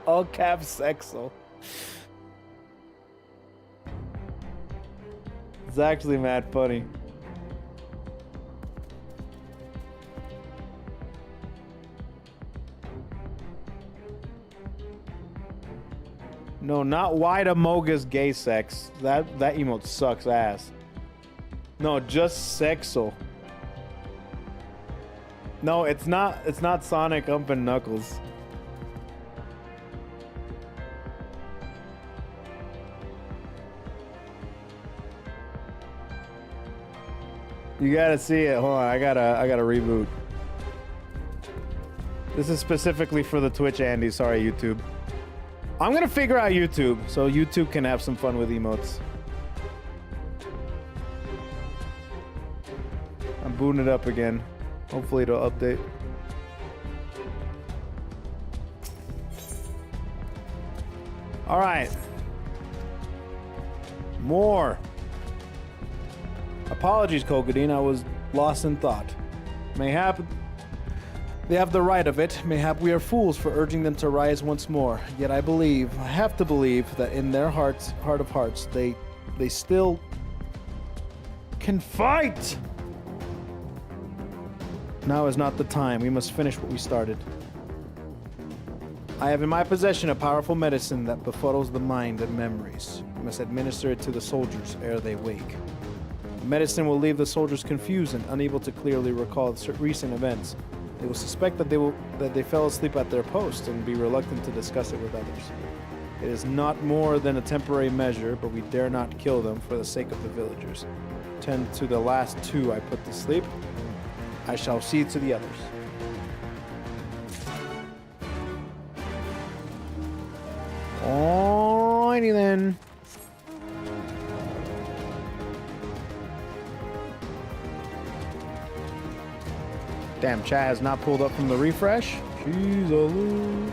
Speaker 1: All caps Sexo. It's actually mad funny. No, not wide amogus gay sex. That emote sucks ass. No, just sexual. No, it's not Sonic Ump and Knuckles. You gotta see it. Hold on, I gotta reboot. This is specifically for the Twitch, Andy. Sorry, YouTube. I'm gonna figure out YouTube, so YouTube can have some fun with emotes. I'm booting it up again. Hopefully it'll update. All right. More. Apologies, KoeKoe. I was lost in thought. Mayhap they have the right of it. Mayhap we are fools for urging them to rise once more. Yet I have to believe that in their heart of hearts, they still can fight. Now is not the time. We must finish what we started. I have in my possession a powerful medicine that befuddles the mind and memories. We must administer it to the soldiers ere they wake. The medicine will leave the soldiers confused and unable to clearly recall recent events. They will suspect that they fell asleep at their post and be reluctant to discuss it with others. It is not more than a temporary measure, but we dare not kill them for the sake of the villagers. Tend to the last two I put to sleep. I shall see to the others. Alrighty then. Damn, chat has not pulled up from the refresh. Jeez, oh.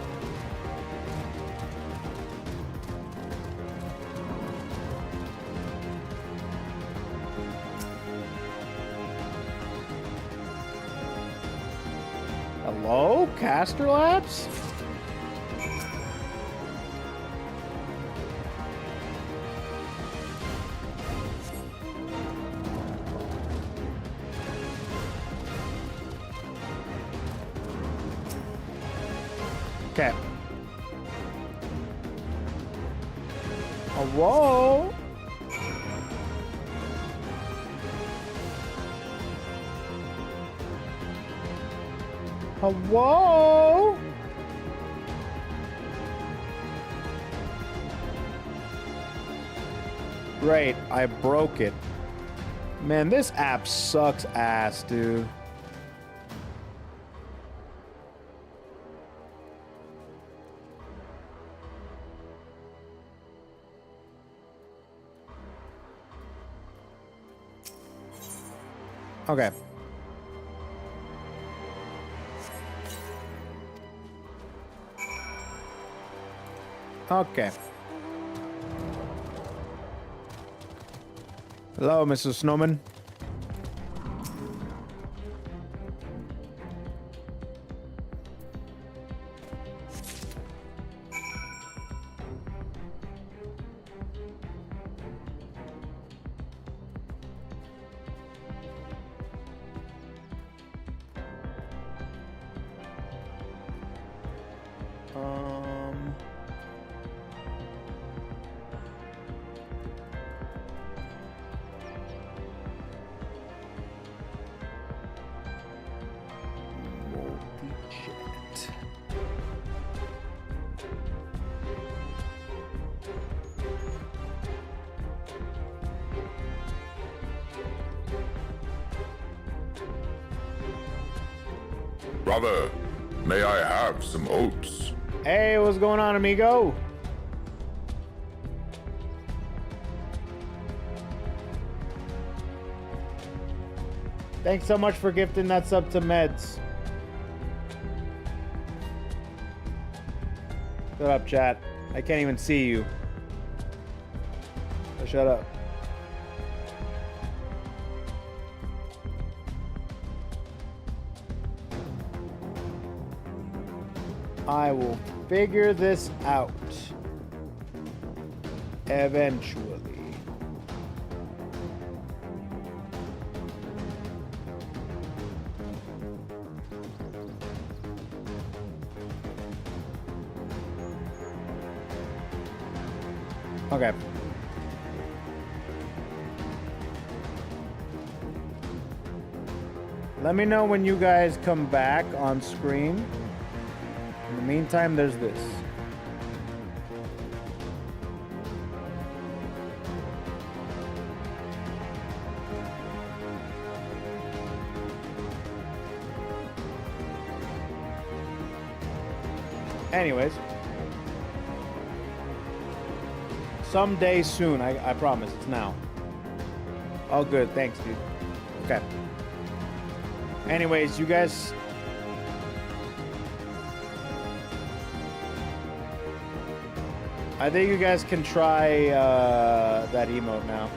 Speaker 1: Hello, Caster Labs? Okay. Whoa. Whoa. Great, I broke it. Man, this app sucks ass, dude. Okay. Okay. Hello, Mrs. Snowman.
Speaker 12: Brother, may I have some oats?
Speaker 1: Hey, what's going on, amigo? Thanks so much for gifting that sub to Meds. Shut up, chat. I can't even see you. So shut up. I will figure this out. Eventually. Okay. Let me know when you guys come back on screen. In the meantime, there's this. Anyways. Someday soon, I promise. It's now. Oh, good. Thanks, dude. Okay. Anyways, you guys... I think you guys can try that emote now.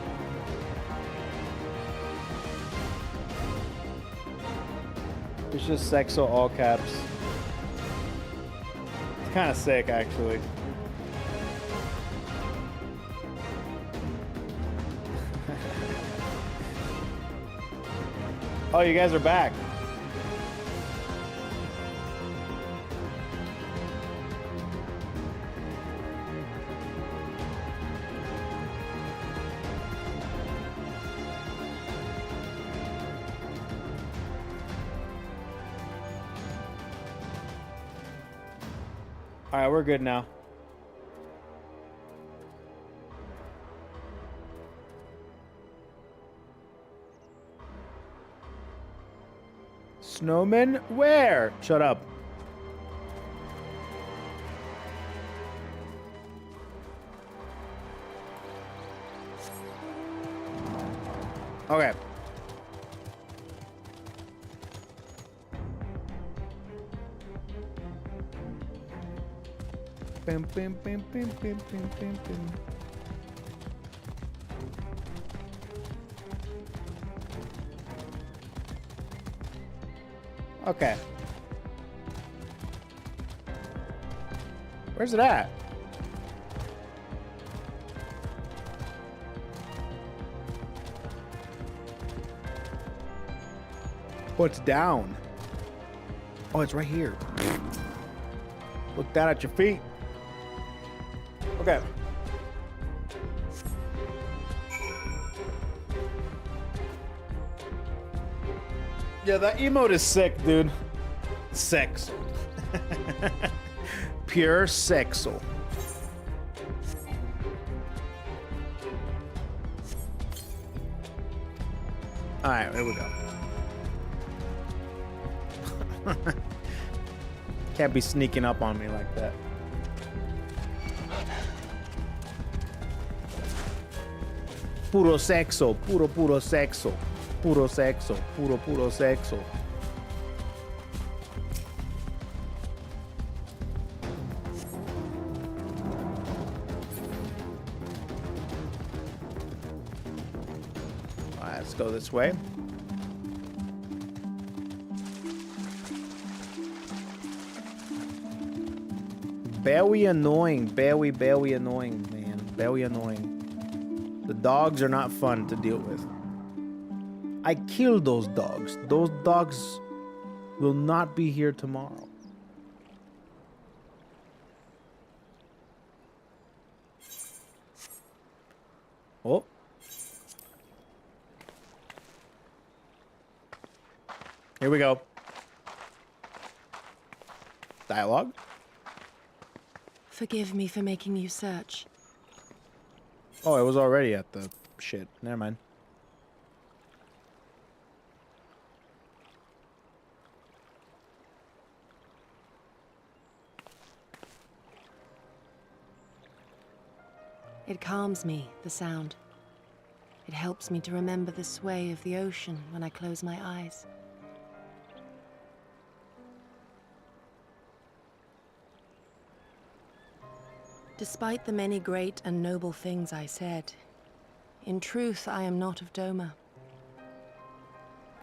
Speaker 1: It's just Sexo all caps. It's kind of sick, actually. Oh, you guys are back. All right, we're good now. Snowman, where? Shut up. Okay. Bim, bim, bim, bim, bim, bim, bim, bim. Okay. Where's it at? Oh, it's down. Oh, it's right here. Look down at your feet. Okay. Yeah, that emote is sick, dude. Sex. Pure sexual. Alright, here we go. Can't be sneaking up on me like that. Puro sexo, puro sexo. Puro sexo, puro sexo. Let's go this way. Very annoying. Very annoying, man. Very annoying. The dogs are not fun to deal with. I killed those dogs. Those dogs will not be here tomorrow. Oh. Here we go. Dialogue.
Speaker 13: Forgive me for making you search.
Speaker 1: Oh, it was already at the shit. Never mind.
Speaker 13: It calms me, the sound. It helps me to remember the sway of the ocean when I close my eyes. Despite the many great and noble things I said, in truth I am not of Doma.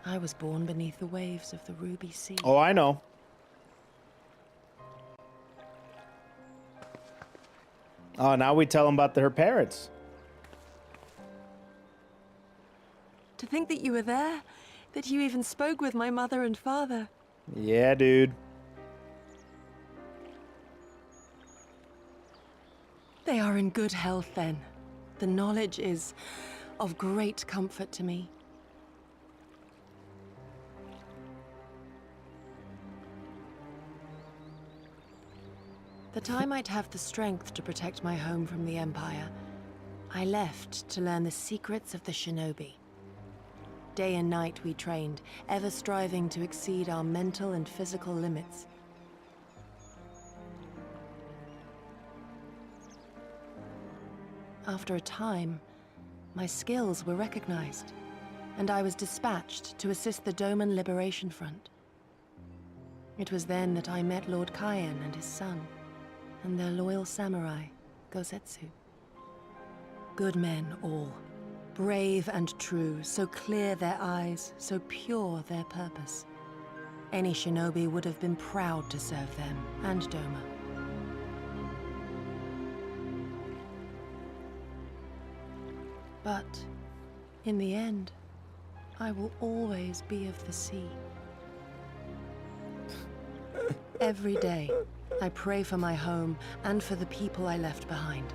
Speaker 13: I was born beneath the waves of the Ruby Sea.
Speaker 1: Oh, I know. Oh, now we tell them about her parents.
Speaker 13: To think that you were there, that you even spoke with my mother and father.
Speaker 1: Yeah, dude.
Speaker 13: They are in good health then. The knowledge is of great comfort to me. That I might have the strength to protect my home from the Empire, I left to learn the secrets of the shinobi. Day and night we trained, ever striving to exceed our mental and physical limits. After a time, my skills were recognized, and I was dispatched to assist the Doman Liberation Front. It was then that I met Lord Kaien and his son, and their loyal samurai, Gosetsu. Good men all, brave and true, so clear their eyes, so pure their purpose. Any shinobi would have been proud to serve them and Doma. But, in the end, I will always be of the sea. Every day, I pray for my home and for the people I left behind,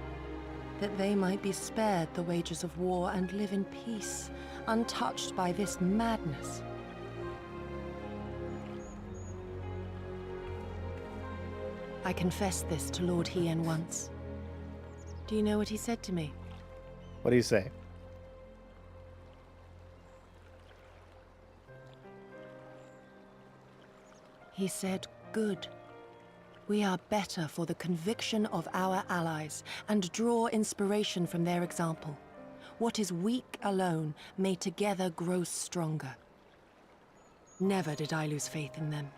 Speaker 13: that they might be spared the wages of war and live in peace, untouched by this madness. I confessed this to Lord Hien once. Do you know what he said to me?
Speaker 1: What do you say?
Speaker 13: He said, "Good. We are better for the conviction of our allies, and draw inspiration from their example. What is weak alone may together grow stronger." Never did I lose faith in them.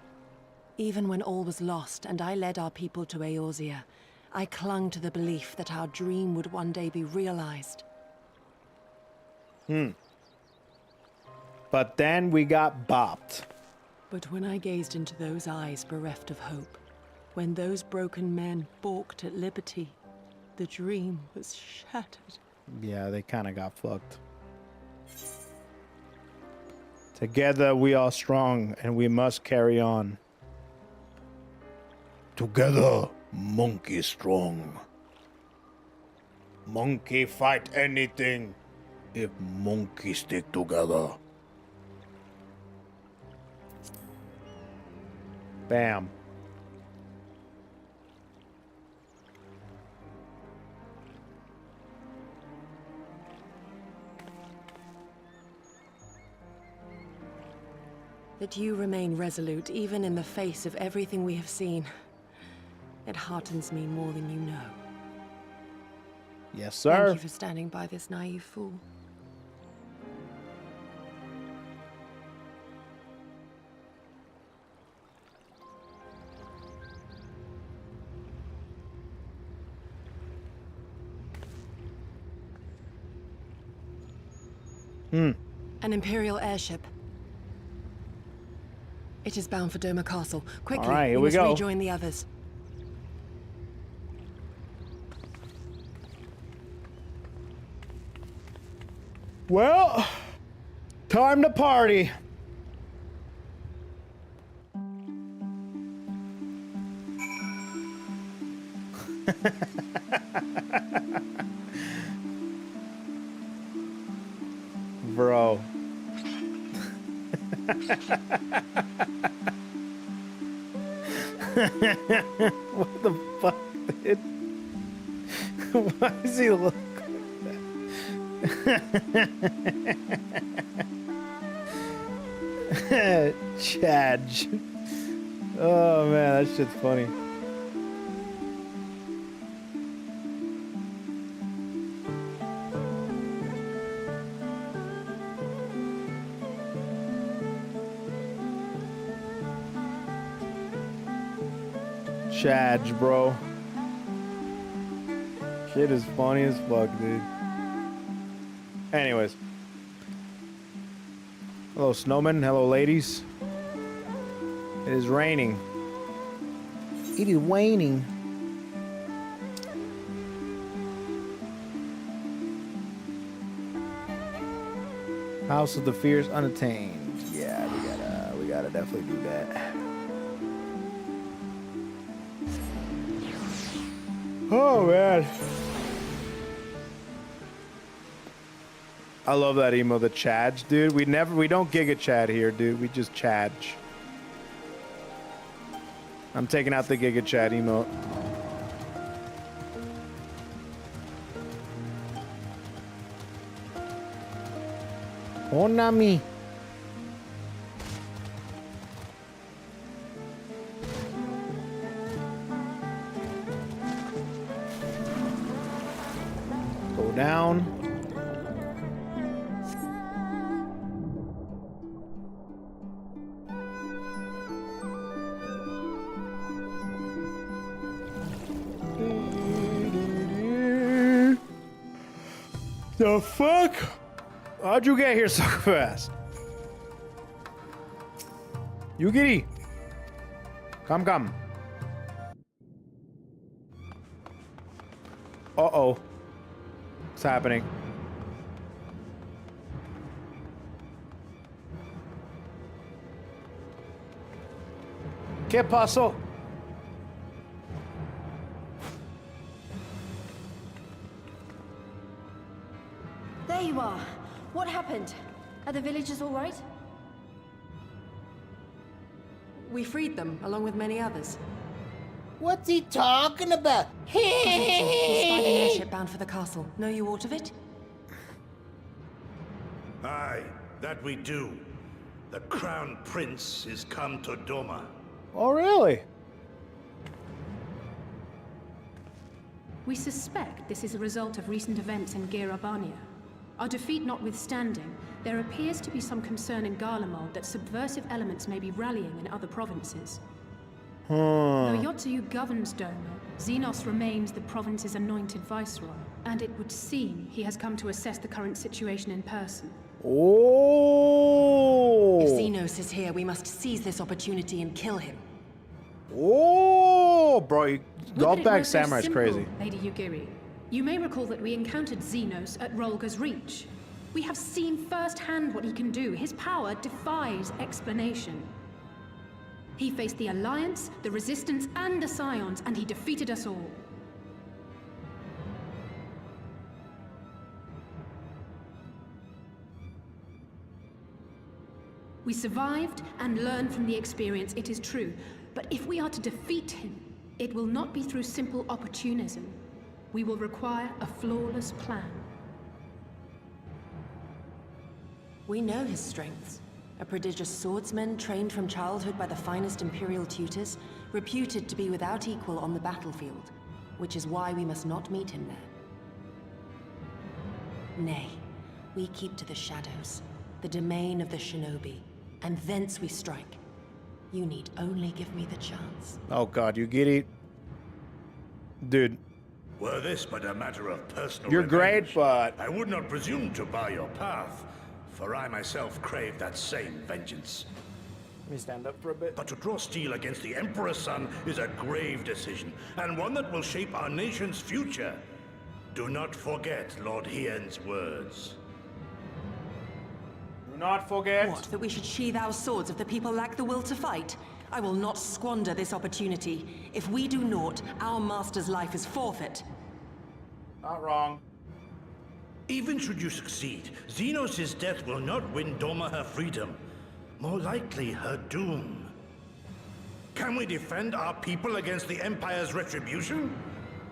Speaker 13: Even when all was lost and I led our people to Eorzea, I clung to the belief that our dream would one day be realized.
Speaker 1: But then we got bopped.
Speaker 13: But when I gazed into those eyes bereft of hope, when those broken men balked at liberty, the dream was shattered.
Speaker 1: Yeah, they kind of got fucked. Together we are strong and we must carry on. Together, monkey strong. Monkey fight anything if monkey stick together. Bam.
Speaker 13: That you remain resolute even in the face of everything we have seen. It heartens me more than you know.
Speaker 1: Yes, sir.
Speaker 13: Thank you for standing by this naive fool. An Imperial airship. It is bound for Doma Castle. Quickly,
Speaker 1: All right, here
Speaker 13: we
Speaker 1: we
Speaker 13: must
Speaker 1: go.
Speaker 13: rejoin the others.
Speaker 1: Well, time to party. Bro. What the fuck, dude? Why does he look like that? Chad. Oh man, that shit's funny. Chadge, bro. Shit is funny as fuck, dude. Anyways. Hello, snowmen. Hello, ladies. It is raining. It is waning. House of the Fierce unattained. Yeah, we gotta definitely do that. Oh man, I love that emo, the Chadge, dude. We don't Giga Chad here, dude. We just Chadge. I'm taking out the Giga Chad emote. Onami. Go down. The fuck? How'd you get here so fast? Yugiri. Come. Uh-oh. What's happening? ¿Qué pasó?
Speaker 4: There you are. What happened? Are the villagers all right?
Speaker 13: We freed them, along with many others.
Speaker 16: What's he talking about?
Speaker 13: We spied an airship bound for the castle. Know you aught of it?
Speaker 9: Aye, that we do. The Crown Prince is come to Doma.
Speaker 1: Oh, really?
Speaker 6: We suspect this is a result of recent events in Girabania. Our defeat notwithstanding, there appears to be some concern in Garlemald that subversive elements may be rallying in other provinces. Though Yotsuyu governs Doma, Xenos remains the province's anointed viceroy, and it would seem he has come to assess the current situation in person.
Speaker 1: Oh!
Speaker 13: If Xenos is here, we must seize this opportunity and kill him.
Speaker 1: Oh, bro,
Speaker 6: Wouldn't it
Speaker 1: Goldback
Speaker 6: were so
Speaker 1: Samurai's
Speaker 6: simple,
Speaker 1: crazy.
Speaker 6: Lady Yugiri. You may recall that we encountered Xenos at Rolga's Reach. We have seen firsthand what he can do. His power defies explanation. He faced the Alliance, the Resistance, and the Scions, and he defeated us all. We survived and learned from the experience, it is true. But if we are to defeat him, it will not be through simple opportunism. We will require a flawless plan.
Speaker 13: We know his strengths. A prodigious swordsman trained from childhood by the finest Imperial tutors, reputed to be without equal on the battlefield, which is why we must not meet him there. Nay, we keep to the shadows, the domain of the shinobi, and thence we strike. You need only give me the chance.
Speaker 1: Oh god, you get it? Dude.
Speaker 9: Were this but a matter of personal
Speaker 1: You're
Speaker 9: revenge,
Speaker 1: great, but
Speaker 9: I would not presume to bar your path. for I myself crave that same vengeance.
Speaker 1: Let me stand up for a bit.
Speaker 9: But to draw steel against the Emperor's son is a grave decision, and one that will shape our nation's future. Do not forget Lord Hien's words.
Speaker 1: Do not forget.
Speaker 13: What, that we should sheathe our swords if the people lack the will to fight? I will not squander this opportunity. If we do naught, our master's life is forfeit.
Speaker 1: Not wrong.
Speaker 9: Even should you succeed, Xenos' death will not win Doma her freedom. More likely, her doom. Can we defend our people against the Empire's retribution?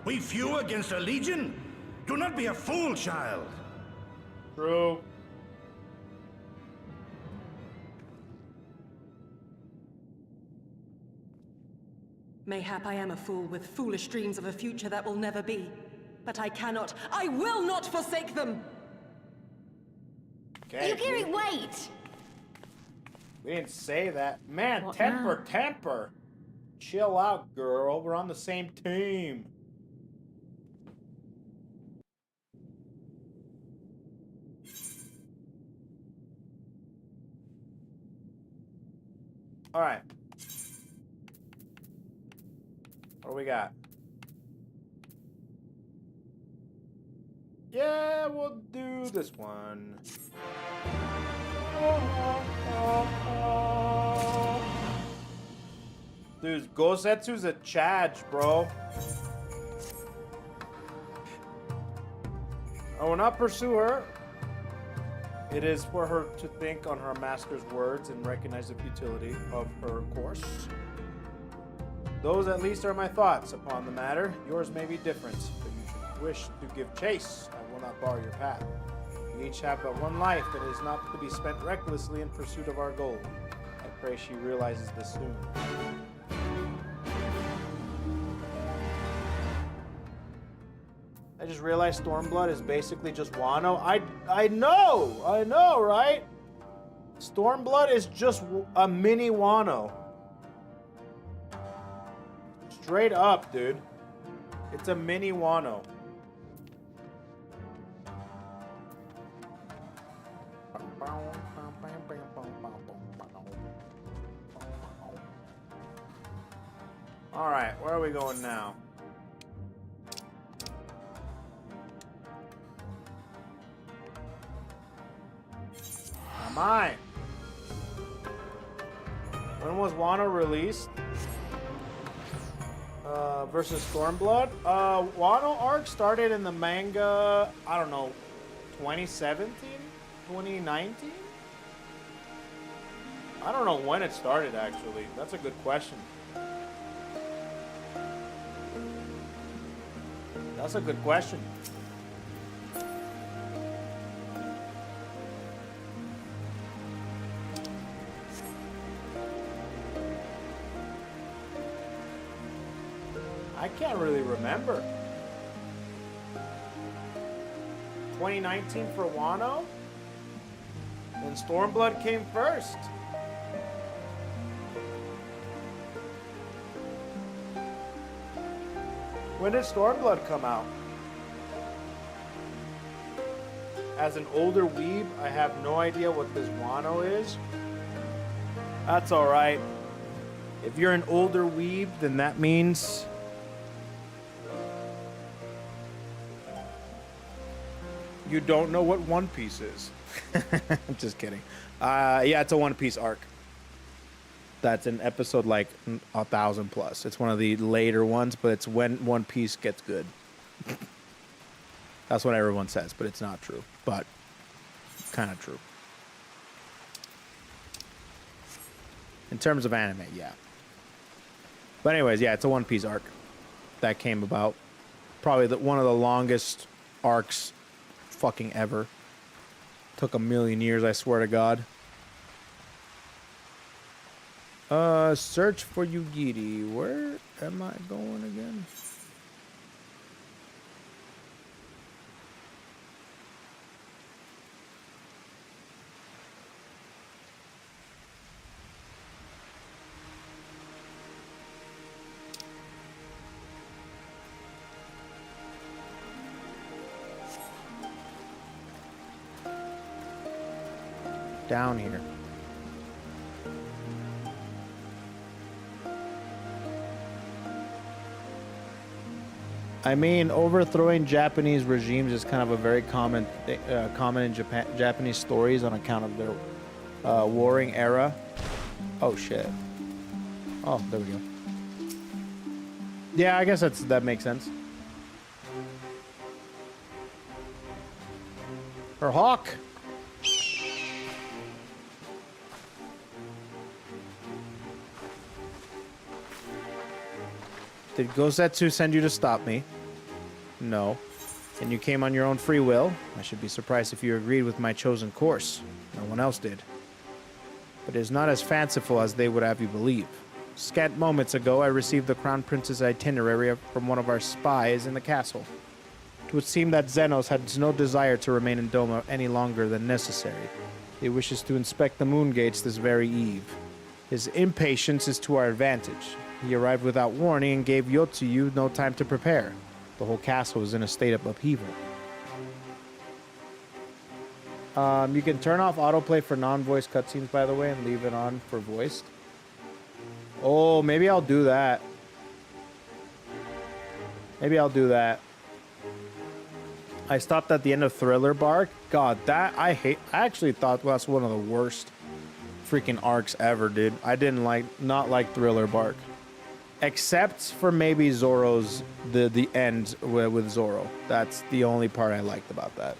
Speaker 9: We few against a legion? Do not be a fool, child.
Speaker 1: True.
Speaker 13: Mayhap I am a fool with foolish dreams of a future that will never be. But I will not forsake them!
Speaker 1: Okay.
Speaker 4: Yukiri, wait!
Speaker 1: We didn't say that. Man,
Speaker 4: What
Speaker 1: temper, temper. Chill out, girl. We're on the same team. All right. What do we got? Yeah, we'll do this one. Dude, Gosetsu's a chadge, bro. I will not pursue her. It is for her to think on her master's words and recognize the futility of her course. Those at least are my thoughts upon the matter. Yours may be different, but you should wish to give chase. I will not bar your path. We each have but one life that is not to be spent recklessly in pursuit of our goal. I pray she realizes this soon. I just realized Stormblood is basically just Wano. I know, right? Stormblood is just a mini Wano. Straight up, dude. It's a mini Wano. Alright, where are we going now? Am I? When was Wano released? Versus Stormblood? Wano arc started in the manga, I don't know, 2017? 2019? I don't know when it started, actually. That's a good question. That's a good question. I can't really remember. 2019 for Wano? Then Stormblood came first. When did Stormblood come out? As an older weeb, I have no idea what this Wano is. That's alright. If you're an older weeb, then that means you don't know what One Piece is. I'm just kidding. Yeah, it's a One Piece arc. That's an episode like 1,000 plus. It's one of the later ones, but it's when One Piece gets good. That's what everyone says, but it's not true. But kind of true. In terms of anime, yeah. But anyways, yeah, it's a One Piece arc that came about. Probably one of the longest arcs fucking ever. Took 1,000,000 years, I swear to God. Search for Yugiri. Where am I going again? down here. I mean, overthrowing Japanese regimes is kind of a very common in Japanese stories on account of their warring era. Oh shit. Oh, there we go. Yeah, I guess that makes sense. Her hawk. Did Gosetsu send you to stop me? No. And you came on your own free will? I should be surprised if you agreed with my chosen course. No one else did. But it is not as fanciful as they would have you believe. Scant moments ago, I received the Crown Prince's itinerary from one of our spies in the castle. It would seem that Xenos has no desire to remain in Doma any longer than necessary. He wishes to inspect the moon gates this very eve. His impatience is to our advantage. He arrived without warning and gave Yotsuyu no time to prepare. The whole castle is in a state of upheaval. You can turn off autoplay for non-voice cutscenes, by the way, and leave it on for voiced. Oh, maybe I'll do that. Maybe I'll do that. I stopped at the end of Thriller Bark. God, that I actually thought that's one of the worst freaking arcs ever, dude. I didn't not like Thriller Bark. Except for maybe Zoro's, the end with Zoro. That's the only part I liked about that.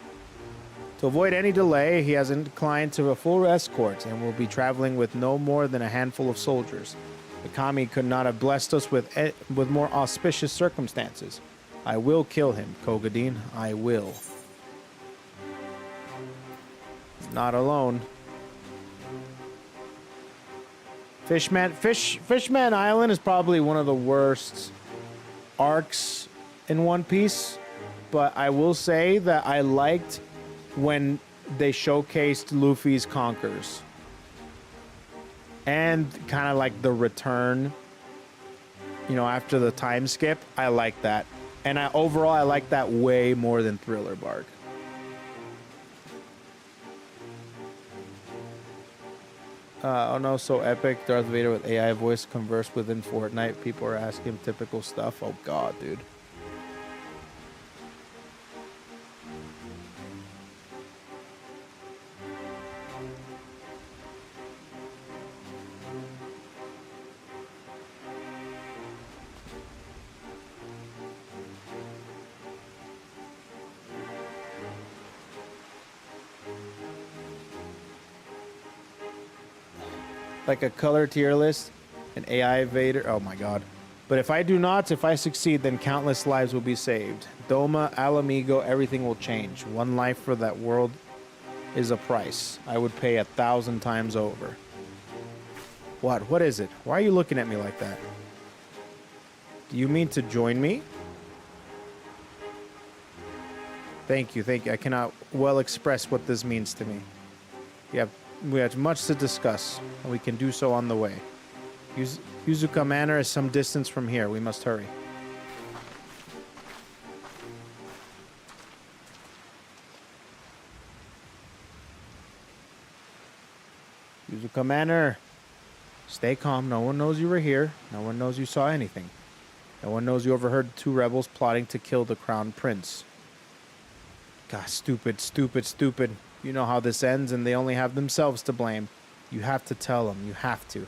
Speaker 1: To avoid any delay, he has inclined to a full escort and will be traveling with no more than a handful of soldiers. The Kami could not have blessed us with more auspicious circumstances. I will kill him, Kogadin. I will. Not alone. Fishman Island is probably one of the worst arcs in One Piece, but I will say that I liked when they showcased Luffy's conquers and kind of like the return, you know, after the time skip. I like that, and overall I like that way more than Thriller Bark. Oh no, so epic. Darth Vader with AI voice converse within Fortnite. People are asking him typical stuff. Oh god, dude. Like a color tier list, an AI Vader. Oh my god. But if I succeed, then countless lives will be saved. Doma, Alamigo, everything will change. One life for that world is a price I would pay 1,000 times over. What is it? Why are you looking at me like that? Do you mean to join me? Thank you. I cannot well express what this means to me. We have much to discuss, and we can do so on the way. Yuzuka Manor is some distance from here. We must hurry. Yuzuka Manor. Stay calm. No one knows you were here. No one knows you saw anything. No one knows you overheard 2 rebels plotting to kill the Crown Prince. God, stupid. You know how this ends, and they only have themselves to blame. You have to tell them. You have to.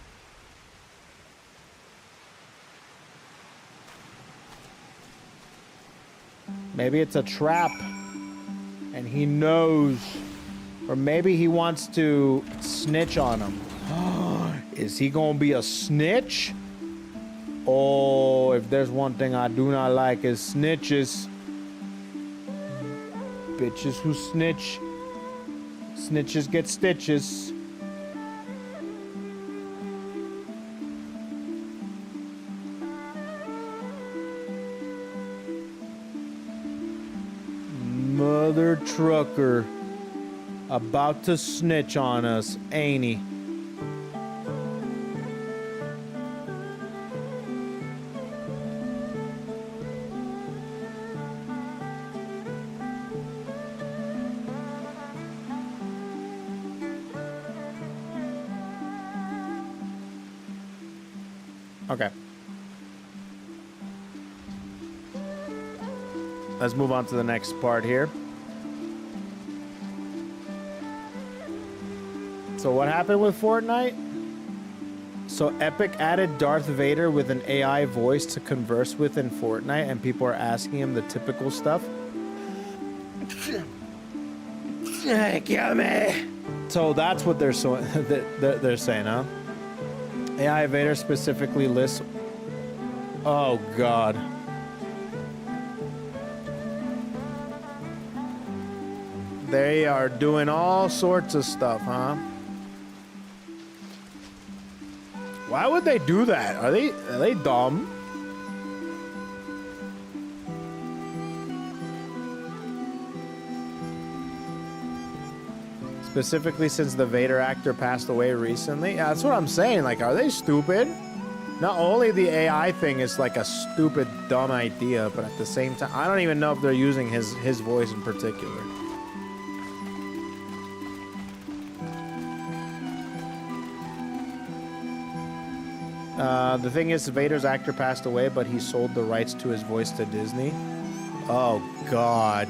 Speaker 1: Maybe it's a trap, and he knows. Or maybe he wants to snitch on him. Is he gonna be a snitch? Oh, if there's one thing I do not like is snitches. Bitches who snitch. Snitches get stitches. Mother trucker. About to snitch on us, ain't he? Okay. Let's move on to the next part here. So what happened with Fortnite? So Epic added Darth Vader with an AI voice to converse with in Fortnite, and people are asking him the typical stuff. Kill me. So that's what they're saying, huh? AI Vader specifically lists. Oh God. They are doing all sorts of stuff, huh? Why would they do that? Are they dumb? Specifically since the Vader actor passed away recently. Yeah, that's what I'm saying. Like, are they stupid? Not only the AI thing is like a stupid, dumb idea, but at the same time, I don't even know if they're using his voice in particular. The thing is, Vader's actor passed away, but he sold the rights to his voice to Disney. Oh, God.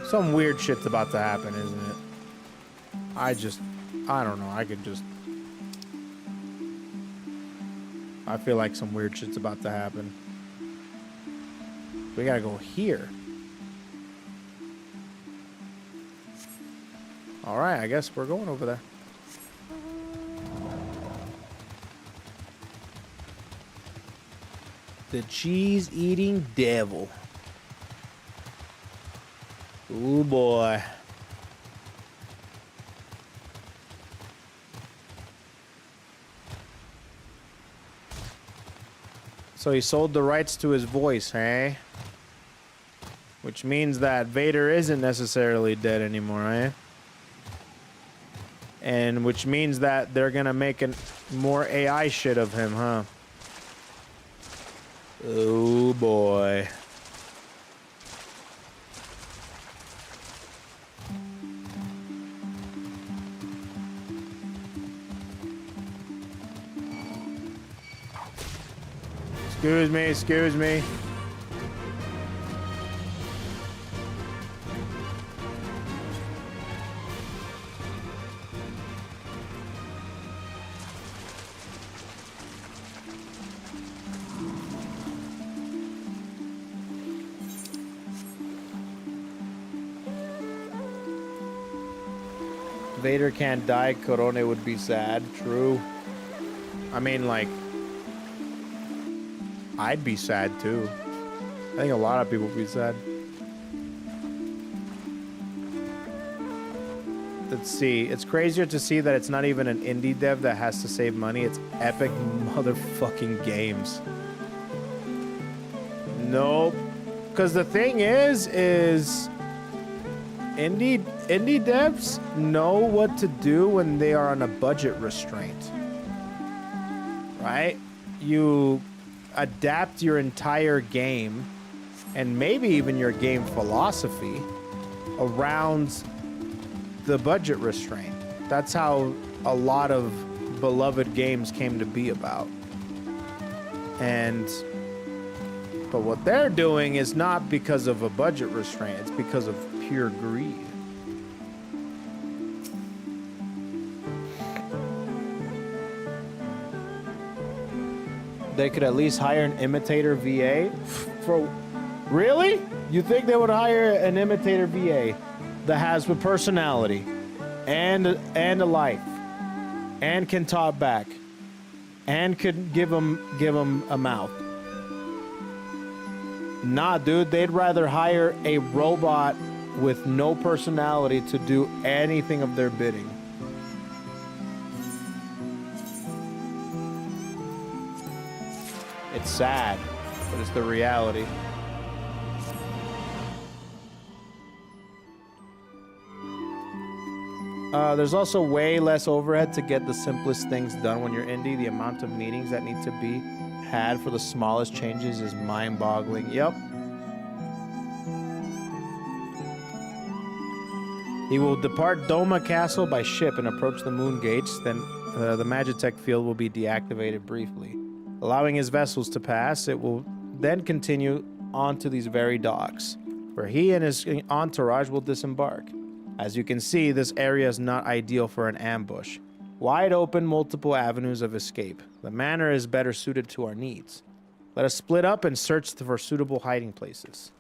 Speaker 1: Some weird shit's about to happen, isn't it? I don't know. I feel like some weird shit's about to happen. We gotta go here. All right, I guess we're going over there. The cheese-eating devil. Ooh, boy. So he sold the rights to his voice, hey? Which means that Vader isn't necessarily dead anymore, eh? And which means that they're gonna make more AI shit of him, huh? Oh boy. Excuse me. Vader can't die, Corone would be sad. True. I mean, like, I'd be sad too. I think a lot of people would be sad. Let's see. It's crazier to see that it's not even an indie dev that has to save money. It's Epic motherfucking Games. Nope. Because the thing is indie devs know what to do when they are on a budget restraint. Right? You adapt your entire game and maybe even your game philosophy around the budget restraint. That's how a lot of beloved games came to be about. But what they're doing is not because of a budget restraint, it's because of pure greed. They could at least hire an imitator VA for... Really? You think they would hire an imitator VA that has a personality and a life and can talk back and could give them a mouth? Nah, dude, they'd rather hire a robot with no personality to do anything of their bidding. It's sad, but it's the reality. There's also way less overhead to get the simplest things done when you're indie. The amount of meetings that need to be had for the smallest changes is mind-boggling. Yep. He will depart Doma Castle by ship and approach the moon gates, then the Magitech field will be deactivated briefly, allowing his vessels to pass. It will then continue onto these very docks, where he and his entourage will disembark. As you can see, this area is not ideal for an ambush. Wide open, multiple avenues of escape. The manor is better suited to our needs. Let us split up and search for suitable hiding places.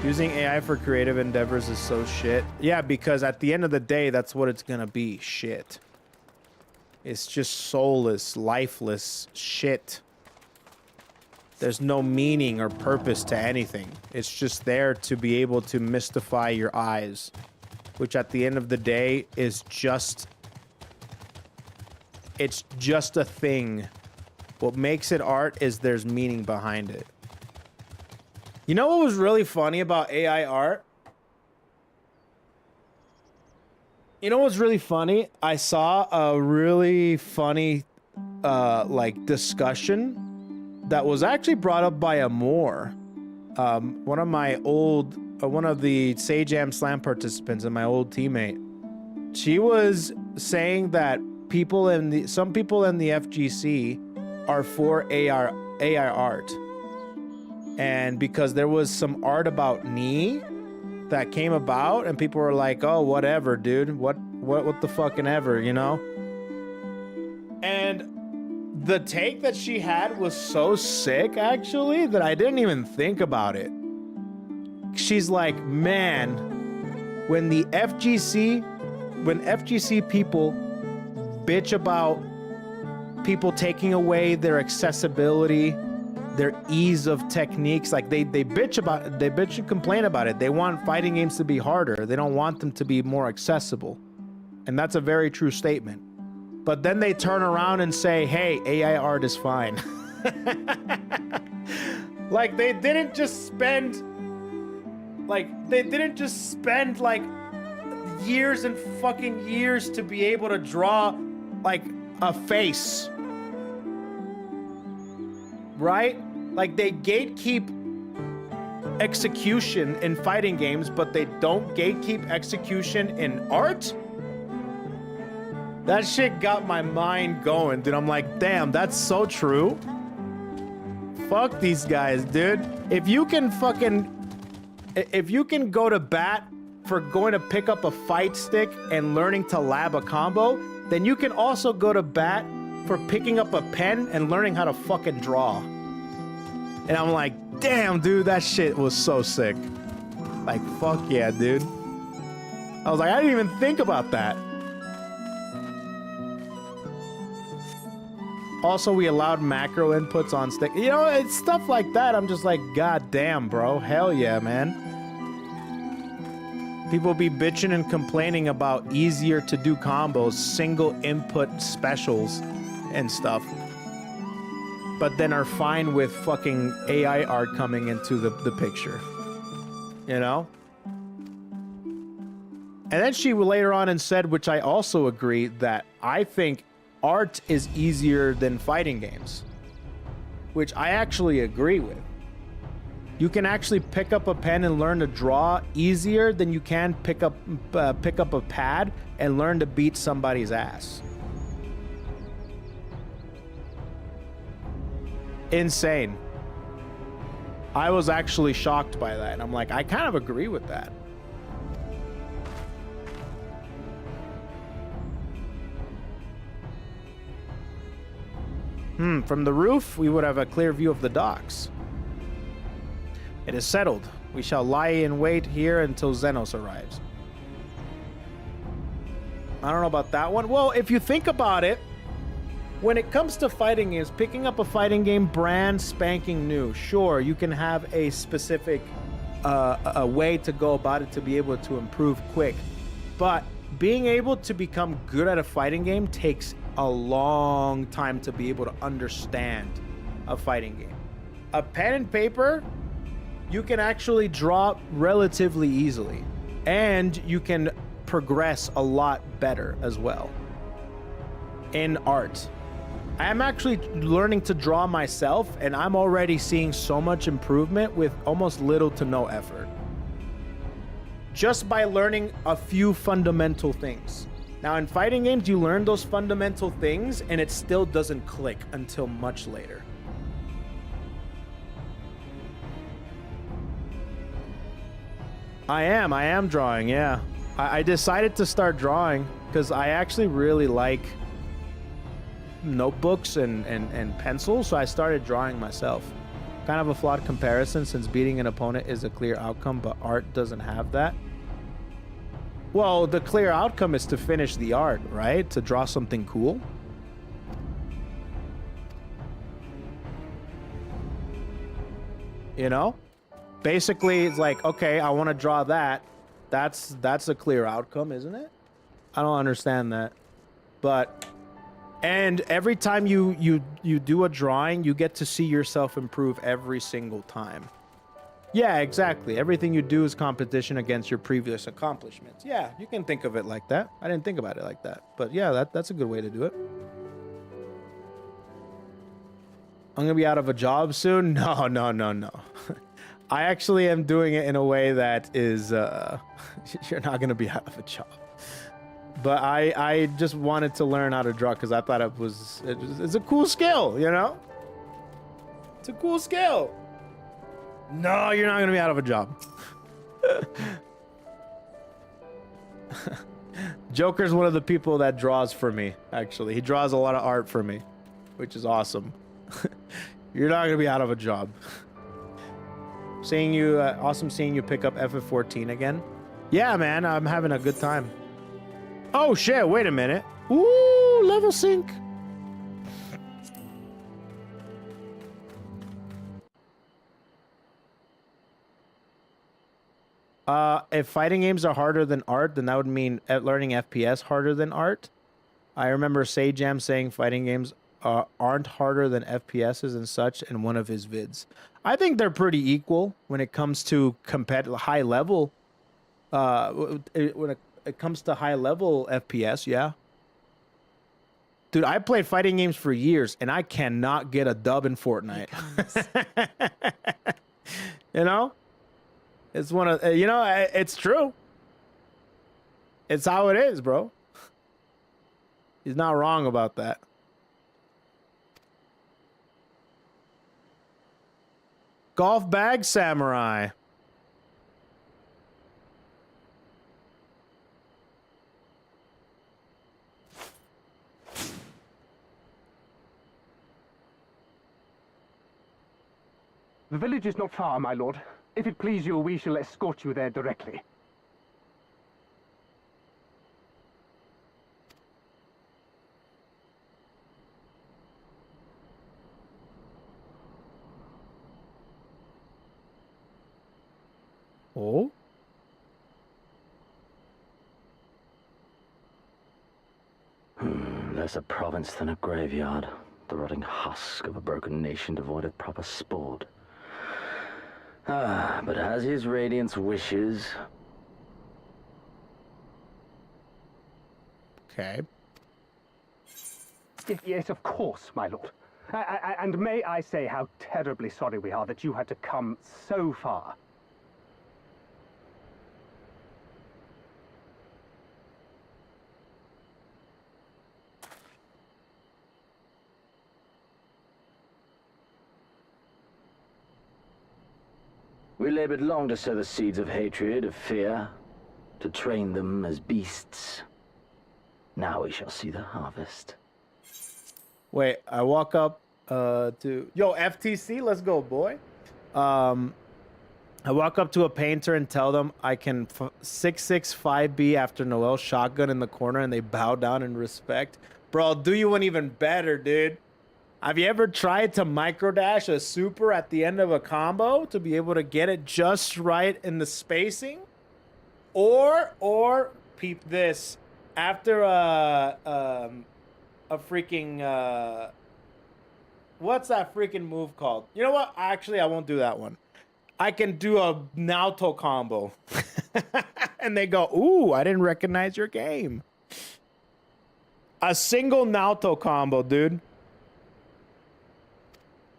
Speaker 1: Using AI for creative endeavors is so shit. Yeah, because at the end of the day, that's what it's gonna be. Shit. It's just soulless, lifeless shit. There's no meaning or purpose to anything. It's just there to be able to mystify your eyes, which at the end of the day is just... It's just a thing. What makes it art is there's meaning behind it. You know what was really funny about AI art? You know what's really funny? I saw a really funny like discussion that was actually brought up by Amor, one of the Sajam Slam participants and my old teammate. She was saying that some people in the FGC are for AI art, and because there was some art about Ni that came about, and people were like, "Oh, whatever, dude. What the fucking ever," you know? And the take that she had was so sick, actually, that I didn't even think about it. She's like, man, when FGC people bitch about people taking away their accessibility, their ease of techniques, like they bitch and complain about it. They want fighting games to be harder. They don't want them to be more accessible. And that's a very true statement. But then they turn around and say, hey, AI art is fine. Like they didn't just spend like years and fucking years to be able to draw like a face. Right? Like they gatekeep execution in fighting games, but they don't gatekeep execution in art? That shit got my mind going, dude. I'm like, damn, that's so true. Fuck these guys, dude. If you can go to bat for going to pick up a fight stick and learning to lab a combo, then you can also go to bat for picking up a pen and learning how to fucking draw. And I'm like, damn, dude, that shit was so sick. Like, fuck yeah, dude. I was like, I didn't even think about that. Also, we allowed macro inputs on stick. You know, it's stuff like that. I'm just like, god damn, bro. Hell yeah, man. People be bitching and complaining about easier to do combos, single input specials and stuff. But then are fine with fucking AI art coming into the picture. You know? And then she later on and said, which I also agree, that I think art is easier than fighting games, which I actually agree with. You can actually pick up a pen and learn to draw easier than you can pick up a pad and learn to beat somebody's ass. Insane. I was actually shocked by that. I'm like, I kind of agree with that. From the roof, we would have a clear view of the docks. It is settled. We shall lie in wait here until Xenos arrives. I don't know about that one. Well, if you think about it, when it comes to fighting games, picking up a fighting game brand spanking new, sure, you can have a specific a way to go about it to be able to improve quick. But being able to become good at a fighting game takes a long time to be able to understand a fighting game. A pen and paper, you can actually draw relatively easily, and you can progress a lot better as well. In art, I'm actually learning to draw myself, and I'm already seeing so much improvement with almost little to no effort. Just by learning a few fundamental things. Now, in fighting games, you learn those fundamental things, and it still doesn't click until much later. I am drawing, yeah. I decided to start drawing because I actually really like notebooks and pencils, so I started drawing myself. Kind of a flawed comparison since beating an opponent is a clear outcome, but art doesn't have that. Well, the clear outcome is to finish the art, right? To draw something cool. You know? Basically, it's like, okay, I want to draw that. That's a clear outcome, isn't it? I don't understand that. But and every time you do a drawing, you get to see yourself improve every single time. Yeah, exactly. Everything you do is competition against your previous accomplishments. Yeah, you can think of it like that. I didn't think about it like that. But yeah, that's a good way to do it. I'm gonna be out of a job soon? No. I actually am doing it in a way that is, you're not gonna be out of a job. But I just wanted to learn how to draw because I thought it's a cool skill, you know? It's a cool skill. No, you're not gonna be out of a job. Joker's one of the people that draws for me, actually. He draws a lot of art for me, which is awesome. You're not gonna be out of a job. Seeing you, awesome seeing you pick up FF14 again. Yeah, man, I'm having a good time. Oh shit, wait a minute. Ooh, level sync. If fighting games are harder than art, then that would mean learning FPS harder than art. I remember Sajam saying fighting games aren't harder than FPSs and such in one of his vids. I think they're pretty equal when it comes to high level. When it comes to high level FPS, yeah. Dude, I played fighting games for years, and I cannot get a dub in Fortnite. You know? It's one of, you know, it's true. It's how it is, bro. He's not wrong about that. Golf bag samurai.
Speaker 14: The village is not far, my lord. If it please you, we shall escort you there directly.
Speaker 1: Oh?
Speaker 17: Less a province than a graveyard. The rotting husk of a broken nation devoid of proper sport. But as his radiance wishes...
Speaker 1: Okay.
Speaker 14: Yes, of course, my lord. And may I say how terribly sorry we are that you had to come so far.
Speaker 17: We labored long to sow the seeds of hatred, of fear, to train them as beasts. Now we shall see the harvest.
Speaker 1: Wait, I walk up to... Yo, FTC, let's go, boy. I walk up to a painter and tell them I can 665B after Noel shotgun in the corner, and they bow down in respect. Bro, I'll do you one even better, dude. Have you ever tried to microdash a super at the end of a combo to be able to get it just right in the spacing? Or peep this, after a freaking what's that freaking move called? You know what? Actually, I won't do that one. I can do a Naoto combo. And they go, ooh, I didn't recognize your game. A single Naoto combo, dude.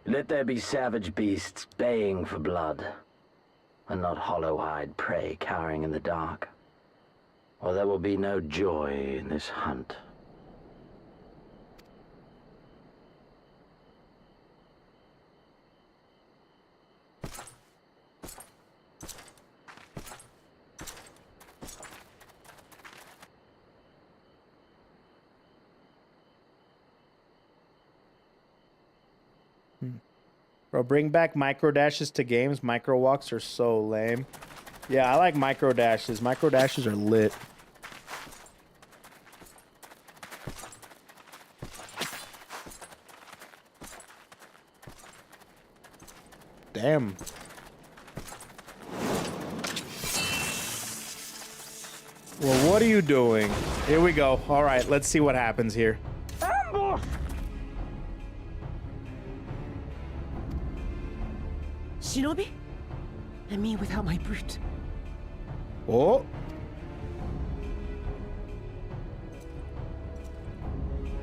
Speaker 17: Let there be savage beasts baying for blood, and not hollow-eyed prey cowering in the dark. or there will be no joy in this hunt.
Speaker 1: Bro, bring back micro dashes to games. Micro walks are so lame. Yeah, I like micro dashes. Micro dashes are lit. Damn. Well, what are you doing? Here we go. All right, let's see what happens here.
Speaker 14: Ambush!
Speaker 8: Shinobi? And me without my brute.
Speaker 1: Oh.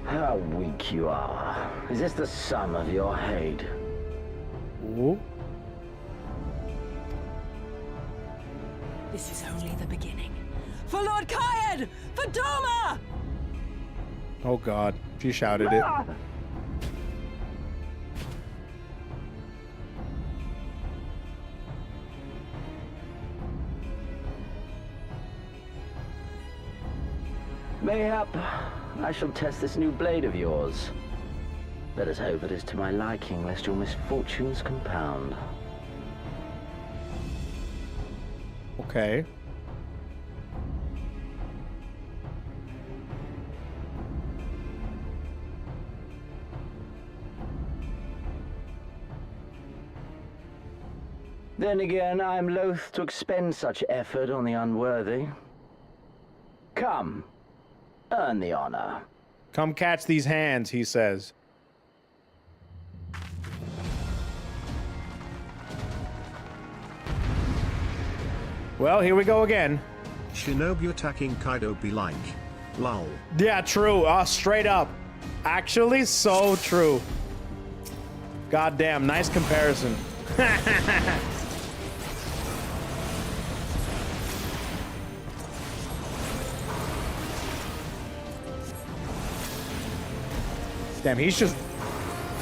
Speaker 17: How weak you are. Is this the sum of your hate?
Speaker 1: Oh.
Speaker 11: This is only the beginning. For Lord Kayan! For Doma!
Speaker 1: Oh God, she shouted it.
Speaker 17: Mayhap I shall test this new blade of yours. Let us hope it is to my liking, lest your misfortunes compound.
Speaker 1: Okay.
Speaker 17: Then again, I am loath to expend such effort on the unworthy. Come, earn the honor.
Speaker 1: Come catch these hands, he says. Well, here we go again.
Speaker 2: Shinobi attacking Kaido be like, lol.
Speaker 1: Yeah, true. Straight up. Actually, so true. God damn, nice comparison. Damn, he's just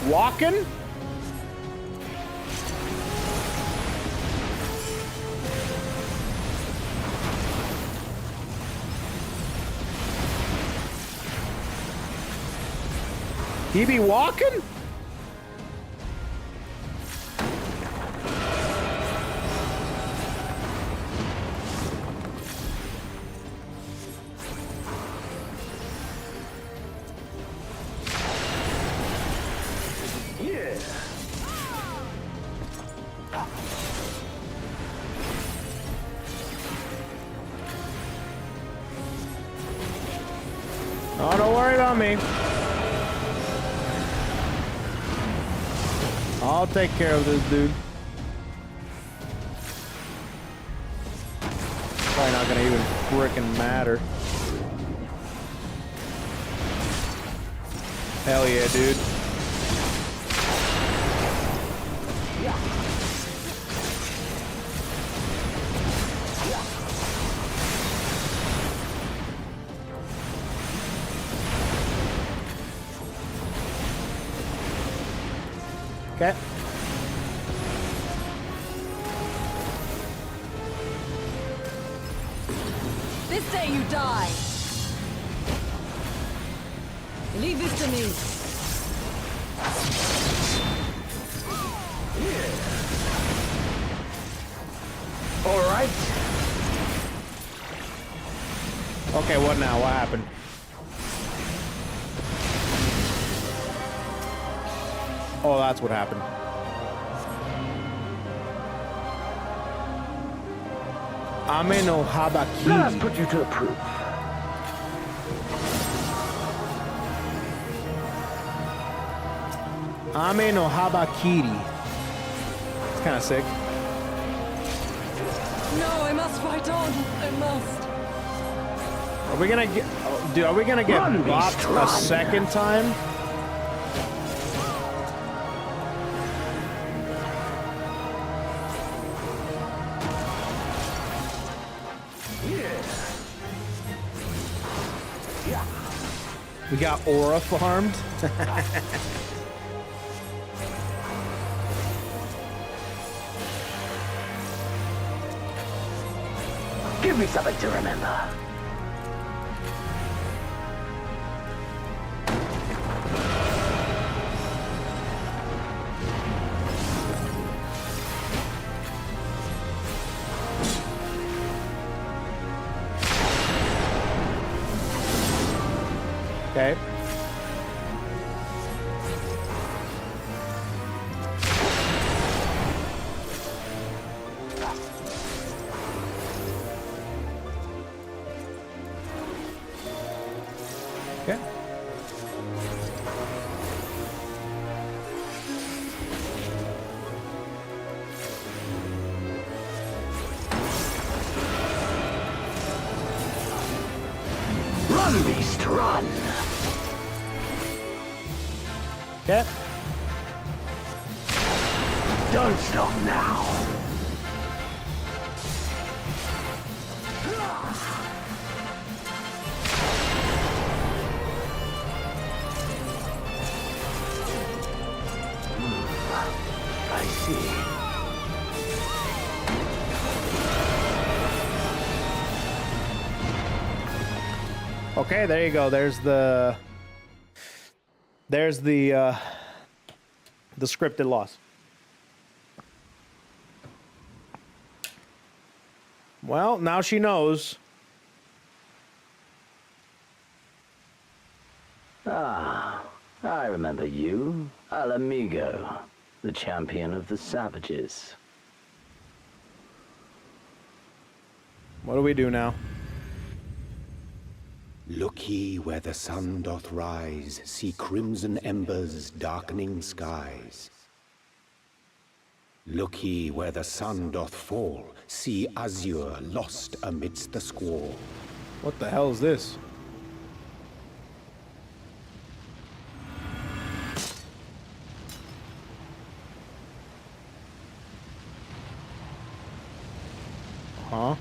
Speaker 1: walking? He be walking? Oh, don't worry about me. I'll take care of this dude. Probably not gonna even frickin' matter. Hell yeah, dude. Okay.
Speaker 11: This day you die. Leave this to me.
Speaker 17: All right.
Speaker 1: Okay, what now? What happened? Oh, that's what happened. Ame no Habaki.
Speaker 17: Let us put you to the proof.
Speaker 1: Ame no Habakiri. It's kind of sick.
Speaker 11: No, I must fight on. I must.
Speaker 1: Are we gonna get? Oh, dude, are we gonna get bopped a second time? We got aura farmed.
Speaker 17: Give me something to remember.
Speaker 1: Okay. Okay.
Speaker 17: Run, beast, run!
Speaker 1: Okay.
Speaker 17: Don't stop now. I see.
Speaker 1: Okay, there you go. There's the scripted loss. Well, now she knows.
Speaker 17: Ah, I remember you. Al Amigo, the champion of the savages.
Speaker 1: What do we do now?
Speaker 18: Look ye where the sun doth rise, see crimson embers darkening skies. Look ye where the sun doth fall, see azure lost amidst the squall.
Speaker 1: What the hell is this? Huh?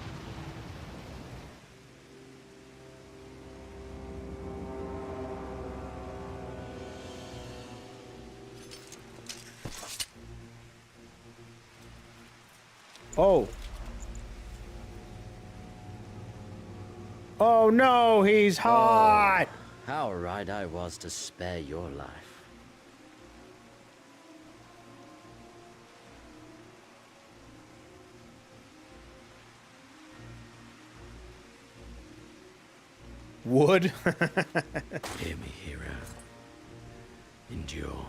Speaker 1: Oh. Oh no, he's hot!
Speaker 19: How right I was to spare your life.
Speaker 1: Wood?
Speaker 19: Hear me, hero. Endure.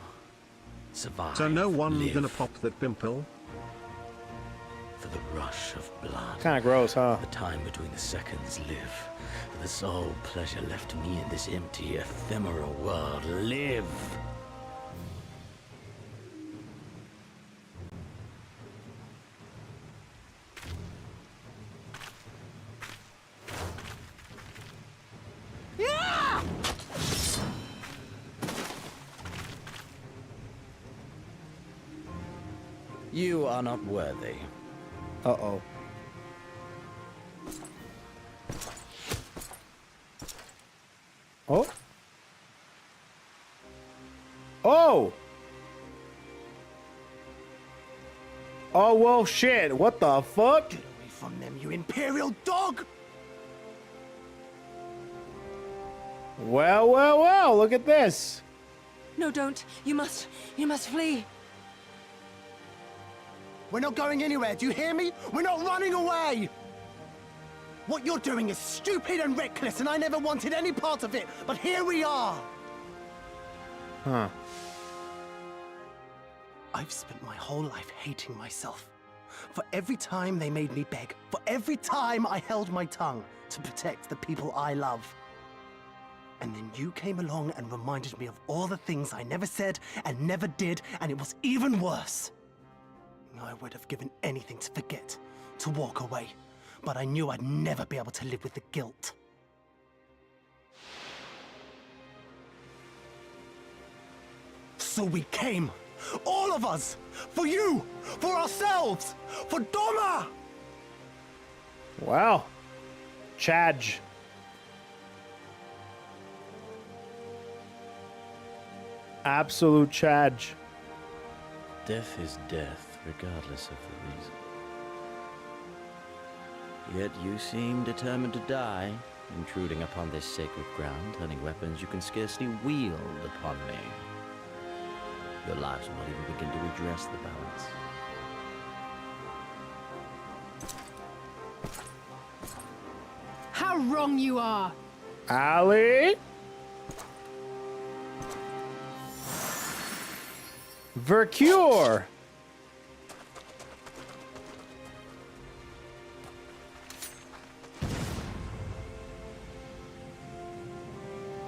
Speaker 19: Survive.
Speaker 2: So no one
Speaker 19: live.
Speaker 2: gonna pop that pimple?
Speaker 19: For the rush of blood.
Speaker 1: Kinda gross, huh?
Speaker 19: The time between the seconds live. For the sole pleasure left me in this empty, ephemeral world. Live! You are not worthy.
Speaker 1: Uh-oh. Oh. Oh! Oh, well, shit. What the fuck?
Speaker 10: Get away from them, you imperial dog!
Speaker 1: Well, well, well, look at this.
Speaker 11: No, don't. You must flee.
Speaker 10: We're not going anywhere, do you hear me? We're not running away! What you're doing is stupid and reckless, and I never wanted any part of it, but here we are!
Speaker 1: Huh.
Speaker 10: I've spent my whole life hating myself. For every time they made me beg, for every time I held my tongue to protect the people I love. And then you came along and reminded me of all the things I never said and never did, and it was even worse. I would have given anything to forget, to walk away, but I knew I'd never be able to live with the guilt. So we came, all of us, for you, for ourselves, for Doma!
Speaker 1: Wow. Chadge. Absolute chadge.
Speaker 19: Death is death, regardless of the reason. Yet you seem determined to die, intruding upon this sacred ground, turning weapons you can scarcely wield upon me. Your lives will not even begin to redress the balance.
Speaker 6: How wrong you are!
Speaker 1: Ali? Vercure!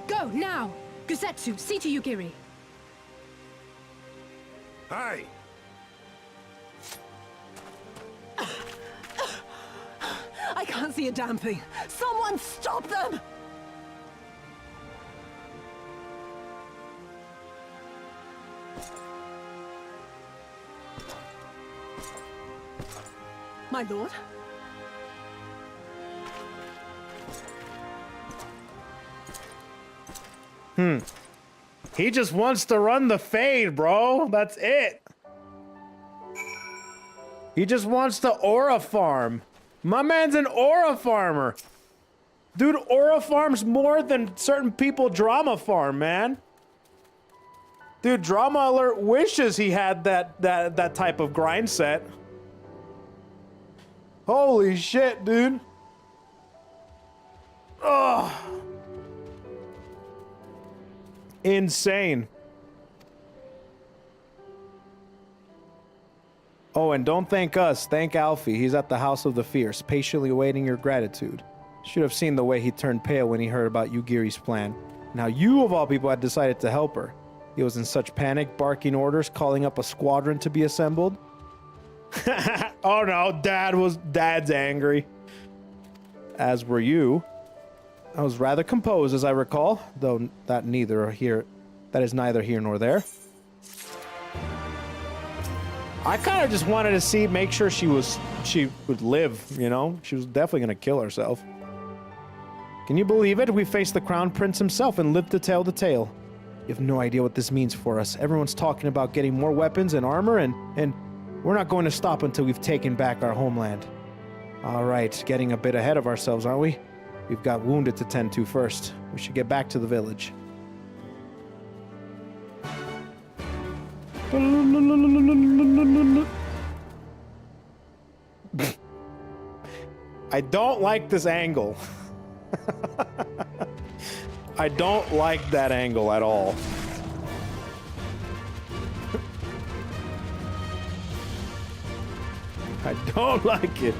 Speaker 6: Go, now! Gusetsu, see to Yugiri.
Speaker 9: Hi!
Speaker 8: I can't see a damn thing. Someone stop them! My lord?
Speaker 1: He just wants to run the fade, bro. That's it. He just wants to aura farm. My man's an aura farmer. Dude, aura farms more than certain people drama farm, man. Dude, Drama Alert wishes he had that type of grind set. Holy shit, dude. Ugh. Insane. Oh, and don't thank us. Thank Alfie. He's at the House of the Fierce, patiently awaiting your gratitude. Should have seen the way he turned pale when he heard about Yugiri's plan. Now you, of all people, had decided to help her. He was in such panic, barking orders, calling up a squadron to be assembled. Oh no, Dad's angry. As were you. I was rather composed, as I recall, though that is neither here nor there. I kind of just wanted to make sure she would live, you know? She was definitely gonna kill herself. Can you believe it? We faced the Crown Prince himself and lived to tell the tale. You have no idea what this means for us. Everyone's talking about getting more weapons and armor, and we're not going to stop until we've taken back our homeland. All right, getting a bit ahead of ourselves, aren't we? We've got wounded to tend to first. We should get back to the village. I don't like this angle. I don't like that angle at all. I don't like it.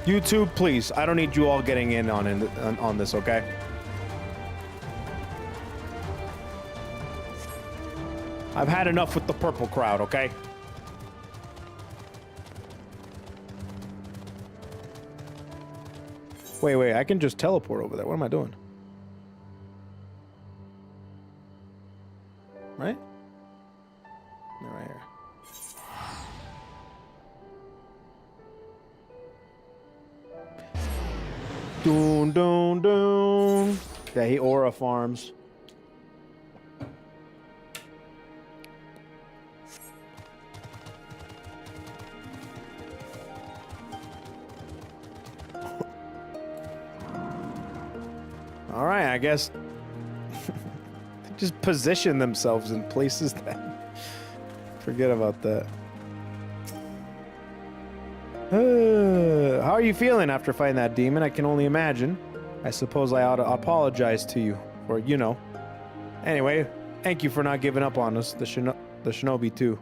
Speaker 1: YouTube, please. I don't need you all getting in on this, okay? I've had enough with the purple crowd, okay? Wait, I can just teleport over there. What am I doing? Right? No, right here. Doon, doon, doon. Yeah, he aura farms. All right, I guess they just position themselves in places that forget about that. How are you feeling after fighting that demon? I can only imagine. I suppose I ought to apologize to you for, you know. Anyway, thank you for not giving up on us, the shinobi too.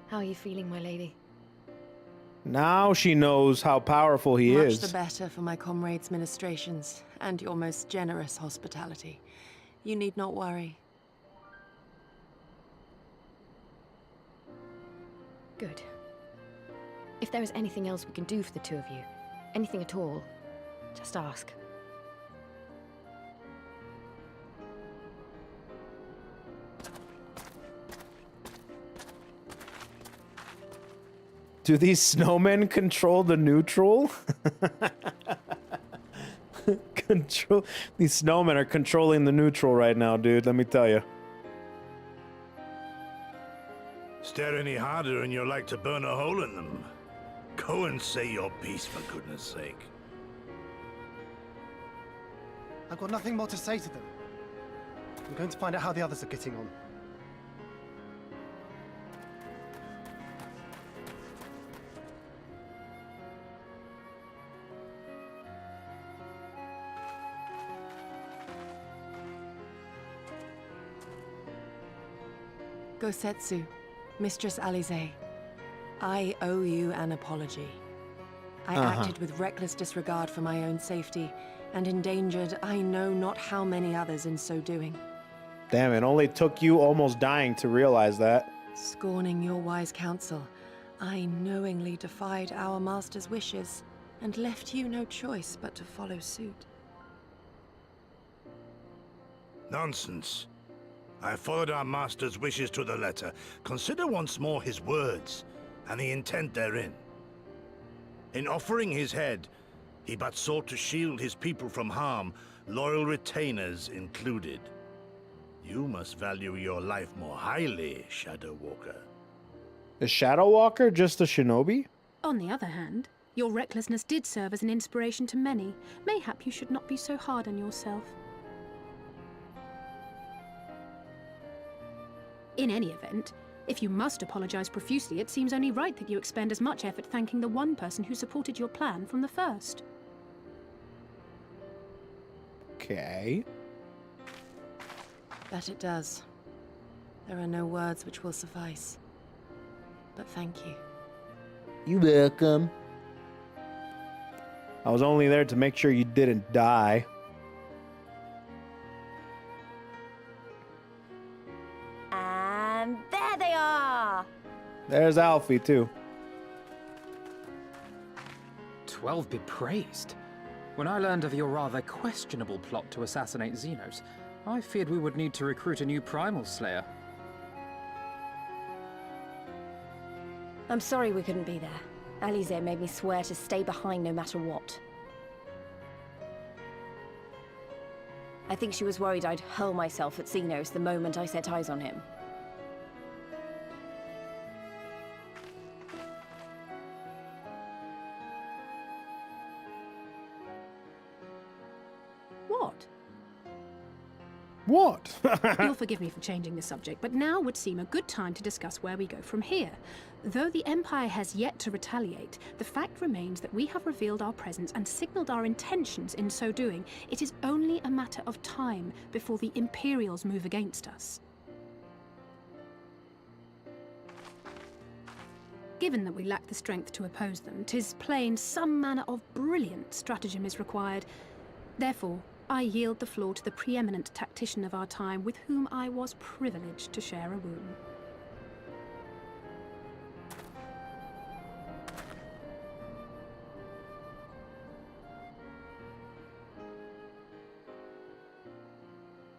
Speaker 4: How are you feeling, my lady?
Speaker 1: Now she knows how powerful he is.
Speaker 13: Much the better for my comrades' ministrations and your most generous hospitality. You need not worry.
Speaker 20: Good. If there is anything else we can do for the two of you, anything at all, just ask.
Speaker 1: Do these snowmen control the neutral? These snowmen are controlling the neutral right now, dude. Let me tell you.
Speaker 9: Stare any harder and you're like to burn a hole in them. Go and say your piece, for goodness sake.
Speaker 10: I've got nothing more to say to them. I'm going to find out how the others are getting on.
Speaker 13: Gosetsu, Mistress Alize, I owe you an apology. I acted with reckless disregard for my own safety, and endangered I know not how many others in so doing.
Speaker 1: Damn, it only took you almost dying to realize that.
Speaker 13: Scorning your wise counsel, I knowingly defied our master's wishes, and left you no choice but to follow suit.
Speaker 9: Nonsense. I followed our master's wishes to the letter. Consider once more his words, and the intent therein. In offering his head, he but sought to shield his people from harm, loyal retainers included. You must value your life more highly, Shadow Walker.
Speaker 1: Is Shadow Walker just a shinobi?
Speaker 6: On the other hand, your recklessness did serve as an inspiration to many. Mayhap you should not be so hard on yourself. In any event, if you must apologize profusely, it seems only right that you expend as much effort thanking the one person who supported your plan from the first.
Speaker 1: Okay.
Speaker 13: That it does. There are no words which will suffice. But thank you.
Speaker 1: You're welcome. I was only there to make sure you didn't die.
Speaker 4: And there they are!
Speaker 1: There's Alfie, too.
Speaker 21: 12 be praised. When I learned of your rather questionable plot to assassinate Xenos, I feared we would need to recruit a new Primal Slayer.
Speaker 4: I'm sorry we couldn't be there. Alize made me swear to stay behind no matter what. I think she was worried I'd hurl myself at Xenos the moment I set eyes on him.
Speaker 6: What?
Speaker 1: What?
Speaker 6: You'll forgive me for changing the subject, but now would seem a good time to discuss where we go from here. Though the Empire has yet to retaliate, the fact remains that we have revealed our presence and signaled our intentions in so doing. It is only a matter of time before the Imperials move against us. Given that we lack the strength to oppose them, 'tis plain some manner of brilliant stratagem is required. Therefore, I yield the floor to the preeminent tactician of our time, with whom I was privileged to share a room.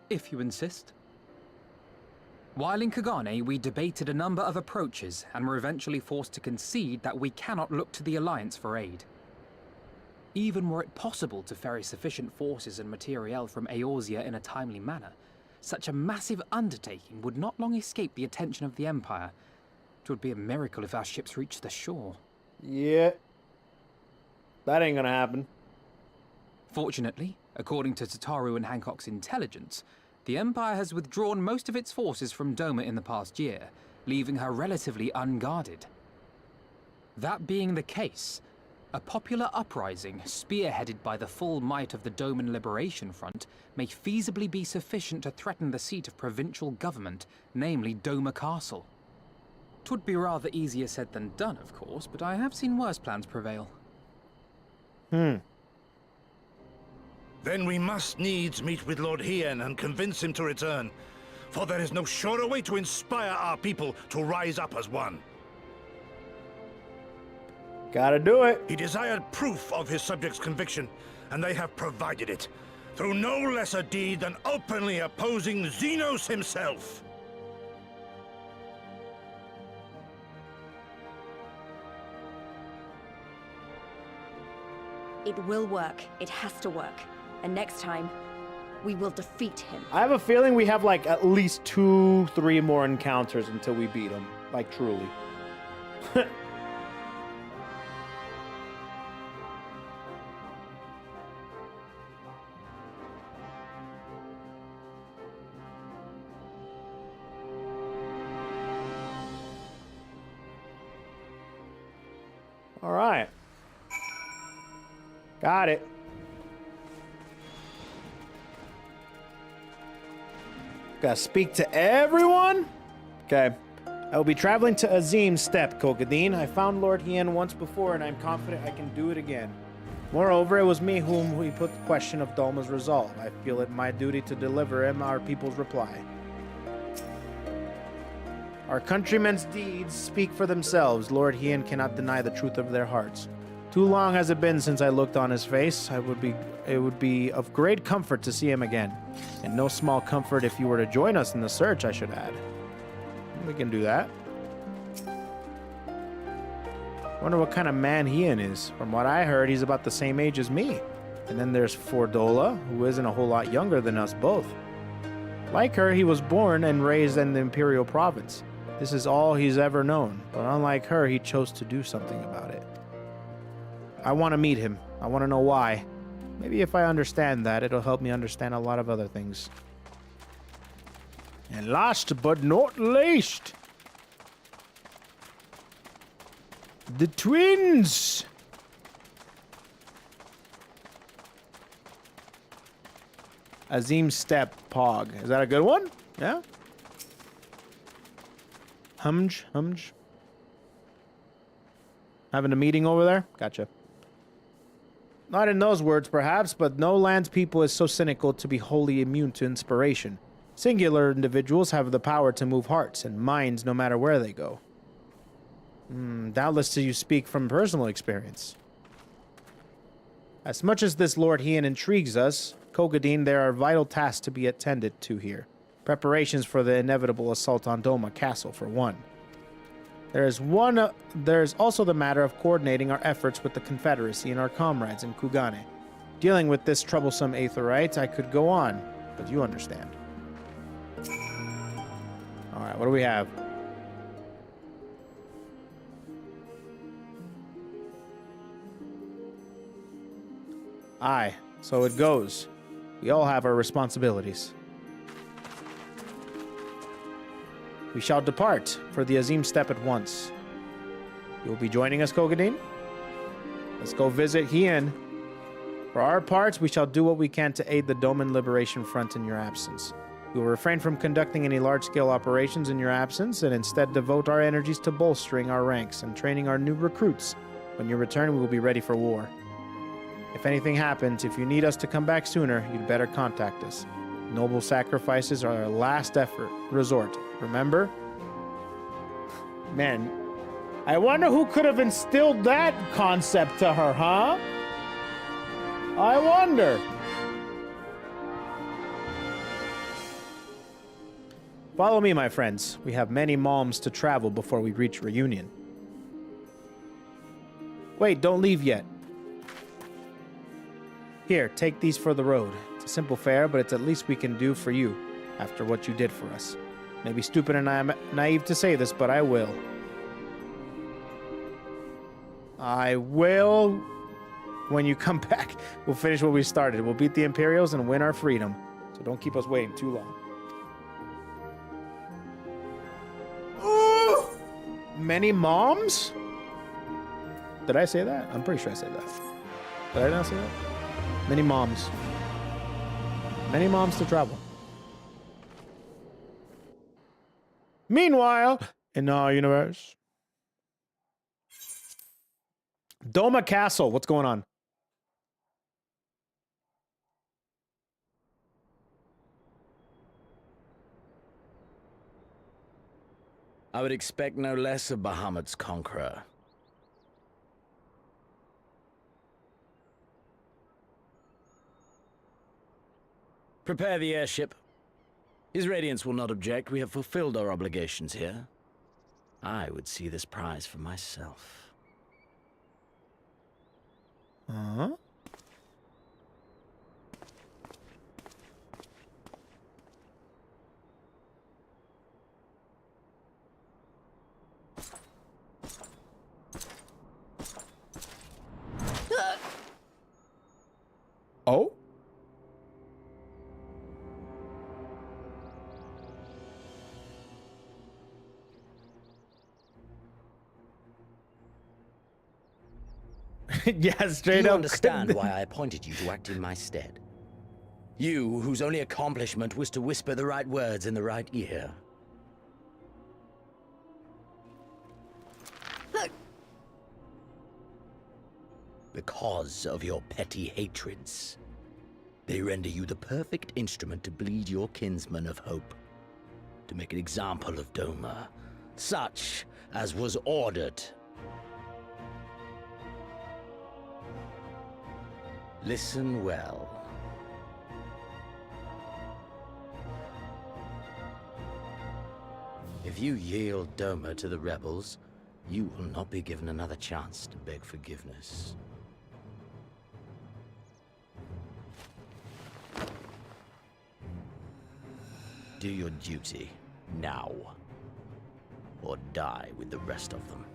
Speaker 21: If you insist. While in Kagane, we debated a number of approaches and were eventually forced to concede that we cannot look to the Alliance for aid. Even were it possible to ferry sufficient forces and materiel from Eorzea in a timely manner, such a massive undertaking would not long escape the attention of the Empire. It would be a miracle if our ships reached the shore.
Speaker 1: Yeah. That ain't gonna happen.
Speaker 21: Fortunately, according to Tataru and Hancock's intelligence, the Empire has withdrawn most of its forces from Doma in the past year, leaving her relatively unguarded. That being the case, a popular uprising, spearheaded by the full might of the Doman Liberation Front, may feasibly be sufficient to threaten the seat of provincial government, namely Doma Castle. 'Twould be rather easier said than done, of course, but I have seen worse plans prevail.
Speaker 9: Then we must needs meet with Lord Hien and convince him to return, for there is no surer way to inspire our people to rise up as one.
Speaker 1: Gotta do it.
Speaker 9: He desired proof of his subjects' conviction, and they have provided it, through no less a deed than openly opposing Xenos himself.
Speaker 4: It will work. It has to work. And next time, we will defeat him.
Speaker 1: I have a feeling we have like at least 2-3 more encounters until we beat him. Like truly. All right. Got it. Gotta speak to everyone? Okay. I will be traveling to Azim's steppe, KoeKoe. I found Lord Hien once before, and I'm confident I can do it again. Moreover, it was me whom he put the question of Dalma's resolve. I feel it my duty to deliver him our people's reply. Our countrymen's deeds speak for themselves. Lord Hien cannot deny the truth of their hearts. Too long has it been since I looked on his face. It would be of great comfort to see him again. And no small comfort if you were to join us in the search, I should add. We can do that. Wonder what kind of man Hien is. From what I heard, he's about the same age as me. And then there's Fordola, who isn't a whole lot younger than us both. Like her, he was born and raised in the Imperial Province. This is all he's ever known. But unlike her, he chose to do something about it. I want to meet him. I want to know why. Maybe if I understand that, it'll help me understand a lot of other things. And last but not least, the twins. Azim Steppe Pog. Is that a good one? Yeah? Humj. Having a meeting over there? Gotcha. Not in those words, perhaps, but no land's people is so cynical to be wholly immune to inspiration. Singular individuals have the power to move hearts and minds no matter where they go. Doubtless you speak from personal experience. As much as this Lord Hien intrigues us, KoeKoe, there are vital tasks to be attended to here. Preparations for the inevitable assault on Doma Castle, for one. There's also the matter of coordinating our efforts with the Confederacy and our comrades in Kugane. Dealing with this troublesome Aetherite, I could go on, but you understand. Alright, what do we have? Aye, so it goes. We all have our responsibilities. We shall depart for the Azim Steppe at once. You will be joining us, KoeKoe? Let's go visit Hien. For our parts, we shall do what we can to aid the Doman Liberation Front in your absence. We will refrain from conducting any large-scale operations in your absence and instead devote our energies to bolstering our ranks and training our new recruits. When you return, we will be ready for war. If anything happens, if you need us to come back sooner, you'd better contact us. Noble sacrifices are our last resort. Remember? Man, I wonder who could have instilled that concept to her, huh? I wonder. Follow me, my friends. We have many malms to travel before we reach Reunion. Wait, don't leave yet. Here, take these for the road. It's a simple fare, but it's at least we can do for you after what you did for us. Maybe stupid and naive to say this, but I will. I will. When you come back, we'll finish what we started. We'll beat the Imperials and win our freedom. So don't keep us waiting too long. Ooh! Many moms? Did I say that? I'm pretty sure I said that. Did I not say that? Many moms. Many moms to travel. Meanwhile, in our universe, Doma Castle, what's going on?
Speaker 19: I would expect no less of Bahamut's conqueror. Prepare the airship. His Radiance will not object. We have fulfilled our obligations here. I would see this prize for myself.
Speaker 1: Huh? Oh? Yeah, straight
Speaker 19: Do you
Speaker 1: up.
Speaker 19: understand why I appointed you to act in my stead? You, whose only accomplishment was to whisper the right words in the right ear. Because of your petty hatreds. They render you the perfect instrument to bleed your kinsman of hope. To make an example of Doma, such as was ordered. Listen well. If you yield Doma to the rebels, you will not be given another chance to beg forgiveness. Do your duty, now. Or die with the rest of them.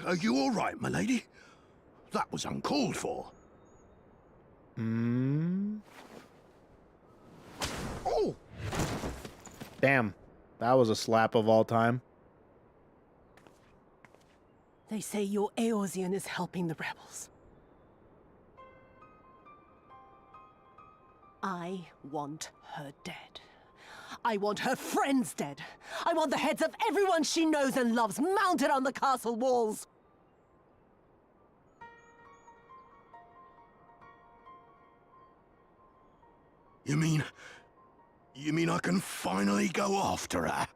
Speaker 9: Are you all right, my lady? That was uncalled for.
Speaker 1: Oh! Damn. That was a slap of all time.
Speaker 8: They say your Eorzean is helping the rebels. I want her dead. I want her friends dead. I want the heads of everyone she knows and loves mounted on the castle walls.
Speaker 9: You mean I can finally go after her?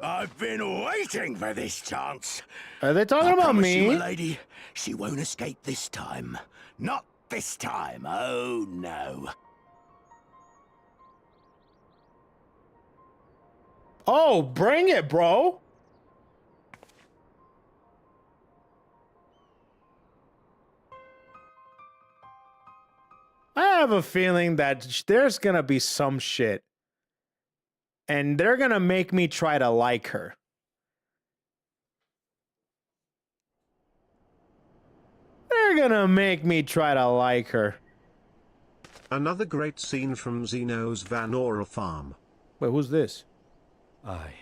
Speaker 9: I've been waiting for this chance.
Speaker 1: Are they talking about
Speaker 9: promise
Speaker 1: me?
Speaker 9: You, my lady, she won't escape this time. Not this time. Oh no.
Speaker 1: Oh, bring it, bro. I have a feeling that there's gonna be some shit. And they're gonna make me try to like her. They're gonna make me try to like her.
Speaker 2: Another great scene from Zeno's Vanora farm.
Speaker 1: Wait, who's this?
Speaker 7: Aye.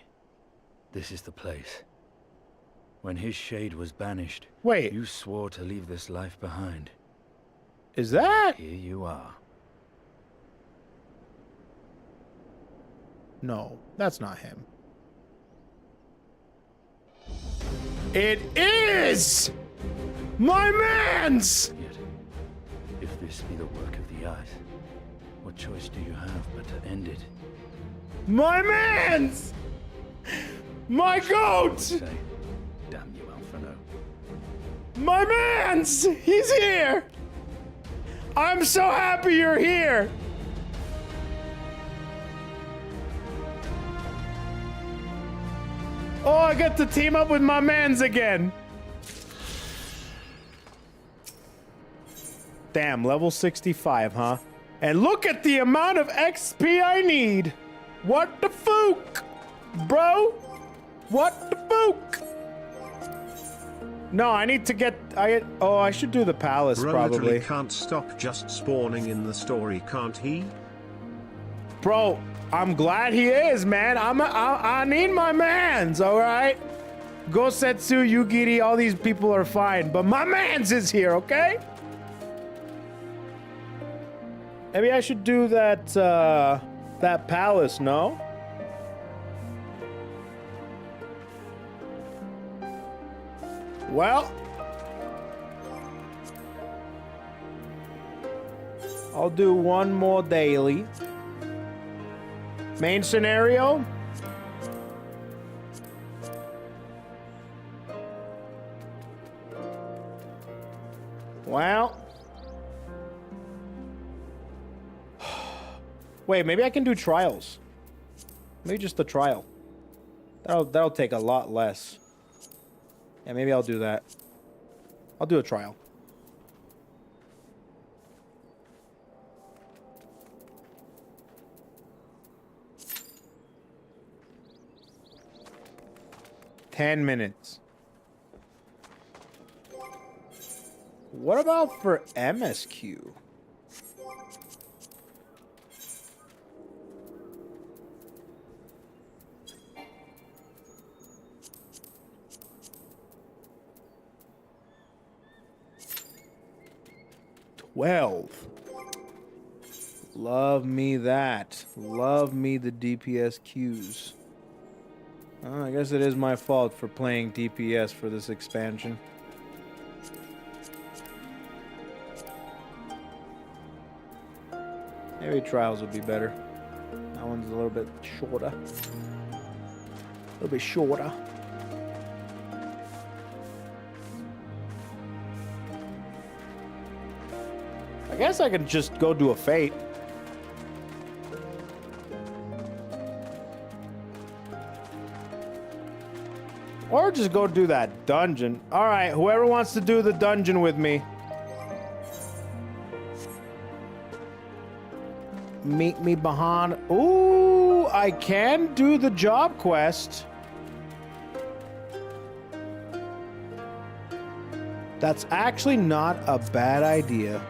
Speaker 7: This is the place. When his shade was banished,
Speaker 1: wait,
Speaker 7: you swore to leave this life behind.
Speaker 1: Is that?
Speaker 7: Here you are.
Speaker 1: No, that's not him. It is my man's!
Speaker 7: Yet, if this be the work of the eyes, what choice do you have but to end it?
Speaker 1: My man's! My goat!
Speaker 7: Say, damn you, Alphino.
Speaker 1: My man's! He's here! I'm so happy you're here! Oh, I get to team up with my mans again. Damn, level 65, huh? And look at the amount of XP I need. What the fook, bro? What the fook? No, I need to get. I should do the palace
Speaker 2: Bro
Speaker 1: probably.
Speaker 2: literally can't stop just spawning in the story, can't he?
Speaker 1: Bro, I'm glad he is, man. I need my mans, all right? Gosetsu, Yugiri, all these people are fine, but my mans is here, okay? Maybe I should do that, that palace, no? Well, I'll do one more daily. Main scenario. Well. Wait, maybe I can do trials. Maybe just the trial. That'll take a lot less. Yeah, maybe I'll do that. I'll do a trial. $10 minutes. What about for MSQ? Love me that. Love me the DPS queues. I guess it is my fault for playing DPS for this expansion. Maybe trials would be better. That one's a little bit shorter. A little bit shorter. I guess I could just go do a fate. Or just go do that dungeon. Alright, whoever wants to do the dungeon with me. Meet me behind. Ooh, I can do the job quest. That's actually not a bad idea.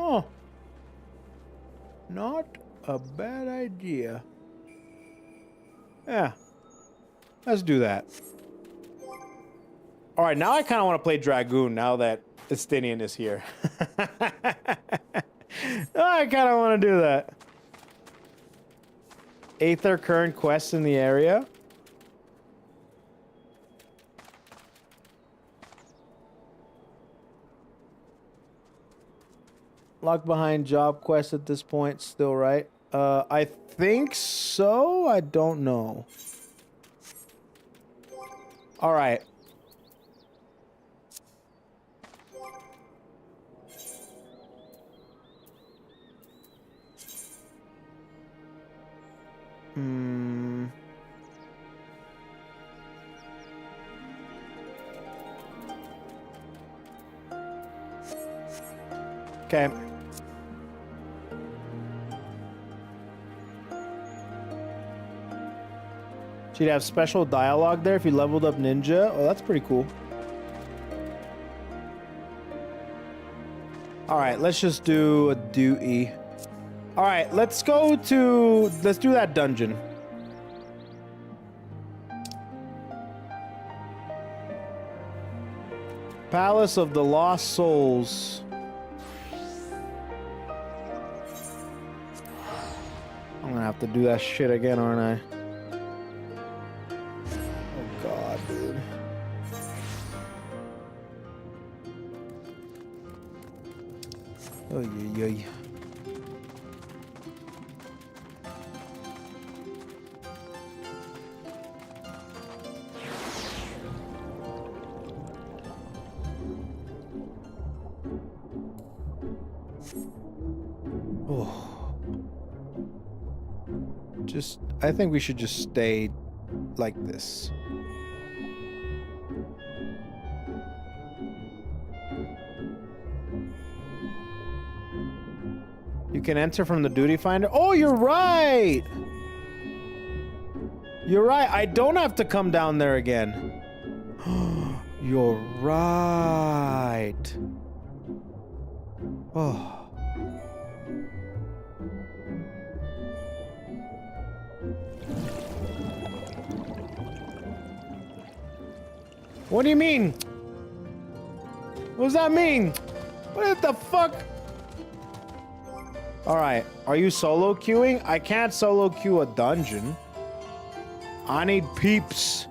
Speaker 1: Oh, not a bad idea. Yeah, let's do that. All right, now I kind of want to play Dragoon now that Estinian is here. I kind of want to do that. Aether current quests in the area. Locked behind job quest at this point, still right? I think so. I don't know. All right. Okay. She'd have special dialogue there if you leveled up ninja. Oh, that's pretty cool. All right, let's just do a duty. All right, let's do that dungeon. Palace of the Lost Souls. I'm gonna have to do that shit again, aren't I? Oh god, dude. Oh yeah. I think we should just stay like this. You can enter from the duty finder. Oh, you're right! You're right. I don't have to come down there again. You're right. Oh. What do you mean? What does that mean? What the fuck? Alright, are you solo queuing? I can't solo queue a dungeon. I need peeps.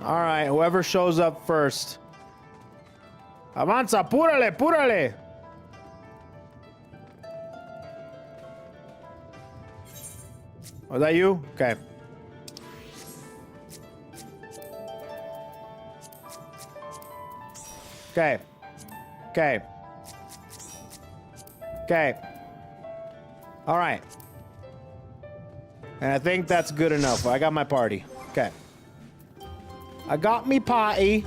Speaker 1: Alright, whoever shows up first. Avanza, púrale, púrale! Was that you? Okay. Okay. Okay. Okay. All right. And I think that's good enough. I got my party. Okay. I got me party.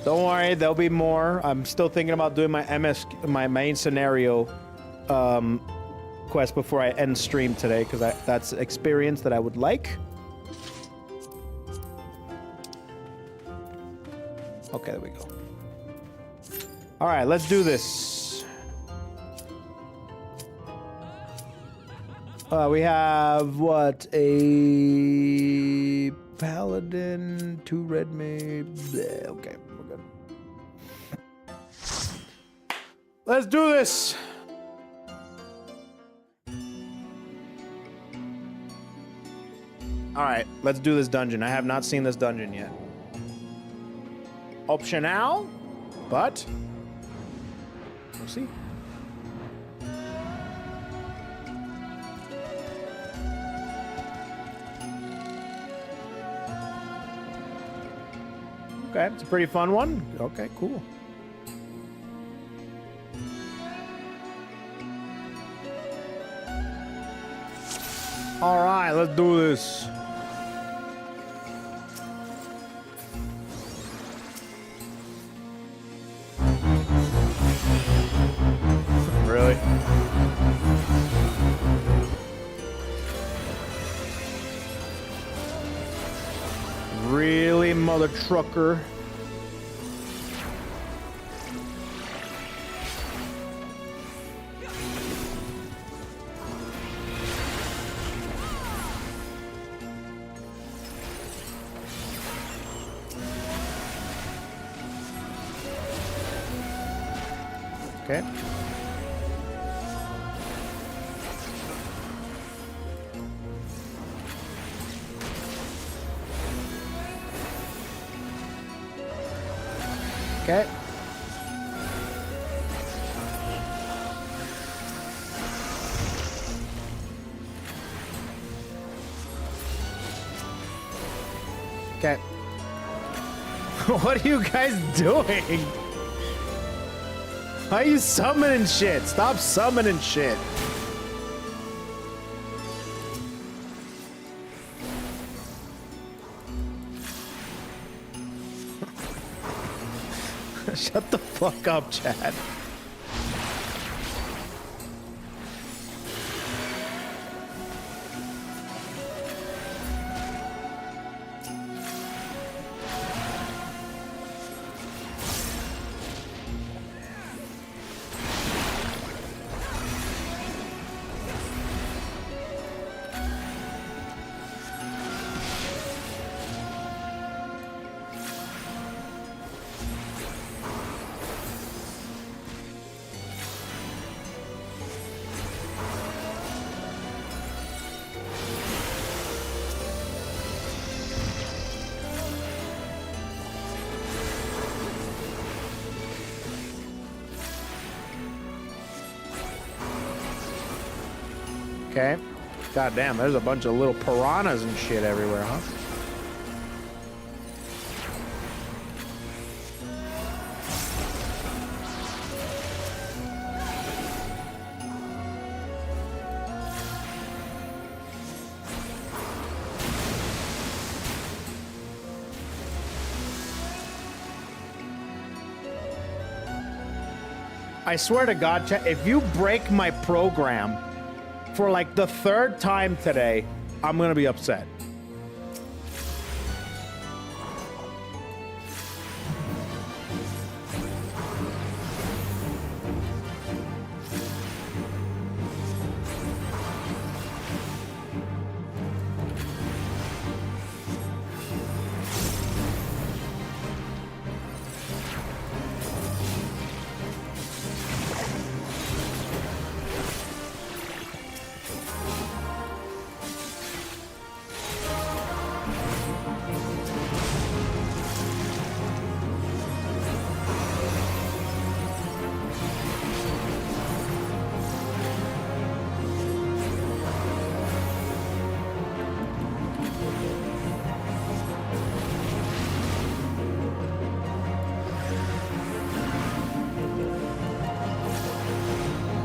Speaker 1: Don't worry, there'll be more. I'm still thinking about doing my main scenario quest before I end stream today, because that's experience that I would like. Okay, there we go. All right, let's do this. We have what? A paladin, 2 red mage. Bleh, okay, we're good. Let's do this. All right, let's do this dungeon. I have not seen this dungeon yet. Optional, but we'll see. Okay, it's a pretty fun one. Okay, cool. All right, let's do this. Really? Really, mother trucker? Okay. Okay. Okay. What are you guys doing? Why are you summoning shit? Stop summoning shit. Shut the fuck up, Chad. Okay. God damn, there's a bunch of little piranhas and shit everywhere, huh? I swear to God, Chad, if you break my program for like the 3rd time today, I'm gonna be upset.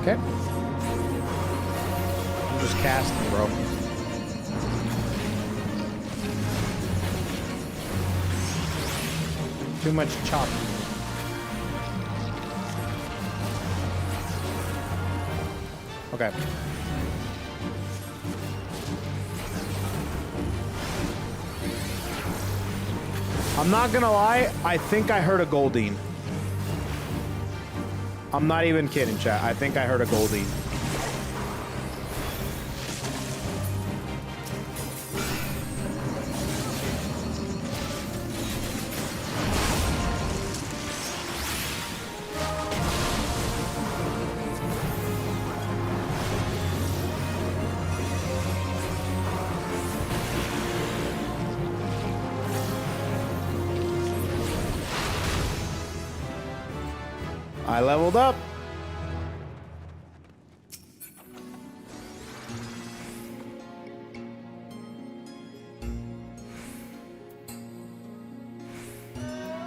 Speaker 1: Okay. I'm just casting, bro. Too much chopping. Okay. I'm not gonna lie, I think I heard a Goldine. I'm not even kidding, chat. I think I heard a Goldine. I leveled up.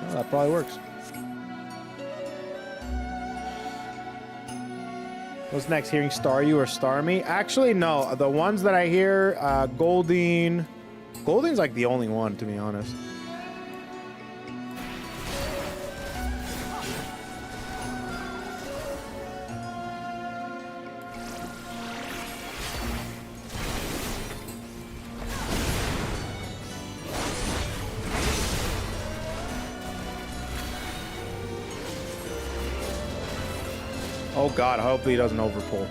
Speaker 1: Well, that probably works. What's next? Hearing Star You or Star Me? Actually, no. The ones that I hear, Goldine. Goldine's like the only one, to be honest. Oh god, hopefully he doesn't overpull.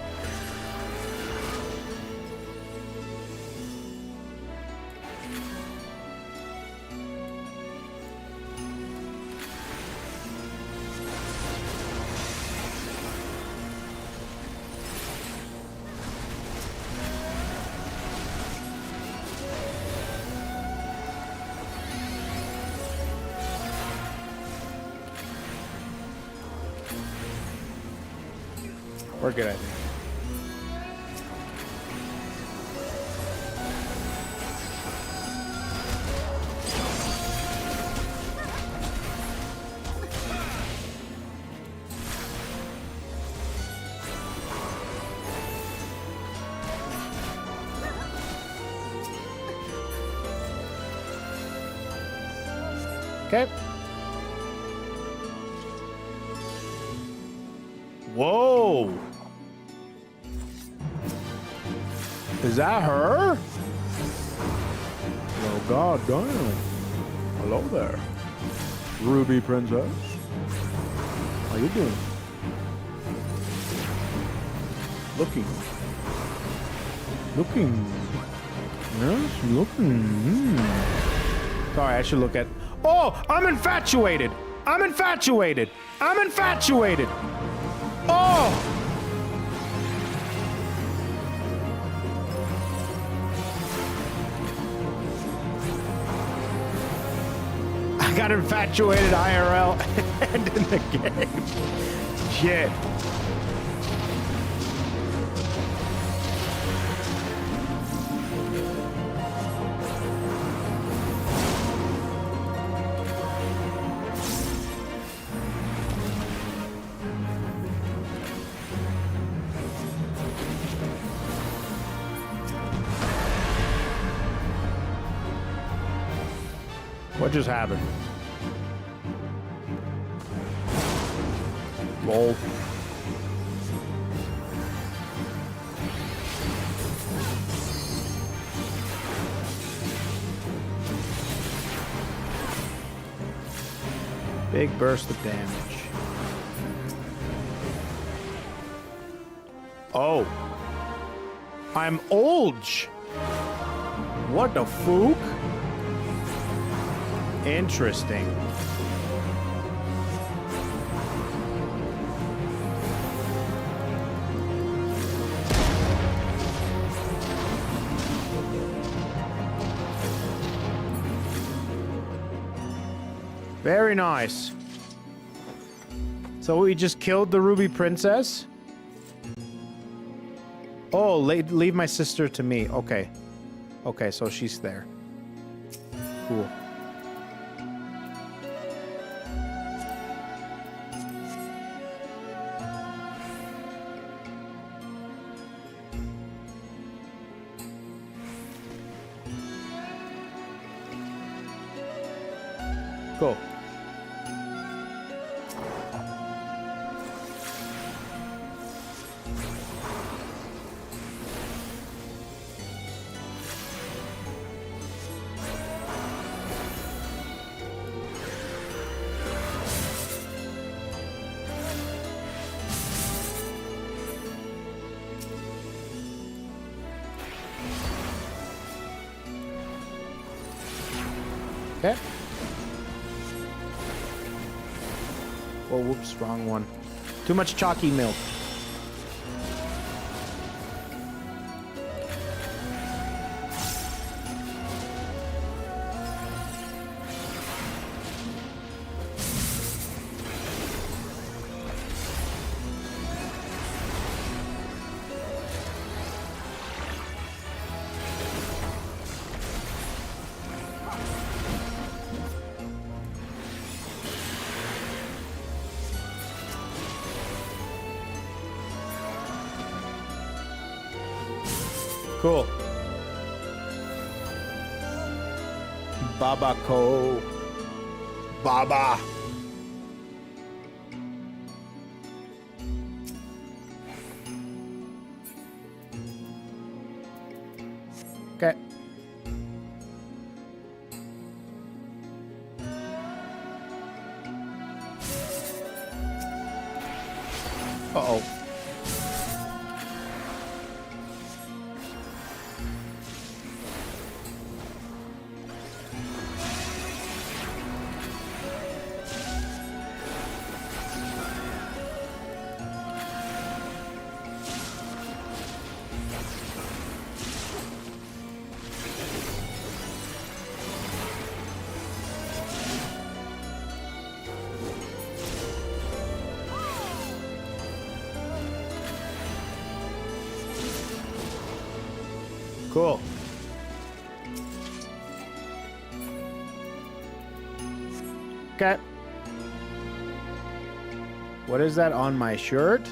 Speaker 1: We're good, I think. Okay. Whoa. Is that her? Oh god damn. Hello there. Ruby Princess. How you doing? Looking. Yes, looking. Sorry, I should look at... Oh, I'm infatuated. Oh! I got infatuated IRL and in the game. Shit. What just happened? Lol. Big burst of damage. Oh. I'm Olge. What the fook? Interesting. Very nice. So we just killed the Ruby Princess? Oh, leave my sister to me. Okay. Okay, so she's there. Cool. Cool. Okay. Oh, whoops, wrong one. Too much chalky milk. Cool. Baba Ko. Baba. Okay. Uh-oh. Cool. Okay. What is that on my shirt?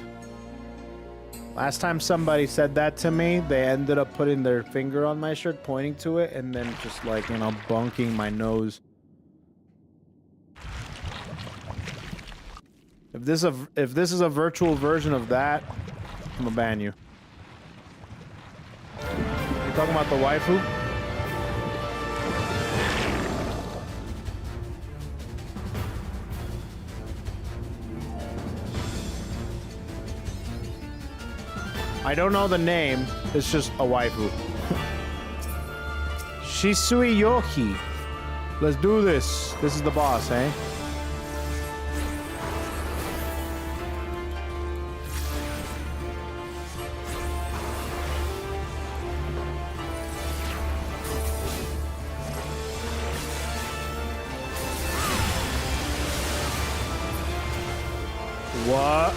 Speaker 1: Last time somebody said that to me, they ended up putting their finger on my shirt, pointing to it, and then just like, you know, bunking my nose. If this is a virtual version of that, I'm gonna ban you. You talking about the waifu? I don't know the name. It's just a waifu. Shisui Yoki. Let's do this. This is the boss, eh? What?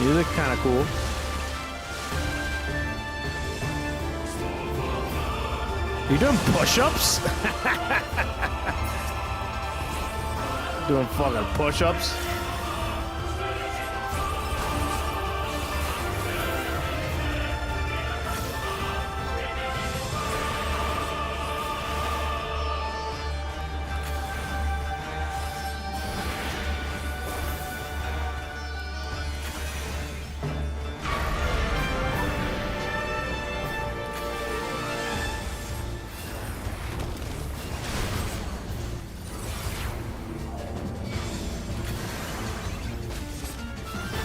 Speaker 1: You look kind of cool. You doing push-ups? Doing fucking push-ups?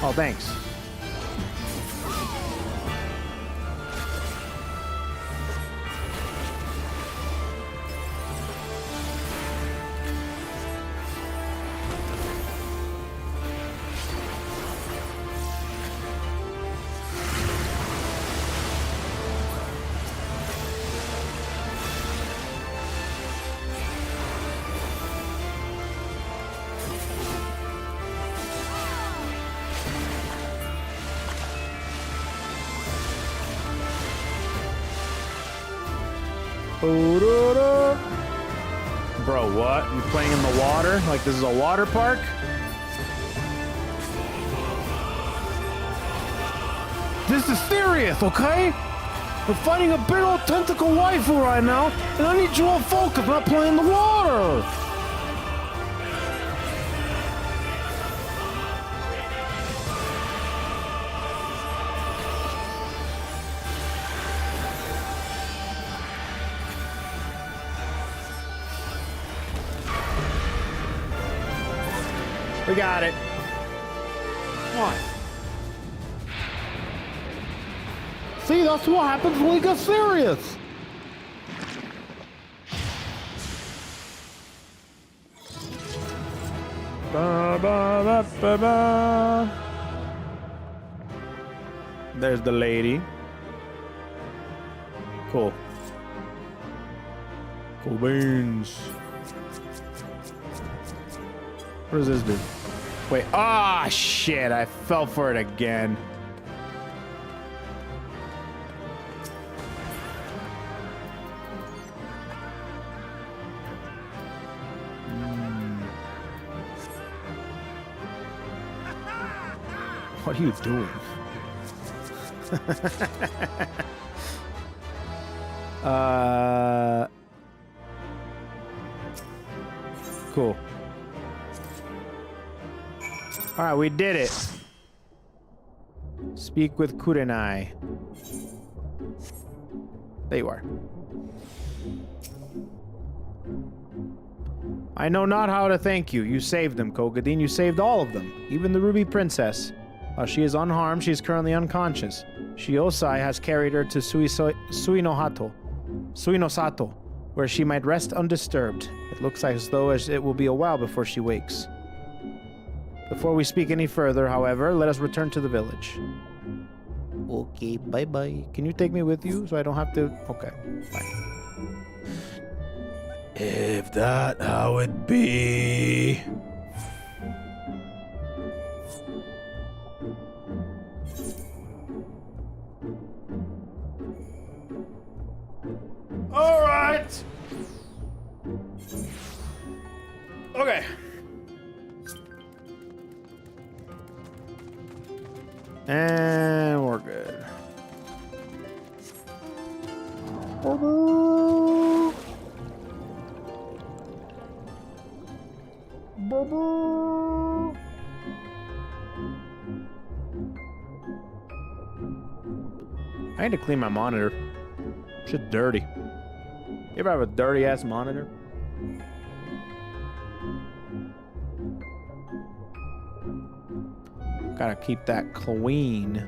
Speaker 1: Oh, thanks. Bro, what? You playing in the water? Like this is a water park? This is serious, okay? We're fighting a big old tentacle waifu right now, and I need you all focused, not playing the water! We got it. Come on. See, that's what happens when we get serious. Ba, ba, ba, ba, ba. There's the lady. Cool. Cool beans. What does this do? Wait, ah, shit, I fell for it again. What are you doing? Cool. All right, we did it. Speak with Kurenai. There you are. I know not how to thank you. You saved them, Kogadin. You saved all of them, even the Ruby Princess. While she is unharmed, she is currently unconscious. Shiosai has carried her to Suinosato, where she might rest undisturbed. It looks as though it will be a while before she wakes. Before we speak any further, however, let us return to the village. Okay, bye-bye. Can you take me with you so I don't have to... Okay, fine. If that how it be... All right. Okay. And we're good. I need to clean my monitor. Shit's dirty. You ever have a dirty ass monitor? Gotta keep that clean.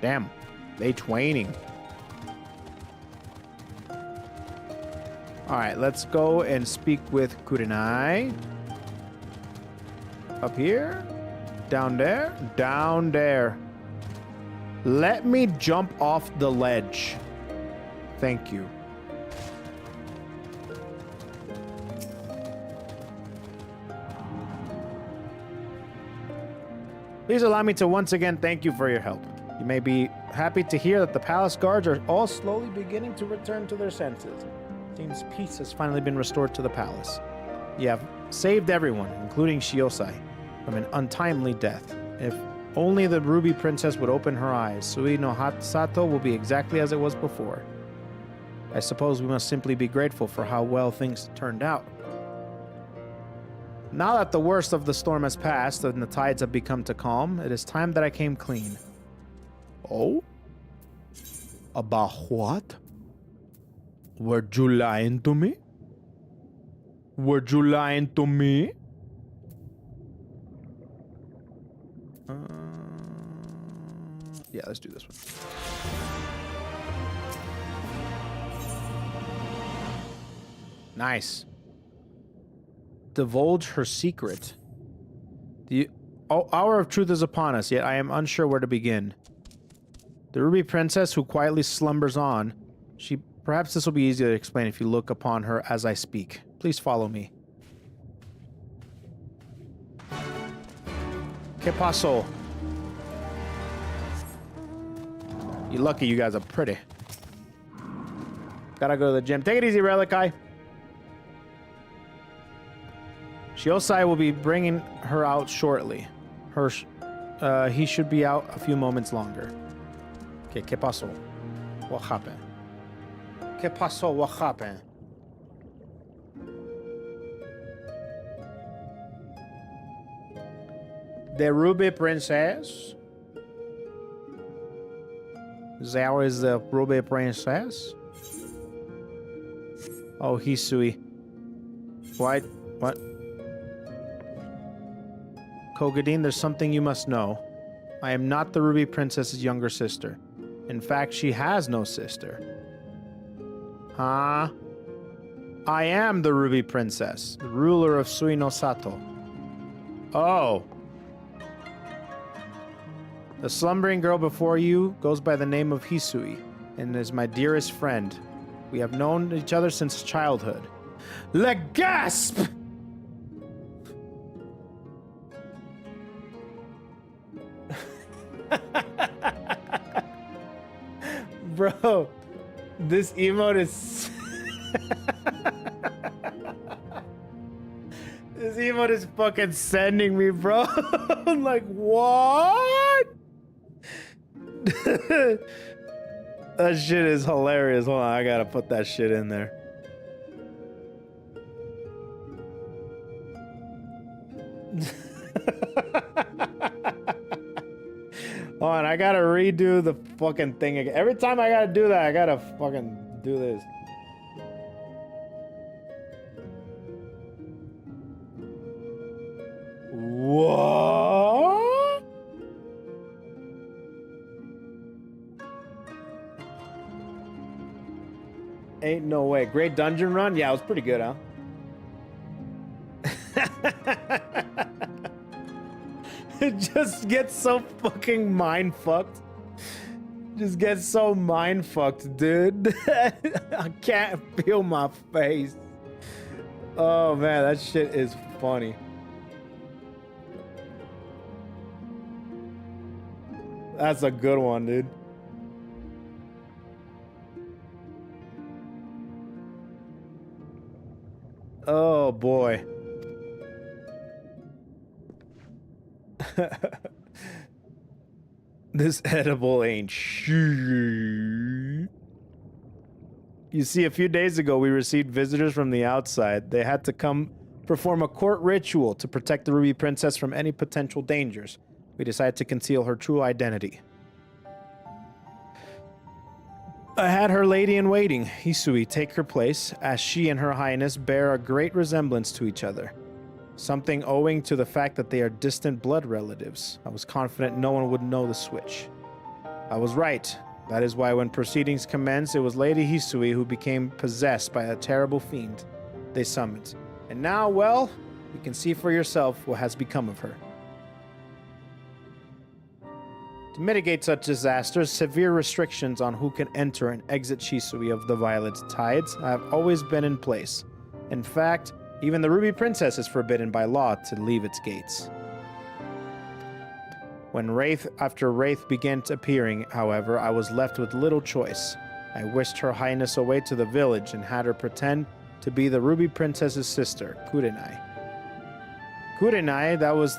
Speaker 1: Damn, they twaining. All right, let's go and speak with Kurenai. Up here. Down there? Down there. Let me jump off the ledge. Thank you. Please allow me to once again thank you for your help. You may be happy to hear that the palace guards are all slowly beginning to return to their senses. Seems peace has finally been restored to the palace. You have saved everyone, including Shiosai, from an untimely death. If only the Ruby Princess would open her eyes, Sui no Sato will be exactly as it was before. I suppose we must simply be grateful for how well things turned out. Now that the worst of the storm has passed and the tides have become to calm, it is time that I came clean. Oh? About what? Were you lying to me? Were you lying to me? Yeah, let's do this one. Nice. Divulge her secret. The hour of truth is upon us, yet I am unsure where to begin. The Ruby Princess who quietly slumbers on. Perhaps this will be easier to explain if you look upon her as I speak. Please follow me. ¿Qué pasó? You're lucky you guys are pretty. Gotta go to the gym. Take it easy, Relikai. Shiosai will be bringing her out shortly. He should be out a few moments longer. Okay, ¿qué pasó? What happened? ¿Qué pasó? What happened? The Ruby Princess. Zhao is the Ruby Princess. Oh, Hisui. What? Kogadin, there's something you must know. I am not the Ruby Princess's younger sister. In fact, she has no sister. Huh? I am the Ruby Princess, the ruler of Suinosato. Oh. The slumbering girl before you goes by the name of Hisui and is my dearest friend. We have known each other since childhood. Le gasp! Bro, this emote is... This emote is fucking sending me, bro. I'm like, what? That shit is hilarious. Hold on, I gotta put that shit in there. Hold on, I gotta redo the fucking thing again. Every time I gotta do that, I gotta fucking do this. What? Ain't no way. Great dungeon run? Yeah, it was pretty good, huh? It just gets so fucking mind fucked. Just gets so mind fucked, dude. I can't feel my face. Oh man, that shit is funny. That's a good one, dude. Oh boy. This edible ain't shit. You see, a few days ago we received visitors from the outside. They had to come perform a court ritual to protect the Ruby Princess from any potential dangers. We decided to conceal her true identity. I had her lady-in-waiting, Hisui, take her place, as she and her highness bear a great resemblance to each other. Something owing to the fact that they are distant blood relatives. I was confident no one would know the switch. I was right. That is why when proceedings commenced, it was Lady Hisui who became possessed by a terrible fiend they summoned. And now, well, you can see for yourself what has become of her. To mitigate such disasters, severe restrictions on who can enter and exit Shisui of the Violet Tides have always been in place. In fact, even the Ruby Princess is forbidden by law to leave its gates. When wraith after wraith began appearing, however, I was left with little choice. I whisked Her Highness away to the village and had her pretend to be the Ruby Princess's sister, Kurenai. Kurenai, that was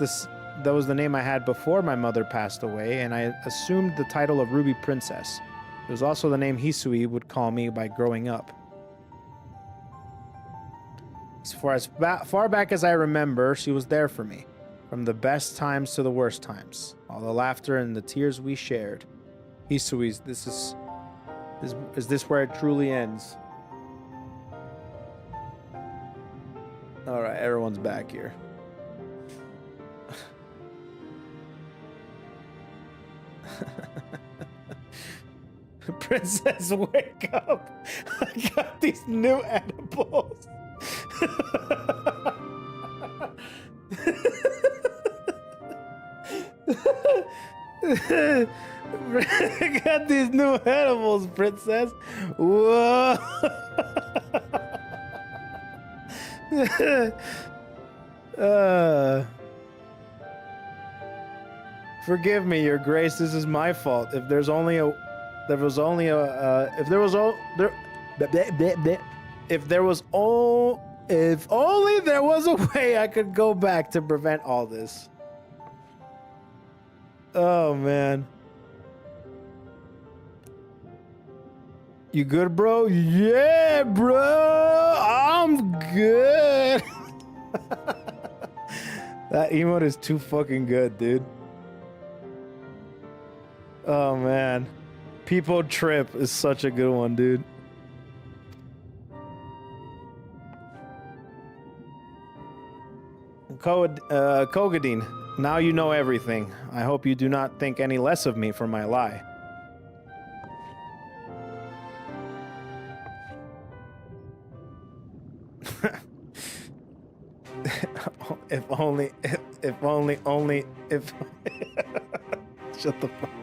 Speaker 1: the name I had before my mother passed away, and I assumed the title of Ruby Princess. It was also the name Hisui would call me by growing up. As far back as I remember, she was there for me, from the best times to the worst times, all the laughter and the tears we shared. Hisui's, is this where it truly ends? All right, everyone's back here. Princess, wake up! I got these new edibles. I got these new edibles, Princess. Whoa! Forgive me, Your Grace. This is my fault. If there's only there was only if only there was a way I could go back to prevent all this. Oh man. You good, bro? Yeah, bro. I'm good. That emote is too fucking good, dude. Oh man. People Trip is such a good one, dude. Kogadine, now you know everything. I hope you do not think any less of me for my lie. if only. Shut the fuck up.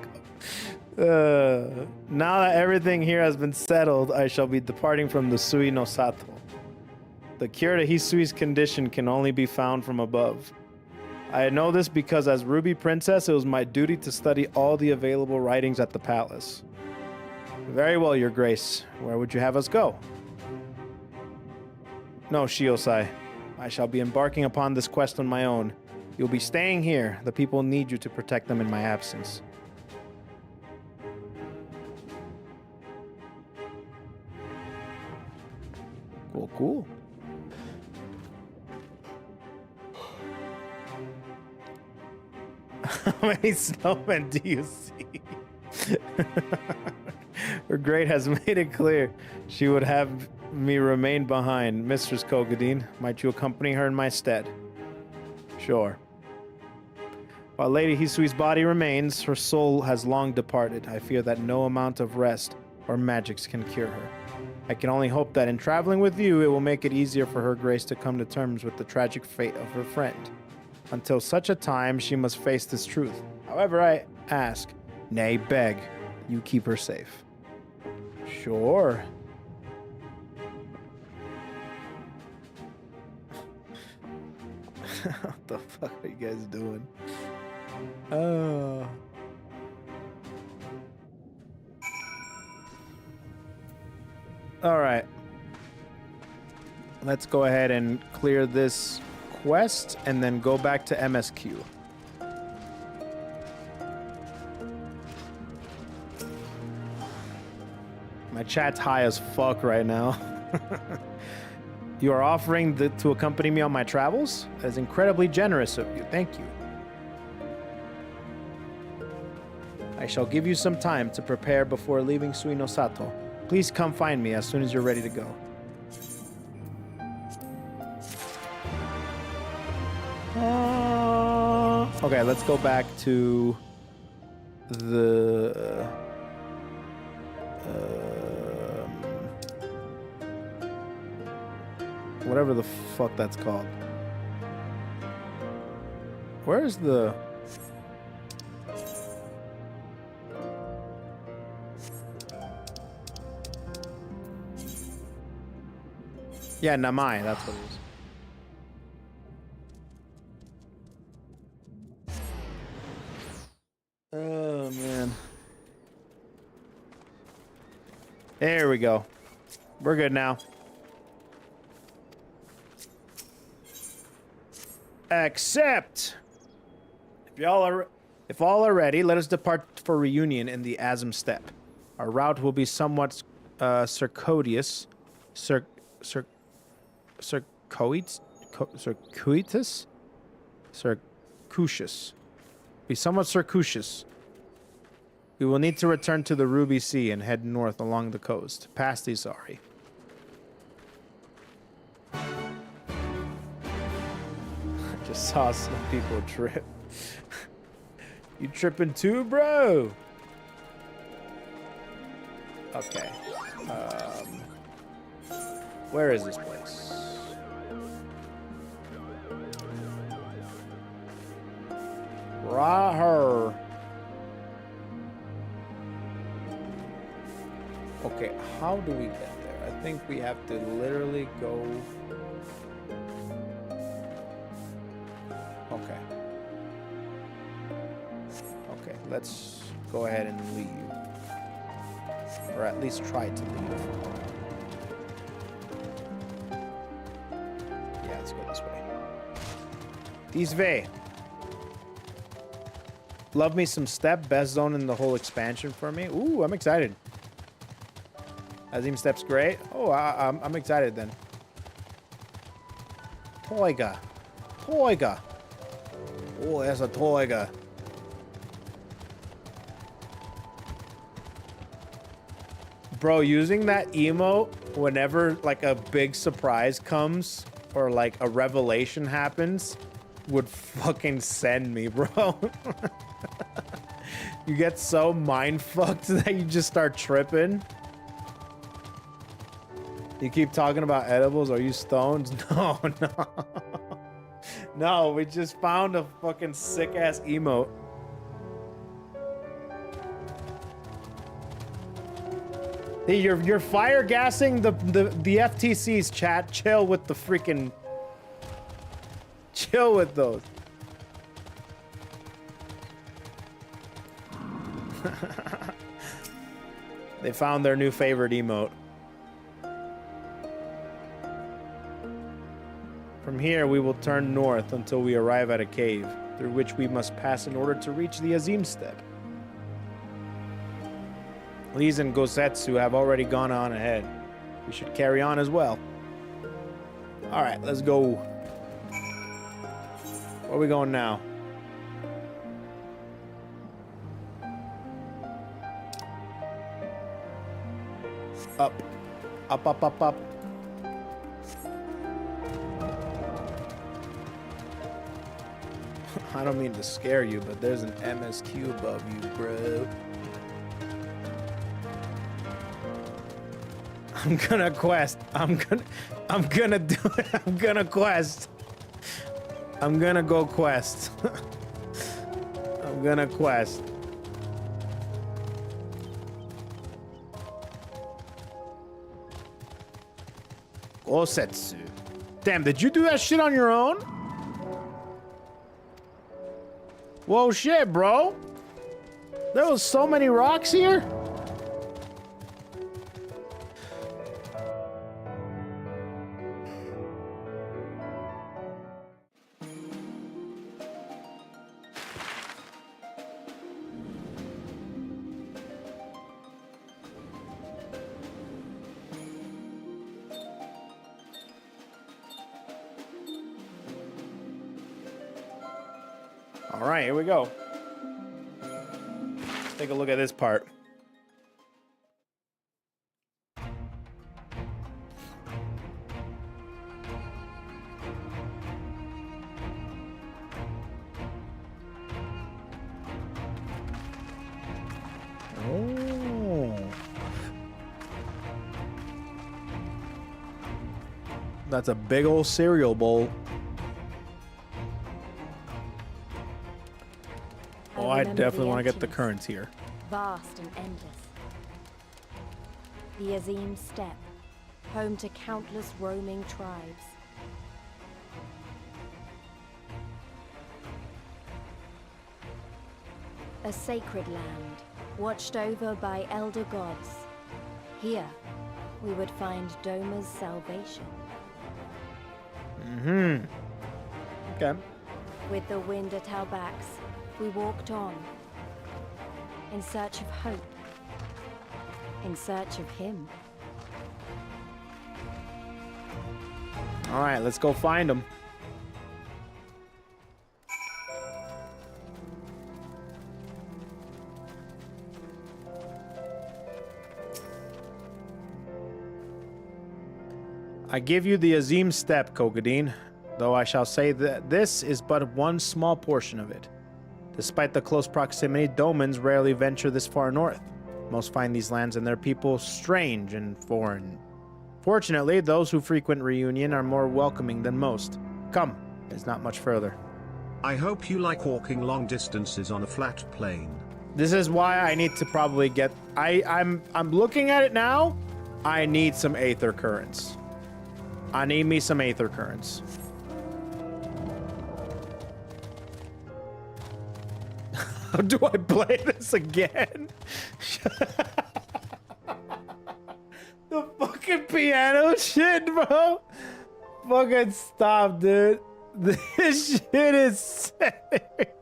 Speaker 1: Now that everything here has been settled, I shall be departing from the Sui no Sato. The cure to Hisui's condition can only be found from above. I know this because as Ruby Princess, it was my duty to study all the available writings at the palace. Very well, Your Grace. Where would you have us go? No, Shiosai. I shall be embarking upon this quest on my own. You'll be staying here. The people need you to protect them in my absence. Cool, cool. How many snowmen do you see? Her great has made it clear she would have me remain behind. Mistress Kogadine, might you accompany her in my stead? Sure. While Lady Hisui's body remains, her soul has long departed. I fear that no amount of rest or magics can cure her. I can only hope that in traveling with you, it will make it easier for her grace to come to terms with the tragic fate of her friend. Until such a time, she must face this truth. However, I ask, nay, beg, you keep her safe. Sure. What the fuck are you guys doing? All right. Let's go ahead and clear this quest and then go back to MSQ. My chat's high as fuck right now. You are offering to accompany me on my travels? That is incredibly generous of you. Thank you. I shall give you some time to prepare before leaving Sui no Sato. Please come find me as soon as you're ready to go. Okay, let's go back to the... whatever the fuck that's called. Where's the... Yeah, Namai, that's what it is. Oh, man. There we go. We're good now. Accept! If all are ready, let us depart for reunion in the Azim steppe. Our route will be somewhat circuitous. Circuitous. Be somewhat circuitous. We will need to return to the Ruby Sea and head north along the coast, past Isari. Just saw some people trip. You tripping too, bro? Okay. Where is this place? Right here. Okay, how do we get there? I think we have to literally go... Okay. Okay, let's go ahead and leave. Or at least try to leave. Yeah, let's go this way. These way. Love me some step. Best zone in the whole expansion for me. Ooh, I'm excited. Azim step's great. Oh, I'm excited then. Toiga. Toiga. Oh, that's a Toiga. Bro, using that emote whenever like a big surprise comes or like a revelation happens would fucking send me, bro. You get so mind fucked that you just start tripping. You keep talking about edibles. Are you stoned? No, no. No, we just found a fucking sick ass emote. Hey, you're fire gassing the FTC's chat. Chill with the freaking. Chill with those. They found their new favorite emote. From here, we will turn north until we arrive at a cave, through which we must pass in order to reach the Azim Step. Lise and Gosetsu have already gone on ahead. We should carry on as well. Alright, let's go. Where are we going now? Up. Up, up, up, up. I don't mean to scare you, but there's an MSQ above you, bro. I'm gonna quest. I'm gonna do it. I'm gonna quest. I'm gonna go quest. I'm gonna quest. Osetsu. Damn, did you do that shit on your own? Whoa, shit, bro. There was so many rocks here. All right, here we go. Take a look at this part. Oh. That's a big old cereal bowl. Oh, I definitely want to get the currents here.
Speaker 4: Vast and endless. The Azim Steppe, home to countless roaming tribes. A sacred land, watched over by elder gods. Here, we would find Doma's salvation.
Speaker 1: Mm-hmm. Okay.
Speaker 4: With the wind at our backs, we walked on, in search of hope, in search of him.
Speaker 1: All right, let's go find him. I give you the Azim Steppe, KoeKoe, though I shall say that this is but one small portion of it. Despite the close proximity, Domans rarely venture this far north. Most find these lands and their people strange and foreign. Fortunately, those who frequent Reunion are more welcoming than most. Come, it's not much further.
Speaker 2: I hope you like walking long distances on a flat plane.
Speaker 1: This is why I need to probably get... I'm looking at it now. I need some Aether Currents. I need me some Aether Currents. How do I play this again? fucking piano shit, bro. Fucking stop, dude. This shit is sick.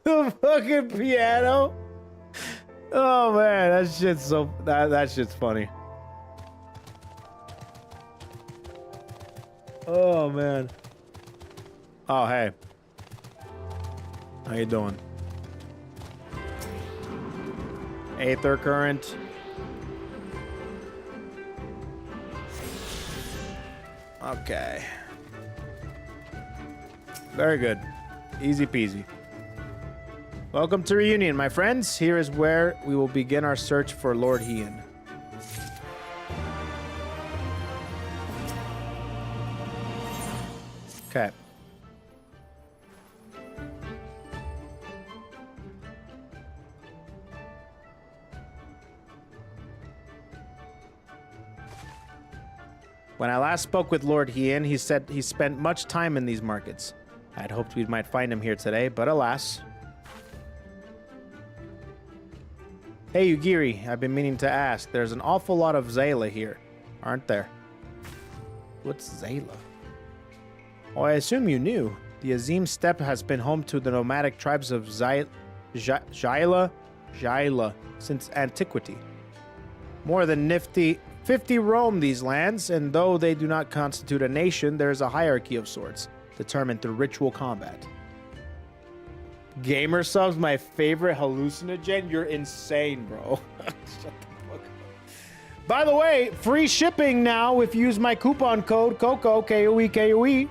Speaker 1: The fucking piano. Oh man, that shit's so that shit's funny. Oh man. Oh hey. How you doing? Aether current. Okay. Very good. Easy peasy. Welcome to Reunion, my friends. Here is where we will begin our search for Lord Hien. Okay. When I last spoke with Lord Hien, he said he spent much time in these markets. I had hoped we might find him here today, but alas. Hey, Ugiri, I've been meaning to ask. There's an awful lot of Zayla here, aren't there? What's Zayla? Oh, I assume you knew. The Azim steppe has been home to the nomadic tribes of Jaila since antiquity. More than 50 roam these lands, and though they do not constitute a nation, there is a hierarchy of sorts, determined through ritual combat. Gamersupps, my favorite hallucinogen? You're insane, bro. Shut the fuck up. By the way, free shipping now if you use my coupon code KoeKoe, KoeKoe,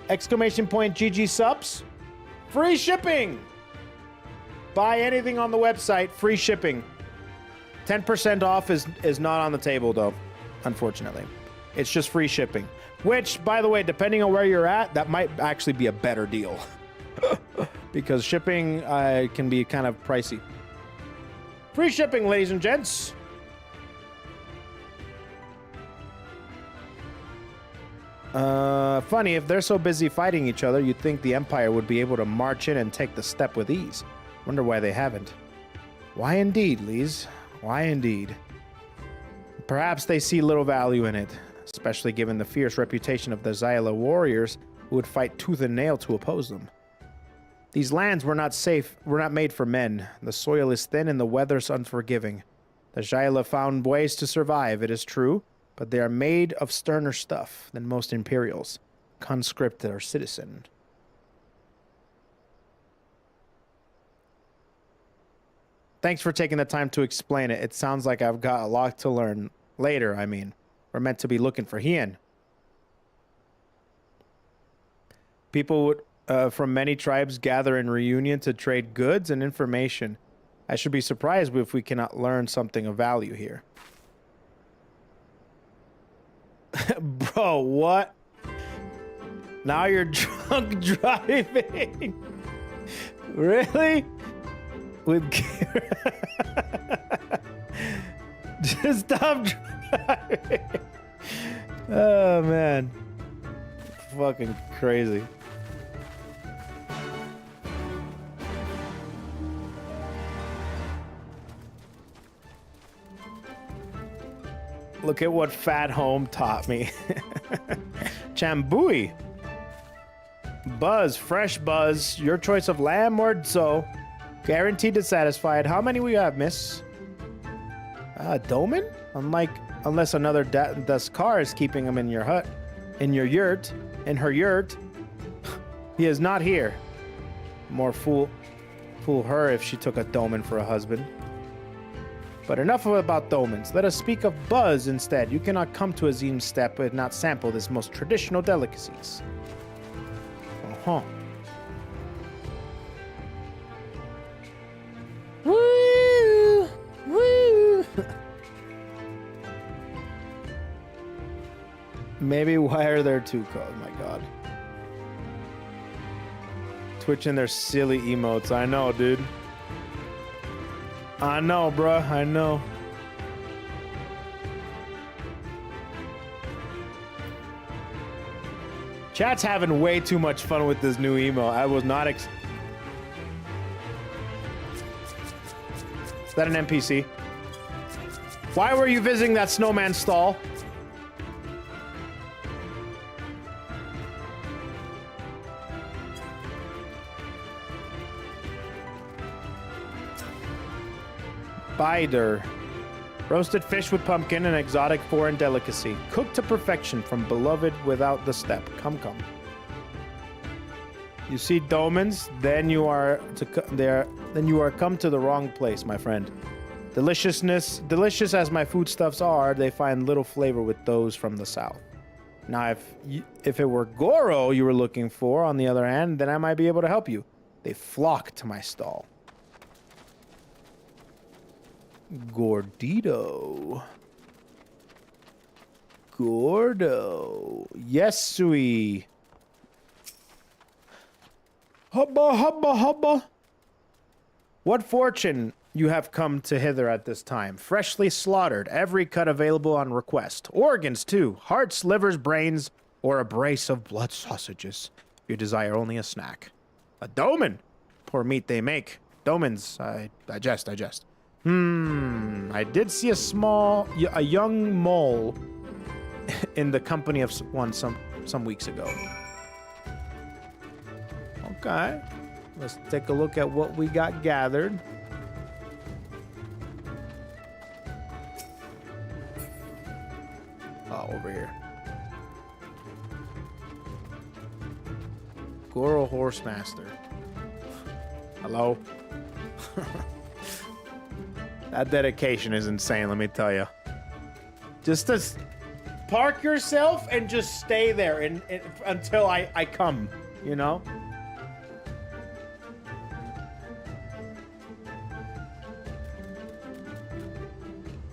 Speaker 1: exclamation point GGSupps. Free shipping! Buy anything on the website, free shipping. 10% off is not on the table, though, unfortunately. It's just free shipping. Which, by the way, depending on where you're at, that might actually be a better deal. Because shipping can be kind of pricey. Free shipping, ladies and gents. Funny, if they're so busy fighting each other, you'd think the Empire would be able to march in and take the steppe with ease. Wonder why they haven't. Why indeed, Lise? Why indeed? Perhaps they see little value in it, especially given the fierce reputation of the Zyla warriors who would fight tooth and nail to oppose them. These lands were not made for men. The soil is thin and the weather's unforgiving. The Zyla found ways to survive, it is true, but they are made of sterner stuff than most Imperials, conscript or citizen. Thanks for taking the time to explain it. It sounds like I've got a lot to learn. Later, I mean. We're meant to be looking for Hien. People would... from many tribes gather in Reunion to trade goods and information. I should be surprised if we cannot learn something of value here. Bro, what? Now you're drunk driving? Really? With just stop driving. Oh, man. Fucking crazy. Look at what Fat Home taught me. Chambui. Buzz, fresh buzz. Your choice of lamb or so. Guaranteed to satisfied. How many we have, miss? Doman? Unless another Daskar is keeping him in your hut. In your yurt. In her yurt. He is not here. More fool her if she took a Doman for a husband. But enough about Domans. Let us speak of Buzz instead. You cannot come to Azim's steppe and not sample his most traditional delicacies. Uh-huh. Woo! Woo! Maybe why are there two calls? Oh my god. Twitching their silly emotes. I know, dude. I know, bruh. I know. Chat's having way too much fun with this new emo. I was not Is that an NPC? Why were you visiting that snowman stall? Bider. Roasted fish with pumpkin, an exotic foreign delicacy. Cooked to perfection from beloved without the step. Come. You see domens, then you are come to the wrong place, my friend. Delicious as my foodstuffs are, they find little flavor with those from the south. Now, if it were Goro you were looking for, on the other hand, then I might be able to help you. They flock to my stall. Gordito. Gordo. Yes, sweet. Hubba. What fortune you have come to hither at this time. Freshly slaughtered, every cut available on request. Organs, too. Hearts, livers, brains, or a brace of blood sausages. If you desire only a snack. A domen. Poor meat they make. Domens, I digest. I did see a young mole in the company of one some weeks ago. Okay, let's take a look at what we got gathered. Oh, over here. Goro Horsemaster. Hello? That dedication is insane, let me tell you. Just to park yourself and just stay there until I come, you know?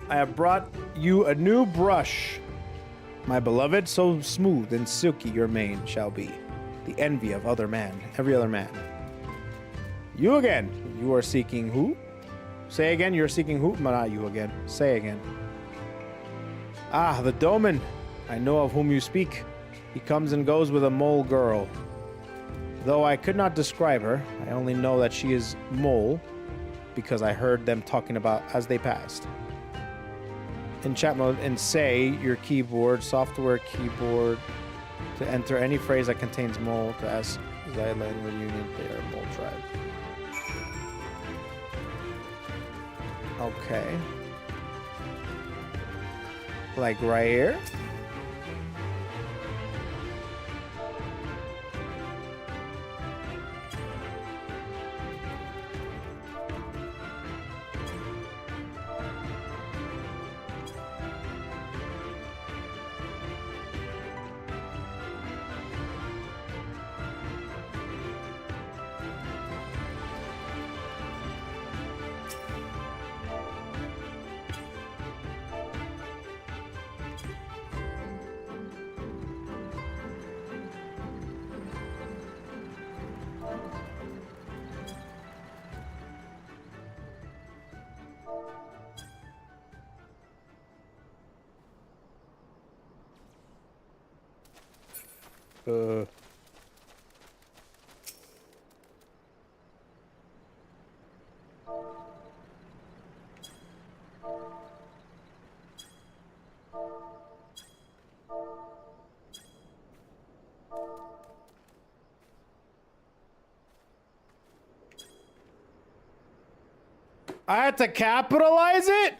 Speaker 1: I have brought you a new brush, my beloved, so smooth and silky your mane shall be, the envy of every other man. You again, you are seeking who? Say again, you're seeking who? Not you again. Say again. Ah, the Doman. I know of whom you speak. He comes and goes with a mole girl. Though I could not describe her, I only know that she is mole because I heard them talking about as they passed. In chat mode, and say your keyboard, software keyboard, to enter any phrase that contains mole, to ask Zyland reunion, they are mole tribe. Okay. Like right here. I had to capitalize it?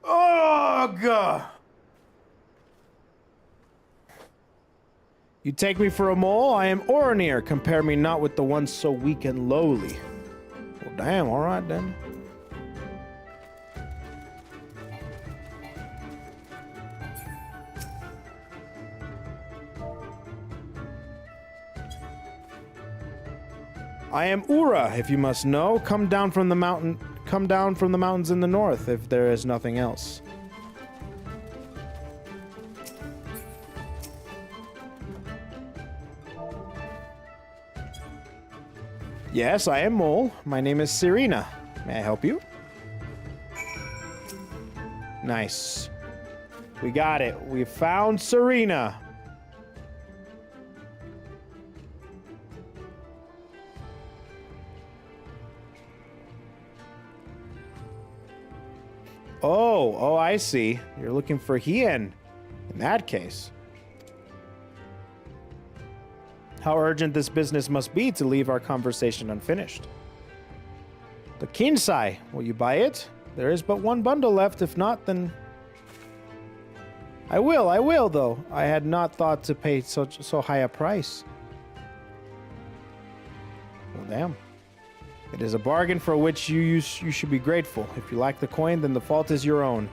Speaker 1: Oh, God. You take me for a mole? I am Oronir. Compare me not with the one so weak and lowly. Well, damn, all right, then. I am Ura, if you must know. Come down from the mountains in the north, if there is nothing else. Yes, I am Mole. My name is Serena. May I help you? Nice. We got it. We found Serena. Oh, I see. You're looking for Hien. In that case. How urgent this business must be to leave our conversation unfinished. The Kinsai. Will you buy it? There is but one bundle left. If not, then... I will, though. I had not thought to pay so high a price. Well, damn. It is a bargain for which you should be grateful. If you lack the coin, then the fault is your own.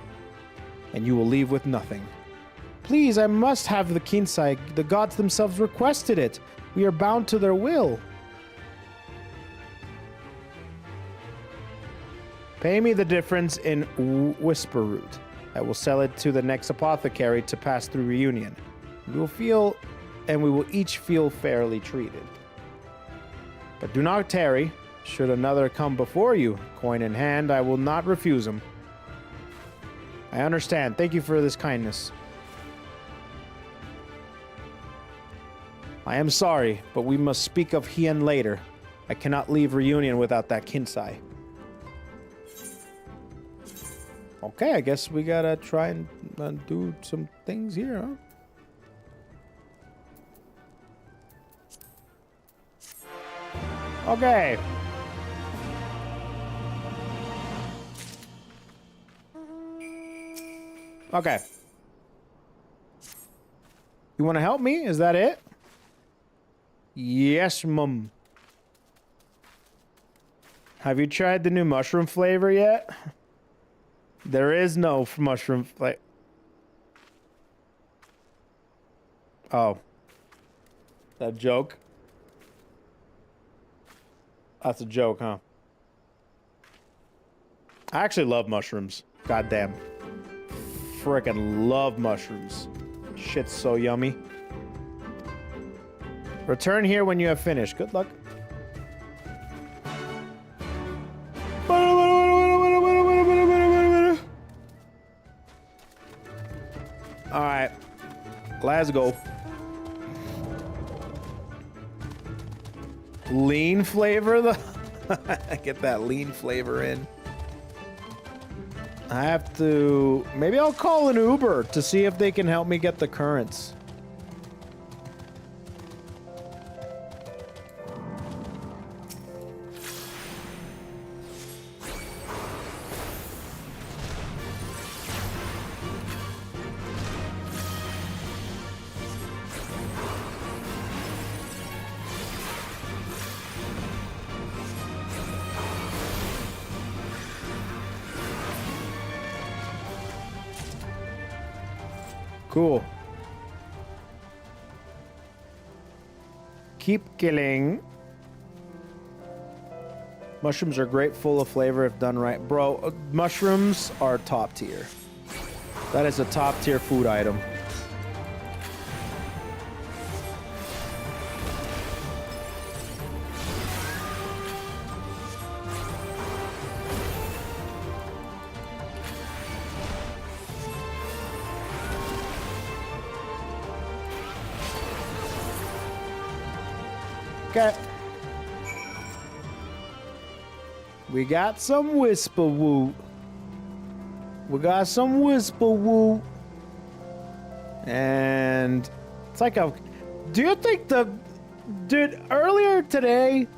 Speaker 1: And you will leave with nothing. Please, I must have the Kinsai. The gods themselves requested it. We are bound to their will. Pay me the difference in Whisper Root. I will sell it to the next apothecary to pass through Reunion. We will each feel fairly treated. But do not tarry. Should another come before you, coin in hand, I will not refuse him. I understand. Thank you for this kindness. I am sorry, but we must speak of Hien later. I cannot leave Reunion without that Kinsai. Okay, I guess we gotta try and do some things here, huh? Okay. Okay. You want to help me? Is that it? Yes, mum. Have you tried the new mushroom flavor yet? There is no mushroom flavor. Oh. That joke? That's a joke, huh? I actually love mushrooms. Goddamn. Frickin' love mushrooms. Shit's so yummy. Return here when you have finished. Good luck. Alright. Let's go. Lean flavor, though? Get that lean flavor in. I have to... Maybe I'll call an Uber to see if they can help me get the currents. Cool. Keep killing. Mushrooms are great, full of flavor if done right. Bro, mushrooms are top tier. That is a top tier food item. Okay. We got some whisper woo. We got some whisper woo. And it's like a... Do you think the... Dude, earlier today,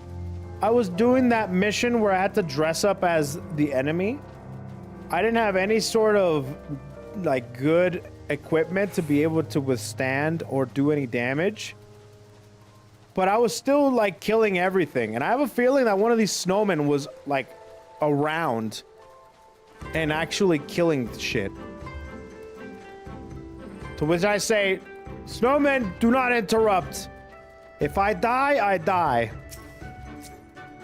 Speaker 1: I was doing that mission where I had to dress up as the enemy. I didn't have any sort of, like, good equipment to be able to withstand or do any damage. But I was still, like, killing everything. And I have a feeling that one of these snowmen was, like, around and actually killing shit. To which I say, snowmen, do not interrupt. If I die, I die.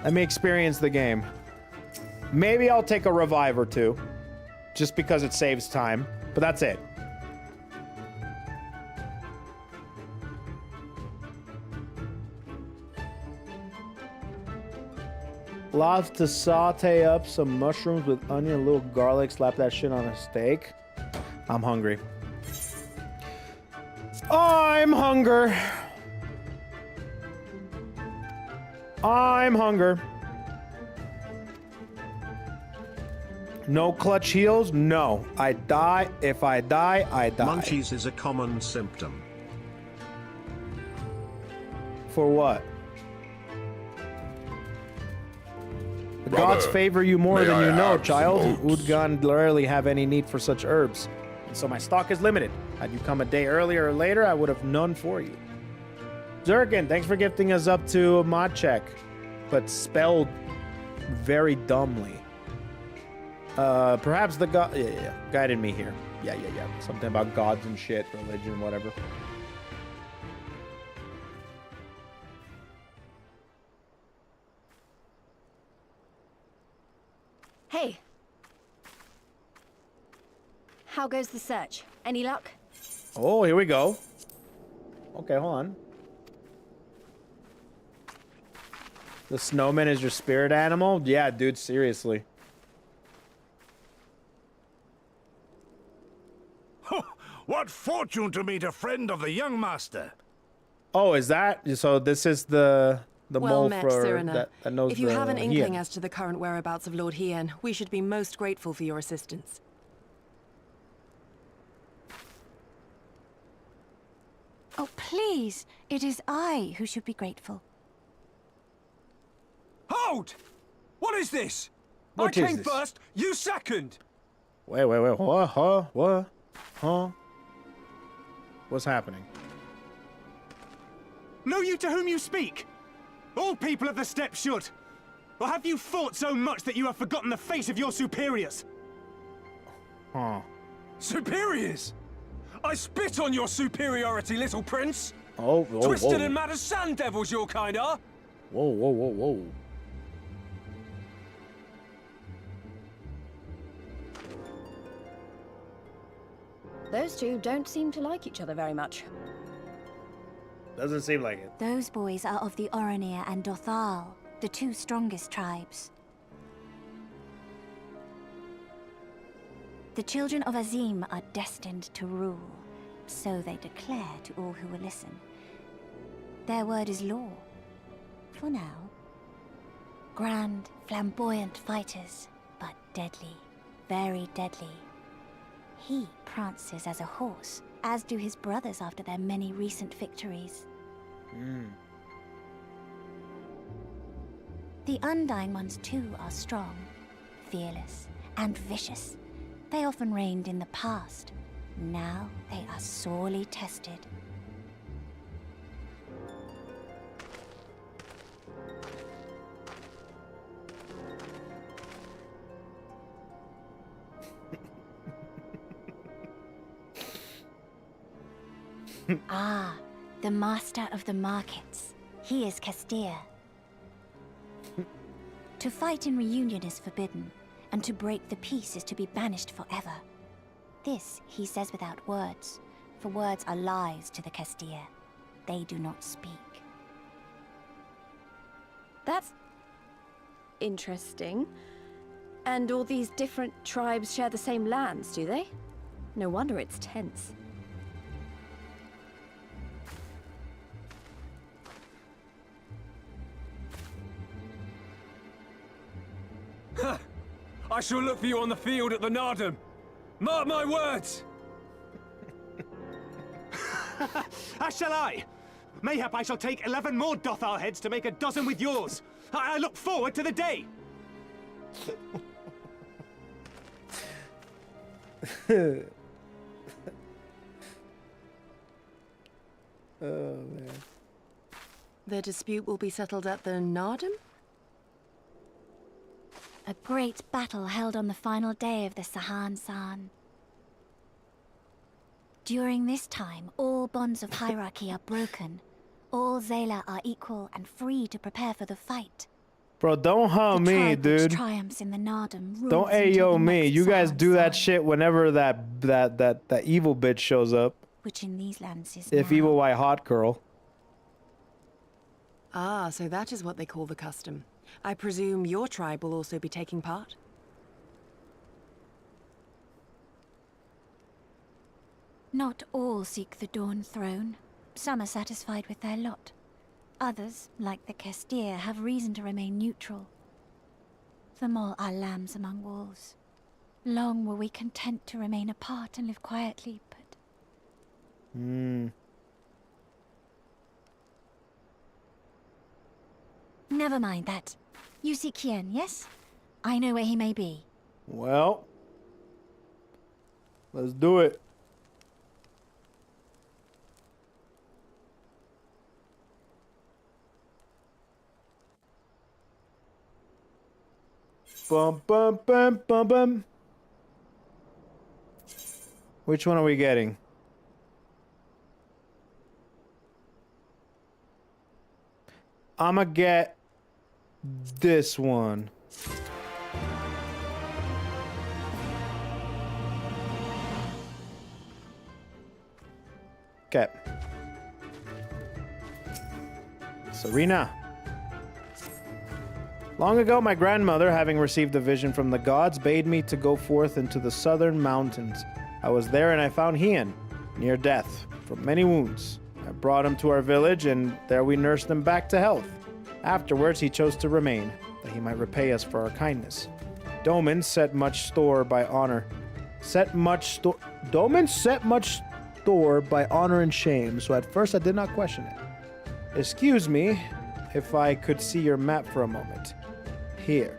Speaker 1: Let me experience the game. Maybe I'll take a revive or two. Just because it saves time. But that's it. Love to saute up some mushrooms with onion, a little garlic, slap that shit on a steak. I'm hungry. I'm hunger. I'm hunger. No clutch heals? No. I die. If I die, I die.
Speaker 2: Munchies is a common symptom.
Speaker 1: For what? The
Speaker 12: Brother,
Speaker 1: gods favor you more
Speaker 12: may
Speaker 1: than you
Speaker 12: I
Speaker 1: know,
Speaker 12: have
Speaker 1: child.
Speaker 12: some oats?
Speaker 1: Udgan rarely have any need for such herbs. And so my stock is limited. Had you come a day earlier or later, I would have none for you. Zerkin, thanks for gifting us up to a mod check, but spelled very dumbly. Perhaps the god... Yeah, guided me here. Yeah. Something about gods and shit, religion, whatever.
Speaker 4: Hey. How goes the search? Any luck?
Speaker 1: Oh, here we go. Okay, hold on. The snowman is your spirit animal? Yeah, dude, seriously.
Speaker 9: What fortune to meet a friend of the young master.
Speaker 1: Oh, is that... So this is the
Speaker 11: Well
Speaker 1: mole
Speaker 11: met,
Speaker 1: for
Speaker 11: Cyrena.
Speaker 1: that knows
Speaker 11: If you have an inkling
Speaker 1: Hien.
Speaker 11: as to the current whereabouts of Lord Hien, we should be most grateful for your assistance.
Speaker 3: Oh, please. It is I who should be grateful.
Speaker 22: Hold! What is this?
Speaker 1: What
Speaker 22: I
Speaker 1: is
Speaker 22: came
Speaker 1: this?
Speaker 22: first, you second!
Speaker 1: Wait. What? Huh? What's happening?
Speaker 14: Know you to whom you speak? All people of the steppe should. Or have you fought so much that you have forgotten the face of your superiors?
Speaker 1: Huh.
Speaker 22: Superiors? I spit on your superiority, little prince!
Speaker 1: Oh,
Speaker 22: Twisted
Speaker 1: whoa.
Speaker 22: and mad as sand devils, your kind are!
Speaker 1: Whoa.
Speaker 4: Those two don't seem to like each other very much.
Speaker 1: Doesn't seem like it.
Speaker 3: Those boys are of the Oranir and Dothal, the two strongest tribes. The children of Azim are destined to rule, so they declare to all who will listen. Their word is law. For now. Grand, flamboyant fighters, but deadly, very deadly. He prances as a horse, as do his brothers after their many recent victories. The Undying ones too are strong, fearless, and vicious. They often reigned in the past. Now they are sorely tested. Ah, the master of the markets. He is Castilla. To fight in reunion is forbidden, and to break the peace is to be banished forever. This he says without words, for words are lies to the Castilla. They do not speak.
Speaker 4: That's interesting. And all these different tribes share the same lands, do they? No wonder it's tense.
Speaker 22: I shall look for you on the field at the Nardum. Mark my words!
Speaker 14: As shall I. Mayhap I shall take 11 more Dothal heads to make a dozen with yours. I look forward to the day.
Speaker 1: Oh, man.
Speaker 11: The dispute will be settled at the Nardum?
Speaker 3: A great battle held on the final day of the Sahan San. During this time, all bonds of hierarchy are broken. All Zayla are equal and free to prepare for the fight.
Speaker 1: Bro, don't hum me,
Speaker 3: Tribe which
Speaker 1: dude.
Speaker 3: triumphs in the Nardum rules
Speaker 1: Don't
Speaker 3: until
Speaker 1: ayo
Speaker 3: the
Speaker 1: me.
Speaker 3: next
Speaker 1: You guys
Speaker 3: Sahan
Speaker 1: do that
Speaker 3: San,
Speaker 1: shit whenever that evil bitch shows up.
Speaker 3: which in these lands is
Speaker 1: If
Speaker 3: now.
Speaker 1: evil white hot girl.
Speaker 11: Ah, so that is what they call the custom. I presume your tribe will also be taking part?
Speaker 3: Not all seek the Dawn Throne. Some are satisfied with their lot. Others, like the Castilla, have reason to remain neutral. Them all are lambs among wolves. Long were we content to remain apart and live quietly, but... Never mind that. You seek Kien, yes? I know where he may be.
Speaker 1: Well, let's do it. Bum bum bum bum bum. Which one are we getting? I'ma get this one. Okay. Serena. Long ago, my grandmother, having received a vision from the gods, bade me to go forth into the southern mountains. I was there and I found Hien, near death, from many wounds. I brought him to our village, and there we nursed him back to health. Afterwards, he chose to remain, that he might repay us for our kindness. Doman set much store by honor. Doman set much store by honor and shame, so at first I did not question it. Excuse me, if I could see your map for a moment. Here.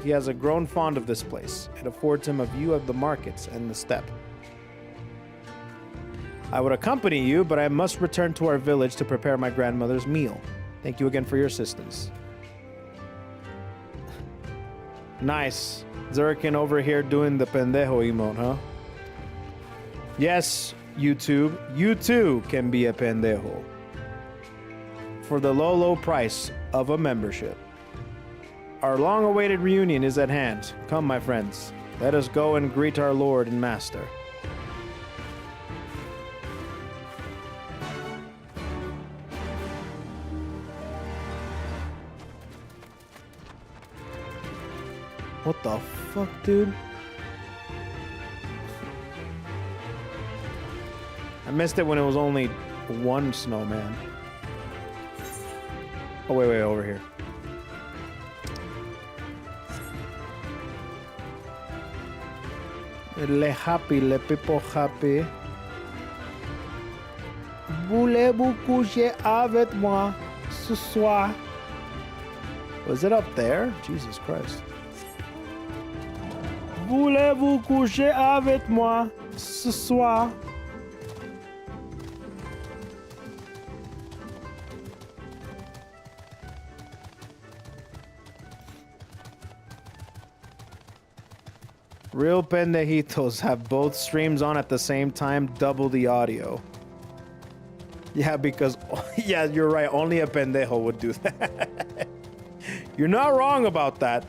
Speaker 1: He has grown fond of this place. It affords him a view of the markets and the steppe. I would accompany you, but I must return to our village to prepare my grandmother's meal. Thank you again for your assistance. Nice. Zurkin over here doing the pendejo emote, huh? Yes, YouTube. You too can be a pendejo. For the low, low price of a membership. Our long-awaited reunion is at hand. Come, my friends. Let us go and greet our Lord and Master. What the fuck, dude? I missed it when it was only one snowman. Oh, wait, over here. Le people happy. Voulez-vous coucher avec moi ce soir? Was it up there? Jesus Christ. Voulez-vous coucher avec moi ce soir? Real pendejitos have both streams on at the same time, double the audio. Yeah, because, yeah, you're right, only a pendejo would do that. You're not wrong about that.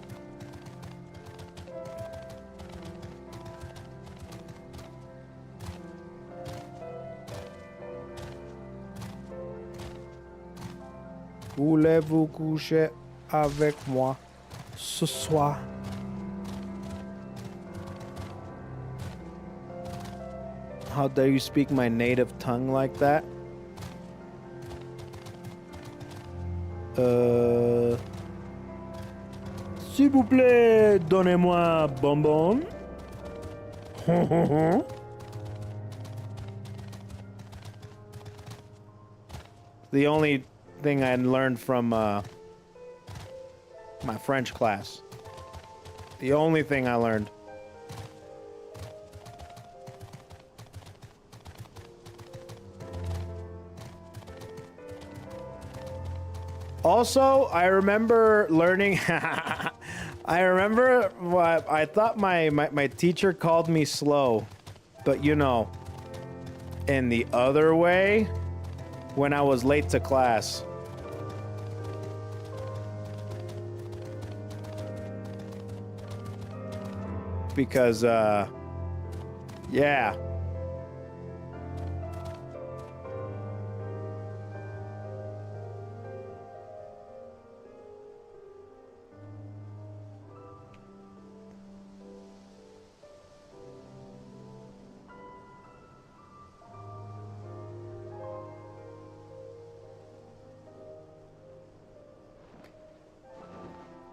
Speaker 1: Voulez-vous coucher avec moi ce soir? How dare you speak my native tongue like that? S'il vous plaît, donnez-moi bonbon. The only thing I learned from my French class. The only thing I learned. Also, I remember learning. I remember what I thought my teacher called me slow, but you know, in the other way, when I was late to class. Because, yeah.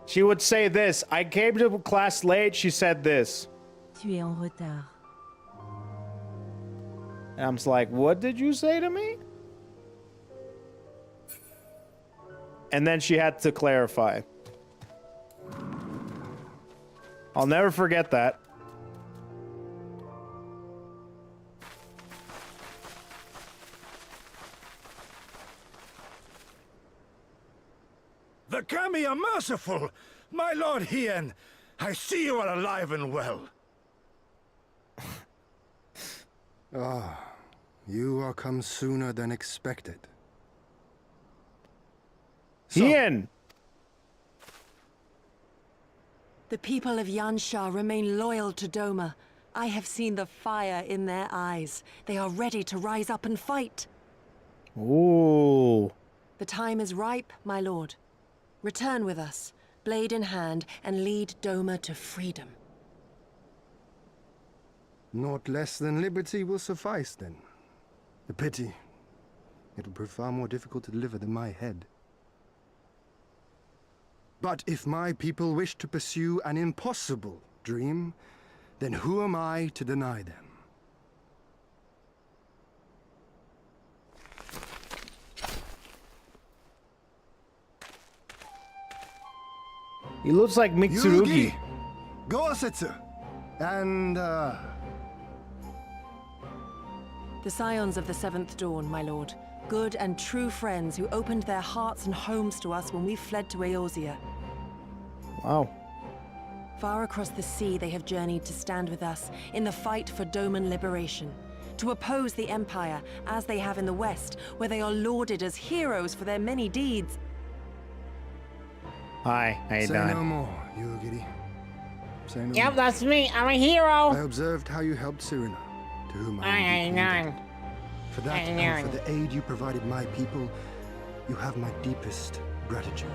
Speaker 1: She would say this. I came to class late. She said this.
Speaker 5: tu es en retard.
Speaker 1: And I'm just like, what did you say to me? And then she had to clarify. I'll never forget that.
Speaker 9: The Kami are merciful! My lord Hien, I see you are alive and well.
Speaker 15: Ah, you are come sooner than expected.
Speaker 1: Hien!
Speaker 13: The people of Yansha remain loyal to Doma. I have seen the fire in their eyes. They are ready to rise up and fight.
Speaker 1: Ooh.
Speaker 13: The time is ripe, my lord. Return with us, blade in hand, and lead Doma to freedom.
Speaker 15: Naught less than liberty will suffice, then. A pity. It will prove far more difficult to deliver than my head. But if my people wish to pursue an impossible dream, then who am I to deny them?
Speaker 1: He looks like Mitsurugi.
Speaker 15: Gosetsu! And,
Speaker 13: The scions of the Seventh Dawn, my lord. Good and true friends who opened their hearts and homes to us when we fled to Eorzea.
Speaker 1: Wow.
Speaker 13: Far across the sea they have journeyed to stand with us in the fight for Doman liberation. To oppose the Empire, as they have in the West, where they are lauded as heroes for their many deeds.
Speaker 1: Hi, how you
Speaker 15: Say
Speaker 1: doing?
Speaker 15: no more, Yugiri. Say no
Speaker 16: Yep,
Speaker 15: more.
Speaker 16: that's me. I'm a hero.
Speaker 15: I observed how you helped Serena, to whom I am deeply indebted. For that and for the aid you provided my people, you have my deepest gratitude.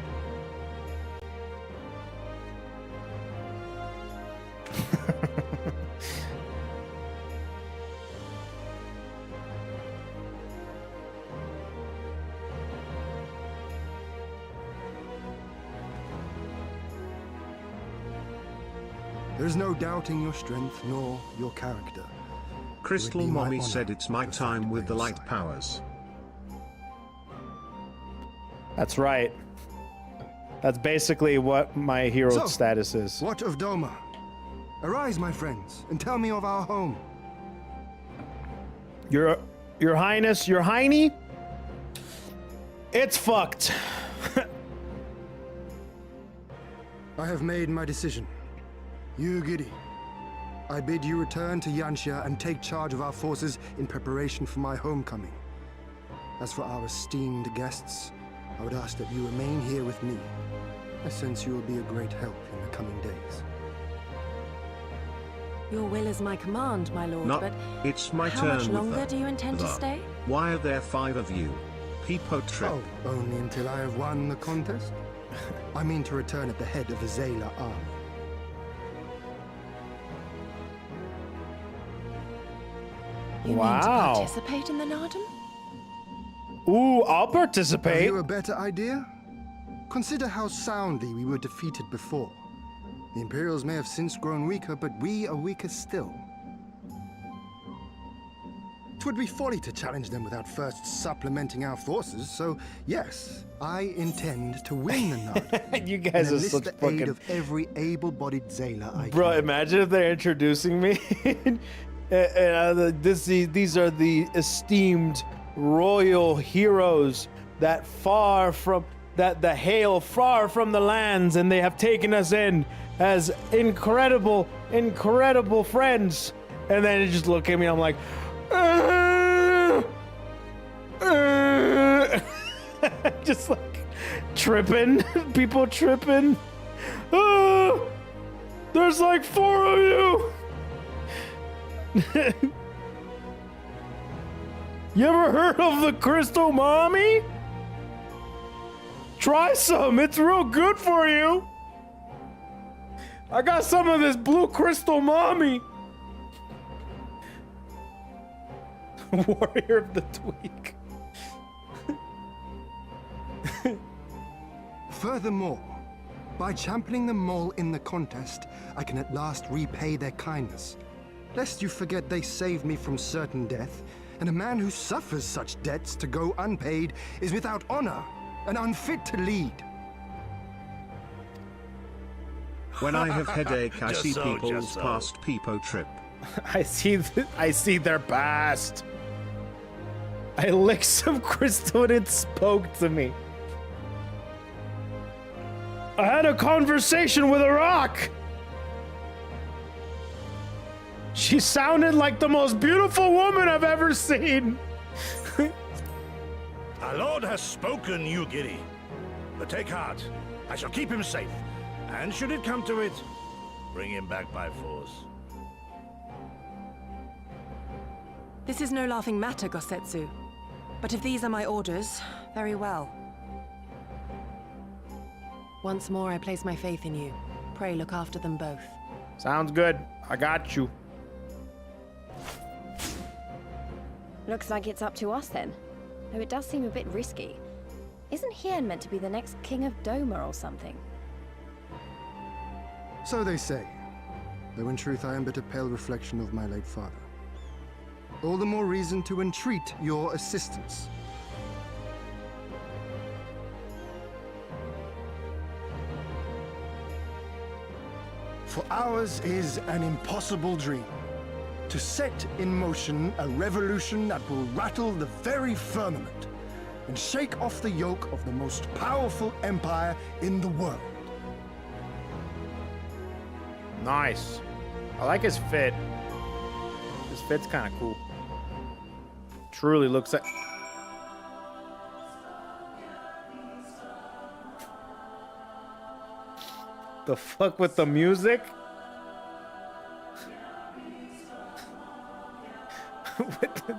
Speaker 15: There's no doubting your strength nor your character.
Speaker 2: Crystal
Speaker 15: It would be my
Speaker 2: Mommy
Speaker 15: honor
Speaker 2: said it's my time with the light powers.
Speaker 1: That's right. That's basically what my hero
Speaker 15: So,
Speaker 1: status is.
Speaker 15: What of Doma? Arise, my friends, and tell me of our home.
Speaker 1: Your Highness, your Hiney? It's fucked.
Speaker 15: I have made my decision. Yugiri, I bid you return to Yansha and take charge of our forces in preparation for my homecoming. As for our esteemed guests, I would ask that you remain here with me. I sense you will be a great help in the coming days.
Speaker 13: Your will is my command, my lord,
Speaker 2: Not,
Speaker 13: but
Speaker 2: it's my
Speaker 13: how
Speaker 2: turn
Speaker 13: much
Speaker 2: with
Speaker 13: longer
Speaker 2: the-
Speaker 13: do you intend to
Speaker 2: the-
Speaker 13: stay?
Speaker 2: Why are there 5 of you? Peepo trip.
Speaker 15: Oh, only until I have won the contest? I mean to return at the head of the Zayla army.
Speaker 13: You mean to
Speaker 1: Wow.
Speaker 13: participate in the Nardum?
Speaker 1: Ooh, I'll
Speaker 15: Have
Speaker 1: participate.
Speaker 15: you a better idea? Consider how soundly we were defeated before. The Imperials may have since grown weaker, but we are weaker still. 'Twould be folly to challenge them without first supplementing our forces, so yes, I intend to win the Nardum.
Speaker 1: You guys
Speaker 15: and
Speaker 1: are
Speaker 15: enlist
Speaker 1: such
Speaker 15: the
Speaker 1: fucking...
Speaker 15: aid of every able-bodied Zayla I
Speaker 1: Bro,
Speaker 15: can.
Speaker 1: imagine if they're introducing me. These are the esteemed royal heroes that hail far from the lands, and they have taken us in as incredible friends. And then they just look at me, I'm like, just like tripping, people tripping. There's like 4 of you. You ever heard of the Crystal Mommy? Try some, it's real good for you. I got some of this blue Crystal Mommy. Warrior of the Tweak.
Speaker 15: Furthermore, By championing the mole in the contest, I can at last repay their kindness. Lest you forget they saved me from certain death, and a man who suffers such debts to go unpaid is without honor and unfit to lead.
Speaker 2: When I have headache, I
Speaker 9: Just
Speaker 2: see
Speaker 9: so,
Speaker 2: people's
Speaker 9: just so.
Speaker 2: past peepo trip.
Speaker 1: I see their past. I licked some crystal and it spoke to me. I had a conversation with a rock. She sounded like the most beautiful woman I've ever seen.
Speaker 9: Our Lord has spoken, you giddy. But take heart. I shall keep him safe. And should it come to it, bring him back by force.
Speaker 11: This is no laughing matter, Gosetsu. But if these are my orders, very well. Once more, I place my faith in you. Pray look after them both.
Speaker 1: Sounds good. I got you.
Speaker 4: Looks like it's up to us then. Though it does seem a bit risky. Isn't Hien meant to be the next king of Doma or something?
Speaker 15: So they say, though in truth I am but a pale reflection of my late father. All the more reason to entreat your assistance. For ours is an impossible dream. To set in motion a revolution that will rattle the very firmament and shake off the yoke of the most powerful empire in the world.
Speaker 1: Nice. I like his fit. His fit's kind of cool. Truly looks like... The fuck with the music?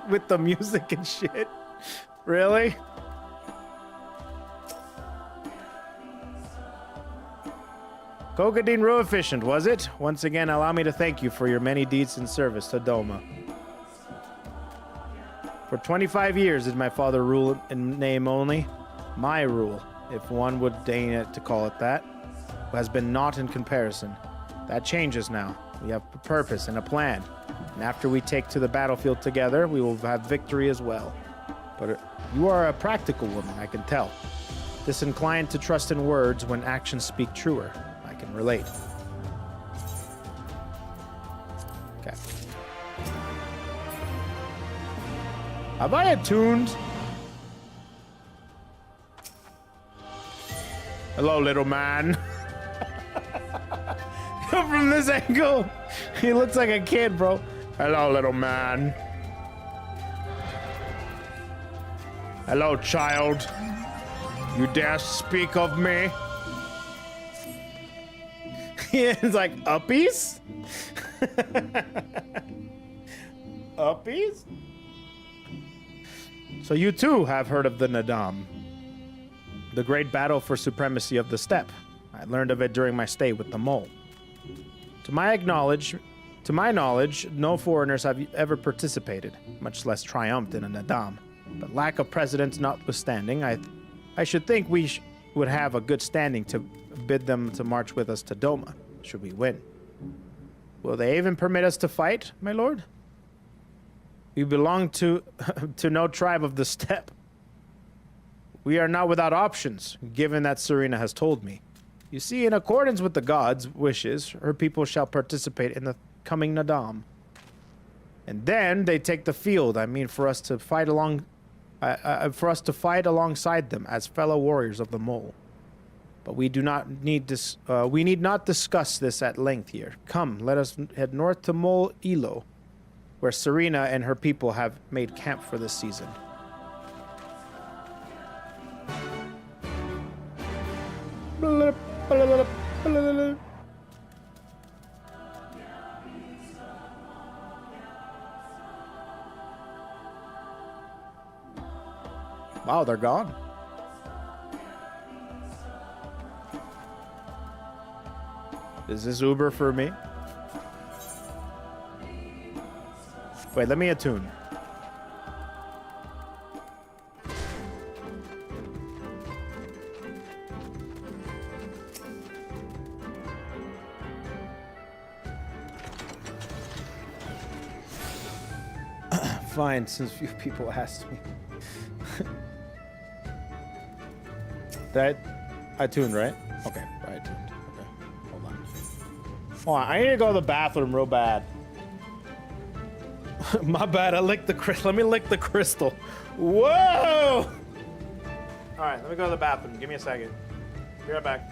Speaker 1: with the music and shit? Really? Koefficient Koefficient, was it? Once again, allow me to thank you for your many deeds and service to Doma. For 25 years did my father rule in name only. My rule, if one would deign it to call it that, has been naught in comparison. That changes now. We have a purpose and a plan. And after we take to the battlefield together, we will have victory as well. But you are a practical woman, I can tell. Disinclined to trust in words when actions speak truer. I can relate. Okay. Have I attuned? Hello, little man. From this angle, he looks like a kid, bro. Hello, little man. Hello, child. You dare speak of me? He's like, uppies? Uppies? So you too have heard of the Nadam, the great battle for supremacy of the steppe. I learned of it during my stay with the mole. To my knowledge, no foreigners have ever participated, much less triumphed in a Nadam. But lack of precedence notwithstanding, I should think we would have a good standing to bid them to march with us to Doma, should we win. Will they even permit us to fight, my lord? We belong to no tribe of the steppe. We are not without options, given that Serena has told me. You see, in accordance with the gods' wishes, her people shall participate in the coming Nadam. And then they take the field. I mean, for us to fight alongside them as fellow warriors of the mole. But we do not need this. We need not discuss this at length here. Come, let us head north to Mole Ilo, where Serena and her people have made camp for this season. Wow, they're gone. Is this Uber for me? Wait, let me attune. fine, since few people asked me. I tuned, right? Okay, I tuned. Okay, hold on. Hold on, I need to go to the bathroom real bad. My bad, I licked the crystal. Let me lick the crystal. Whoa! Alright, let me go to the bathroom. Give me a second. Be right back.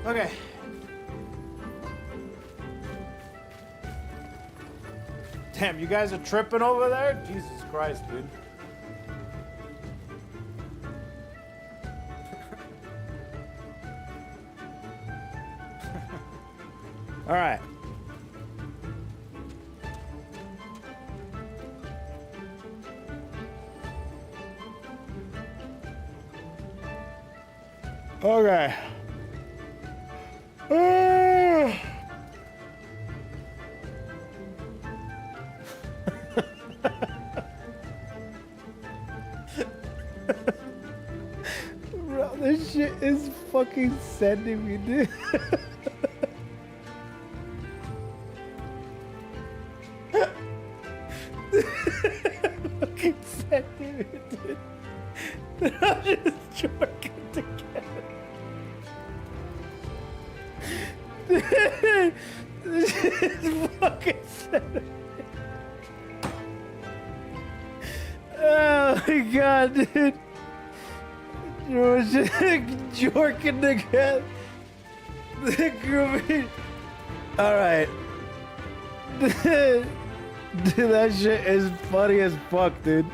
Speaker 1: Okay. Damn, you guys are tripping over there? Jesus Christ, dude. All right. Okay. Bro, this shit is fucking sending me, dude. Fucking sending me, dude. They're just joking together. This is fucking sending me. Oh my god, dude. You're just jorking together. The groovy. Alright. Dude, that shit is funny as fuck, dude.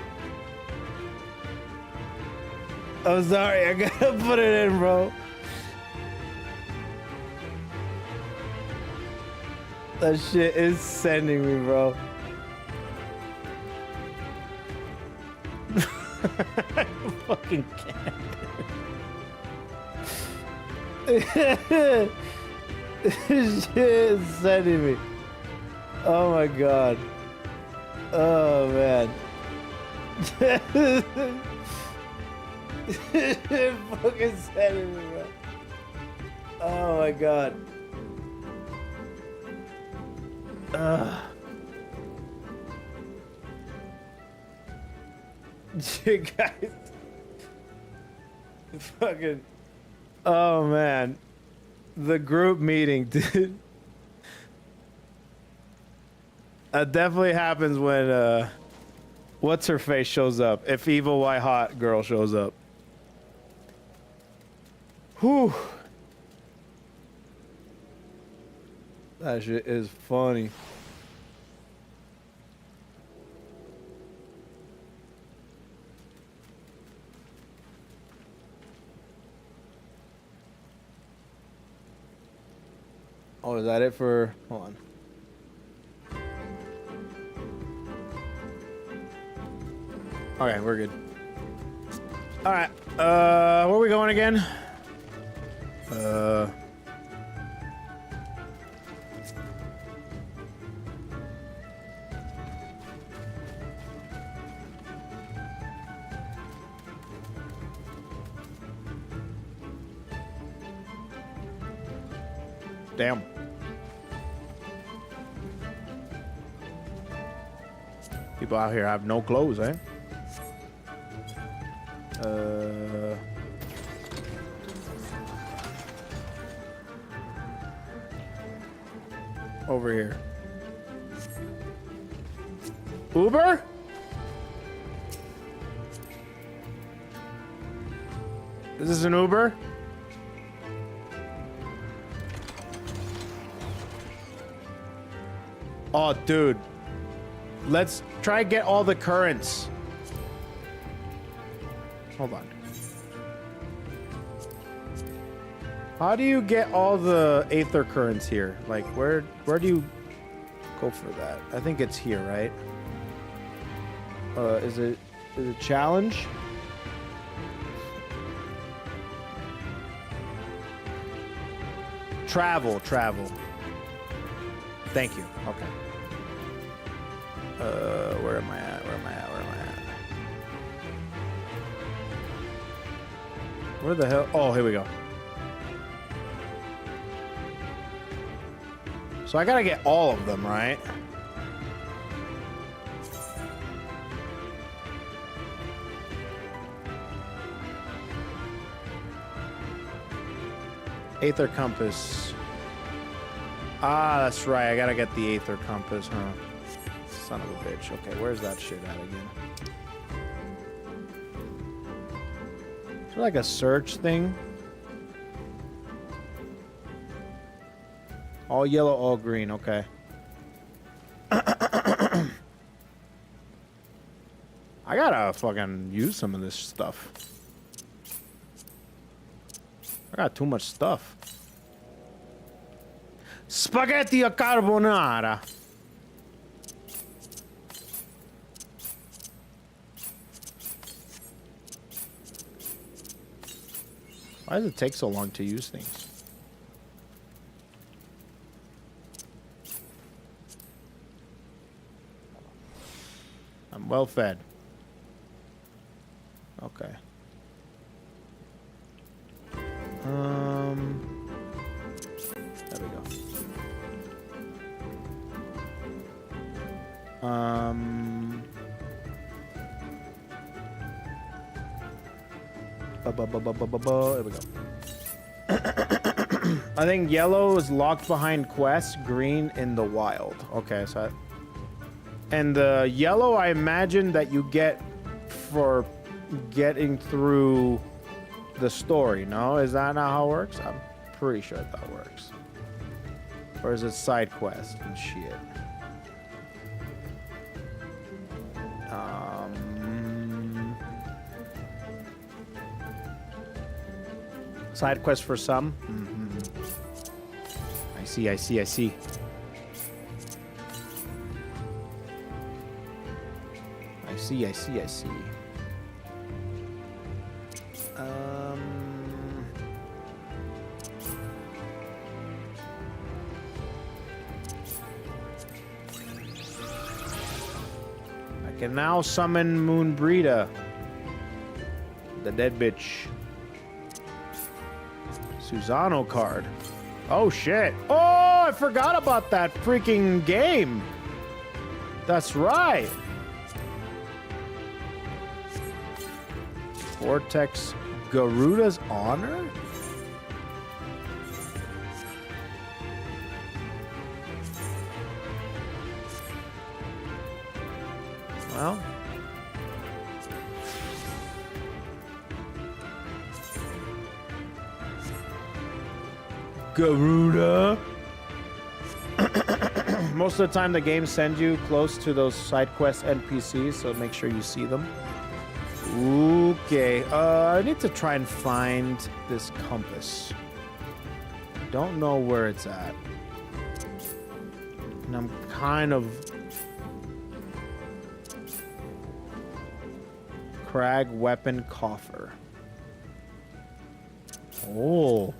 Speaker 1: I'm sorry, I gotta put it in, bro. That shit is sending me, bro. I fucking can't. This shit is sending me. Oh my god. Oh man. Fucking sending me, bro. Oh my god. You guys. Fucking. Oh man. The group meeting, dude. That definitely happens when what's her face shows up. If Evil White Hot Girl shows up. Whew. That shit is funny. Oh, is that it for... Hold on. Okay, we're good. Alright, where are we going again? Damn. People out here have no clothes, eh? Over here. Uber? Is this an Uber? Oh, dude. Let's try to get all the currents. Hold on. How do you get all the Aether currents here? Like, where do you go for that? I think it's here, right? Is it challenge? Travel. Thank you. Okay. Where am I at? Where the hell? Oh, here we go. So I gotta get all of them, right? Aether compass. Ah, that's right. I gotta get the Aether compass, huh? Son of a bitch. Okay, where's that shit at again? Is there like a search thing? All yellow, all green. Okay. I gotta fucking use some of this stuff. I got too much stuff. Spaghetti a carbonara. Why does it take so long to use things? I'm well fed. Okay. There we go. There we go. I think yellow is locked behind quests, green in the wild. Okay, so and the yellow I imagine that you get for getting through the story, no? Is that not how it works? I'm pretty sure that works. Or is it side quest and shit? Side quest for some? Mm-hmm. I see. I see. I can now summon Moonbreeda, the dead bitch. Susano card. Oh shit. Oh, I forgot about that freaking game. That's right. Vortex Garuda's Honor? Garuda. Most of the time, the game sends you close to those side quest NPCs, so make sure you see them. Okay, I need to try and find this compass. Don't know where it's at. And I'm kind of... Crag weapon coffer. Oh.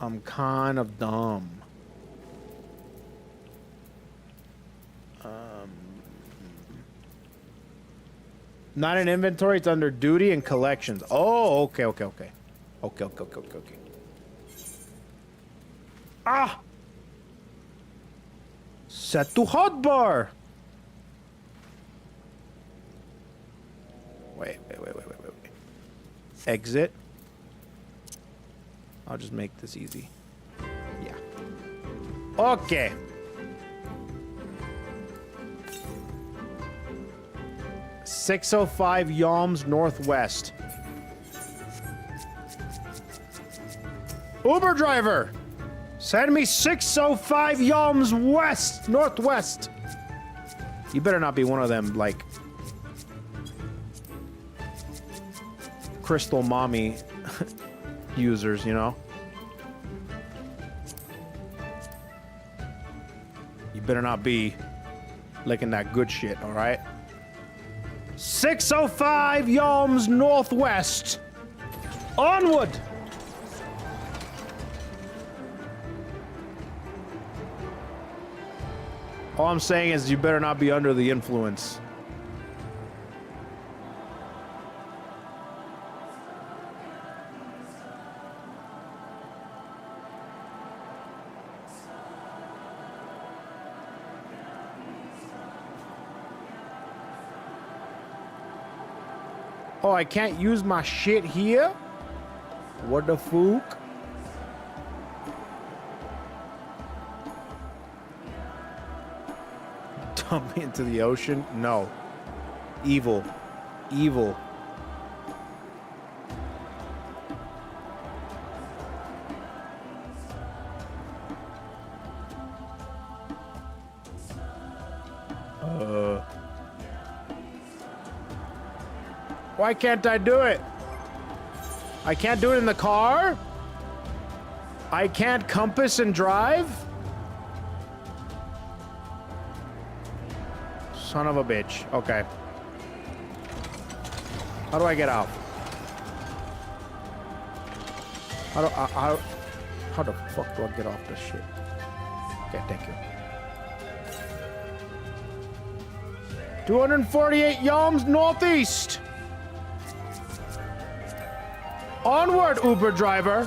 Speaker 1: I'm kind of dumb. Not in inventory, it's under duty and collections. Oh, okay. Okay. Ah! Set to hotbar! Wait. Exit. I'll just make this easy. Yeah. Okay. .605 Yalms Northwest. Uber driver! Send me 605 Yalms West, Northwest. You better not be one of them, like, crystal mommy users, you know? You better not be licking that good shit, all right? 605 Yalms Northwest. Onward! All I'm saying is you better not be under the influence. Oh, I can't use my shit here? What the fuck? Dump me into the ocean? No. Evil. Evil. Why can't I do it? I can't do it in the car? I can't compass and drive? Son of a bitch. Okay. How do I get out? How the fuck do I get off this shit? Okay, thank you. 248 Yalms Northeast. Onward, Uber driver.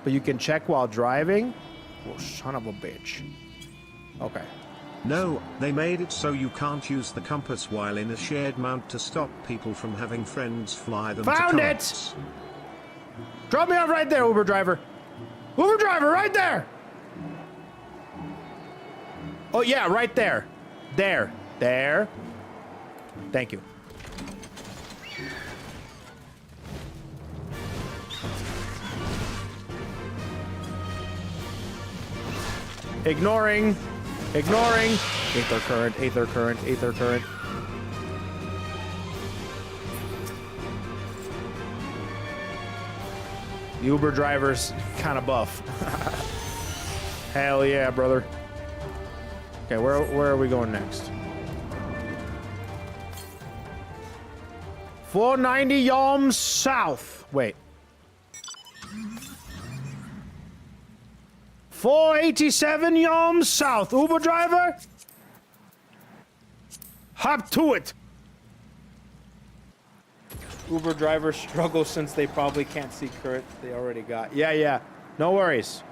Speaker 1: But you can check while driving? Oh, son of a bitch. Okay.
Speaker 2: No, they made it so you can't use the compass while in a shared mount to stop people from having friends fly them
Speaker 1: Found
Speaker 2: to
Speaker 1: it!
Speaker 2: carts.
Speaker 1: Drop me off right there, Uber driver. Uber driver, right there! Oh, yeah, right there. There. There. Thank you. Ignoring. Aether current, aether current, aether current. The Uber driver's kind of buff. Hell yeah, brother. Okay, where are we going next? 490 Yalms South. Wait. 487 Yalms South. Uber driver? Hop to it. Uber drivers struggle since they probably can't see current they already got. Yeah. No worries.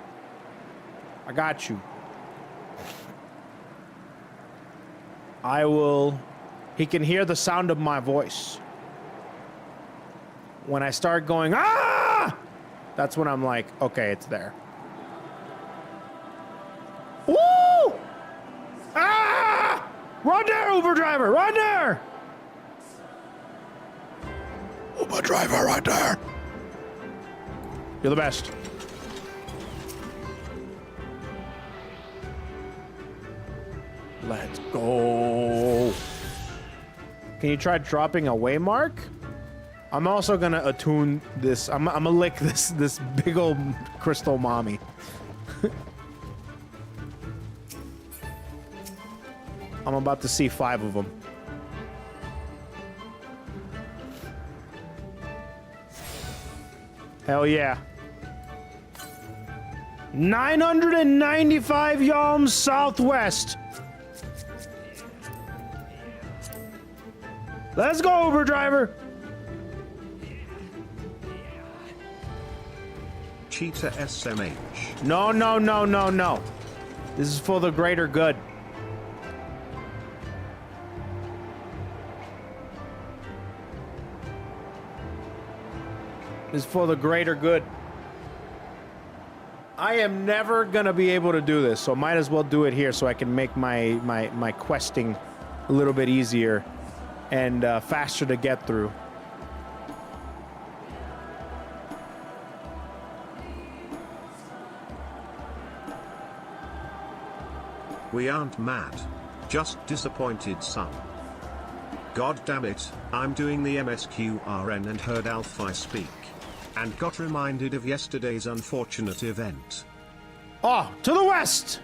Speaker 1: I got you. I will... He can hear the sound of my voice. When I start going, ah! That's when I'm like, okay, it's there. Run there, Uber driver! Run there!
Speaker 12: Uber driver right there.
Speaker 1: You're the best. Let's go. Can you try dropping a waymark? I'm also gonna attune this. I'm gonna lick this big old crystal mommy. I'm about to see 5 of them. Hell yeah. 995 yalms southwest. Let's go, Uber driver.
Speaker 2: Cheetah SMH.
Speaker 1: No, no, no, no, no. This is for the greater good. This is for the greater good. I am never gonna be able to do this, so might as well do it here so I can make my questing a little bit easier and faster to get through.
Speaker 2: We aren't mad, just disappointed, son. God damn it, I'm doing the MSQRN and heard Alphi speak. And got reminded of yesterday's unfortunate event.
Speaker 1: Oh, to the west!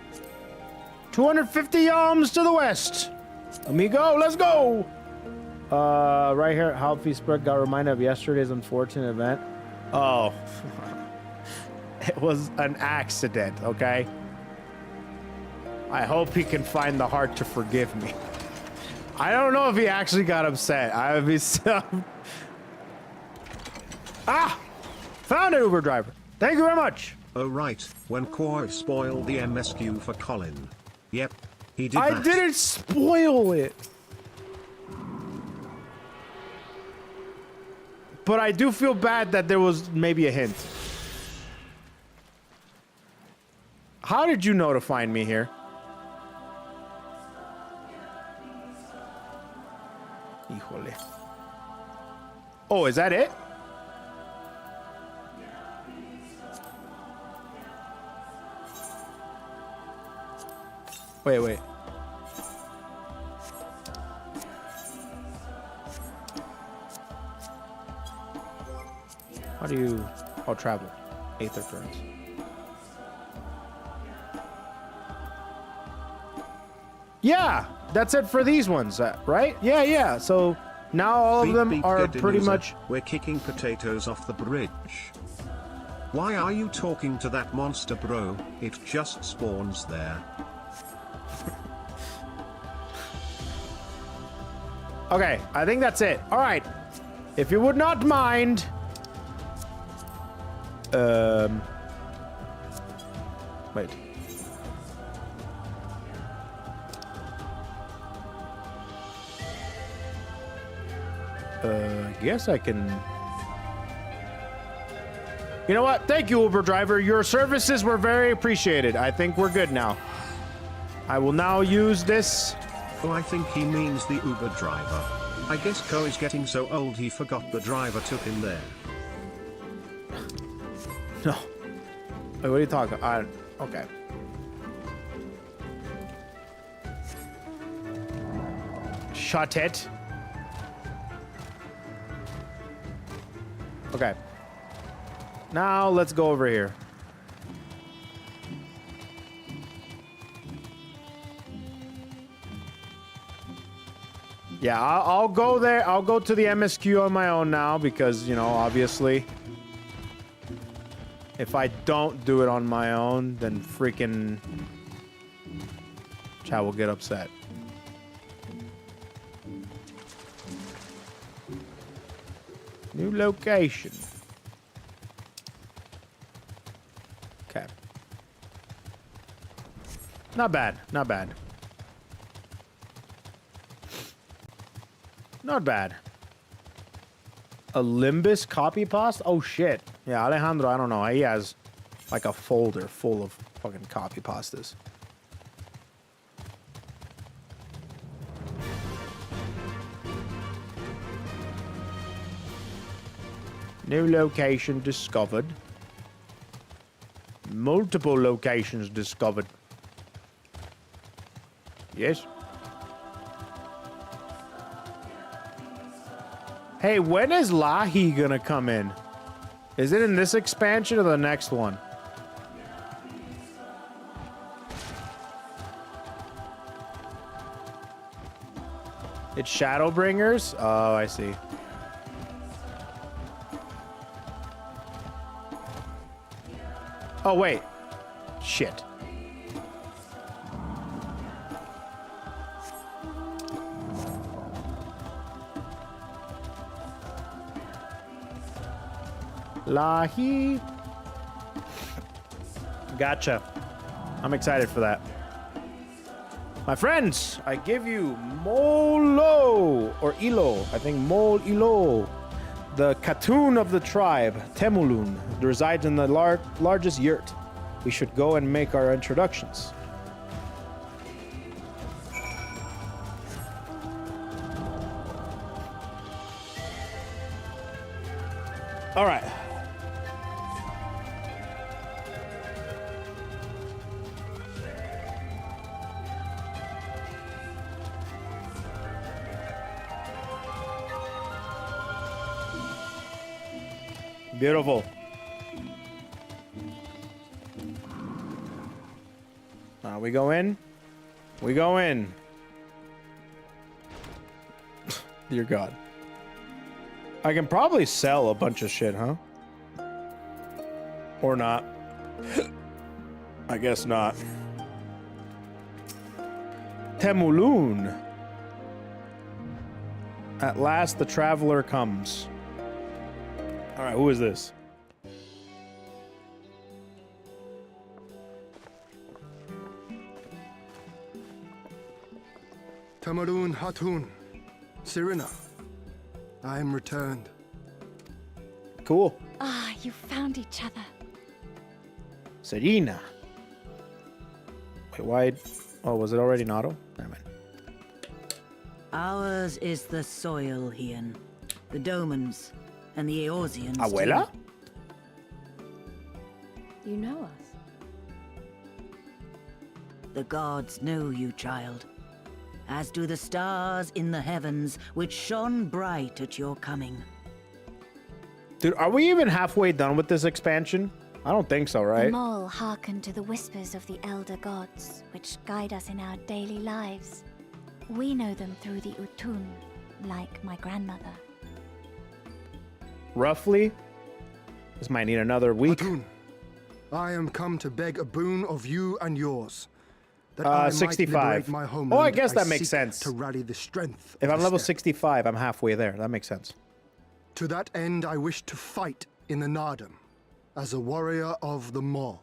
Speaker 1: 250 yalms to the west! Amigo, let's go! Right here, Halfeasberg got reminded of yesterday's unfortunate event. Oh. It was an accident, okay? I hope he can find the heart to forgive me. I don't know if he actually got upset. I would be so... Ah! Found an Uber driver. Thank you very much.
Speaker 2: Oh right, when KoeKoe spoiled the MSQ for Colin. Yep, he did that.
Speaker 1: I didn't spoil it. But I do feel bad that there was maybe a hint. How did you know to find me here? Híjole. Oh, is that it? Wait. How do you... Oh, travel. Aether turns. Yeah! That's it for these ones, right? Yeah. So now all of them are pretty much...
Speaker 2: We're kicking potatoes off the bridge. Why are you talking to that monster, bro? It just spawns there.
Speaker 1: Okay, I think that's it. All right. If you would not mind... Wait. Guess I can... You know what? Thank you, Uber driver. Your services were very appreciated. I think we're good now. I will now use this...
Speaker 2: Oh, I think he means the Uber driver. I guess KoeKoe is getting so old he forgot the driver took him there.
Speaker 1: No. Wait, what are you talking about? Okay. Shut it. Okay. Now let's go over here. Yeah, I'll go there. I'll go to the MSQ on my own now because, you know, obviously, if I don't do it on my own, then freaking chat will get upset. New location. Okay. Not bad. Not bad. Not bad. A Limbus copy pasta? Oh shit. Yeah, Alejandro, I don't know. He has like a folder full of fucking copy pastas. New location discovered. Multiple locations discovered. Yes. Hey, when is Lahi gonna come in? Is it in this expansion or the next one? It's Shadowbringers? Oh, I see. Oh, wait. Shit. Lahi. Gotcha. I'm excited for that. My friends, I give you Molo, or Ilo, I think Mol Ilo, the Khatun of the tribe, Temulun, resides in the largest yurt. We should go and make our introductions. All right. Beautiful. We go in. We go in. Dear God. I can probably sell a bunch of shit, huh? Or not. I guess not. Temulun. At last the traveler comes. Alright, who is this?
Speaker 15: Tamarun Hatun. Serena. I am returned.
Speaker 1: Cool.
Speaker 3: Ah, you found each other.
Speaker 1: Serena. Wait, why? Oh, was it already Nato? Never mind.
Speaker 5: Ours is the soil, Hian. The Domans and the Eorzeans.
Speaker 1: Abuela?
Speaker 4: You know us.
Speaker 5: The gods know you, child. As do the stars in the heavens, which shone bright at your coming.
Speaker 1: Dude, are we even halfway done with this expansion? I don't think so,
Speaker 3: The
Speaker 1: right?
Speaker 3: mole hearkened to the whispers of the elder gods, which guide us in our daily lives. We know them through the Utun, like my grandmother.
Speaker 1: Roughly? This might need another week.
Speaker 15: Hatun, I am come to beg a boon of you and yours. That I might
Speaker 1: 65.
Speaker 15: liberate my homeland.
Speaker 1: Oh, I guess that makes
Speaker 15: seek
Speaker 1: sense.
Speaker 15: To rally the strength.
Speaker 1: If
Speaker 15: of
Speaker 1: I'm
Speaker 15: the
Speaker 1: level
Speaker 15: steppe.
Speaker 1: 65, I'm halfway there. That makes sense.
Speaker 15: To that end, I wish to fight in the Nardum as a warrior of the Maw.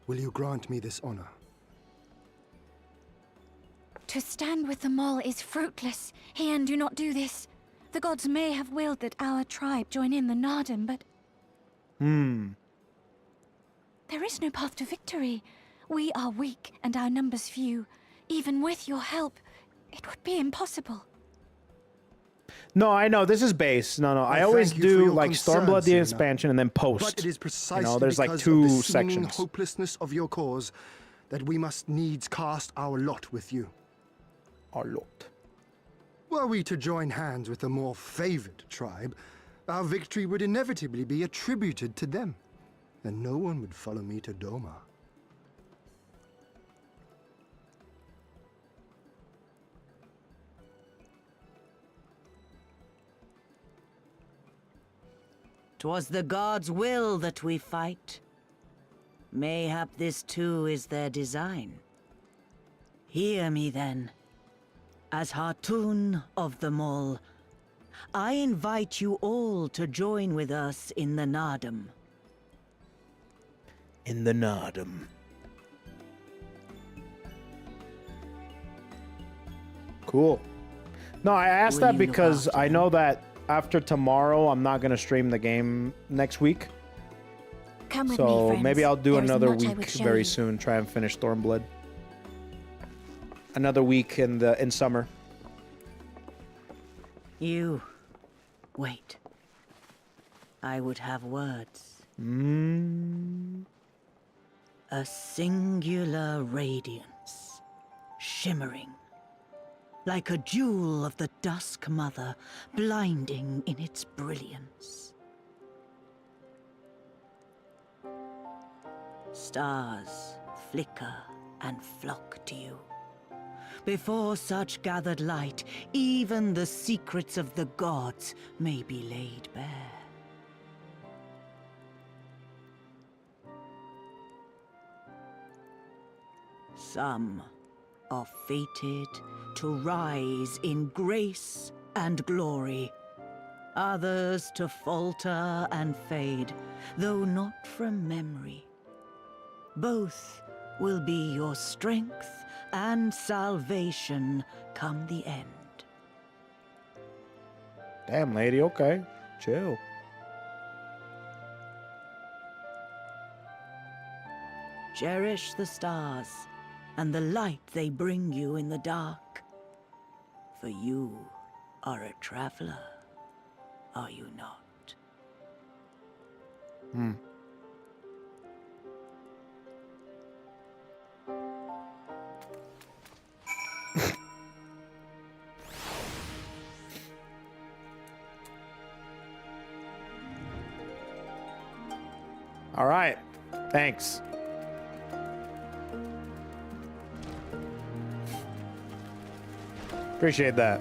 Speaker 15: Will you grant me this honor?
Speaker 3: To stand with the mole is fruitless. Hian, do not do this. The gods may have willed that our tribe join in the Nardum, but there is no path to victory. We are weak and our numbers few. Even with your help, it would be impossible.
Speaker 1: No, I know. This is base. No. I always
Speaker 15: thank you for
Speaker 1: do
Speaker 15: your
Speaker 1: like
Speaker 15: concern,
Speaker 1: Stormblood the
Speaker 15: Serena.
Speaker 1: expansion and then post.
Speaker 15: But it is precisely
Speaker 1: You know, there's like
Speaker 15: because of
Speaker 1: two
Speaker 15: the seeming
Speaker 1: sections.
Speaker 15: hopelessness of your cause that we must needs cast our lot with you.
Speaker 1: Our lot.
Speaker 15: Were we to join hands with a more favored tribe, our victory would inevitably be attributed to them, and no one would follow me to Doma.
Speaker 5: "'Twas the gods' will that we fight. Mayhap this too is their design. Hear me then. As Hatun of the Mole, I invite you all to join with us in the Nardum.
Speaker 1: In the Nardum. Cool. No, I asked
Speaker 5: Will
Speaker 1: that
Speaker 5: you look
Speaker 1: because
Speaker 5: after
Speaker 1: I
Speaker 5: them?
Speaker 1: know that after tomorrow, I'm not going to stream the game next week.
Speaker 3: Come with me,
Speaker 1: So
Speaker 3: friends.
Speaker 1: maybe I'll do
Speaker 3: There is
Speaker 1: another
Speaker 3: much I
Speaker 1: week
Speaker 3: would show
Speaker 1: very
Speaker 3: you.
Speaker 1: soon. Try and finish Stormblood. Another week in summer.
Speaker 5: You... wait. I would have words.
Speaker 1: Mm.
Speaker 5: A singular radiance, shimmering, like a jewel of the Dusk Mother, blinding in its brilliance. Stars flicker and flock to you. Before such gathered light, even the secrets of the gods may be laid bare. Some are fated to rise in grace and glory, others to falter and fade, though not from memory. Both will be your strength and salvation come the end.
Speaker 1: Damn, lady, okay. Chill.
Speaker 5: Cherish the stars and the light they bring you in the dark. For you are a traveler, are you not?
Speaker 1: Hmm. All right. Thanks. Appreciate that.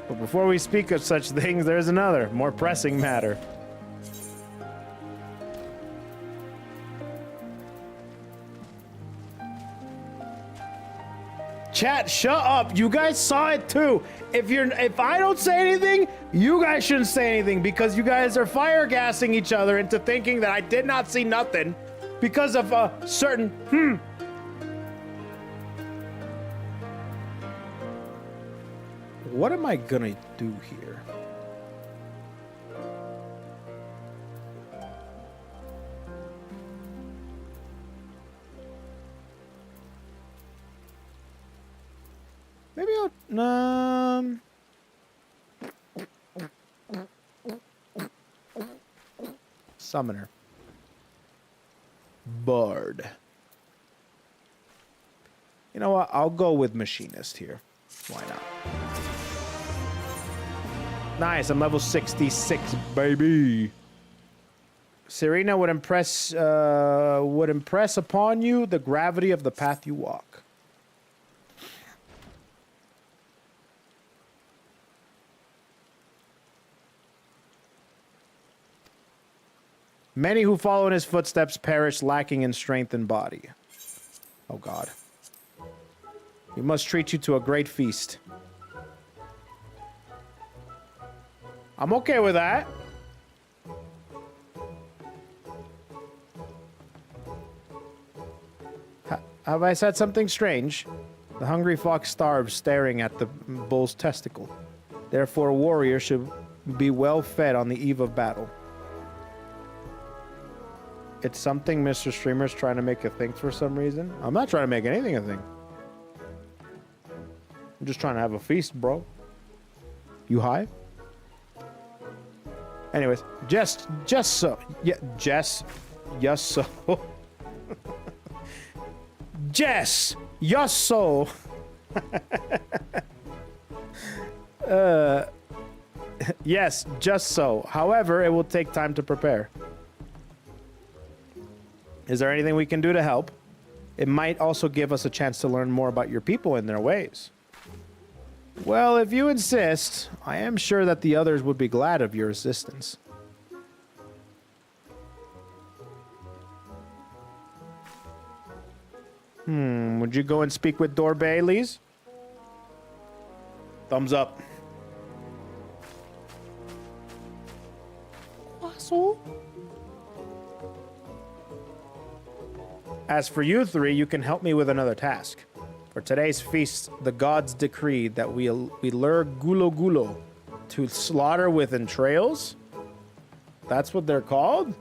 Speaker 1: But before we speak of such things, there's another, more pressing matter. Chat, shut up. You guys saw it too. If I don't say anything, you guys shouldn't say anything because you guys are fire gassing each other into thinking that I did not see nothing because of a certain What am I gonna do here? Maybe I'll Summoner. Bard. You know what? I'll go with Machinist here. Why not? Nice, I'm level 66, baby. Serena would impress upon you the gravity of the path you walk. Many who follow in his footsteps perish, lacking in strength and body. Oh God. We must treat you to a great feast. I'm okay with that. Have I said something strange? The hungry fox starves staring at the bull's testicle. Therefore, a warrior should be well fed on the eve of battle. It's something Mr. Streamer's trying to make a thing for some reason. I'm not trying to make anything a thing. I'm just trying to have a feast, bro. You high? Anyways, just so. Yeah, Jess. Yes, so. Jess. Yes, so. Yes, just so. However, it will take time to prepare. Is there anything we can do to help? It might also give us a chance to learn more about your people and their ways. Well, if you insist, I am sure that the others would be glad of your assistance. Would you go and speak with Dor Baileys? Thumbs up. As for you three, you can help me with another task. For today's feast, the gods decreed that we lure Gulo Gulo to slaughter with entrails? That's what they're called?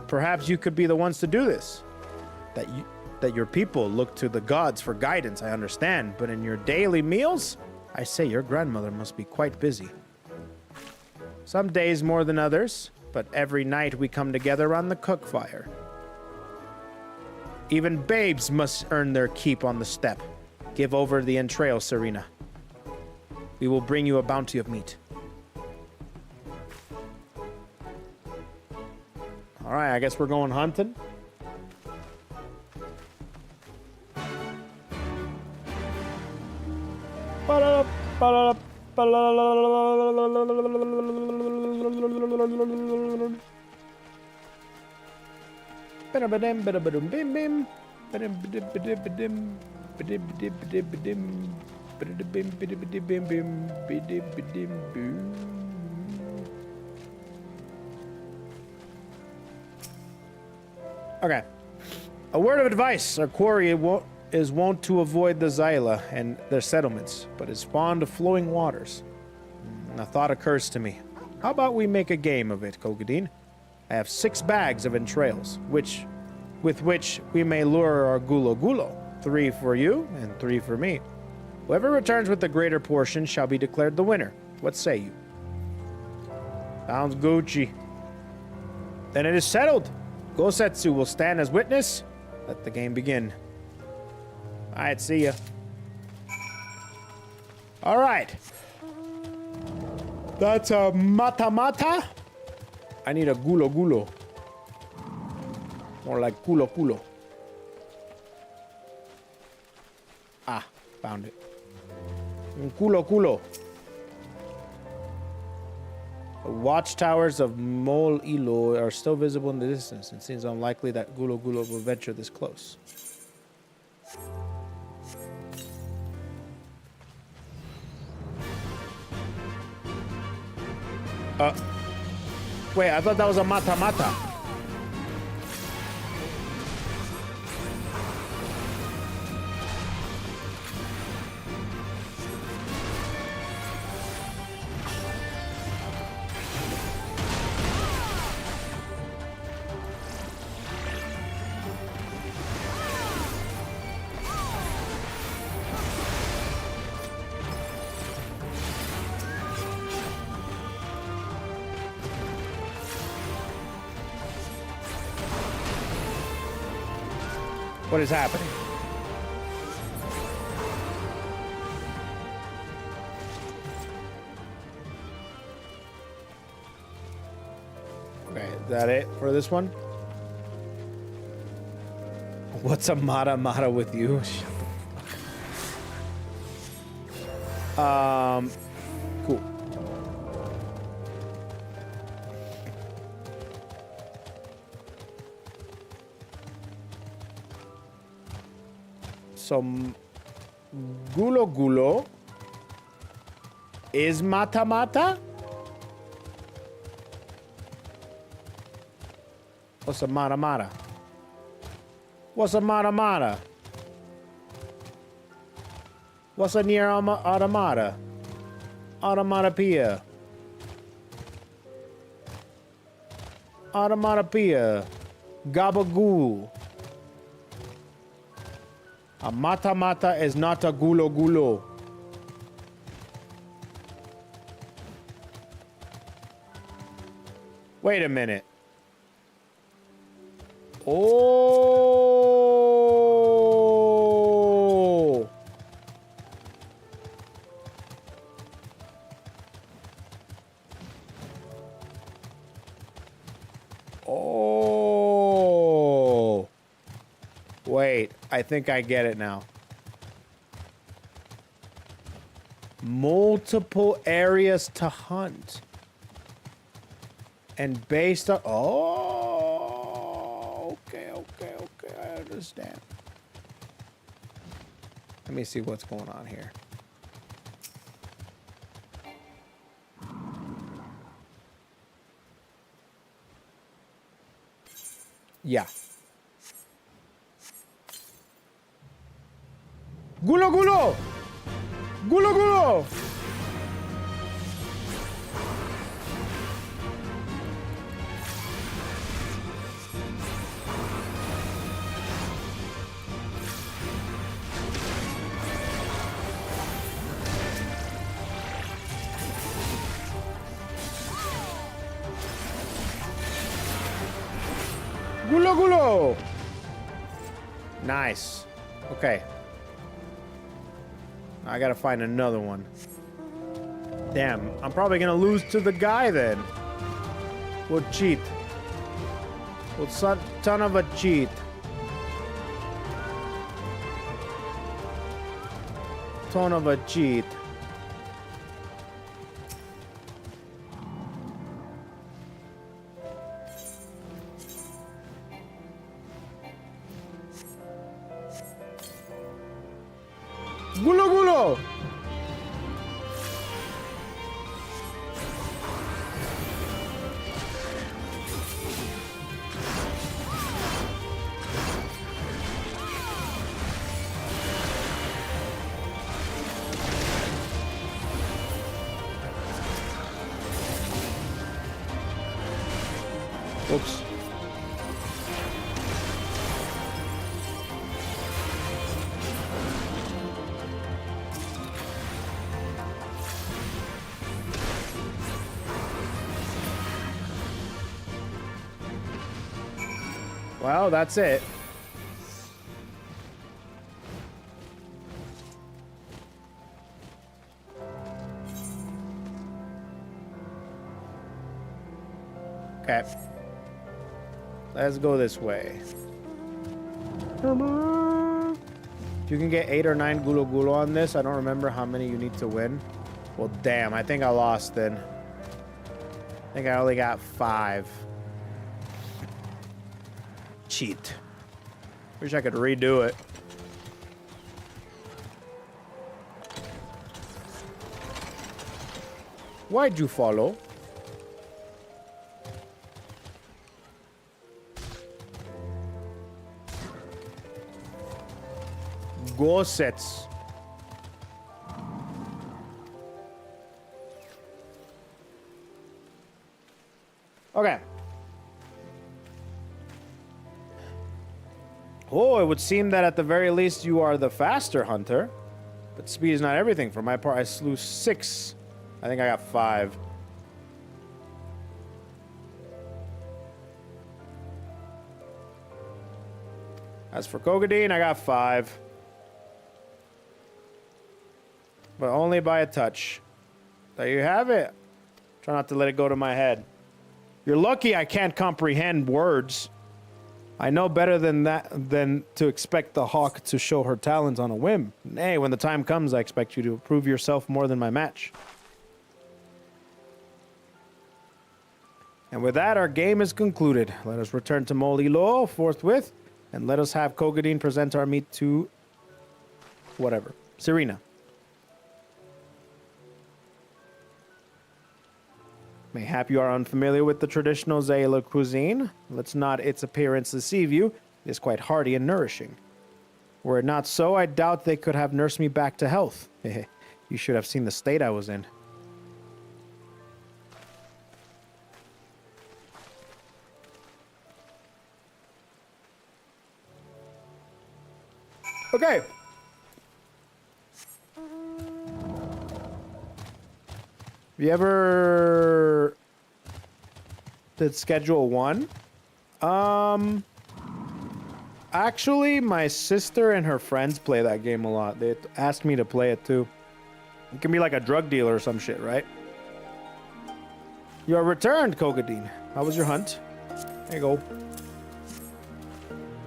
Speaker 1: Perhaps you could be the ones to do this. that your people look to the gods for guidance, I understand, but in your daily meals, I say your grandmother must be quite busy. Some days more than others, but every night we come together around the cook fire. Even babes must earn their keep on the step. Give over the entrails, Serena. We will bring you a bounty of meat. All right, I guess we're going hunting. Okay. A word of advice. Our quarry is wont to avoid the Xyla and their settlements, but is fond of flowing waters. A thought occurs to me. How about we make a game of it, KoeKoe? I have 6 bags of entrails, with which we may lure our gulo. 3 for you and 3 for me. Whoever returns with the greater portion shall be declared the winner. What say you? Sounds Gucci. Then it is settled. Gosetsu will stand as witness. Let the game begin. Alright, see ya. Alright. That's a mata-mata. I need a gulo. More like culo. Ah, found it. Un culo. The watchtowers of Mol Ilo are still visible in the distance. It seems unlikely that gulo will venture this close. Wait, I thought that was a mata-mata. What is happening? Okay, is that it for this one? What's a mata-mata with you? Shut the fuck. Cool. Some gulo is mata-mata? What's a mata-mata? What's a mata-mata? What's a near automata? Automatopoeia. Automatopoeia. Gabagool. A mata-mata is not a gulo. Wait a minute. Oh. Oh. Wait, I think I get it now. Multiple areas to hunt. And based on... Oh, okay, I understand. Let me see what's going on here. Yeah. Gulo! gulo. Nice. Okay. I gotta find another one. Damn, I'm probably gonna lose to the guy then. We'll cheat. Well, son of a cheat. Ton of a cheat. Gulo gulo. Oops. Well, that's it. Okay. Let's go this way. Come on. If you can get 8 or 9 gulo gulo on this, I don't remember how many you need to win. Well, damn, I think I lost then. I think I only got 5. Cheat. Wish I could redo it. Why'd you follow? Go sets. Okay. Oh, it would seem that at the very least you are the faster hunter. But speed is not everything. For my part, I slew 6. I think I got 5. As for Kogadine, I got 5. But only by a touch. There you have it. Try not to let it go to my head. You're lucky I can't comprehend words. I know better than that than to expect the hawk to show her talons on a whim. Nay, when the time comes, I expect you to prove yourself more than my match. And with that, our game is concluded. Let us return to Molilo forthwith, and let us have Kogadine present our meat to... whatever. Serena. Mayhap you are unfamiliar with the traditional Zayla cuisine. Let's not its appearance deceive you. It is quite hearty and nourishing. Were it not so, I doubt they could have nursed me back to health. You should have seen the state I was in. Okay. Have you ever did Schedule 1? Actually, my sister and her friends play that game a lot. They asked me to play it too. It can be like a drug dealer or some shit, right? You are returned, Kogadine. How was your hunt? There you go.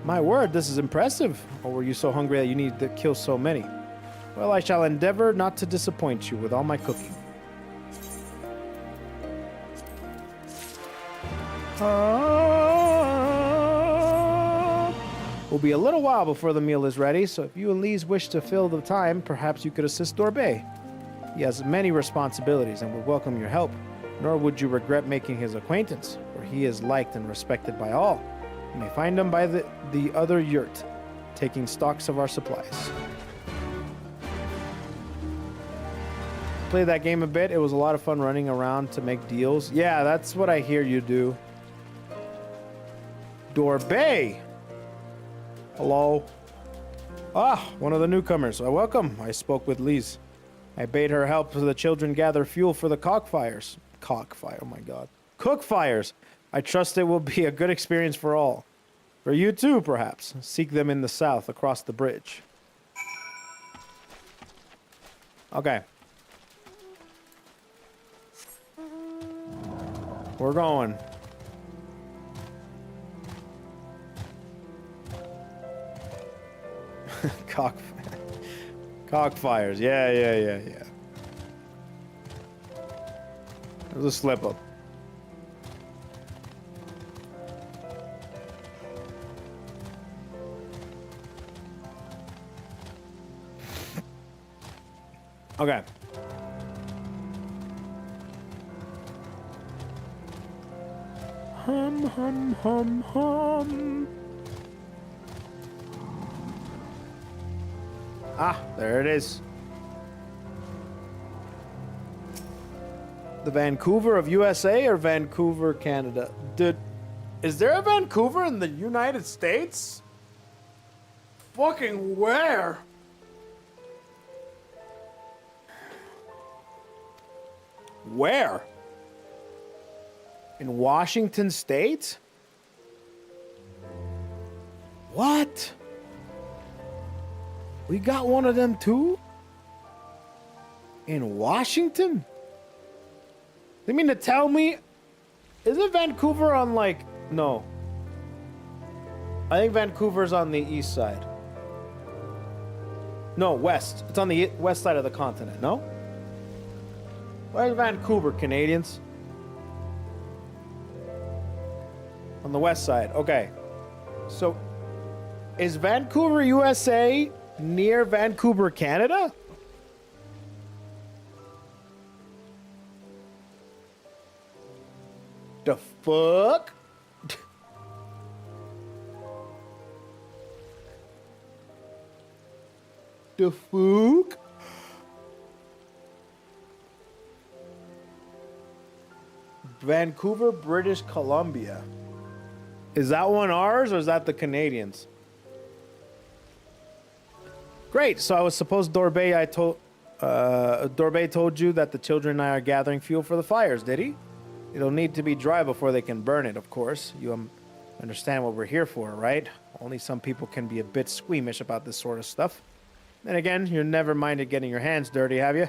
Speaker 1: My word, this is impressive. Or were you so hungry that you needed to kill so many? Well, I shall endeavor not to disappoint you with all my cooking. Will be a little while before the meal is ready, so if you and Lise wish to fill the time, perhaps you could assist Dorbet. He has many responsibilities and would welcome your help, nor would you regret making his acquaintance, for he is liked and respected by all. You may find him by the other yurt, taking stocks of our supplies. Played that game a bit. It was a lot of fun running around to make deals. Yeah, that's what I hear you do. Dorbet! Hello. Ah, one of the newcomers. Welcome. I spoke with Lise. I bade her help the children gather fuel for the cockfires. Cockfire, oh my god. Cook fires! I trust it will be a good experience for all. For you too, perhaps. Seek them in the south, across the bridge. Okay. We're going. Cockfires. Yeah. There's a slip up. Okay. Hum. Ah, there it is. The Vancouver of USA or Vancouver, Canada? Dude, is there a Vancouver in the United States? Fucking where? Where? In Washington State? What? We got one of them too? In Washington? You mean to tell me? Isn't Vancouver on like... No. I think Vancouver's on the east side. No, west. It's on the west side of the continent, no? Where's Vancouver, Canadians? On the west side. Okay. So, is Vancouver, USA near Vancouver, Canada? The fuck? The fuck? Vancouver, British Columbia. Is that one ours or is that the Canadians? Great. So I was supposed Dorbay told you that the children and I are gathering fuel for the fires, did he? It'll need to be dry before they can burn it, of course. You understand what we're here for, right? Only some people can be a bit squeamish about this sort of stuff. Then again, you never minded getting your hands dirty, have you?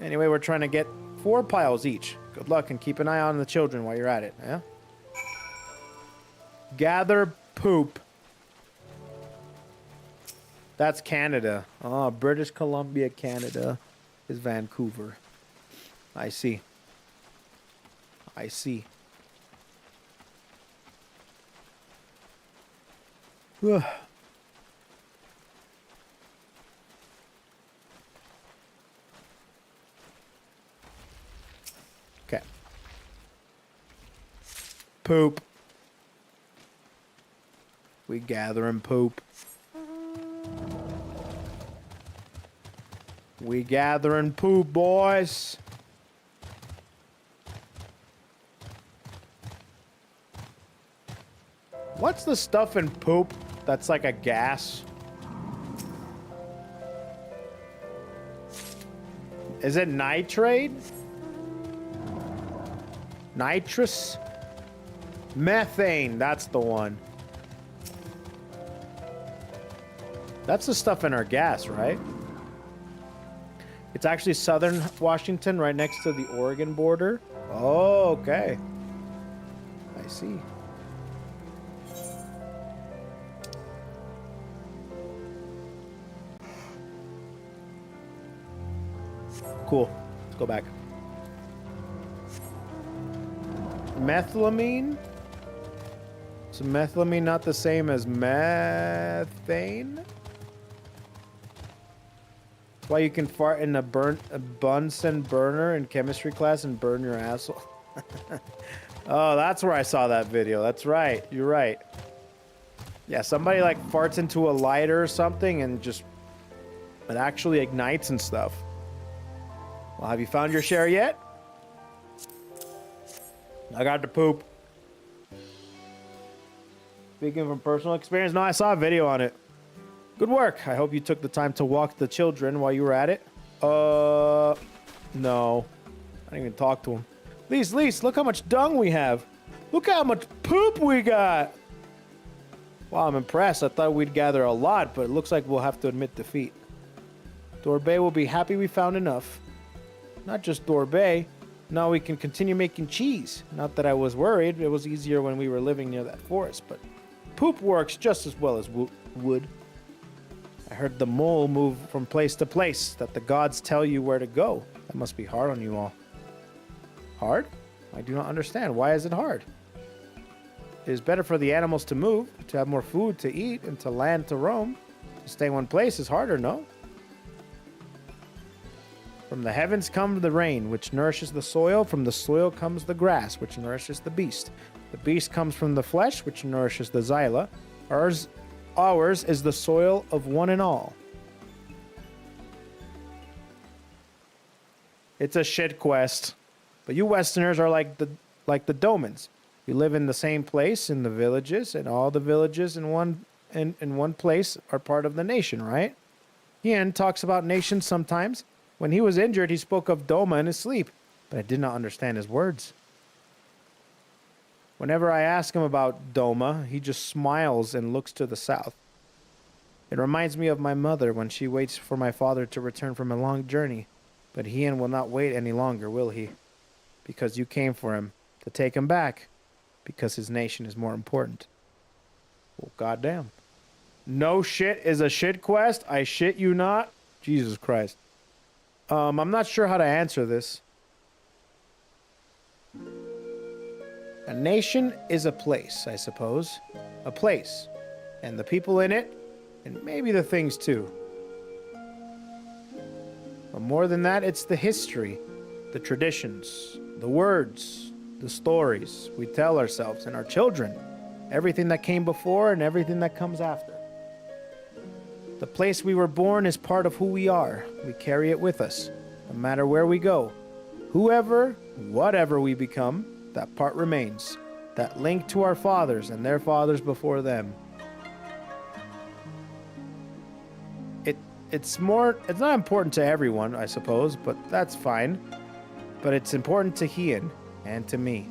Speaker 1: Anyway, we're trying to get 4 piles each. Good luck and keep an eye on the children while you're at it, yeah? Gather poop. That's Canada. Oh, British Columbia, Canada is Vancouver. I see. I see. Ugh. Okay. Poop. We gather and poop. We gather and poop, boys. What's the stuff in poop that's like a gas? Is it nitrate? Nitrous? Methane, that's the one. That's the stuff in our gas, right? It's actually southern Washington, right next to the Oregon border. Oh, okay. I see. Cool. Let's go back. Methylamine? So methylamine not the same as methane? That's why you can fart in a Bunsen burner in chemistry class and burn your asshole. Oh, that's where I saw that video. That's right. You're right. Yeah, somebody like farts into a lighter or something and just it actually ignites and stuff. Well, have you found your share yet? I got the poop. Speaking from personal experience, no, I saw a video on it. Good work. I hope you took the time to walk the children while you were at it. No. I didn't even talk to him. Lise, look how much dung we have. Look how much poop we got. Wow, I'm impressed. I thought we'd gather a lot, but it looks like we'll have to admit defeat. Dorbay will be happy we found enough. Not just Dorbay. Now we can continue making cheese. Not that I was worried. It was easier when we were living near that forest, but poop works just as well as wood. I heard the mole move from place to place, that the gods tell you where to go. That must be hard on you all. Hard? I do not understand. Why is it hard? It is better for the animals to move, to have more food to eat, and to land to roam. To stay in one place is harder, no? From the heavens comes the rain, which nourishes the soil. From the soil comes the grass, which nourishes the beast. The beast comes from the flesh, which nourishes the xyla. Ours is the soil of one and all. It's a shit quest. But you Westerners are like the Domans. You live in the same place in the villages, and all the villages in one place are part of the nation, right? Ian talks about nations sometimes. When he was injured, he spoke of Doma in his sleep, but I did not understand his words. Whenever I ask him about Doma, he just smiles and looks to the south. It reminds me of my mother when she waits for my father to return from a long journey. But Ian will not wait any longer, will he? Because you came for him, to take him back. Because his nation is more important. Well, goddamn. No shit is a shit quest? I shit you not? Jesus Christ. I'm not sure how to answer this. A nation is a place, I suppose. A place. And the people in it, and maybe the things too. But more than that, it's the history, the traditions, the words, the stories we tell ourselves and our children. Everything that came before and everything that comes after. The place we were born is part of who we are. We carry it with us, no matter where we go. Whoever, whatever we become, that part remains. That link to our fathers and their fathers before them. It's not important to everyone, I suppose, but that's fine. But it's important to Ian and to me.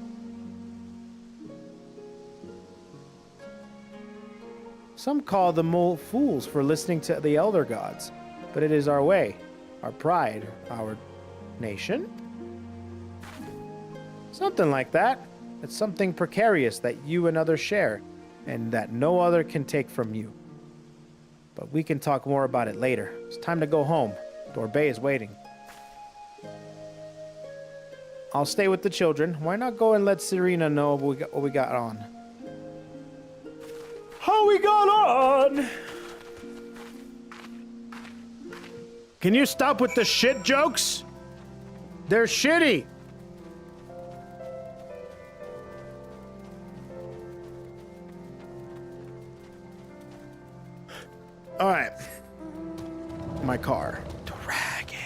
Speaker 1: Some call the mole fools for listening to the elder gods, but it is our way, our pride, our nation. Something like that. It's something precarious that you and others share, and that no other can take from you. But we can talk more about it later. It's time to go home. Dorbay is waiting. I'll stay with the children. Why not go and let Serena know what we got on? How we got on? Can you stop with the shit jokes? They're shitty. All right. My car. Dragon.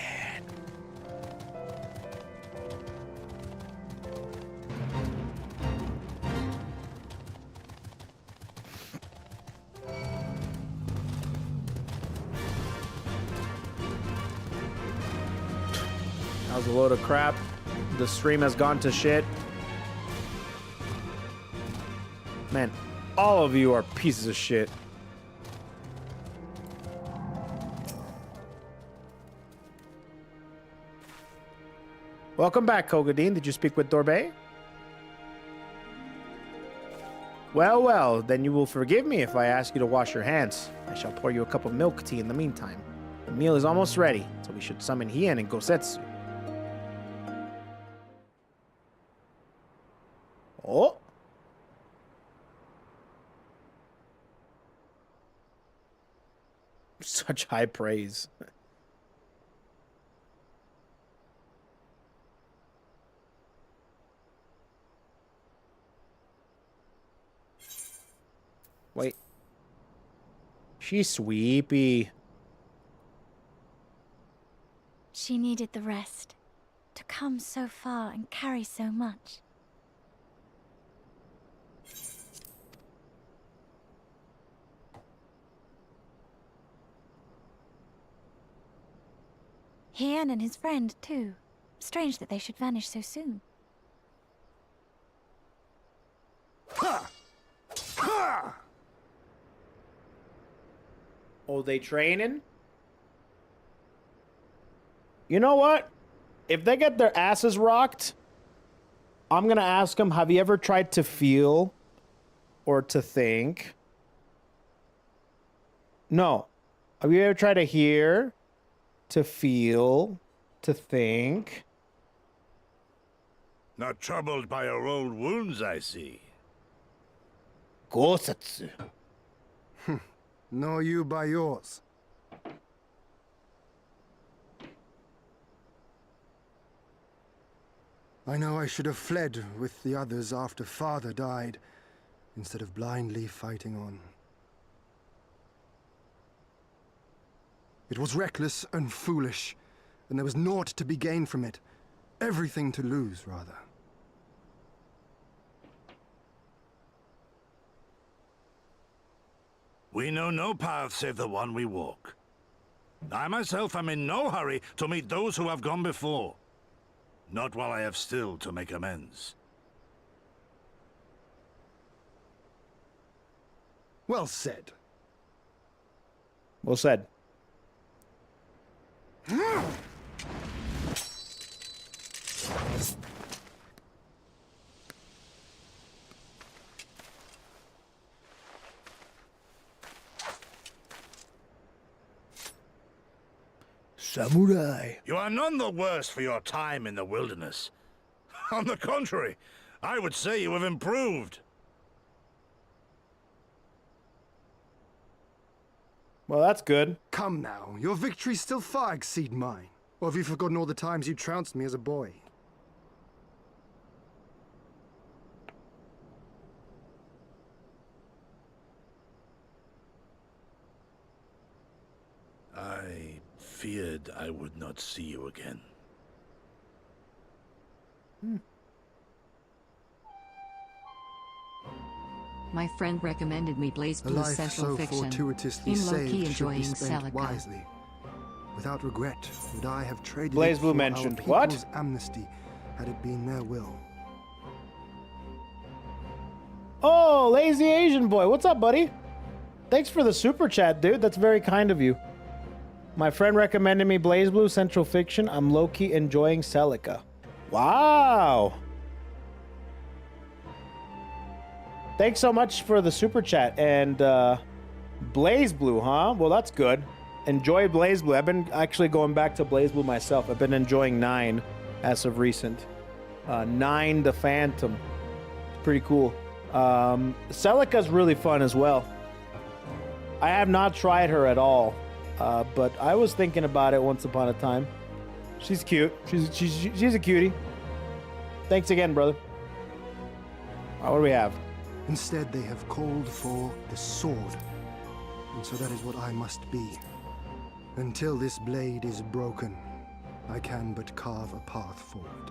Speaker 1: That was a load of crap. The stream has gone to shit. Man, all of you are pieces of shit. Welcome back, Kogadine. Did you speak with Dorbay? Well, well, then you will forgive me if I ask you to wash your hands. I shall pour you a cup of milk tea in the meantime. The meal is almost ready, so we should summon Hien and Gosetsu. Oh! Such high praise. Wait. She's sweepy.
Speaker 3: She needed the rest. To come so far and carry so much. Hien and his friend, too. Strange that they should vanish so soon.
Speaker 22: Ha! Ha!
Speaker 1: Oh, they training? You know what? If they get their asses rocked, I'm gonna ask them, have you ever tried to feel or to think? No. Have you ever tried to hear, to feel, to think?
Speaker 9: Not troubled by your old wounds, I see.
Speaker 1: Gosatsu.
Speaker 15: Nor you by yours. I know I should have fled with the others after Father died, instead of blindly fighting on. It was reckless and foolish, and there was naught to be gained from it. Everything to lose, rather.
Speaker 9: We know no path save the one we walk. I myself am in no hurry to meet those who have gone before. Not while I have still to make amends.
Speaker 15: Well said.
Speaker 1: Well said. Samurai.
Speaker 9: You are none the worse for your time in the wilderness. On the contrary, I would say you have improved.
Speaker 1: Well, that's good.
Speaker 15: Come now, your victories still far exceed mine. Or have you forgotten all the times you trounced me as a boy?
Speaker 9: I feared I would not see you again.
Speaker 17: My friend recommended me Blaze
Speaker 15: A
Speaker 17: Blue's
Speaker 15: life
Speaker 17: Central
Speaker 15: so
Speaker 17: Fiction.
Speaker 15: fortuitously
Speaker 17: In
Speaker 15: saved
Speaker 17: low-key
Speaker 15: should be
Speaker 17: enjoying
Speaker 15: spent
Speaker 17: Celica.
Speaker 15: wisely. Without regret would I have traded
Speaker 1: Blaze
Speaker 15: it
Speaker 1: Blue
Speaker 15: for
Speaker 1: mentioned
Speaker 15: our
Speaker 1: what?
Speaker 15: people's amnesty had it been their will.
Speaker 1: Oh, Lazy Asian Boy. What's up, buddy? Thanks for the super chat, dude. That's very kind of you. My friend recommended me Blaze Blue Central Fiction. I'm low-key enjoying Celica. Wow. Thanks so much for the super chat. And Blaze Blue, huh? Well, that's good. Enjoy Blaze Blue. I've been actually going back to Blaze Blue myself. I've been enjoying 9 as of recent. 9 the Phantom. It's pretty cool. Celica's really fun as well. I have not tried her at all, but I was thinking about it once upon a time. She's cute. She's a cutie. Thanks again, brother. What do we have?
Speaker 15: Instead, they have called for the sword. And so that is what I must be. Until this blade is broken, I can but carve a path forward.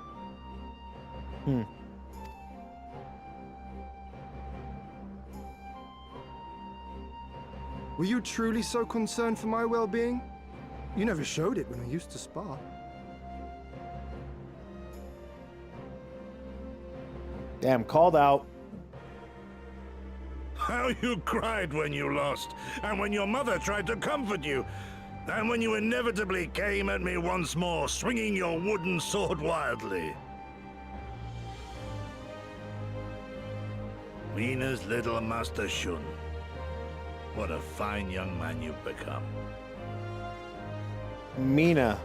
Speaker 15: Were you truly so concerned for my well-being? You never showed it when I used to spar.
Speaker 1: Damn, called out.
Speaker 9: How you cried when you lost, and when your mother tried to comfort you, and when you inevitably came at me once more, swinging your wooden sword wildly. Mina's little Master Shun. What a fine young man you've become.
Speaker 1: Mina.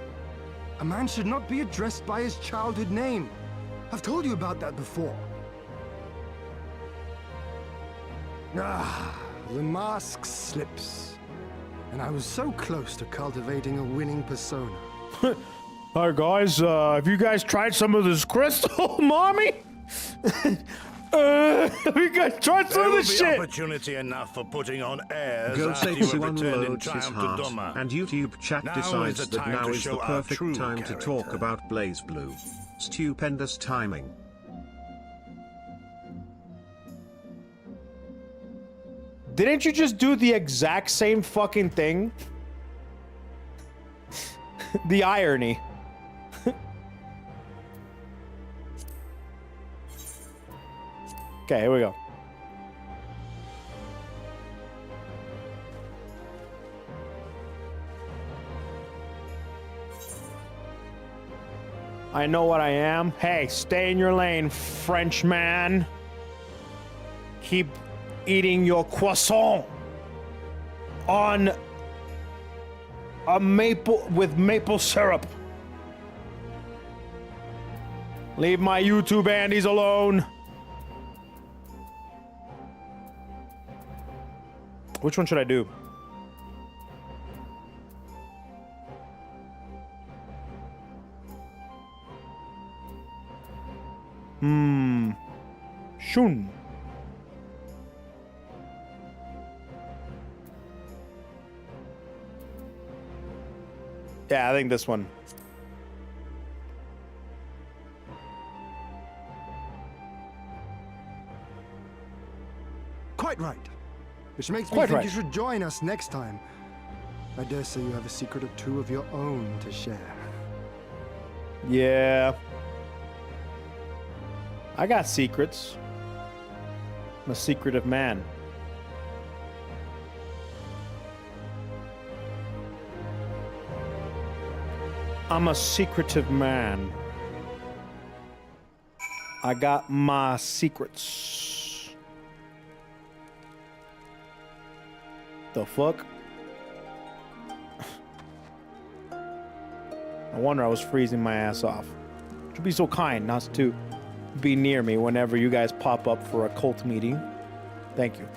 Speaker 15: A man should not be addressed by his childhood name. I've told you about that before. Ah, the mask slips. And I was so close to cultivating a winning persona.
Speaker 1: Hi guys, have you guys tried some of this crystal, mommy? Have you guys tried some of this shit?
Speaker 9: There will be opportunity enough for putting on airs after you have
Speaker 2: Gosetsu
Speaker 9: returned in
Speaker 2: unloads his
Speaker 9: triumph to
Speaker 2: heart,
Speaker 9: Doma.
Speaker 2: and YouTube chat
Speaker 9: Now
Speaker 2: decides
Speaker 9: is the
Speaker 2: that
Speaker 9: time
Speaker 2: now
Speaker 9: to
Speaker 2: is the
Speaker 9: show our
Speaker 2: perfect
Speaker 9: true
Speaker 2: time to talk
Speaker 9: character.
Speaker 2: about Blaze Blue. Stupendous timing.
Speaker 1: Didn't you just do the exact same fucking thing? The irony. Okay, here we go. I know what I am. Hey, stay in your lane, Frenchman. Keep eating your croissant on a maple syrup. Leave my YouTube Andes alone. Which one should I do? Shun. Yeah, I think this one.
Speaker 15: Quite right. Which makes me
Speaker 1: Quite
Speaker 15: think
Speaker 1: right.
Speaker 15: you should join us next time. I dare say you have a secret or two of your own to share.
Speaker 1: Yeah. I got secrets. I'm a secretive man. I'm a secretive man. I got my secrets. The fuck? No wonder I was freezing my ass off. Should be so kind not to be near me whenever you guys pop up for a cult meeting. Thank you.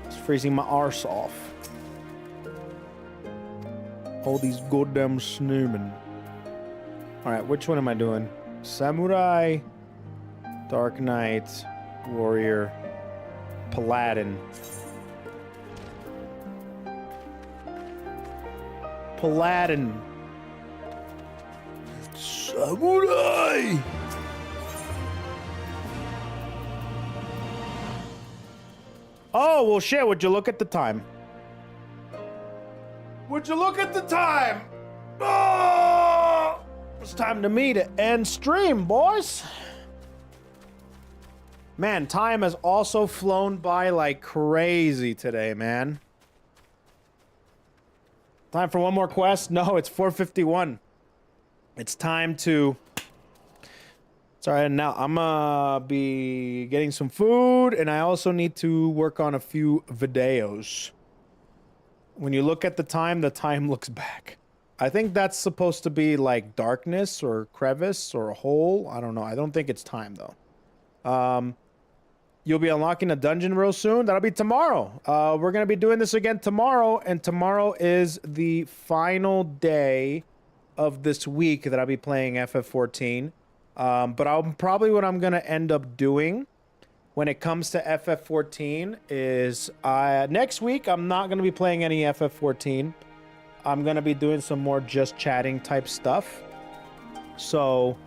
Speaker 1: It's freezing my arse off. All these goddamn snowmen. Alright, which one am I doing? Samurai, Dark Knight, Warrior, Paladin. Paladin. Samurai! Oh, well shit, would you look at the time? Would you look at the time? Oh! It's time to me to end stream, boys. Man, time has also flown by like crazy today, man. Time for one more quest? No, it's 4:51. It's time to... Sorry, now I'm gonna be getting some food, and I also need to work on a few videos. When you look at the time looks back. I think that's supposed to be like darkness or crevice or a hole. I don't know. I don't think it's time, though. You'll be unlocking a dungeon real soon. That'll be tomorrow. We're going to be doing this again tomorrow, and tomorrow is the final day of this week that I'll be playing FF14. But probably what I'm going to end up doing when it comes to FF14 is next week I'm not going to be playing any FF14. I'm going to be doing some more just chatting type stuff. So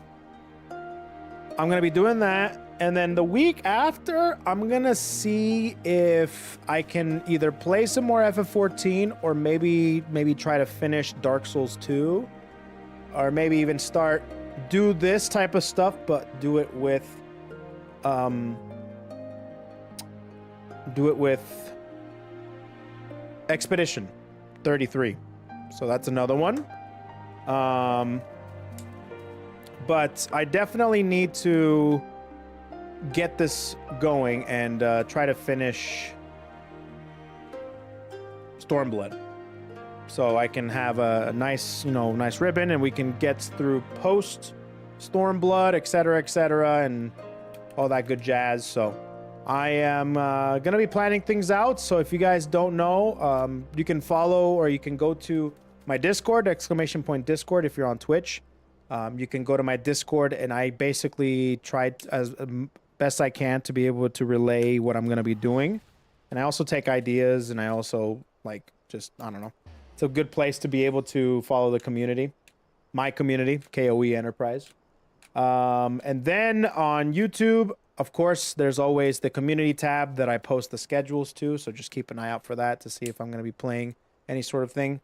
Speaker 1: I'm going to be doing that. And then the week after, I'm going to see if I can either play some more FF14 or maybe try to finish Dark Souls 2. Or maybe even do this type of stuff, but do it with Expedition 33. So that's another one. But I definitely need to get this going and try to finish Stormblood, so I can have a nice ribbon, and we can get through post Stormblood, etc., and all that good jazz. So I am gonna be planning things out. So if you guys don't know, you can follow, or you can go to my Discord, !Discord, if you're on Twitch. You can go to my Discord, and I basically tried as best I can to be able to relay what I'm going to be doing. And I also take ideas, and I also I don't know. It's a good place to be able to follow the community. My community, KoE Enterprise. And then on YouTube, of course, there's always the community tab that I post the schedules to. So just keep an eye out for that to see if I'm going to be playing any sort of thing.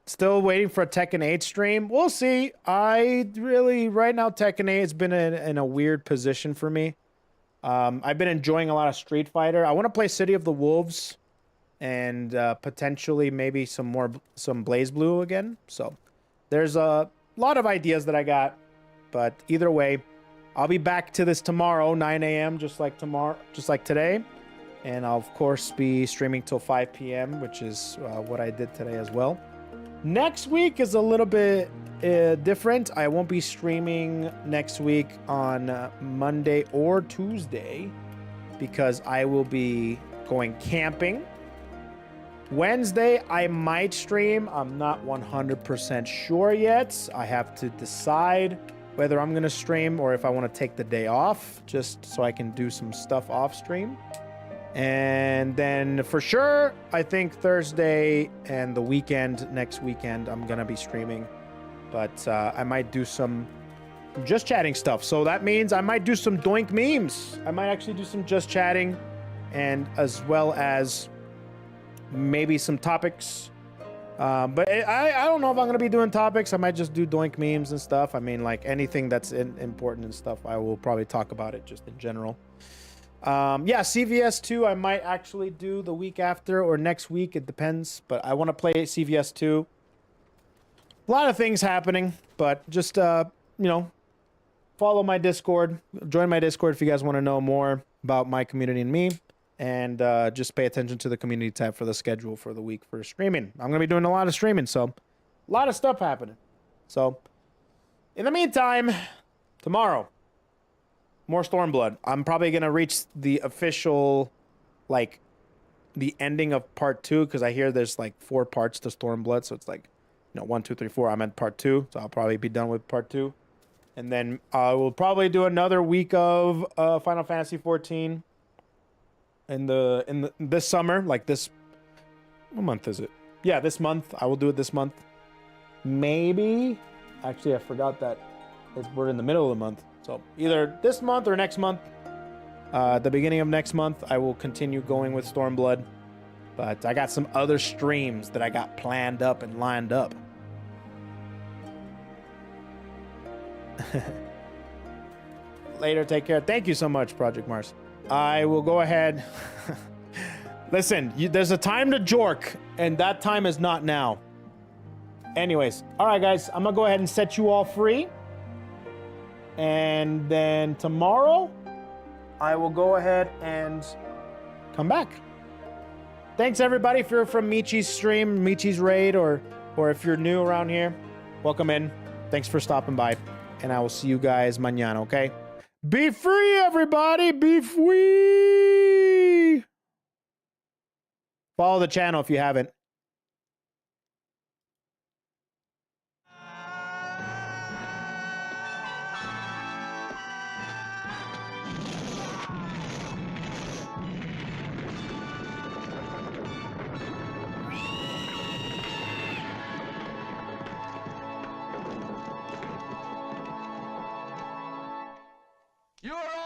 Speaker 1: Still waiting for a Tekken 8 stream. We'll see. Right now, Tekken 8 has been in a weird position for me. I've been enjoying a lot of Street Fighter. I want to play City of the Wolves and potentially maybe some Blaze Blue again. So there's a lot of ideas that I got, but either way, I'll be back to this tomorrow, 9 a.m. just like today, and I'll of course be streaming till 5 p.m., which is what I did today as well. Next week is a little bit different. I won't be streaming next week on Monday or Tuesday because I will be going camping. Wednesday, I might stream. I'm not 100% sure yet. I have to decide whether I'm going to stream or if I want to take the day off just so I can do some stuff off stream. And then for sure, I think Thursday and the weekend, next weekend, I'm going to be streaming. But I might do some just chatting stuff. So that means I might do some doink memes. I might actually do some just chatting, and as well as maybe some topics. But I don't know if I'm going to be doing topics. I might just do doink memes and stuff. I mean, like anything that's important and stuff, I will probably talk about it just in general. Yeah, CVS 2, I might actually do the week after or next week. It depends. But I want to play CVS 2. A lot of things happening, but just, you know, follow my Discord. Join my Discord if you guys want to know more about my community and me. And just pay attention to the community tab for the schedule for the week for streaming. I'm going to be doing a lot of streaming, so a lot of stuff happening. So, in the meantime, tomorrow, more Stormblood. I'm probably going to reach the official, like, the ending of part 2, because I hear there's, like, 4 parts to Stormblood, so it's like, you know, 1, 2, 3, 4. I'm at part 2, so I'll probably be done with part 2. And then I will probably do another week of Final Fantasy 14. In this summer, like this, what month is it? Yeah, this month. I will do it this month. Maybe. Actually, I forgot that we're in the middle of the month. So either this month or next month. At the beginning of next month, I will continue going with Stormblood. But I got some other streams that I got planned up and lined up. Later, take care. Thank you so much, Project Mars. I will go ahead. Listen, there's a time to jork, and that time is not now. Anyways, all right, guys, I'm gonna go ahead and set you all free. And then tomorrow, I will go ahead and come back. Thanks, everybody, if you're from Michi's stream, Michi's raid, or if you're new around here, welcome in. Thanks for stopping by, and I will see you guys mañana, okay? Be free, everybody! Be free! Follow the channel if you haven't.
Speaker 18: You are